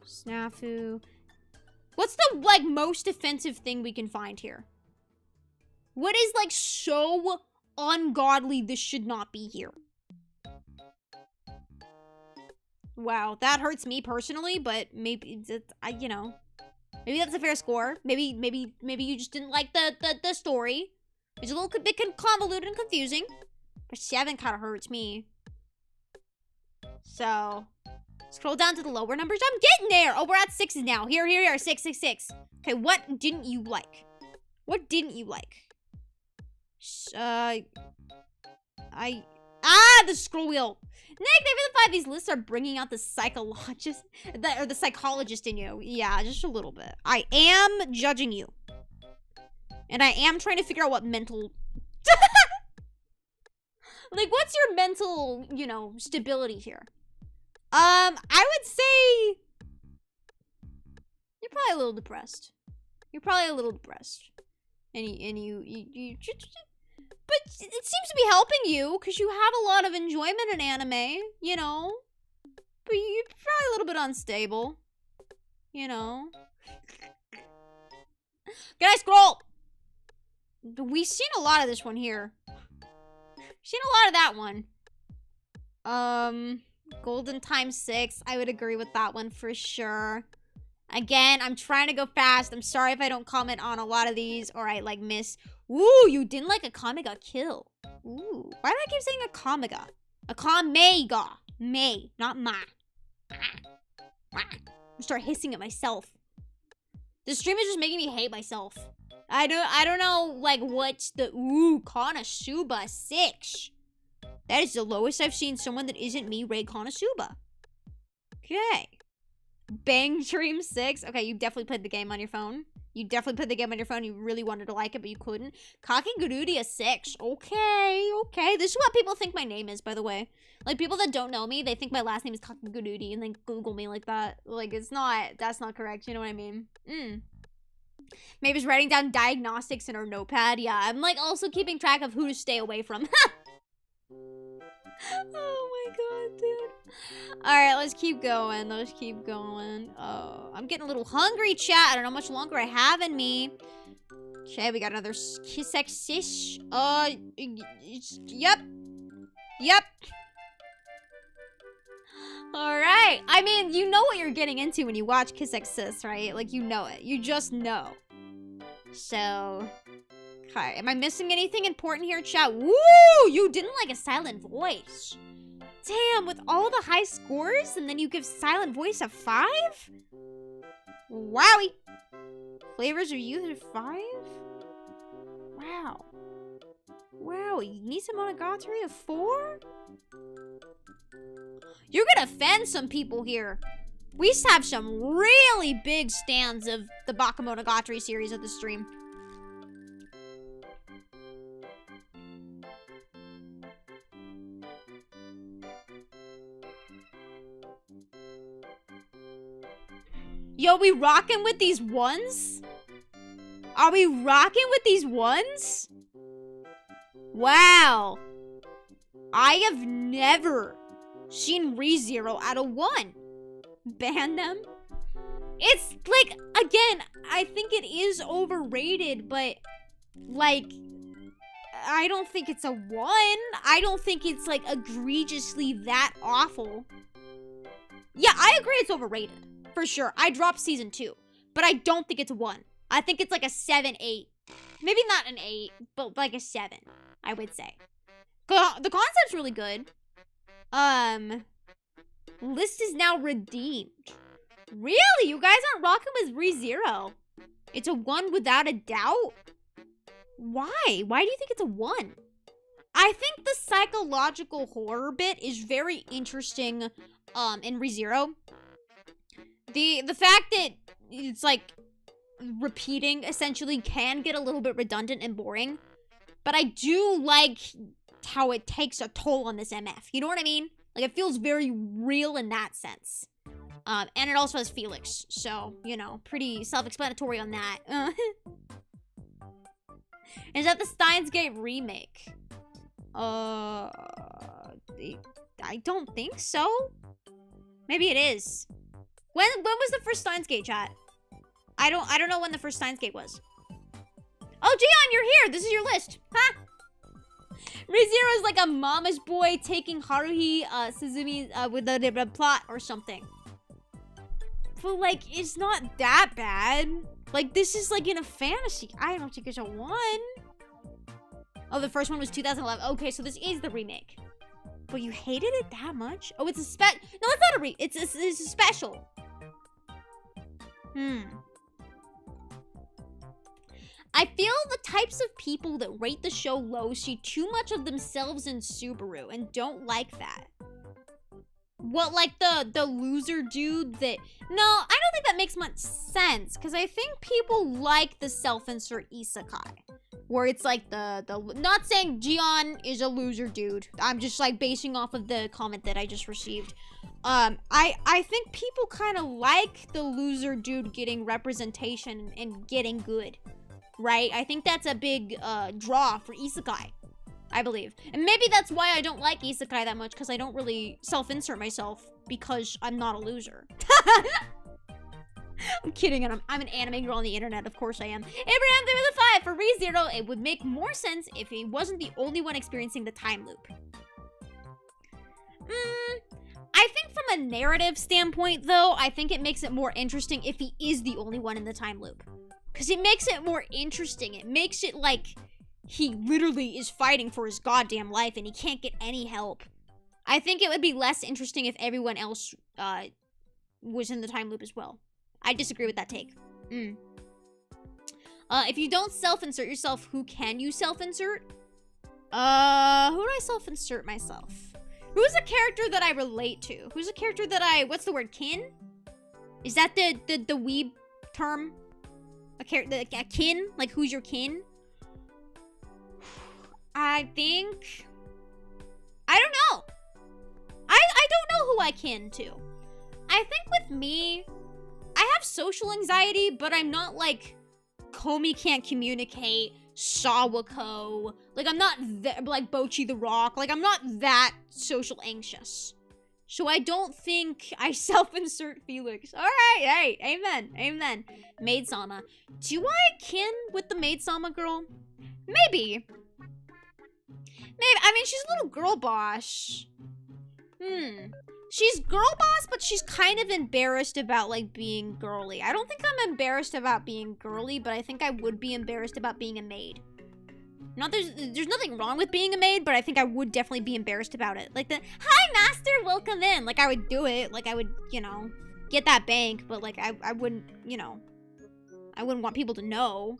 Snafu. What's the, like, most offensive thing we can find here? What is, like, so ungodly this should not be here? Wow, that hurts me personally, but maybe, you know. Maybe that's a fair score. Maybe you just didn't like the story. It's a little bit convoluted and confusing. But 7 kind of hurts me. So, scroll down to the lower numbers. I'm getting there. Oh, we're at 6s now. Here. 6. Okay, what didn't you like? What didn't you like? The scroll wheel. Nick, they really find these lists are bringing out the psychologist, or the psychologist in you. Yeah, just a little bit. I am judging you. And I am trying to figure out what mental... like, what's your mental, you know, stability here? I would say... You're probably a little depressed. And you but it seems to be helping you, because you have a lot of enjoyment in anime, you know? But you're probably a little bit unstable. You know? Can I scroll? We've seen a lot of this one here. Seen a lot of that one. Golden Time 6. I would agree with that one for sure. Again, I'm trying to go fast. I'm sorry if I don't comment on a lot of these or I, like, miss. Ooh, you didn't like a Kamiga kill. Ooh. Why do I keep saying a Kamiga? A Kamega. May, not ma. I'm start hissing at myself. This stream is just making me hate myself. I don't know, like, what's the... Ooh, Konosuba 6. That is the lowest I've seen someone that isn't me rate Konosuba. Okay. Bang Dream 6. Okay, you definitely played the game on your phone. You really wanted to like it, but you couldn't. Kakigurudia 6. Okay. This is what people think my name is, by the way. Like, people that don't know me, they think my last name is Kakigurudi and then Google me like that. Like, it's not... That's not correct. You know what I mean? Maeve's writing down diagnostics in her notepad. Yeah, I'm, like, also keeping track of who to stay away from. Oh my god, dude. Alright, let's keep going. Oh, I'm getting a little hungry, chat. I don't know how much longer I have in me. Okay, we got another kiss-ex-ish. Yep. Alright. I mean, you know what you're getting into when you watch Kiss-ex-sis, right? Like, you know it. You just know. So... Okay, am I missing anything important here, chat? Woo! You didn't like a silent voice. Damn, with all the high scores, and then you give silent voice a 5? Wowie. Flavors of Youth at 5? Wow. Wow, Nisa Monogatari a 4? You're gonna offend some people here. We used to have some really big stands of the Bakemonogatari series of the stream. Yo, we rocking with these ones? Are we rocking with these ones? Wow. I have never seen ReZero at a 1. Ban them? It's, like, again, I think it is overrated, but, like, I don't think it's a 1. I don't think it's, like, egregiously that awful. Yeah, I agree it's overrated. For sure. I dropped season 2. But I don't think it's a 1. I think it's like a 7, 8. Maybe not an 8, but like a 7, I would say. The concept's really good. List is now redeemed. Really? You guys aren't rocking with ReZero? It's a 1 without a doubt? Why? Why do you think it's a 1? I think the psychological horror bit is very interesting in ReZero. The fact that it's like repeating essentially can get a little bit redundant and boring, but I do like how it takes a toll on this MF. You know what I mean? Like, it feels very real in that sense. And it also has Felix, so, you know, pretty self-explanatory on that. Is that the Steins Gate remake? I don't think so. Maybe it is. When was the first Steins Gate, chat? I don't know when the first Steins Gate was. Oh, Jian, you're here. This is your list. Ha! ReZero is like a mama's boy taking Haruhi Suzumi with the plot or something. But, like, it's not that bad. Like, this is, like, in a fantasy. I don't think it's a 1. Oh, the first one was 2011. Okay, so this is the remake. But you hated it that much? Oh, it's a No, it's not a it's a special. I feel the types of people that rate the show low see too much of themselves in Subaru and don't like that. What, like the loser dude that... No, I don't think that makes much sense, because I think people like the self-insert isekai, where it's like the... Not saying Jian is a loser dude. I'm just, like, basing off of the comment that I just received. I think people kind of like the loser dude getting representation and getting good, right? I think that's a big draw for isekai, I believe. And maybe that's why I don't like isekai that much, because I don't really self-insert myself, because I'm not a loser. I'm kidding, and I'm an anime girl on the internet, of course I am. Abraham, there was a 5 for ReZero. It would make more sense if he wasn't the only one experiencing the time loop. I think from a narrative standpoint, though, I think it makes it more interesting if he is the only one in the time loop. Because it makes it more interesting. It makes it like he literally is fighting for his goddamn life and he can't get any help. I think it would be less interesting if everyone else was in the time loop as well. I disagree with that take. If you don't self-insert yourself, who can you self-insert? Who do I self-insert myself? Who's a character that I relate to? Who's a character that what's the word, kin? Is that the weeb term? A kin? Like, who's your kin? I think... I don't know. I don't know who I kin to. I think with me, I have social anxiety, but I'm not like Komi can't communicate, Sawako. Like, I'm not like Bochi the Rock. Like, I'm not that social anxious. So I don't think I self-insert Felix. All right, hey, amen, amen. Maid-sama. Do I kin with the Maid-sama girl? Maybe. Maybe. I mean, she's a little girl boss. She's girl boss, but she's kind of embarrassed about, like, being girly. I don't think I'm embarrassed about being girly, but I think I would be embarrassed about being a maid. Not there's nothing wrong with being a maid, but I think I would definitely be embarrassed about it. Like the, hi, master, welcome in. Like, I would do it. Like, I would, you know, get that bank, but, like, I wouldn't, you know, I wouldn't want people to know.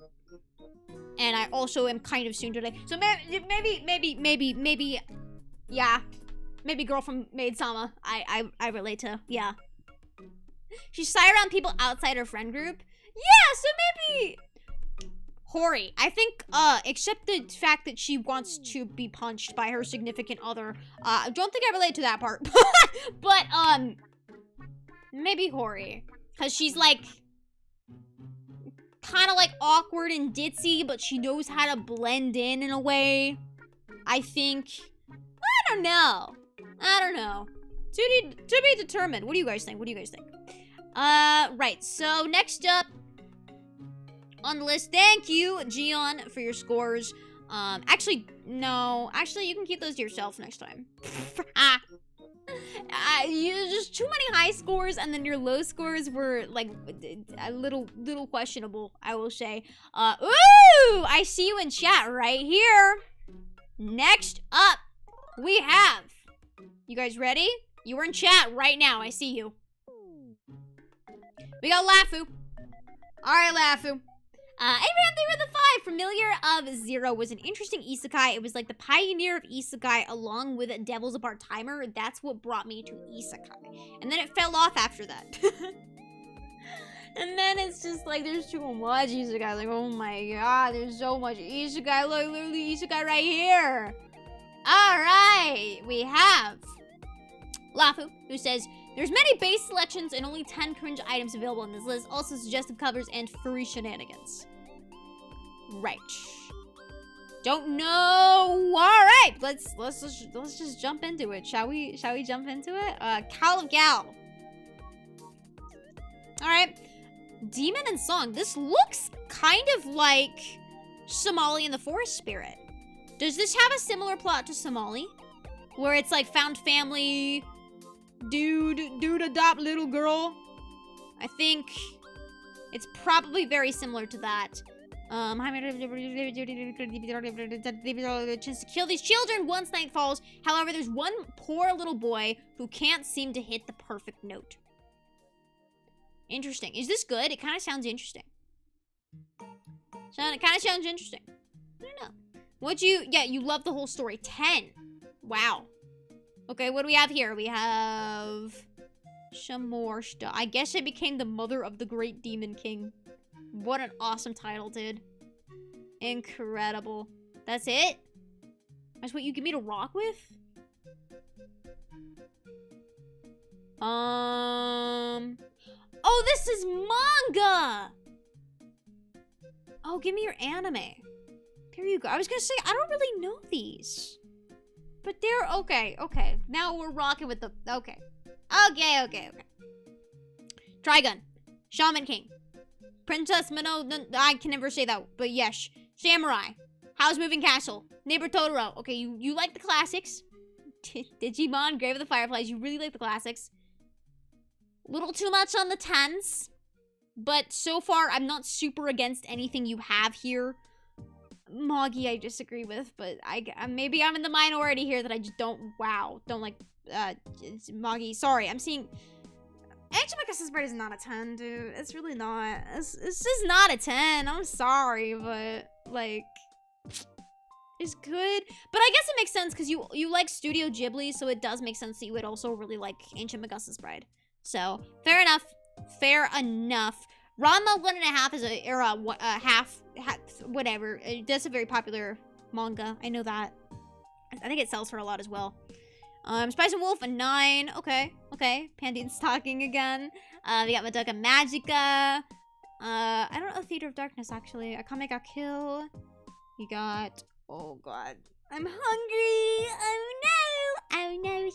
And I also am kind of soon today. So maybe, yeah. Maybe girl from Maid-sama, I relate to, yeah. She's shy around people outside her friend group. Yeah, so maybe Hori. I think, except the fact that she wants to be punched by her significant other. I don't think I relate to that part. But, maybe Hori. Because she's, like, kind of, like, awkward and ditzy, but she knows how to blend in a way. I think. I don't know. To be determined. What do you guys think? Right. So next up on the list, thank you, Gion, for your scores. Actually, no. Actually, you can keep those to yourself next time. You just too many high scores, and then your low scores were like a little questionable, I will say. Ooh, I see you in chat right here. Next up, we have. You guys ready? You are in chat right now. I see you. We got Lafu. All right, Lafu. Abraham 3 with a 5. Familiar of Zero was an interesting isekai. It was like the pioneer of isekai along with Devils Apart Timer. That's what brought me to isekai. And then it fell off after that. And then it's just like there's too much isekai. Like, oh my god, there's so much isekai. Look, literally isekai right here. Alright, we have Lafu, who says, there's many base selections and only 10 cringe items available in this list. Also suggestive covers and furry shenanigans. Right. Don't know. Alright, let's just jump into it. Shall we jump into it? Cal of Gal. Alright. Demon and Song. This looks kind of like Somali and the Forest Spirit. Does this have a similar plot to Somali? Where it's like found family, dude adopt little girl? I think it's probably very similar to that. Chance to kill these children once night falls. However, there's one poor little boy who can't seem to hit the perfect note. Interesting. Is this good? It kind of sounds interesting. It kind of sounds interesting. I don't know. Yeah, you love the whole story. 10. Wow. Okay, what do we have here? We have Shamorshta. I guess I became the mother of the great demon king. What an awesome title, dude. Incredible. That's it? That's what you give me to rock with? Oh, this is manga! Oh, give me your anime. Here you go. I was gonna say, I don't really know these. But they're, okay. Now we're rocking with the, okay. Trigun. Shaman King. Princess Mino, I can never say that, but yes. Samurai. How's Moving Castle? Neighbor Totoro. Okay, you like the classics. Digimon, Grave of the Fireflies. You really like the classics. Little too much on the 10s. But so far, I'm not super against anything you have here. Moggy, I disagree with, but maybe I'm in the minority here that I just don't like, Moggy. Sorry, I'm seeing... Ancient Magus' Bride is not a 10, dude. It's really not. It's just not a 10. I'm sorry, but, like... It's good. But I guess it makes sense, because you like Studio Ghibli, so it does make sense that you would also really like Ancient Magus' Bride. So, fair enough. Fair enough. Ranma 1.5 is a era half, whatever. That's a very popular manga. I know that. I think it sells for a lot as well. Spice and Wolf, a 9. Okay. Pandine's talking again. We got Madoka Magica. I don't know Theater of Darkness, actually. Akame ga Kill. We got... Oh, God. I'm hungry. Oh, no.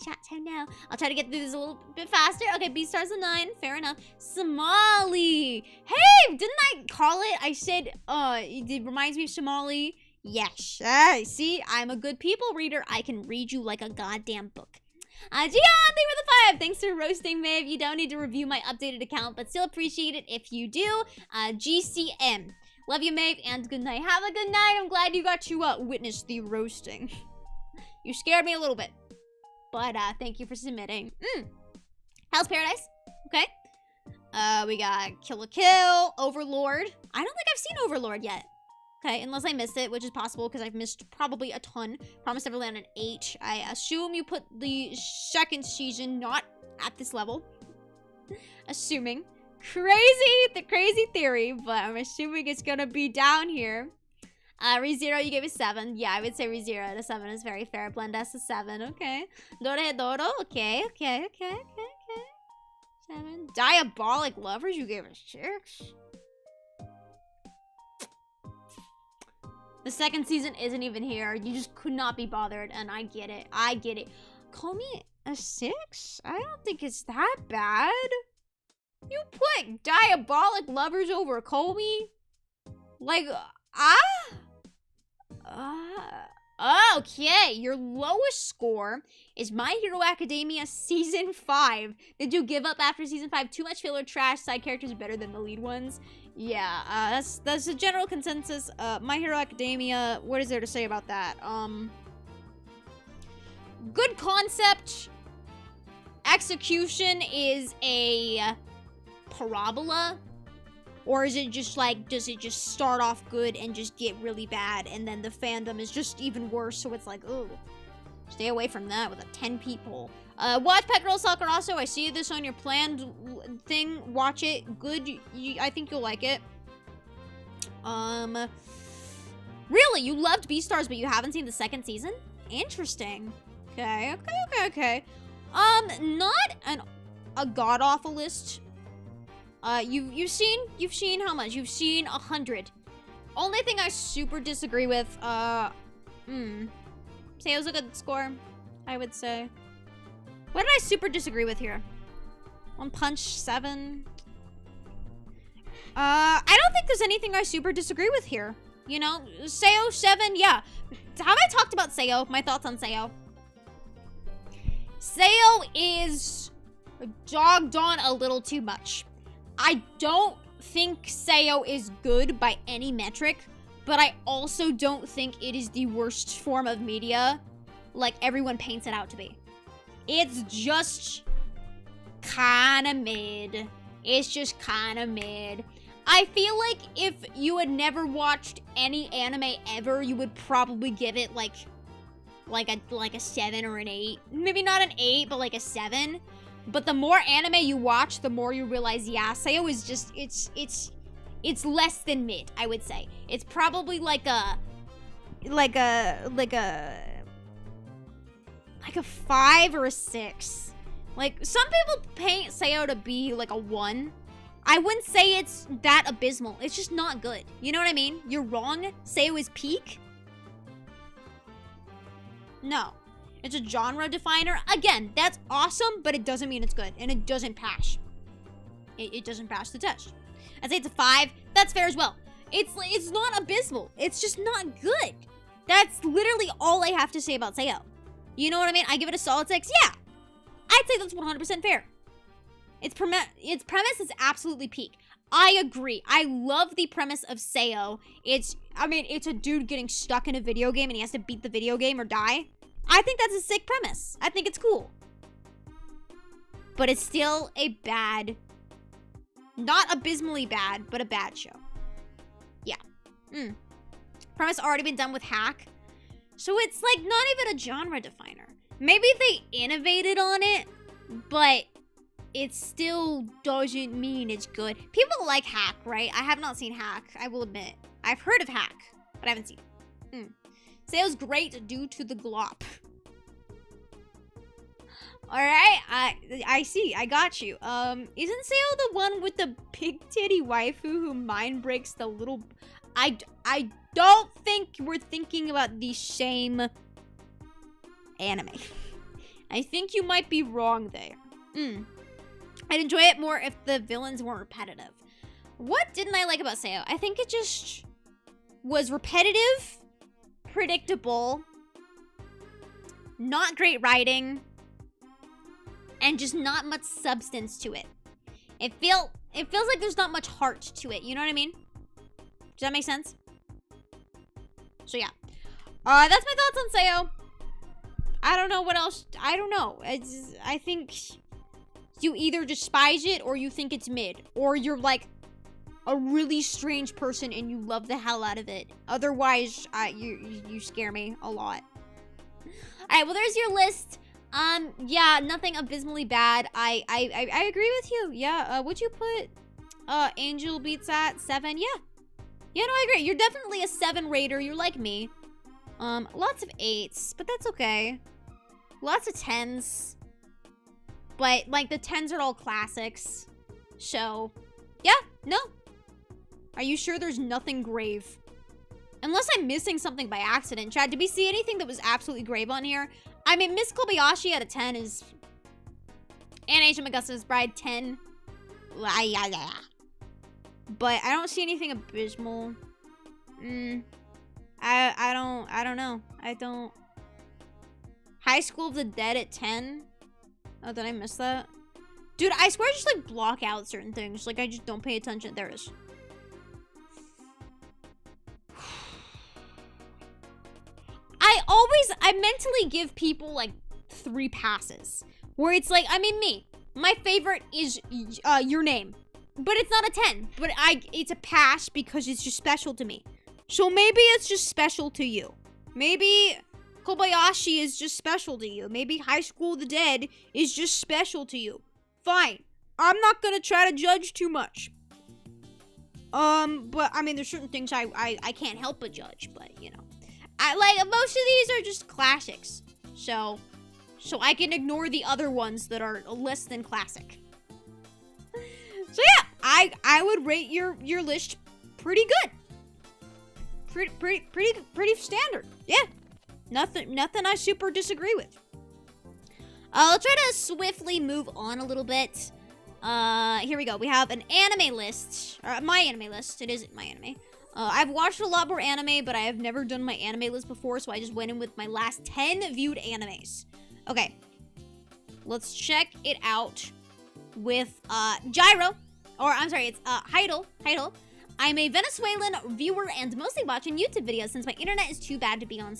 Shots, oh, no. I'll try to get through this a little bit faster. Okay, Beastar's a 9. Fair enough. Somali. Hey, didn't I call it? I said, it reminds me of Somali. Yes. See, I'm a good people reader. I can read you like a goddamn book. Gian, thank you for the 5. Thanks for roasting, Maeve. You don't need to review my updated account, but still appreciate it if you do. GCM. Love you, Maeve, and good night. Have a good night. I'm glad you got to witness the roasting. You scared me a little bit. But thank you for submitting. Hell's Paradise. Okay. We got Kill la Kill, Overlord. I don't think I've seen Overlord yet. Okay, unless I missed it, which is possible because I've missed probably a ton. Promised Neverland an 8. I assume you put the second season not at this level. Assuming. Crazy theory, but I'm assuming it's gonna be down here. ReZero, you gave a 7. Yeah, I would say ReZero at a 7 is very fair. Blendes a 7, okay. Doredoro, okay. 7. Diabolic Lovers, you gave a 6. The second season isn't even here. You just could not be bothered, and I get it. Call me a 6? I don't think it's that bad. You put Diabolic Lovers over Comey? Like, okay, your lowest score is My Hero Academia Season 5. Did you give up after Season 5? Too much filler, trash, side characters better than the lead ones? Yeah, that's the general consensus. My Hero Academia, what is there to say about that? Good concept. Execution is a parabola. Or is it just like, does it just start off good and just get really bad, and then the fandom is just even worse, so it's like, ooh, stay away from that with a 10 peephole. Watch Pet Girl Soccer also. I see this on your planned thing. Watch it. Good. I think you'll like it. Really? You loved Beastars, but you haven't seen the second season? Interesting. Okay. Not a god-awful list. You've seen how much? You've seen 100. Only thing I super disagree with, Seo's a good score, I would say. What did I super disagree with here? One Punch, 7. I don't think there's anything I super disagree with here. You know, Seo, 7, yeah. Have I talked about Seo? My thoughts on Seo? Seo is dogged on a little too much. I don't think Seo is good by any metric, but I also don't think it is the worst form of media like everyone paints it out to be. It's just kind of mid. It's just kind of mid. I feel like if you had never watched any anime ever, you would probably give it like a 7 or an 8. Maybe not an 8, but like a 7. But the more anime you watch, the more you realize, yeah, Seo is just, it's less than mid, I would say. It's probably like a 5 or a 6. Like, some people paint Seo to be like a 1. I wouldn't say it's that abysmal. It's just not good. You know what I mean? You're wrong. Seo is peak. No. It's a genre definer. Again, that's awesome, but it doesn't mean it's good. And it doesn't pass. It doesn't pass the test. I'd say it's a 5. That's fair as well. It's not abysmal. It's just not good. That's literally all I have to say about Seo. You know what I mean? I give it a solid 6. Yeah. I'd say that's 100% fair. Its premise is absolutely peak. I agree. I love the premise of Seo. It's a dude getting stuck in a video game and he has to beat the video game or die. I think that's a sick premise. I think it's cool. But it's still a bad, not abysmally bad, but a bad show. Yeah. Premise already been done with Hack. So it's like not even a genre definer. Maybe they innovated on it, but it still doesn't mean it's good. People like Hack, right? I have not seen Hack, I will admit. I've heard of Hack, but I haven't seen it. Sale's great due to the glop. Alright, I see, I got you. Isn't Sale the one with the big titty waifu who mind breaks the little... I don't think we're thinking about the same anime. I think you might be wrong there. I'd enjoy it more if the villains weren't repetitive. What didn't I like about Seo? I think it just was repetitive, predictable, not great writing, and just not much substance to it. It feels like there's not much heart to it. You know what I mean? Does that make sense? So yeah, that's my thoughts on Seo. I don't know what else. I don't know. I think you either despise it or you think it's mid, or you're like a really strange person and you love the hell out of it. Otherwise, you scare me a lot. All right, well, there's your list. Yeah, nothing abysmally bad. I agree with you. Yeah, would you put Angel Beats at 7? Yeah. Yeah, no, I agree. You're definitely a 7 rater. You're like me. Lots of 8s, but that's okay. Lots of 10s. But, like, the 10s are all classics. So, yeah, no. Are you sure there's nothing grave? Unless I'm missing something by accident. Chad, did we see anything that was absolutely grave on here? I mean, Miss Kobayashi at a 10 is... And Asian Augusta's Bride, 10. But I don't see anything abysmal. I don't know. I don't... High School of the Dead at 10? Oh, did I miss that? Dude, I swear I just, like, block out certain things. Like, I just don't pay attention. There it is. I mentally give people, like, 3 passes. Where it's like, I mean, me. My favorite is Your Name. But it's not a 10. But it's a pass because it's just special to me. So maybe it's just special to you. Maybe Kobayashi is just special to you. Maybe High School of the Dead is just special to you. Fine. I'm not gonna try to judge too much. But I mean, there's certain things I can't help but judge, but you know. Most of these are just classics. So I can ignore the other ones that are less than classic. So yeah, I would rate your list pretty good. Pretty standard. Yeah. Nothing I super disagree with. I'll try to swiftly move on a little bit. Here we go. We have an anime list. My anime list. It isn't my anime. I've watched a lot more anime, but I have never done my anime list before, so I just went in with my last 10 viewed animes. Okay. Let's check it out with, Gyro. Or, I'm sorry, it's, Heidel. I'm a Venezuelan viewer and mostly watching YouTube videos since my internet is too bad to be on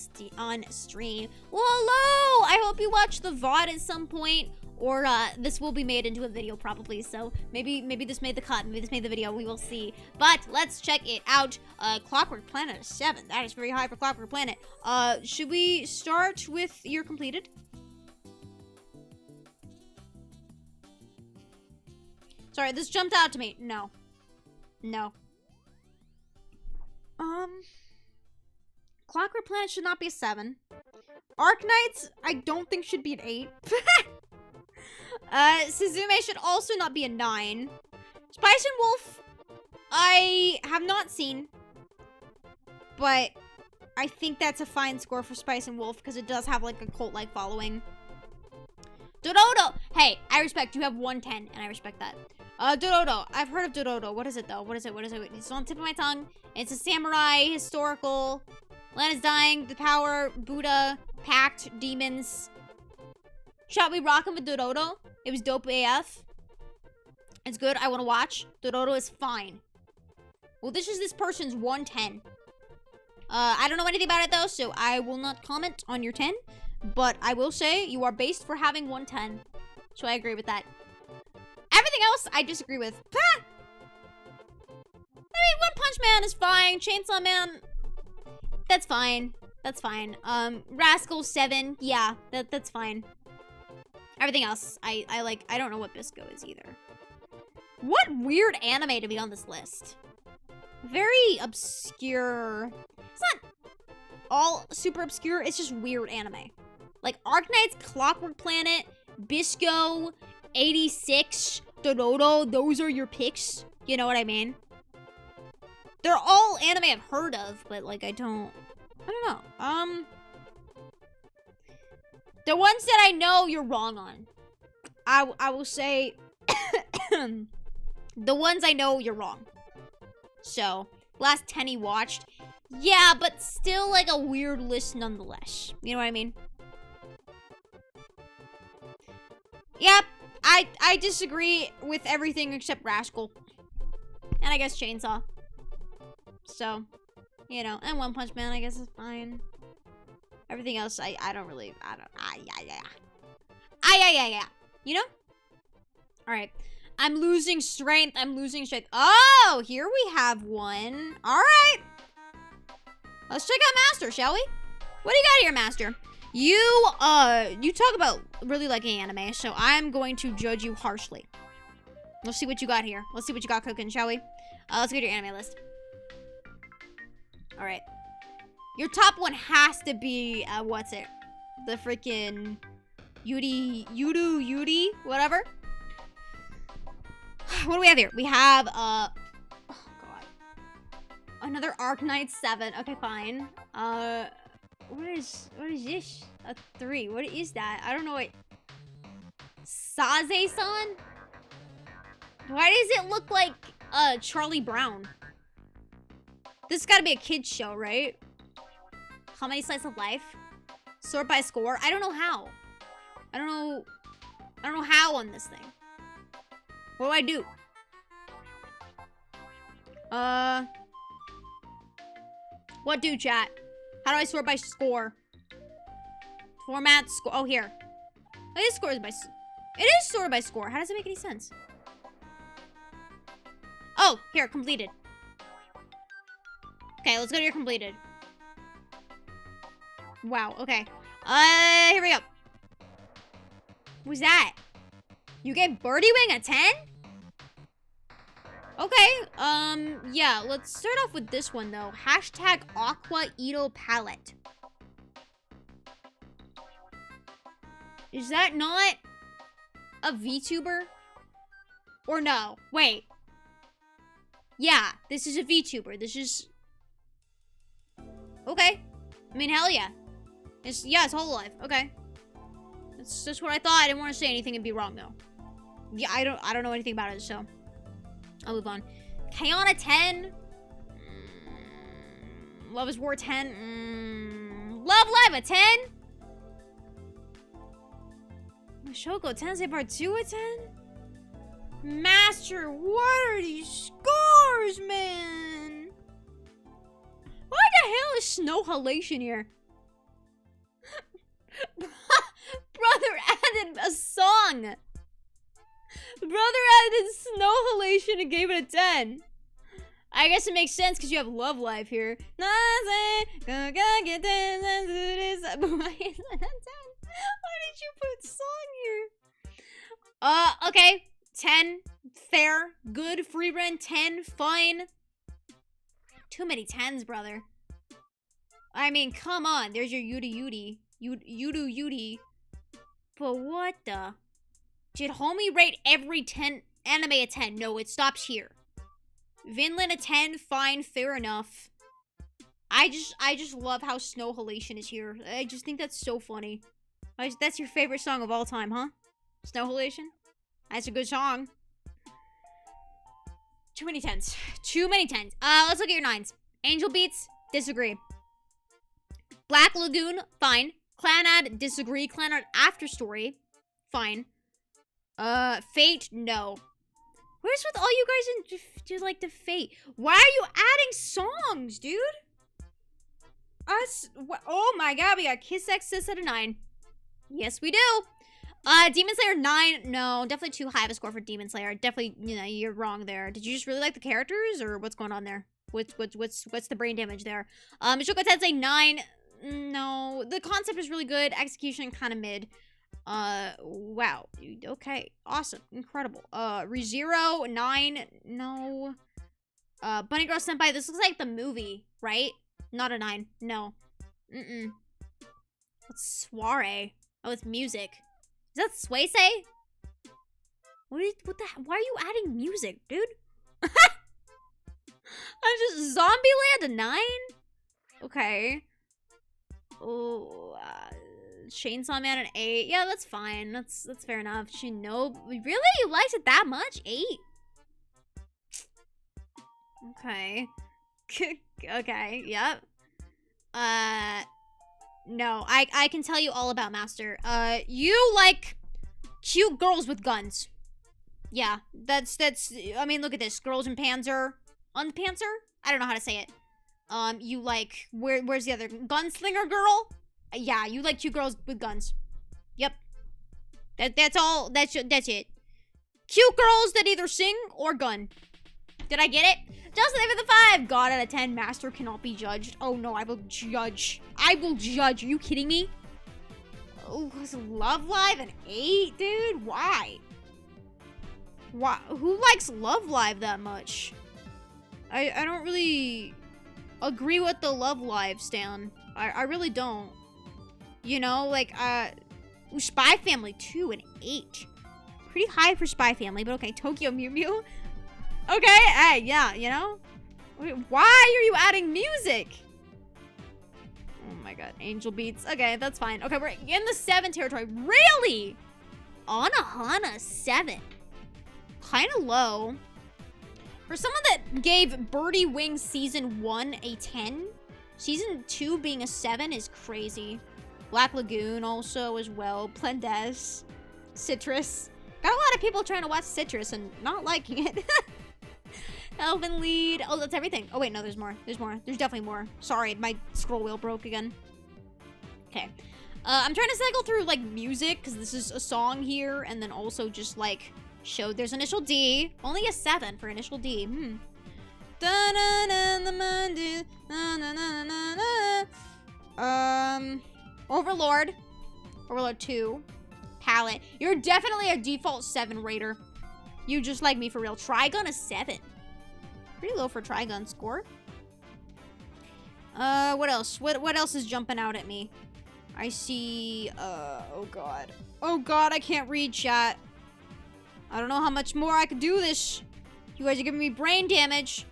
stream. Well, hello! I hope you watch the VOD at some point, or this will be made into a video probably, so maybe this made the cut, maybe this made the video, we will see. But let's check it out. Clockwork Planet is 7. That is very high for Clockwork Planet. Should we start with your completed? Sorry, this jumped out to me. No. Clockwork Planet should not be a 7. Arknights, I don't think should be an 8. Suzume should also not be a 9. Spice and Wolf, I have not seen, but I think that's a fine score for Spice and Wolf because it does have like a cult-like following. Dororo, hey, I respect you have 110, and I respect that. Dororo, I've heard of Dororo. What is it though? What is it? It's on the tip of my tongue. It's a samurai, historical. Land is dying, the power, Buddha, pact, demons. Shall we rock him with Dororo? It was dope AF. It's good, I want to watch. Dororo is fine. Well, this is this person's 110. I don't know anything about it though, so I will not comment on your 10. But I will say you are based for having 110. So I agree with that. Everything else, I disagree with. I mean, One Punch Man is fine. Chainsaw Man, that's fine. That's fine. Rascal 7, yeah, that's fine. Everything else, I like. I don't know what Bisco is either. What weird anime to be on this list. Very obscure. It's not all super obscure. It's just weird anime. Like Arknights, Clockwork Planet, Bisco, 86, Dororo, those are your picks. You know what I mean? They're all anime I've heard of, but like I don't know. The ones that I know you're wrong on. I will say the ones I know you're wrong. So, last 10 he watched. Yeah, but still like a weird list nonetheless. You know what I mean? Yep, I disagree with everything except Rascal. And I guess Chainsaw. So, you know, and One Punch Man I guess is fine. Everything else I don't really, yeah. You know? Alright. I'm losing strength. Oh, here we have one. Alright. Let's check out Master, shall we? What do you got here, Master? You talk about really liking anime, so I'm going to judge you harshly. Let's see what you got here. Let's see what you got cooking, shall we? Let's get your anime list. Alright. Your top one has to be, what's it? The freaking Yuri, whatever. What do we have here? We have, oh god. Another Arknight 7. Okay, fine. What is this? A 3. What is that? I don't know what. Saze-san? Why does it look like, Charlie Brown? This has gotta be a kid's show, right? How many slice of life? Sort by score? I don't know how. I don't know how on this thing. What do I do? What do, chat? How do I sort by score? Format, score. Oh, here. It is sorted by score. How does it make any sense? Oh, here, completed. Okay, let's go to your completed. Wow, okay. Here we go. Who's that? You gave Birdie Wing a 10? Okay, yeah, let's start off with this one, though. Hashtag Aqua Ito Palette. Is that not a VTuber? Or no? Wait. Yeah, this is a VTuber. This is... Okay. I mean, hell yeah. It's Hololive. Okay. That's just what I thought. I didn't want to say anything and be wrong, though. Yeah, I don't know anything about it, so... I'll move on. Kayana 10. Love is War 10. Love Live a 10. Shoko Tensei Part 2 a 10. Master, what are these scores, man? Why the hell is Snow Halation here? Brother added a song. Brother added Snow Halation and gave it a 10. I guess it makes sense because you have Love Live here. Why is it a 10? Why did you put song here? Okay. 10. Fair. Good. Free rent. 10. Fine. Too many 10s, brother. I mean, come on. There's your Yudu Yudi. But what the... Did homie rate every 10 anime a 10? No, it stops here. Vinland a 10, fine, fair enough. I just love how Snow Halation is here. I just think that's so funny. That's your favorite song of all time, huh? Snow Halation? That's a good song. Too many 10s. Too many 10s. Let's look at your 9s. Angel Beats, disagree. Black Lagoon, fine. Clanad, disagree. Clanad After Story, fine. Fate, no. Where's with all you guys into like the Fate? Why are you adding songs, dude? Oh my god, we got Kiss X Sis at a 9. Yes, we do. Demon Slayer 9. No, definitely too high of a score for Demon Slayer. Definitely, you know, you're wrong there. Did you just really like the characters, or what's going on there? What's the brain damage there? Shoko Tensei 9. No, the concept is really good. Execution kind of mid. Wow. Okay. Awesome. Incredible. ReZero 9. No. Bunny Girl Senpai. This looks like the movie, right? Not a 9. No. What's Soiree? Oh, it's music. Is that Suisei? What the why are you adding music, dude? I'm just Zombieland a 9? Okay. Oh, Chainsaw Man an 8. Yeah, that's fine. That's fair enough. Shinobi, really? You liked it that much? 8? Okay. Okay, yep. No, I can tell you all about Master. You like cute girls with guns. Yeah, that's, I mean, look at this. Girls in Panzer. Unpanzer? I don't know how to say it. You like, where's the other? Gunslinger girl? Yeah, you like cute girls with guns. Yep. That's all, that's it. Cute girls that either sing or gun. Did I get it? Justin with the 5. God out of 10. Master cannot be judged. Oh no, I will judge. I will judge. Are you kidding me? Oh, was Love Live an 8, dude? Why? Why? Who likes Love Live that much? I don't really agree with the Love Live stan. I really don't. You know, like, Spy Family 2 and 8. Pretty high for Spy Family, but okay. Tokyo Mew Mew. Okay, hey, yeah, you know? Wait, why are you adding music? Oh my god, Angel Beats. Okay, that's fine. Okay, we're in the 7 territory. Really? Anohana 7. Kind of low. For someone that gave Birdie Wing Season 1 a 10, Season 2 being a 7 is crazy. Black Lagoon also as well. Plendes. Citrus. Got a lot of people trying to watch Citrus and not liking it. Elven Lead. Oh, that's everything. Oh, wait, no, there's more. There's more. There's definitely more. Sorry, my scroll wheel broke again. Okay. I'm trying to cycle through, like, music, because this is a song here, and then also just, like, Showed there's initial D. Only a 7 for initial D. Overlord. Overlord 2. Palette. You're definitely a default 7 rater. You just like me for real. Trigun a 7. Pretty low for Trigun score. What else? What else is jumping out at me? I see, oh god. Oh god, I can't read chat. I don't know how much more I could do this. You guys are giving me brain damage.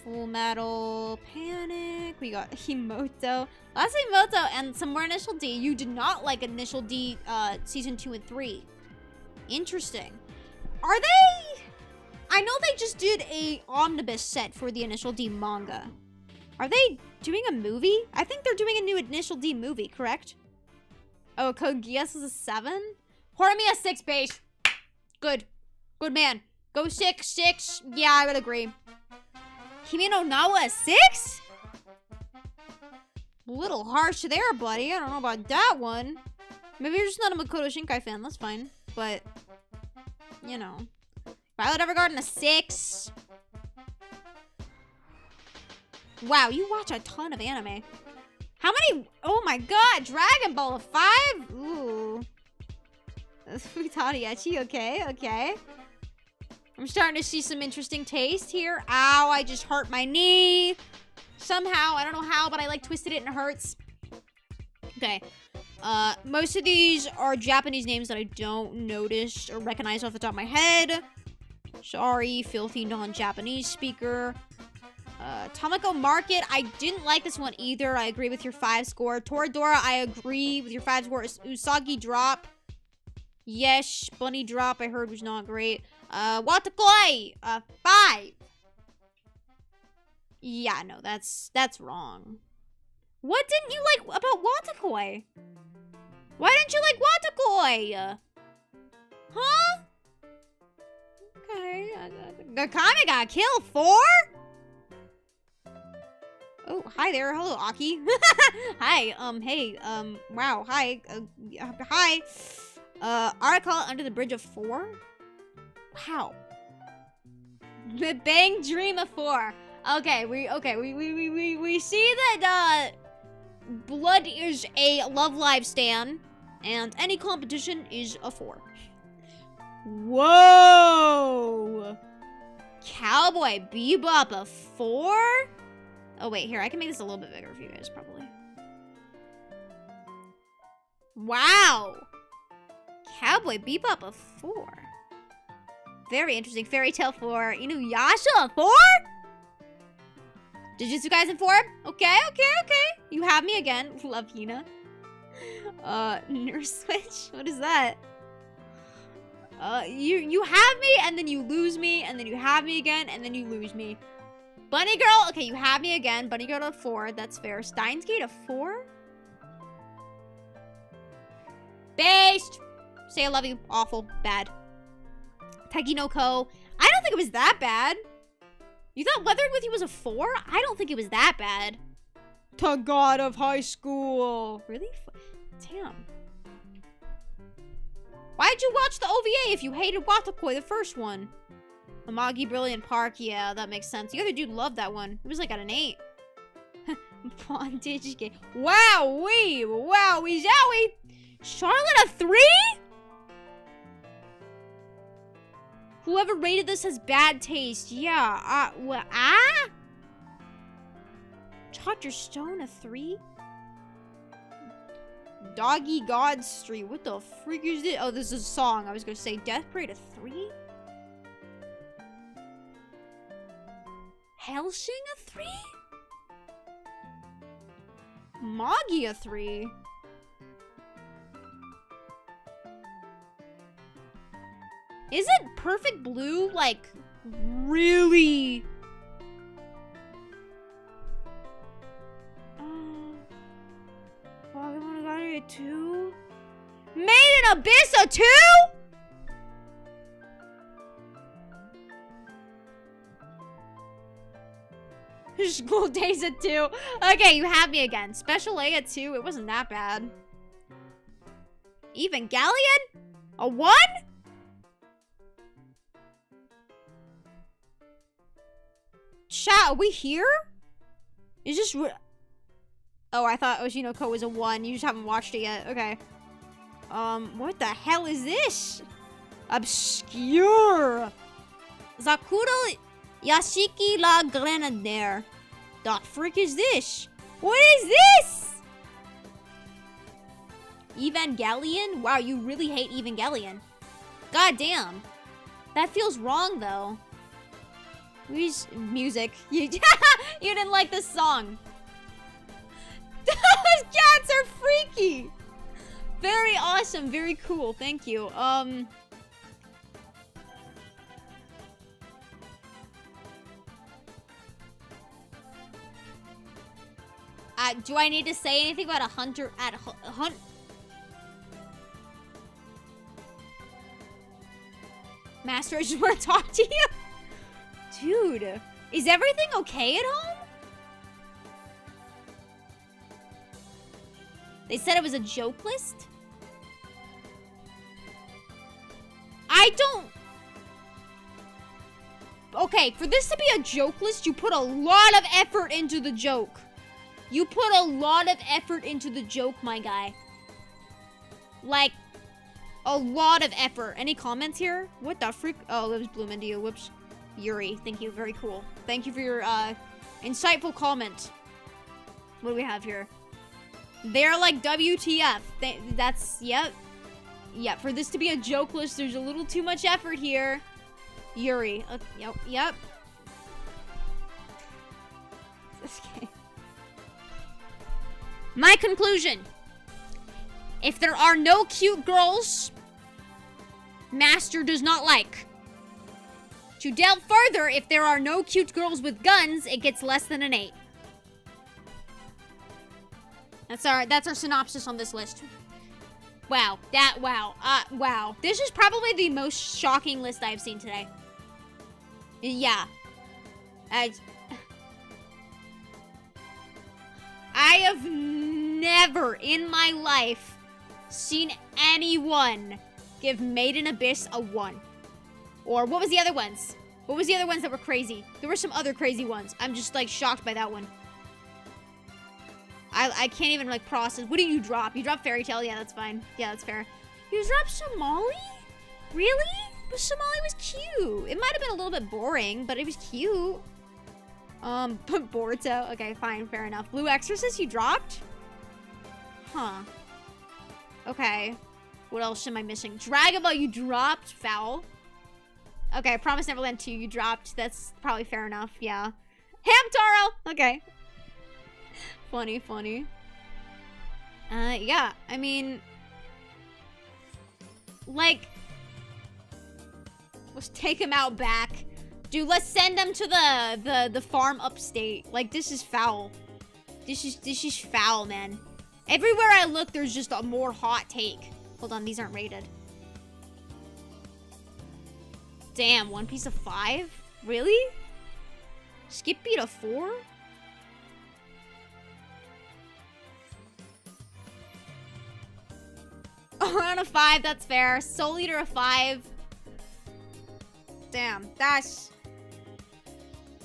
Full Metal Panic. We got Himoto. Lots of Himoto and some more Initial D. You did not like Initial D, Season 2 and 3. Interesting. Are they... I know they just did a omnibus set for the Initial D manga. Are they doing a movie? I think they're doing a new Initial D movie, correct? Oh, Code Geass is a 7? Horimiya 6, beige. Good. Good man. Go 6, 6. Yeah, I would agree. Kimi no Nawa 6? A little harsh there, buddy. I don't know about that one. Maybe you're just not a Makoto Shinkai fan. That's fine. But, you know. Violet Evergarden a 6. Wow, you watch a ton of anime. How many? Oh my god, Dragon Ball a 5? Ooh. Futariachi, okay, okay. I'm starting to see some interesting taste here. Ow, I just hurt my knee. Somehow, I don't know how, but I like twisted it and it hurts. Okay. Most of these are Japanese names that I don't notice or recognize off the top of my head. Sorry, filthy non-Japanese speaker. Tamako Market, I didn't like this one either. I agree with your 5 score. Toradora, I agree with your 5 score. Usagi Drop. Yes, Bunny Drop, I heard was not great. Watakoi, 5. Yeah, no, that's wrong. What didn't you like about Watakoi? Why didn't you like Watakoi? Huh? Okay. Gakame got killed 4? Oh, hi there. Hello, Aki. Hi. Hey. Wow. Hi. Hi. Arakawa Under the Bridge of 4? Wow. The Bang Dream of 4. Okay, we see that, Blood is a Love Live stan, and any competition is a 4. Whoa! Cowboy Bebop a 4? Oh, wait, here, I can make this a little bit bigger for you guys, probably. Wow! Cowboy Bebop a 4. Very interesting. Fairy Tail 4. Inuyasha a 4? Jujutsu Kaisen 4? Okay. You have me again. Love Hina. Nurse Switch? What is that? You have me, and then you lose me, and then you have me again, and then you lose me. Bunny Girl, okay, you have me again. Bunny Girl a 4, that's fair. Steins Gate a 4? Based! Say I love you. Awful. Bad. Taiki no Ko. I don't think it was that bad. You thought Weathered With You was a 4? I don't think it was that bad. To God of High School. Really? Damn. Why'd you watch the OVA if you hated Watakoi, the first one? Amagi Brilliant Park. Yeah, that makes sense. The other dude loved that one. It was like at an 8. Bondage game. Wow-wee. Wowie zowie. Charlotte a 3? Whoever rated this has bad taste. Yeah. Dr. Stone a 3? Doggy God Street. What the freak is this? Oh, this is a song. I was gonna say Death Parade a 3? Hellsing a 3? Magi a 3? Isn't Perfect Blue, like, really... Pokemon got it at 2? Maiden Abyss a 2? School Days at 2. Okay, you have me again. Special A at 2. It wasn't that bad. Evangelion? A 1? Chat, are we here? Is this oh, I thought Oshinoko was a 1. You just haven't watched it yet. Okay. What the hell is this? Obscure. Zakuro Yashiki la Grenadier. The frick is this? What is this? Evangelion? Wow, you really hate Evangelion. God damn. That feels wrong, though. Music. You didn't like this song. Those cats are freaky. Very awesome. Very cool. Thank you. Do I need to say anything about a hunter at hunt? Master, I just want to talk to you. Dude, is everything okay at home? They said it was a joke list? I don't... Okay, for this to be a joke list, you put a lot of effort into the joke. You put a lot of effort into the joke, my guy. Like, a lot of effort. Any comments here? What the freak? Oh, that was Bloom into you. Whoops. Yuri, thank you. Very cool. Thank you for your insightful comment. What do we have here? They're like WTF. That's, yep. Yep, for this to be a joke list, there's a little too much effort here. Yuri. Yep. Okay. My conclusion. If there are no cute girls, Master does not like. To delve further, if there are no cute girls with guns, it gets less than an 8. That's our synopsis on this list. Wow. Wow. This is probably the most shocking list I've seen today. Yeah. I have never in my life seen anyone give Made in Abyss a 1. Or what was the other ones? What was the other ones that were crazy? There were some other crazy ones. I'm just like shocked by that one. I can't even like process. What did you drop? You dropped Fairy Tail? Yeah, that's fine. Yeah, that's fair. You dropped Somali? Really? But Somali was cute. It might have been a little bit boring, but it was cute. Put Boruto. Okay, fine, fair enough. Blue Exorcist you dropped? Huh. Okay. What else am I missing? Dragon Ball you dropped. Foul. Okay, Promise Neverland 2 you dropped. That's probably fair enough. Yeah. Hamtaro! Okay. Funny. Yeah. I mean... Like... Let's take him out back. Dude, let's send them to the farm upstate. Like, this is foul. This is foul, man. Everywhere I look, there's just a more hot take. Hold on, these aren't rated. Damn, One Piece of 5? Really? Skip beat a 4? Oh, on a 5, that's fair. Soul Eater a 5. Damn, that's...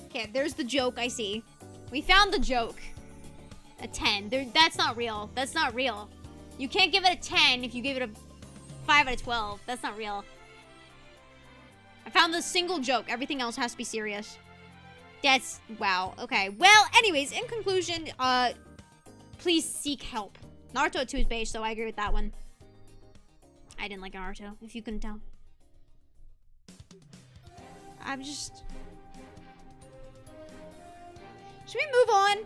Okay, there's the joke, I see. We found the joke. A 10. That's not real. That's not real. You can't give it a 10 if you give it a 5 out of 12. That's not real. I found the single joke. Everything else has to be serious. That's... Wow. Okay. Well, anyways, in conclusion, please seek help. Naruto 2 is beige, so I agree with that one. I didn't like Naruto, if you couldn't tell. I'm just... Should we move on?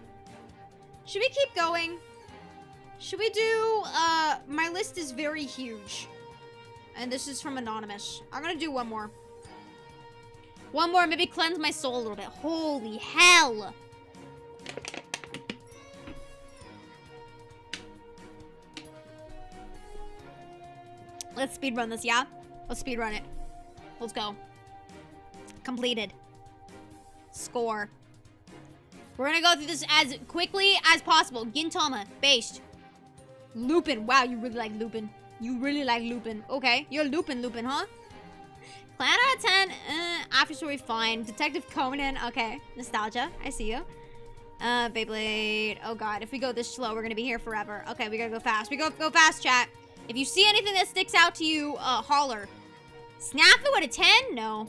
Should we keep going? Should we do, my list is very huge. And this is from Anonymous. I'm gonna do one more. One more, maybe cleanse my soul a little bit. Holy hell! Let's speedrun this, yeah? Let's speedrun it. Let's go. Completed. Score. We're gonna go through this as quickly as possible. Gintama, based. Lupin. Wow, you really like Lupin. You really like Lupin. Okay, you're Lupin, huh? Plan out of 10. After story, fine. Detective Conan. Okay. Nostalgia. I see you. Beyblade. Oh god, if we go this slow, we're gonna be here forever. Okay, we gotta go fast. We go fast, chat. If you see anything that sticks out to you, holler. Snafu at a 10? No.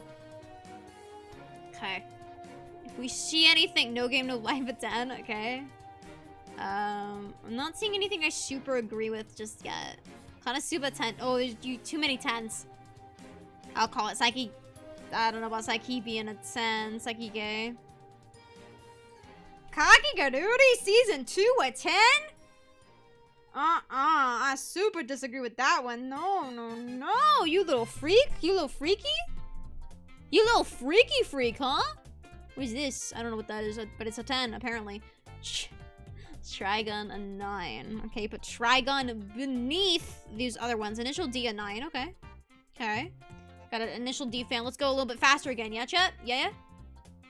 Okay. If we see anything, no game, no life at 10. Okay. I'm not seeing anything I super agree with just yet. Konosuba 10. Oh, there's too many 10s. I'll call it Psyche. I don't know about Psyche being a 10. Psyche gay. Kakigaruri season 2 a 10? I super disagree with that one. No. You little freak. You little freaky. You little freaky freak, huh? What is this? I don't know what that is, but it's a 10, apparently. Trigun a 9. Okay, put Trigun beneath these other ones. Initial D a 9. Okay. Okay. Got an initial D fan. Let's go a little bit faster again. Yeah, chat? Yeah?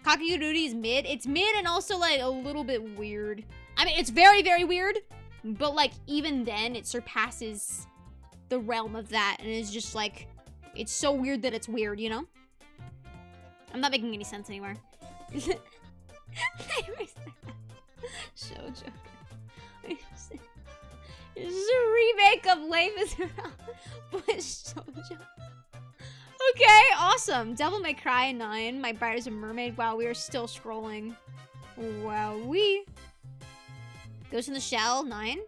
Kakigururi is mid. It's mid and also, like, a little bit weird. I mean, it's very, very weird. But, like, even then, it surpasses the realm of that. And it's just, like, it's so weird that it's weird, you know? I'm not making any sense anymore. Shoujo. This is a remake of Life is Around. But Shoujo. Okay, awesome. Devil May Cry 9. My Bride is a Mermaid. Wow, we are still scrolling. Wowee. Ghost in the Shell 9.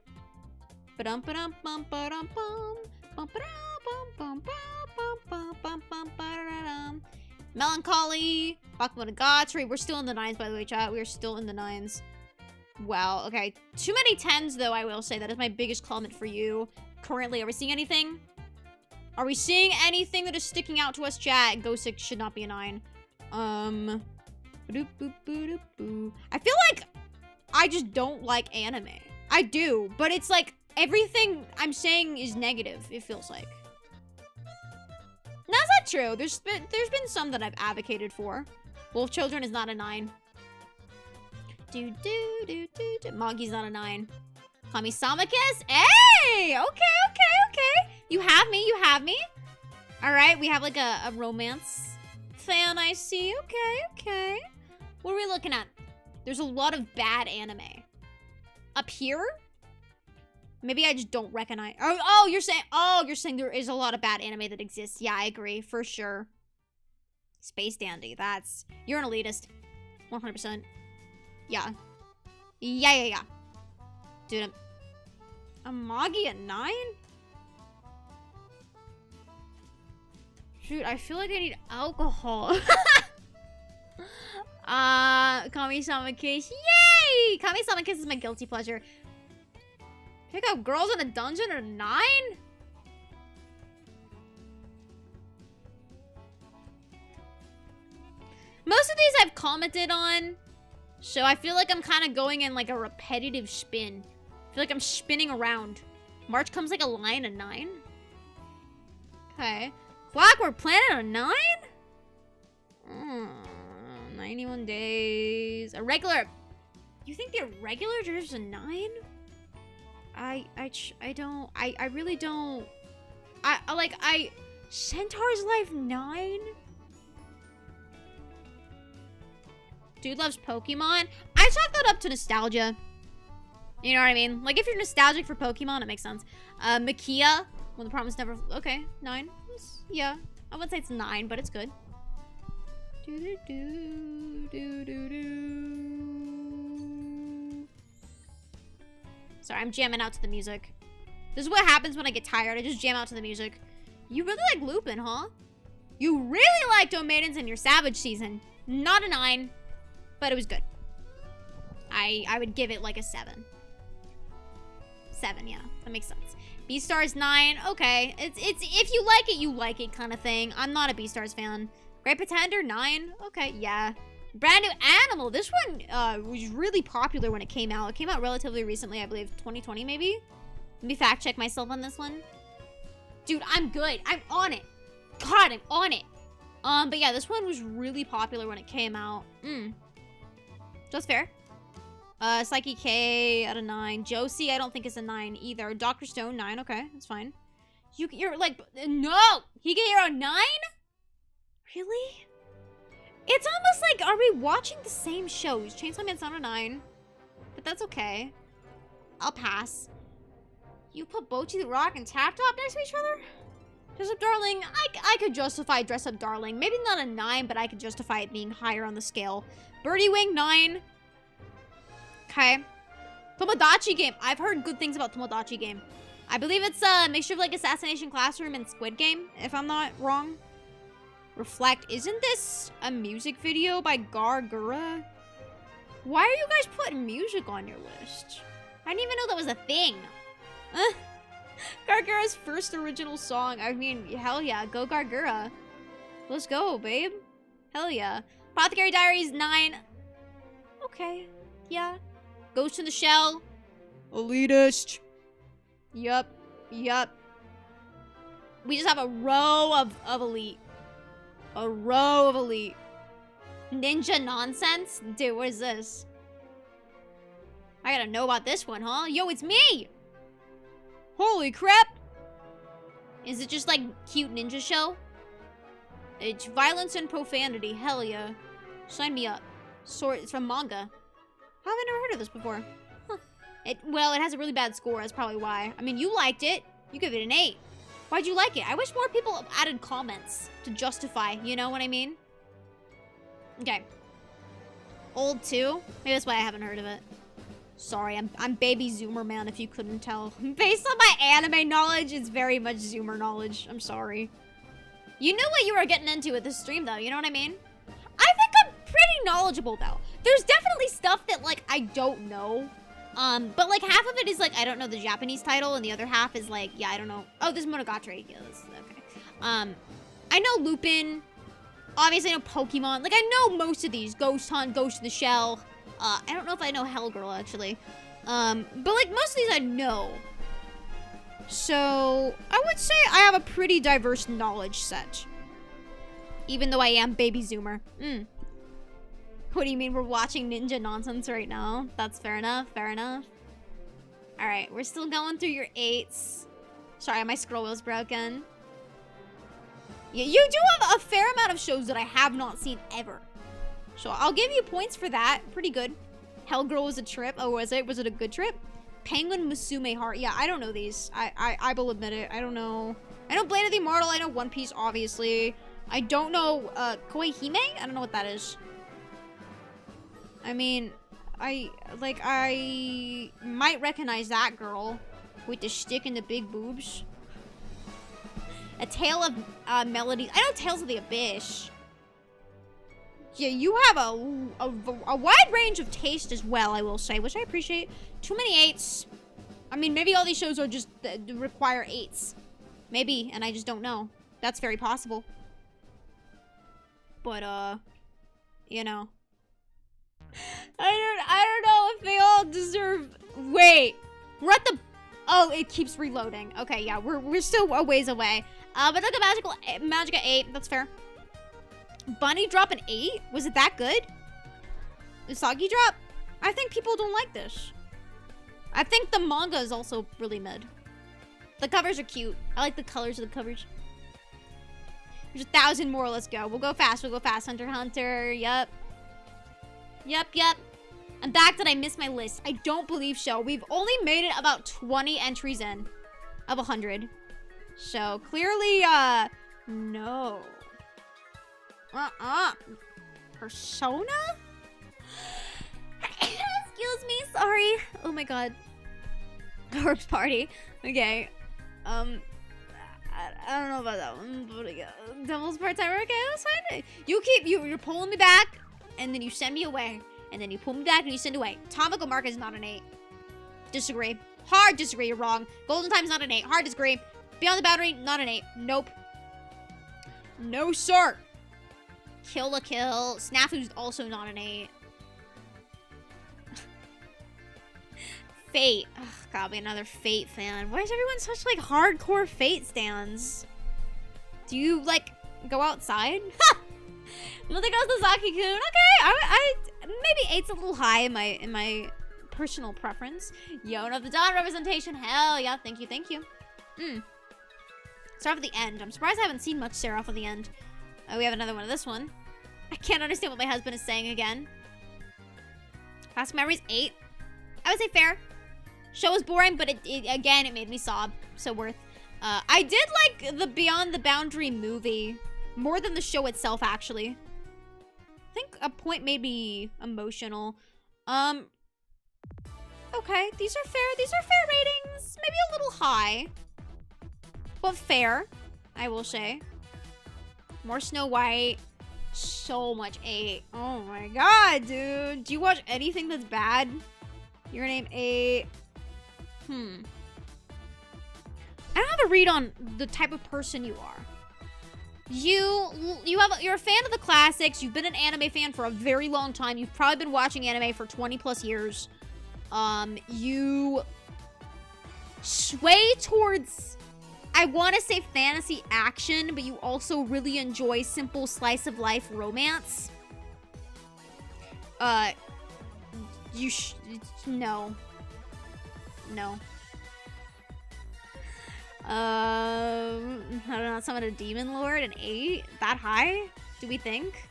Melancholy. Bakemonogatari. We're still in the 9s, by the way, chat. We are still in the 9s. Wow, okay. Too many 10s, though, I will say. That is my biggest comment for you. Currently, are we seeing anything? Are we seeing anything that is sticking out to us, chat? Ghost 6 should not be a 9. I feel like I just don't like anime. I do, but it's like everything I'm saying is negative, it feels like. Now, is that true? There's been some that I've advocated for. Wolf Children is not a 9. Monkey's not a 9. Kami-sama Kiss? Hey! Okay. You have me. Alright, we have like a romance fan, I see. Okay. What are we looking at? There's a lot of bad anime. Up here? Maybe I just don't recognize. Oh, you're saying there is a lot of bad anime that exists. Yeah, I agree, for sure. Space Dandy, you're an elitist. 100%. Yeah. Dude, a Magi at 9? Shoot, I feel like I need alcohol. Kami-sama Kiss. Yay! Kami-sama Kiss is my guilty pleasure. Pick up girls in a dungeon at 9? Most of these I've commented on, so I feel like I'm kind of going in like a repetitive spin. I feel like I'm spinning around. March comes like a line at 9? Okay. Clockwork Planet a 9? 91 days. A regular. You think the regular deserves a 9? I really don't. Centaur's Life 9? Dude loves Pokemon. I chalk that up to nostalgia. You know what I mean? Like, if you're nostalgic for Pokemon, it makes sense. Makia, When the Promise Never... Okay, 9. Yeah, I wouldn't say it's 9, but it's good. Sorry, I'm jamming out to the music. This is what happens when I get tired. I just jam out to the music. You really like Lupin, huh? You really liked Maedens in your Savage season. Not a 9, but it was good. I would give it like a 7. 7, yeah. That makes sense. Beastars 9, okay. It's if you like it kind of thing. I'm not a Beastars fan. Great Pretender 9, okay, yeah. Brand New Animal. This one was really popular when it came out. It came out relatively recently, I believe 2020 maybe. Let me fact check myself on this one. Dude, I'm good. I'm on it. God, I'm on it. But yeah, this one was really popular when it came out. That's fair. Psyche K out of 9. Josie, I don't think is a 9 either. Dr. Stone 9, okay, that's fine. You're like, no! Higehiro 9? Really? It's almost like, are we watching the same shows? Chainsaw Man's not a 9. But that's okay. I'll pass. You put Bocchi the Rock and Tap Top next to each other? Dress Up Darling, I could justify Dress Up Darling. Maybe not a 9, but I could justify it being higher on the scale. Birdie Wing, 9. Okay. Tomodachi Game. I've heard good things about Tomodachi Game. I believe it's a mixture of like Assassination Classroom and Squid Game, if I'm not wrong. Reflect. Isn't this a music video by Gargura? Why are you guys putting music on your list? I didn't even know that was a thing. Gargura's first original song. I mean, hell yeah. Go Gargura. Let's go, babe. Hell yeah. Apothecary Diaries, 9. Okay. Yeah. Ghost in the Shell. Elitist. Yup. Yup. We just have a row of elite. A row of elite. Ninja nonsense? Dude, what is this? I gotta know about this one, huh? Yo, it's me! Holy crap! Is it just like cute ninja show? It's violence and profanity. Hell yeah. Sign me up. It's from manga. How have I never heard of this before? Huh. Well, it has a really bad score. That's probably why. I mean, you liked it. You give it an 8. Why'd you like it? I wish more people added comments to justify. You know what I mean? Okay. Old 2? Maybe that's why I haven't heard of it. Sorry, I'm baby Zoomer man if you couldn't tell. Based on my anime knowledge, it's very much Zoomer knowledge. I'm sorry. You knew what you were getting into with this stream though, you know what I mean? I think I'm pretty knowledgeable though. There's definitely stuff that like I don't know. But like half of it is like I don't know the Japanese title and the other half is like, yeah, I don't know. Oh, this is Monogatari. Yeah, this is okay. I know Lupin. Obviously I know Pokemon. Like I know most of these. Ghost Hunt, Ghost in the Shell. I don't know if I know Hellgirl, actually. But, like, most of these I know. So, I would say I have a pretty diverse knowledge set. Even though I am baby Zoomer. What do you mean we're watching ninja nonsense right now? That's fair enough, fair enough. Alright, we're still going through your 8s. Sorry, my scroll wheel's broken. Yeah, you do have a fair amount of shows that I have not seen ever. So I'll give you points for that. Pretty good. Hellgirl was a trip. Oh, was it? Was it a good trip? Penguin Musume Heart. Yeah, I don't know these. I will admit it. I don't know. I know Blade of the Immortal. I know One Piece, obviously. I don't know Koihime? I don't know what that is. I mean, I might recognize that girl with the stick and the big boobs. A Tale of Melody. I know Tales of the Abyss. Yeah, you have a wide range of taste as well, I will say, which I appreciate. Too many 8s. I mean, maybe all these shows are just require 8s. Maybe, and I just don't know. That's very possible. But, you know. I don't know if they all deserve... Wait. We're at the... Oh, it keeps reloading. Okay, yeah, we're still a ways away. But look at Magica 8. That's fair. Bunny drop an 8? Was it that good? Usagi drop? I think people don't like this. I think the manga is also really mid. The covers are cute. I like the colors of the covers. There's 1,000 more. Let's go. We'll go fast. We'll go fast. Hunter x Hunter. Yup. Yup, yup. I'm back. Did I miss my list? I don't believe so. We've only made it about 20 entries in of 100. So clearly, no. Persona? Excuse me, sorry. Oh my god. Corpse Party. Okay. I don't know about that one, but Devil's Part-Timer. Okay, that's fine. You're pulling me back, and then you send me away, and then you pull me back and you send away. Tomoko Mark is not an 8. Disagree. Hard disagree. You're wrong. Golden Time's not an 8. Hard disagree. Beyond the Boundary, not an 8. Nope. No, sir. Kill la Kill. Snafu's also not an 8. Fate. Ugh, gotta be another Fate fan. Why is everyone such, like, hardcore Fate stans? Do you, like, go outside? Nothing goes to Zaki-kun. Okay, I maybe 8's a little high in my personal preference. Yone of the Dawn representation. Hell yeah, thank you, thank you. Seraph at the End. I'm surprised I haven't seen much Seraph at the End. Oh, we have another one of this one. I can't understand what my husband is saying again. Past Memories 8. I would say fair. Show was boring, but again, it made me sob. So worth. I did like the Beyond the Boundary movie more than the show itself, actually. I think a point made me emotional. Okay, these are fair. These are fair ratings. Maybe a little high, but fair, I will say. More Snow White. So much 8. Oh my god, dude. Do you watch anything that's bad? Your Name 8. I don't have a read on the type of person you are. You're a fan of the classics. You've been an anime fan for a very long time. You've probably been watching anime for 20 plus years. You sway towards, I want to say fantasy action, but you also really enjoy simple slice of life romance. No. I don't know, summon a demon lord, an 8? That high? Do we think?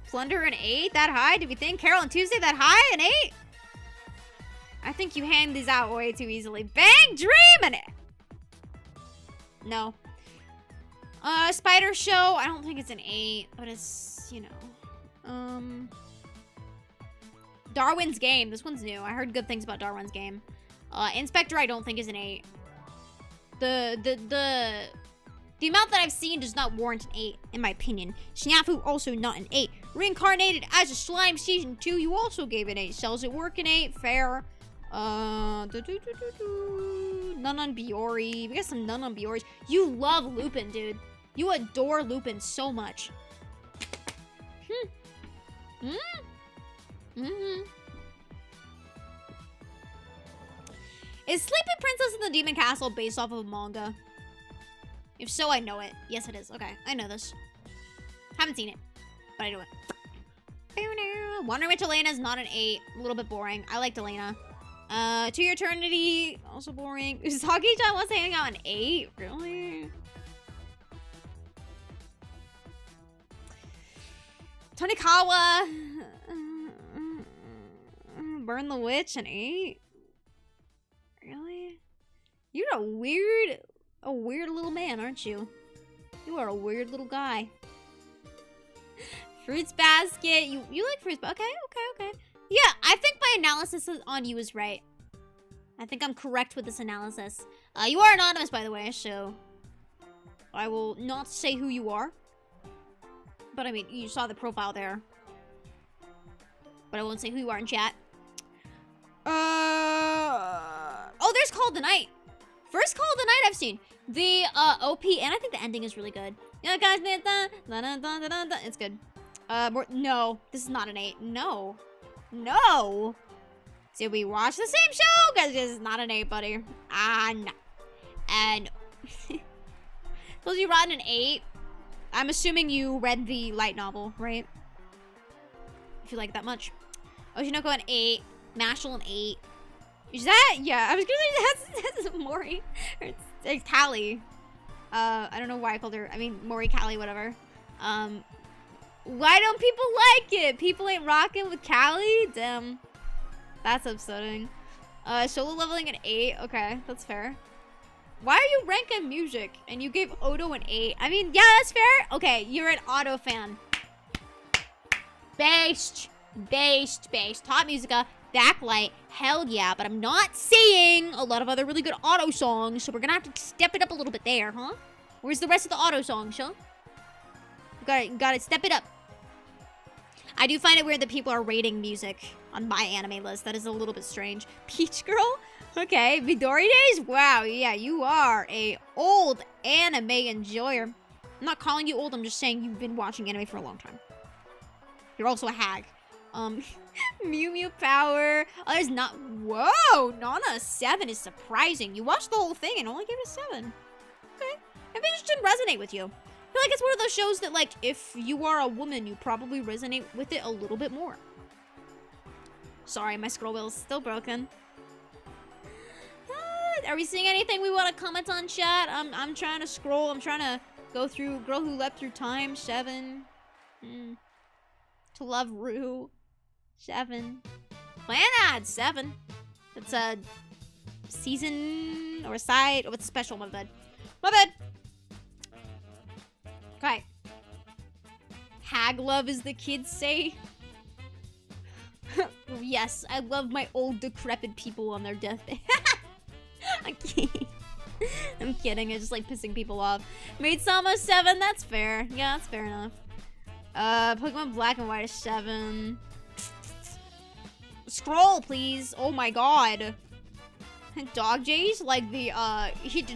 Plunder, an 8? That high? Do we think? Carol and Tuesday, that high? An 8? I think you hand these out way too easily. Bang! Dream! No. Spider Show, I don't think it's an 8, but it's, you know. Darwin's Game. This one's new. I heard good things about Darwin's Game. Inspector, I don't think is an 8. The amount that I've seen does not warrant an 8, in my opinion. Snafu, also not an 8. Reincarnated as a Slime Season 2, you also gave an 8. Cells at Work an 8, fair. None on Biori. We got some none on Bioris. You love Lupin, dude. You adore Lupin so much. Is Sleeping Princess in the Demon Castle based off of a manga? If so, I know it. Yes, it is. Okay, I know this. Haven't seen it, but I know it. Wonder Witch Elena is not an 8. A little bit boring. I liked Elena. To Your Eternity, also boring. Usagi-chan wants to hang out an 8? Really? Tonikawa. Burn the Witch, an 8? Really? You're a weird little man, aren't you? You are a weird little guy. Fruits Basket. You like Fruits Basket? Okay. Yeah, I think my analysis on you is right. I think I'm correct with this analysis. You are anonymous, by the way, so I will not say who you are. But I mean, you saw the profile there. But I won't say who you are in chat. Oh, there's Call of the Night. First Call of the Night I've seen. The OP, and I think the ending is really good. It's good. No, this is not an 8. No. Did we watch the same show? Because this is not an 8, buddy. No. And suppose you rotten an 8. I'm assuming you read the light novel, right? If you like it that much. Oshinoko an 8. Mashal an 8. Is that? Yeah, I was gonna say that's Mori. Or it's Callie. I don't know why I called her. I mean, Mori, Callie, whatever. Why don't people like it? People ain't rocking with Callie? Damn. That's upsetting. Solo leveling an 8. Okay, that's fair. Why are you ranking music? And you gave Odo an 8. I mean, yeah, that's fair. Okay, you're an Odo fan. Based. Top Musica. Backlight. Hell yeah. But I'm not saying a lot of other really good Odo songs. So we're gonna have to step it up a little bit there, huh? Where's the rest of the Odo songs, huh? Gotta step it up. I do find it weird that people are rating music on my anime list. That is a little bit strange. Peach Girl? Okay. Midori Days? Wow, yeah, you are a old anime enjoyer. I'm not calling you old, I'm just saying you've been watching anime for a long time. You're also a hag. Mew Mew Power. Oh, there's not. Whoa, Nana 7 is surprising. You watched the whole thing and only gave it a 7. Okay. Maybe it just didn't resonate with you. I feel like it's one of those shows that, like, if you are a woman, you probably resonate with it a little bit more. Sorry, my scroll wheel is still broken. Are we seeing anything we want to comment on, chat? I'm trying to scroll. I'm trying to Girl Who Leapt Through Time, 7. To Love Rue, 7. Clannad, 7. It's a season or a side. Oh, it's special. My bad. My bad. Okay. Hag love, as the kids say. Yes, I love my old decrepit people on their deathbed. I'm kidding. I'm kidding. I just like pissing people off. Maid-sama, 7. That's fair. Yeah, that's fair enough. Pokemon Black and White is 7. Scroll, please. Oh my god. Dog Days, like the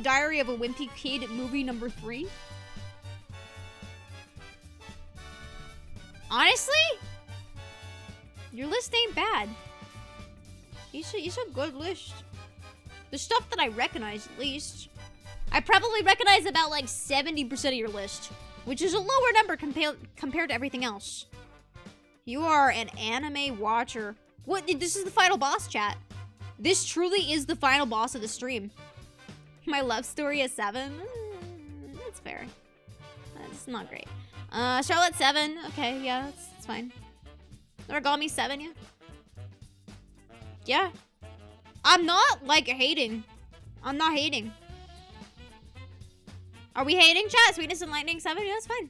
Diary of a Wimpy Kid movie number 3. Honestly, your list ain't bad. It's a good list. The stuff that I recognize, at least. I probably recognize about like 70% of your list, which is a lower number compared to everything else. You are an anime watcher. What? This is the final boss, chat. This truly is the final boss of the stream. My love story is 7. That's fair. That's not great. Charlotte, 7. Okay, yeah, that's fine. Origami, 7, yeah. Yeah. I'm not, like, hating. I'm not hating. Are we hating, chat? Sweetness and Lightning, 7? Yeah, that's fine.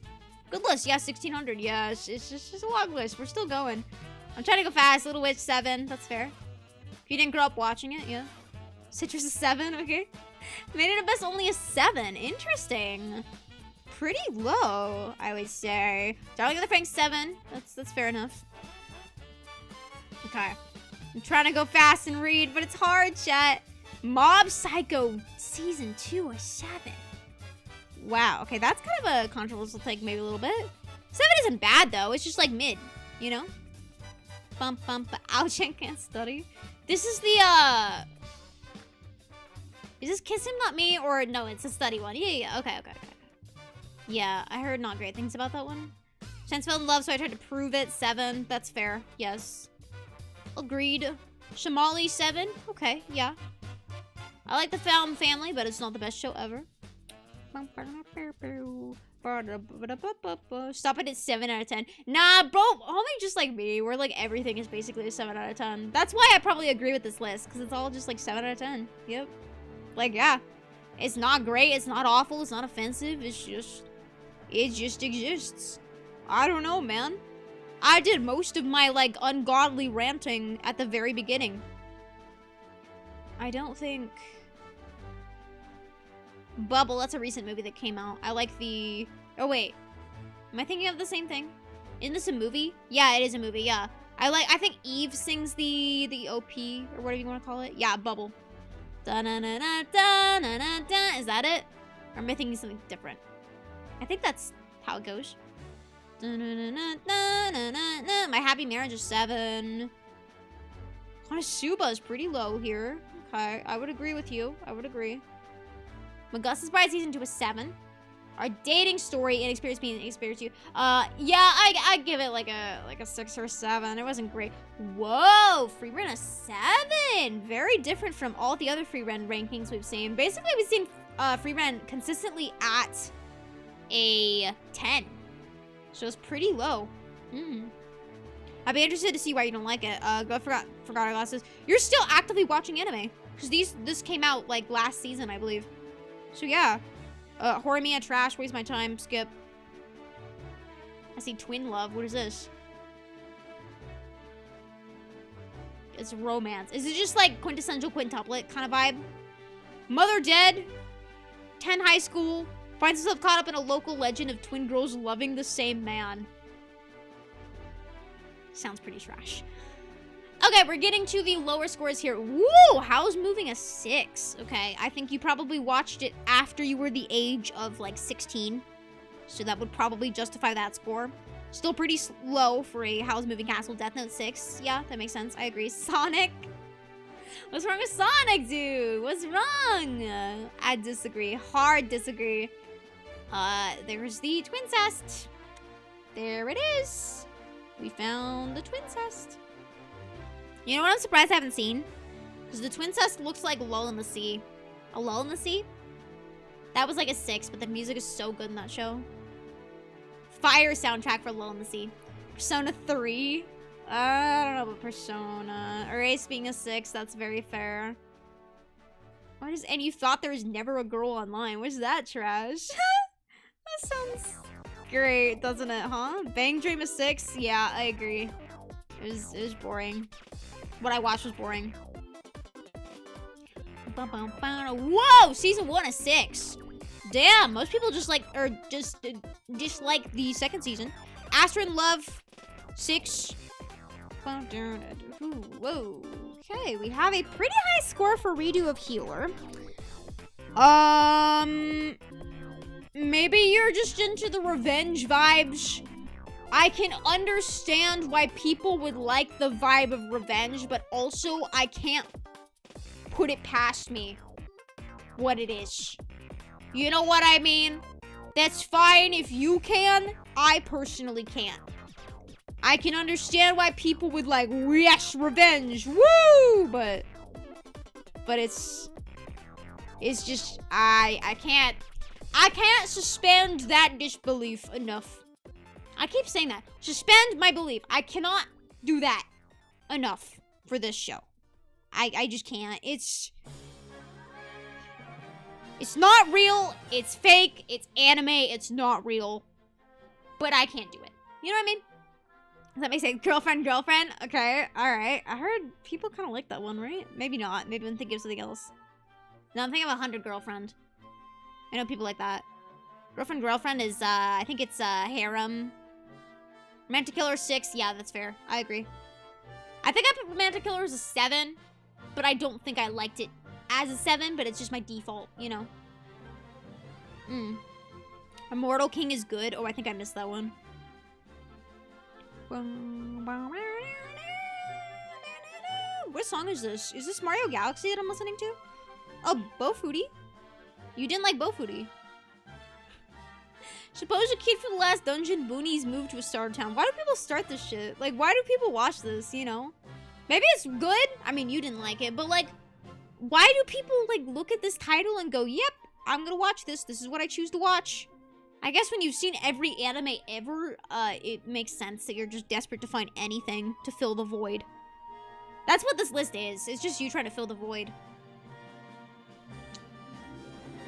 Good list. Yeah, 1600. Yeah, it's just a long list. We're still going. I'm trying to go fast. Little Witch, 7. That's fair. If you didn't grow up watching it, yeah. Citrus is 7, okay. Made it Abyss only a 7. Interesting. Pretty low, I would say. Darling of the Franxx, 7. That's fair enough. Okay. I'm trying to go fast and read, but it's hard, chat. Mob Psycho Season 2 is 7. Wow, okay, that's kind of a controversial take, maybe a little bit. 7 isn't bad, though. It's just, like, mid, you know? Bump, ouch, I can't study. This is the, is this Kiss Him Not Me, or no, it's a study one. Yeah, okay. Yeah, I heard not great things about that one. Chance fell in love, so I tried to prove it. 7, that's fair, yes. Agreed. Shamali, 7, okay, yeah. I like the film family, but it's not the best show ever. Stop it at 7 out of 10. Nah, bro, only just like me. We're like, everything is basically a 7 out of 10. That's why I probably agree with this list, because it's all just like 7 out of 10. Yep. Like, yeah. It's not great, it's not awful, it's not offensive, it just exists. I don't know, man. I did most of my, like, ungodly ranting at the very beginning. I don't think... Bubble, that's a recent movie that came out. I like the... Oh, wait. Am I thinking of the same thing? Isn't this a movie? Yeah, it is a movie, yeah. I think Eve sings the OP, or whatever you want to call it. Yeah, Bubble. Da-na-na-na-da-na-na-da. Is that it? Or am I thinking something different? I think that's how it goes. Da-na-na-na-na-na-na. My Happy Marriage is 7. Konosuba is pretty low here. Okay, I would agree with you. I would agree. Magusta's Bride Season 2 is 7. Our dating story, Inexperienced Me and Inexperienced You. Yeah, I give it like a 6 or 7. It wasn't great. Whoa, Free Run a 7. Very different from all the other Free Run rankings we've seen. Basically, we've seen Free Run consistently at a 10. So it's pretty low. I'd be interested to see why you don't like it. Forgot our glasses. You're still actively watching anime. Because this came out like last season, I believe. So yeah. Horimiya trash, waste my time, skip. I see Twin Love, what is this? It's romance. Is it just like quintessential quintuplet kind of vibe? Mother dead, 10 high school, finds herself caught up in a local legend of twin girls loving the same man. Sounds pretty trash. Okay, we're getting to the lower scores here. Woo! How's Moving a 6? Okay, I think you probably watched it after you were the age of, like, 16. So that would probably justify that score. Still pretty low for a How's Moving Castle Death Note 6. Yeah, that makes sense. I agree. Sonic? What's wrong with Sonic, dude? What's wrong? I disagree. Hard disagree. There's the Twincest. There it is. We found the Twincest. You know what I'm surprised I haven't seen? Because the Twincest looks like Lull in the Sea. A Lull in the Sea? That was like a 6, but the music is so good in that show. Fire soundtrack for Lull in the Sea. Persona 3. I don't know about Persona. Erase being a 6, that's very fair. And you thought there was never a girl online. What's that trash? That sounds great, doesn't it, huh? Bang Dream a 6? Yeah, I agree. It was boring. What I watched was boring. Whoa! Season 1 a 6. Damn, most people just like dislike the second season. Astra in Love 6. Whoa. Okay, we have a pretty high score for redo of Healer. Maybe you're just into the revenge vibes. I can understand why people would like the vibe of revenge, but also I can't put it past me what it is. You know what I mean? That's fine if you can. I personally can't. I can understand why people would like, yes, revenge, woo! But it's just, I can't suspend that disbelief enough. I keep saying that. Suspend my belief. I cannot do that enough for this show. I just can't. It's not real. It's fake. It's anime. It's not real. But I can't do it. You know what I mean? Does that make sense? Girlfriend. Okay. Alright. I heard people kind of like that one, right? Maybe not. Maybe I'm thinking of something else. No, I'm thinking of 100 Girlfriend. I know people like that. Girlfriend is, I think it's, harem. Romantic Killer 6. Yeah, that's fair. I agree. I think I put Romantic Killer as a 7. But I don't think I liked it as a 7, but it's just my default, you know. Immortal King is good. Oh, I think I missed that one. What song is this? Is this Mario Galaxy that I'm listening to? Oh, Bofooty? You didn't like Bofooty. Suppose a kid from the last dungeon boonies moved to a star town. Why do people start this shit? Like, why do people watch this, you know? Maybe it's good. I mean, you didn't like it, but like, why do people like look at this title and go, yep, I'm gonna watch this. This is what I choose to watch. I guess when you've seen every anime ever, it makes sense that you're just desperate to find anything to fill the void. That's what this list is. It's just you trying to fill the void.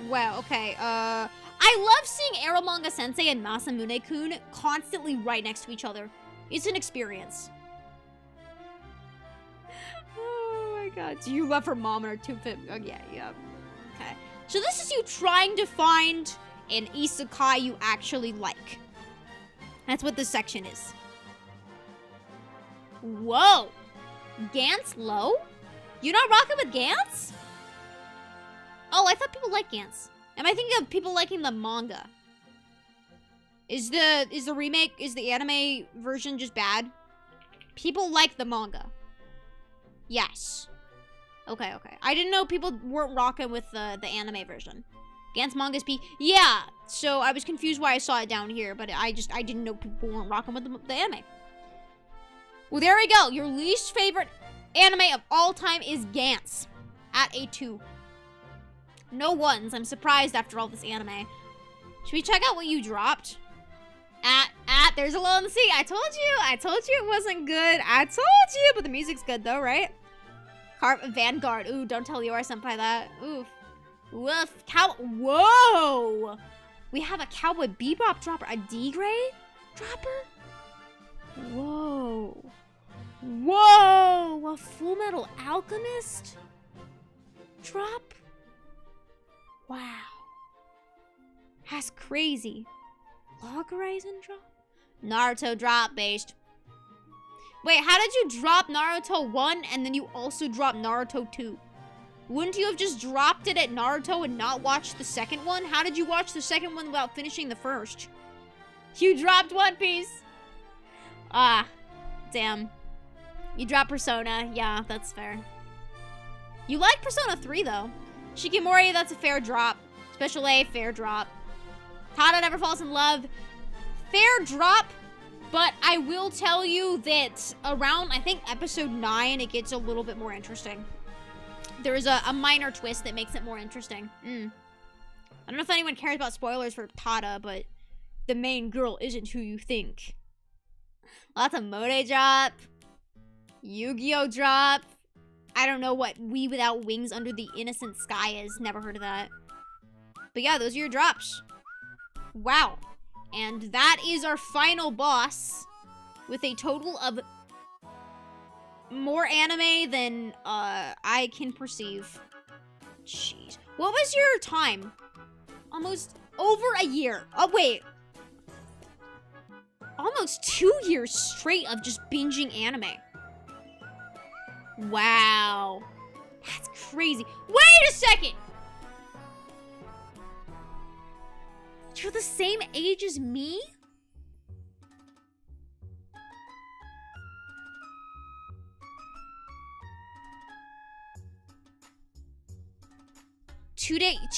Wow, okay, I love seeing Eromanga Sensei and Masamune-kun constantly right next to each other. It's an experience. Oh my god. Do you love her mom and her two fit? Oh, yeah. Okay. So this is you trying to find an isekai you actually like. That's what this section is. Whoa. Gantz low? You not rocking with Gantz? Oh, I thought people like Gantz. Am I thinking of people liking the manga? Is the remake, is the anime version just bad? People like the manga. Yes. Okay. I didn't know people weren't rocking with the anime version. Gantz manga's P. Yeah. So I was confused why I saw it down here, but I didn't know people weren't rocking with the anime. Well, there we go. Your least favorite anime of all time is Gantz at a 2. No ones. I'm surprised after all this anime. Should we check out what you dropped? There's a Lull in the Sea. I told you it wasn't good. I told you, but the music's good though, right? Vanguard. Ooh, don't tell Yora Senpai that. Oof. Woof. Whoa! We have a Cowboy Bebop dropper. A D-grade dropper? Whoa. A Full Metal Alchemist drop? Wow. That's crazy. Log Horizon drop? Naruto drop based. Wait, how did you drop Naruto 1 and then you also drop Naruto 2? Wouldn't you have just dropped it at Naruto and not watched the second one? How did you watch the second one without finishing the first? You dropped One Piece. Ah, damn. You dropped Persona. Yeah, that's fair. You like Persona 3 though. Shikimori, that's a fair drop. Special A, fair drop. Tada Never Falls in Love, fair drop. But I will tell you that around, I think, episode 9, it gets a little bit more interesting. There is a minor twist that makes it more interesting. I don't know if anyone cares about spoilers for Tada, but the main girl isn't who you think. Lots of Mode drop. Yu-Gi-Oh drop. I don't know what We Without Wings Under the Innocent Sky is. Never heard of that. But yeah, those are your drops. Wow. And that is our final boss with a total of more anime than I can perceive. Jeez. What was your time? Almost over a year. Oh, wait. Almost 2 years straight of just binging anime. Wow. That's crazy. Wait a second! You're the same age as me? Two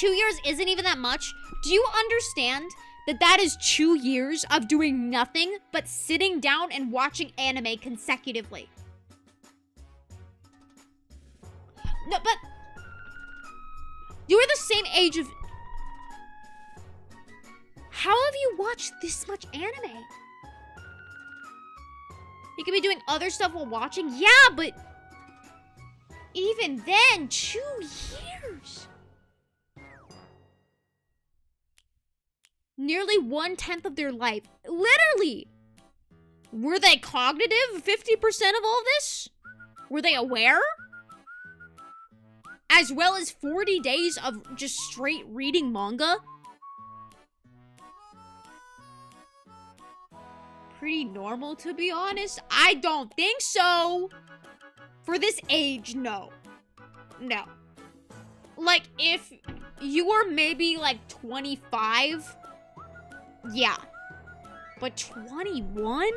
years isn't even that much. Do you understand that that is 2 years of doing nothing but sitting down and watching anime consecutively? No, but you are the same age of... How have you watched this much anime? You could be doing other stuff while watching? Yeah, but even then, 2 years. Nearly 1/10 of their life. Literally. Were they cognitive 50% of all this? Were they aware? As well as 40 days of just straight reading manga? Pretty normal, to be honest. I don't think so. For this age, no. No. Like, if you were maybe, like, 25, yeah. But 21?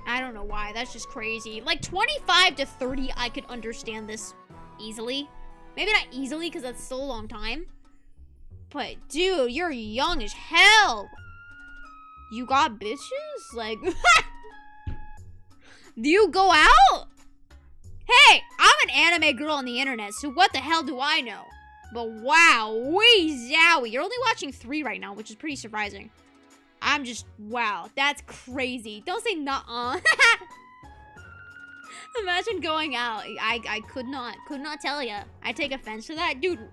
I don't know why. That's just crazy. Like, 25 to 30, I could understand this easily. Maybe not easily, because that's still a long time. But, dude, you're young as hell. You got bitches? Like, do you go out? Hey, I'm an anime girl on the internet, so what the hell do I know? But wow, wee zowie. You're only watching 3 right now, which is pretty surprising. I'm just, wow, that's crazy. Don't say nuh-uh. Imagine going out. I could not tell ya. I take offense to that. Dude,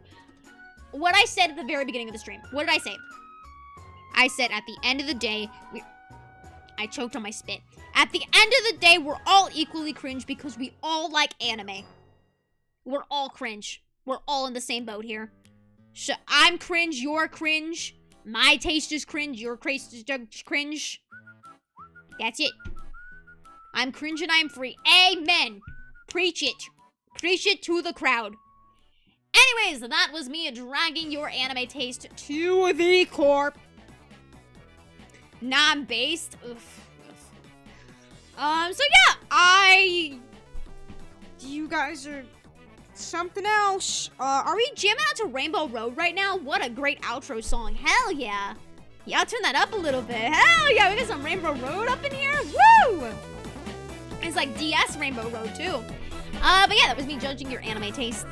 what I said at the very beginning of the stream, what did I say? I said at the end of the day, I choked on my spit. At the end of the day, we're all equally cringe because we all like anime. We're all cringe. We're all in the same boat here. So I'm cringe, you're cringe. My taste is cringe, your taste is cringe. That's it. I'm cringe and I'm free. Amen. Preach it. Preach it to the crowd. Anyways, that was me dragging your anime taste to the core. Non-based. So yeah, you guys are something else. Are we jamming out to Rainbow Road right now? What a great outro song. Hell yeah. Yeah, I'll turn that up a little bit. Hell yeah, we got some Rainbow Road up in here. Woo! It's like DS Rainbow Road too. But yeah, that was me judging your anime tastes.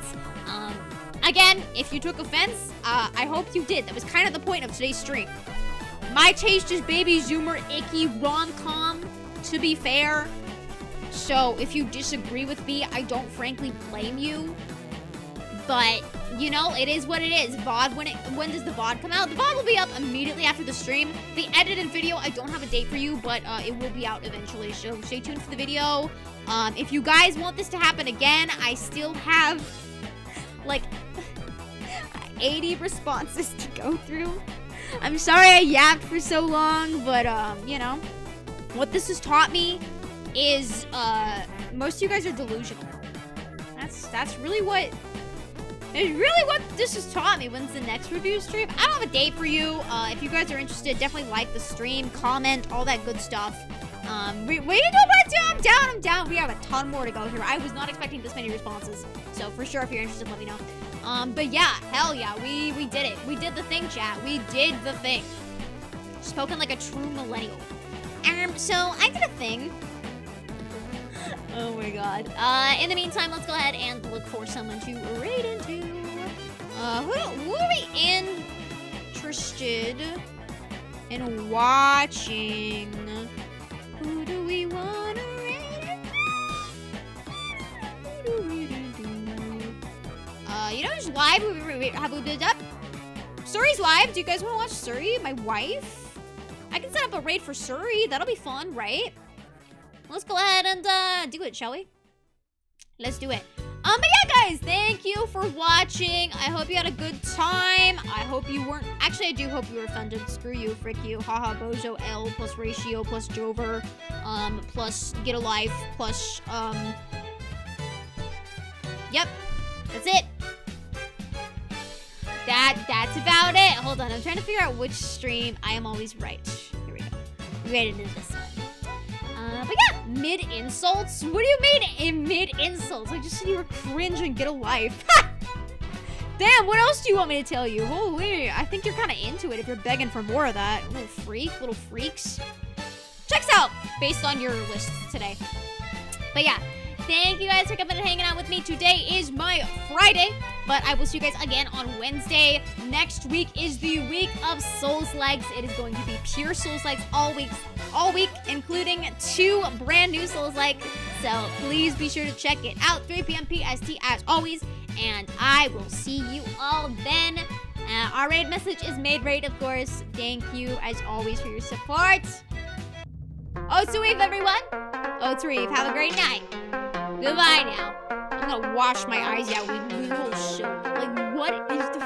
Again, if you took offense, I hope you did. That was kind of the point of today's stream. My taste is baby zoomer, icky, rom-com, to be fair. So, if you disagree with me, I don't frankly blame you. But, you know, it is what it is. VOD, when does the VOD come out? The VOD will be up immediately after the stream. The edited video, I don't have a date for you, but it will be out eventually. So, stay tuned for the video. If you guys want this to happen again, I still have, like, 80 responses to go through. I'm sorry I yapped for so long, but, you know, what this has taught me is, most of you guys are delusional. That's really what this has taught me. When's the next review stream? I don't have a date for you. If you guys are interested, definitely like the stream, comment, all that good stuff. Way to go, but I'm down. We have a ton more to go here. I was not expecting this many responses. So for sure, if you're interested, let me know. But yeah, hell yeah, we did it. We did the thing, chat. We did the thing. Spoken like a true millennial. So I did a thing. Oh my god. In the meantime, let's go ahead and look for someone to raid into. Who are we interested in watching? Who do we want to raid? You know who's live? Have we been up? Suri's live. Do you guys want to watch Suri, my wife? I can set up a raid for Suri. That'll be fun, right? Let's go ahead and do it, shall we? Let's do it. But yeah, guys, thank you for watching. I hope you had a good time. I hope you weren't... Actually, I do hope you were offended. Screw you, frick you. Haha, bozo, L, plus ratio, plus Jover, plus get a life, plus, Yep, that's it. That's about it. Hold on, I'm trying to figure out which stream. I am always right. Here we go. We made it into this one. But yeah, mid-insults? What do you mean in mid-insults? I just said you were cringe and get a life. Damn, what else do you want me to tell you? Holy, I think you're kind of into it if you're begging for more of that. Little freak, little freaks. Checks out based on your lists today. But yeah, thank you guys for coming and hanging out with me. Today is my Friday, but I will see you guys again on Wednesday. Next week is the week of Souls Legs. It is going to be pure Souls Legs all week, including 2 brand new Souls Legs. So please be sure to check it out. 3 p.m. PST as always, and I will see you all then. Our raid message is made raid, of course. Thank you as always for your support. Oshi, everyone. Oshi, have a great night. Goodbye now. I'm gonna wash my eyes out with little shit. Like, what is the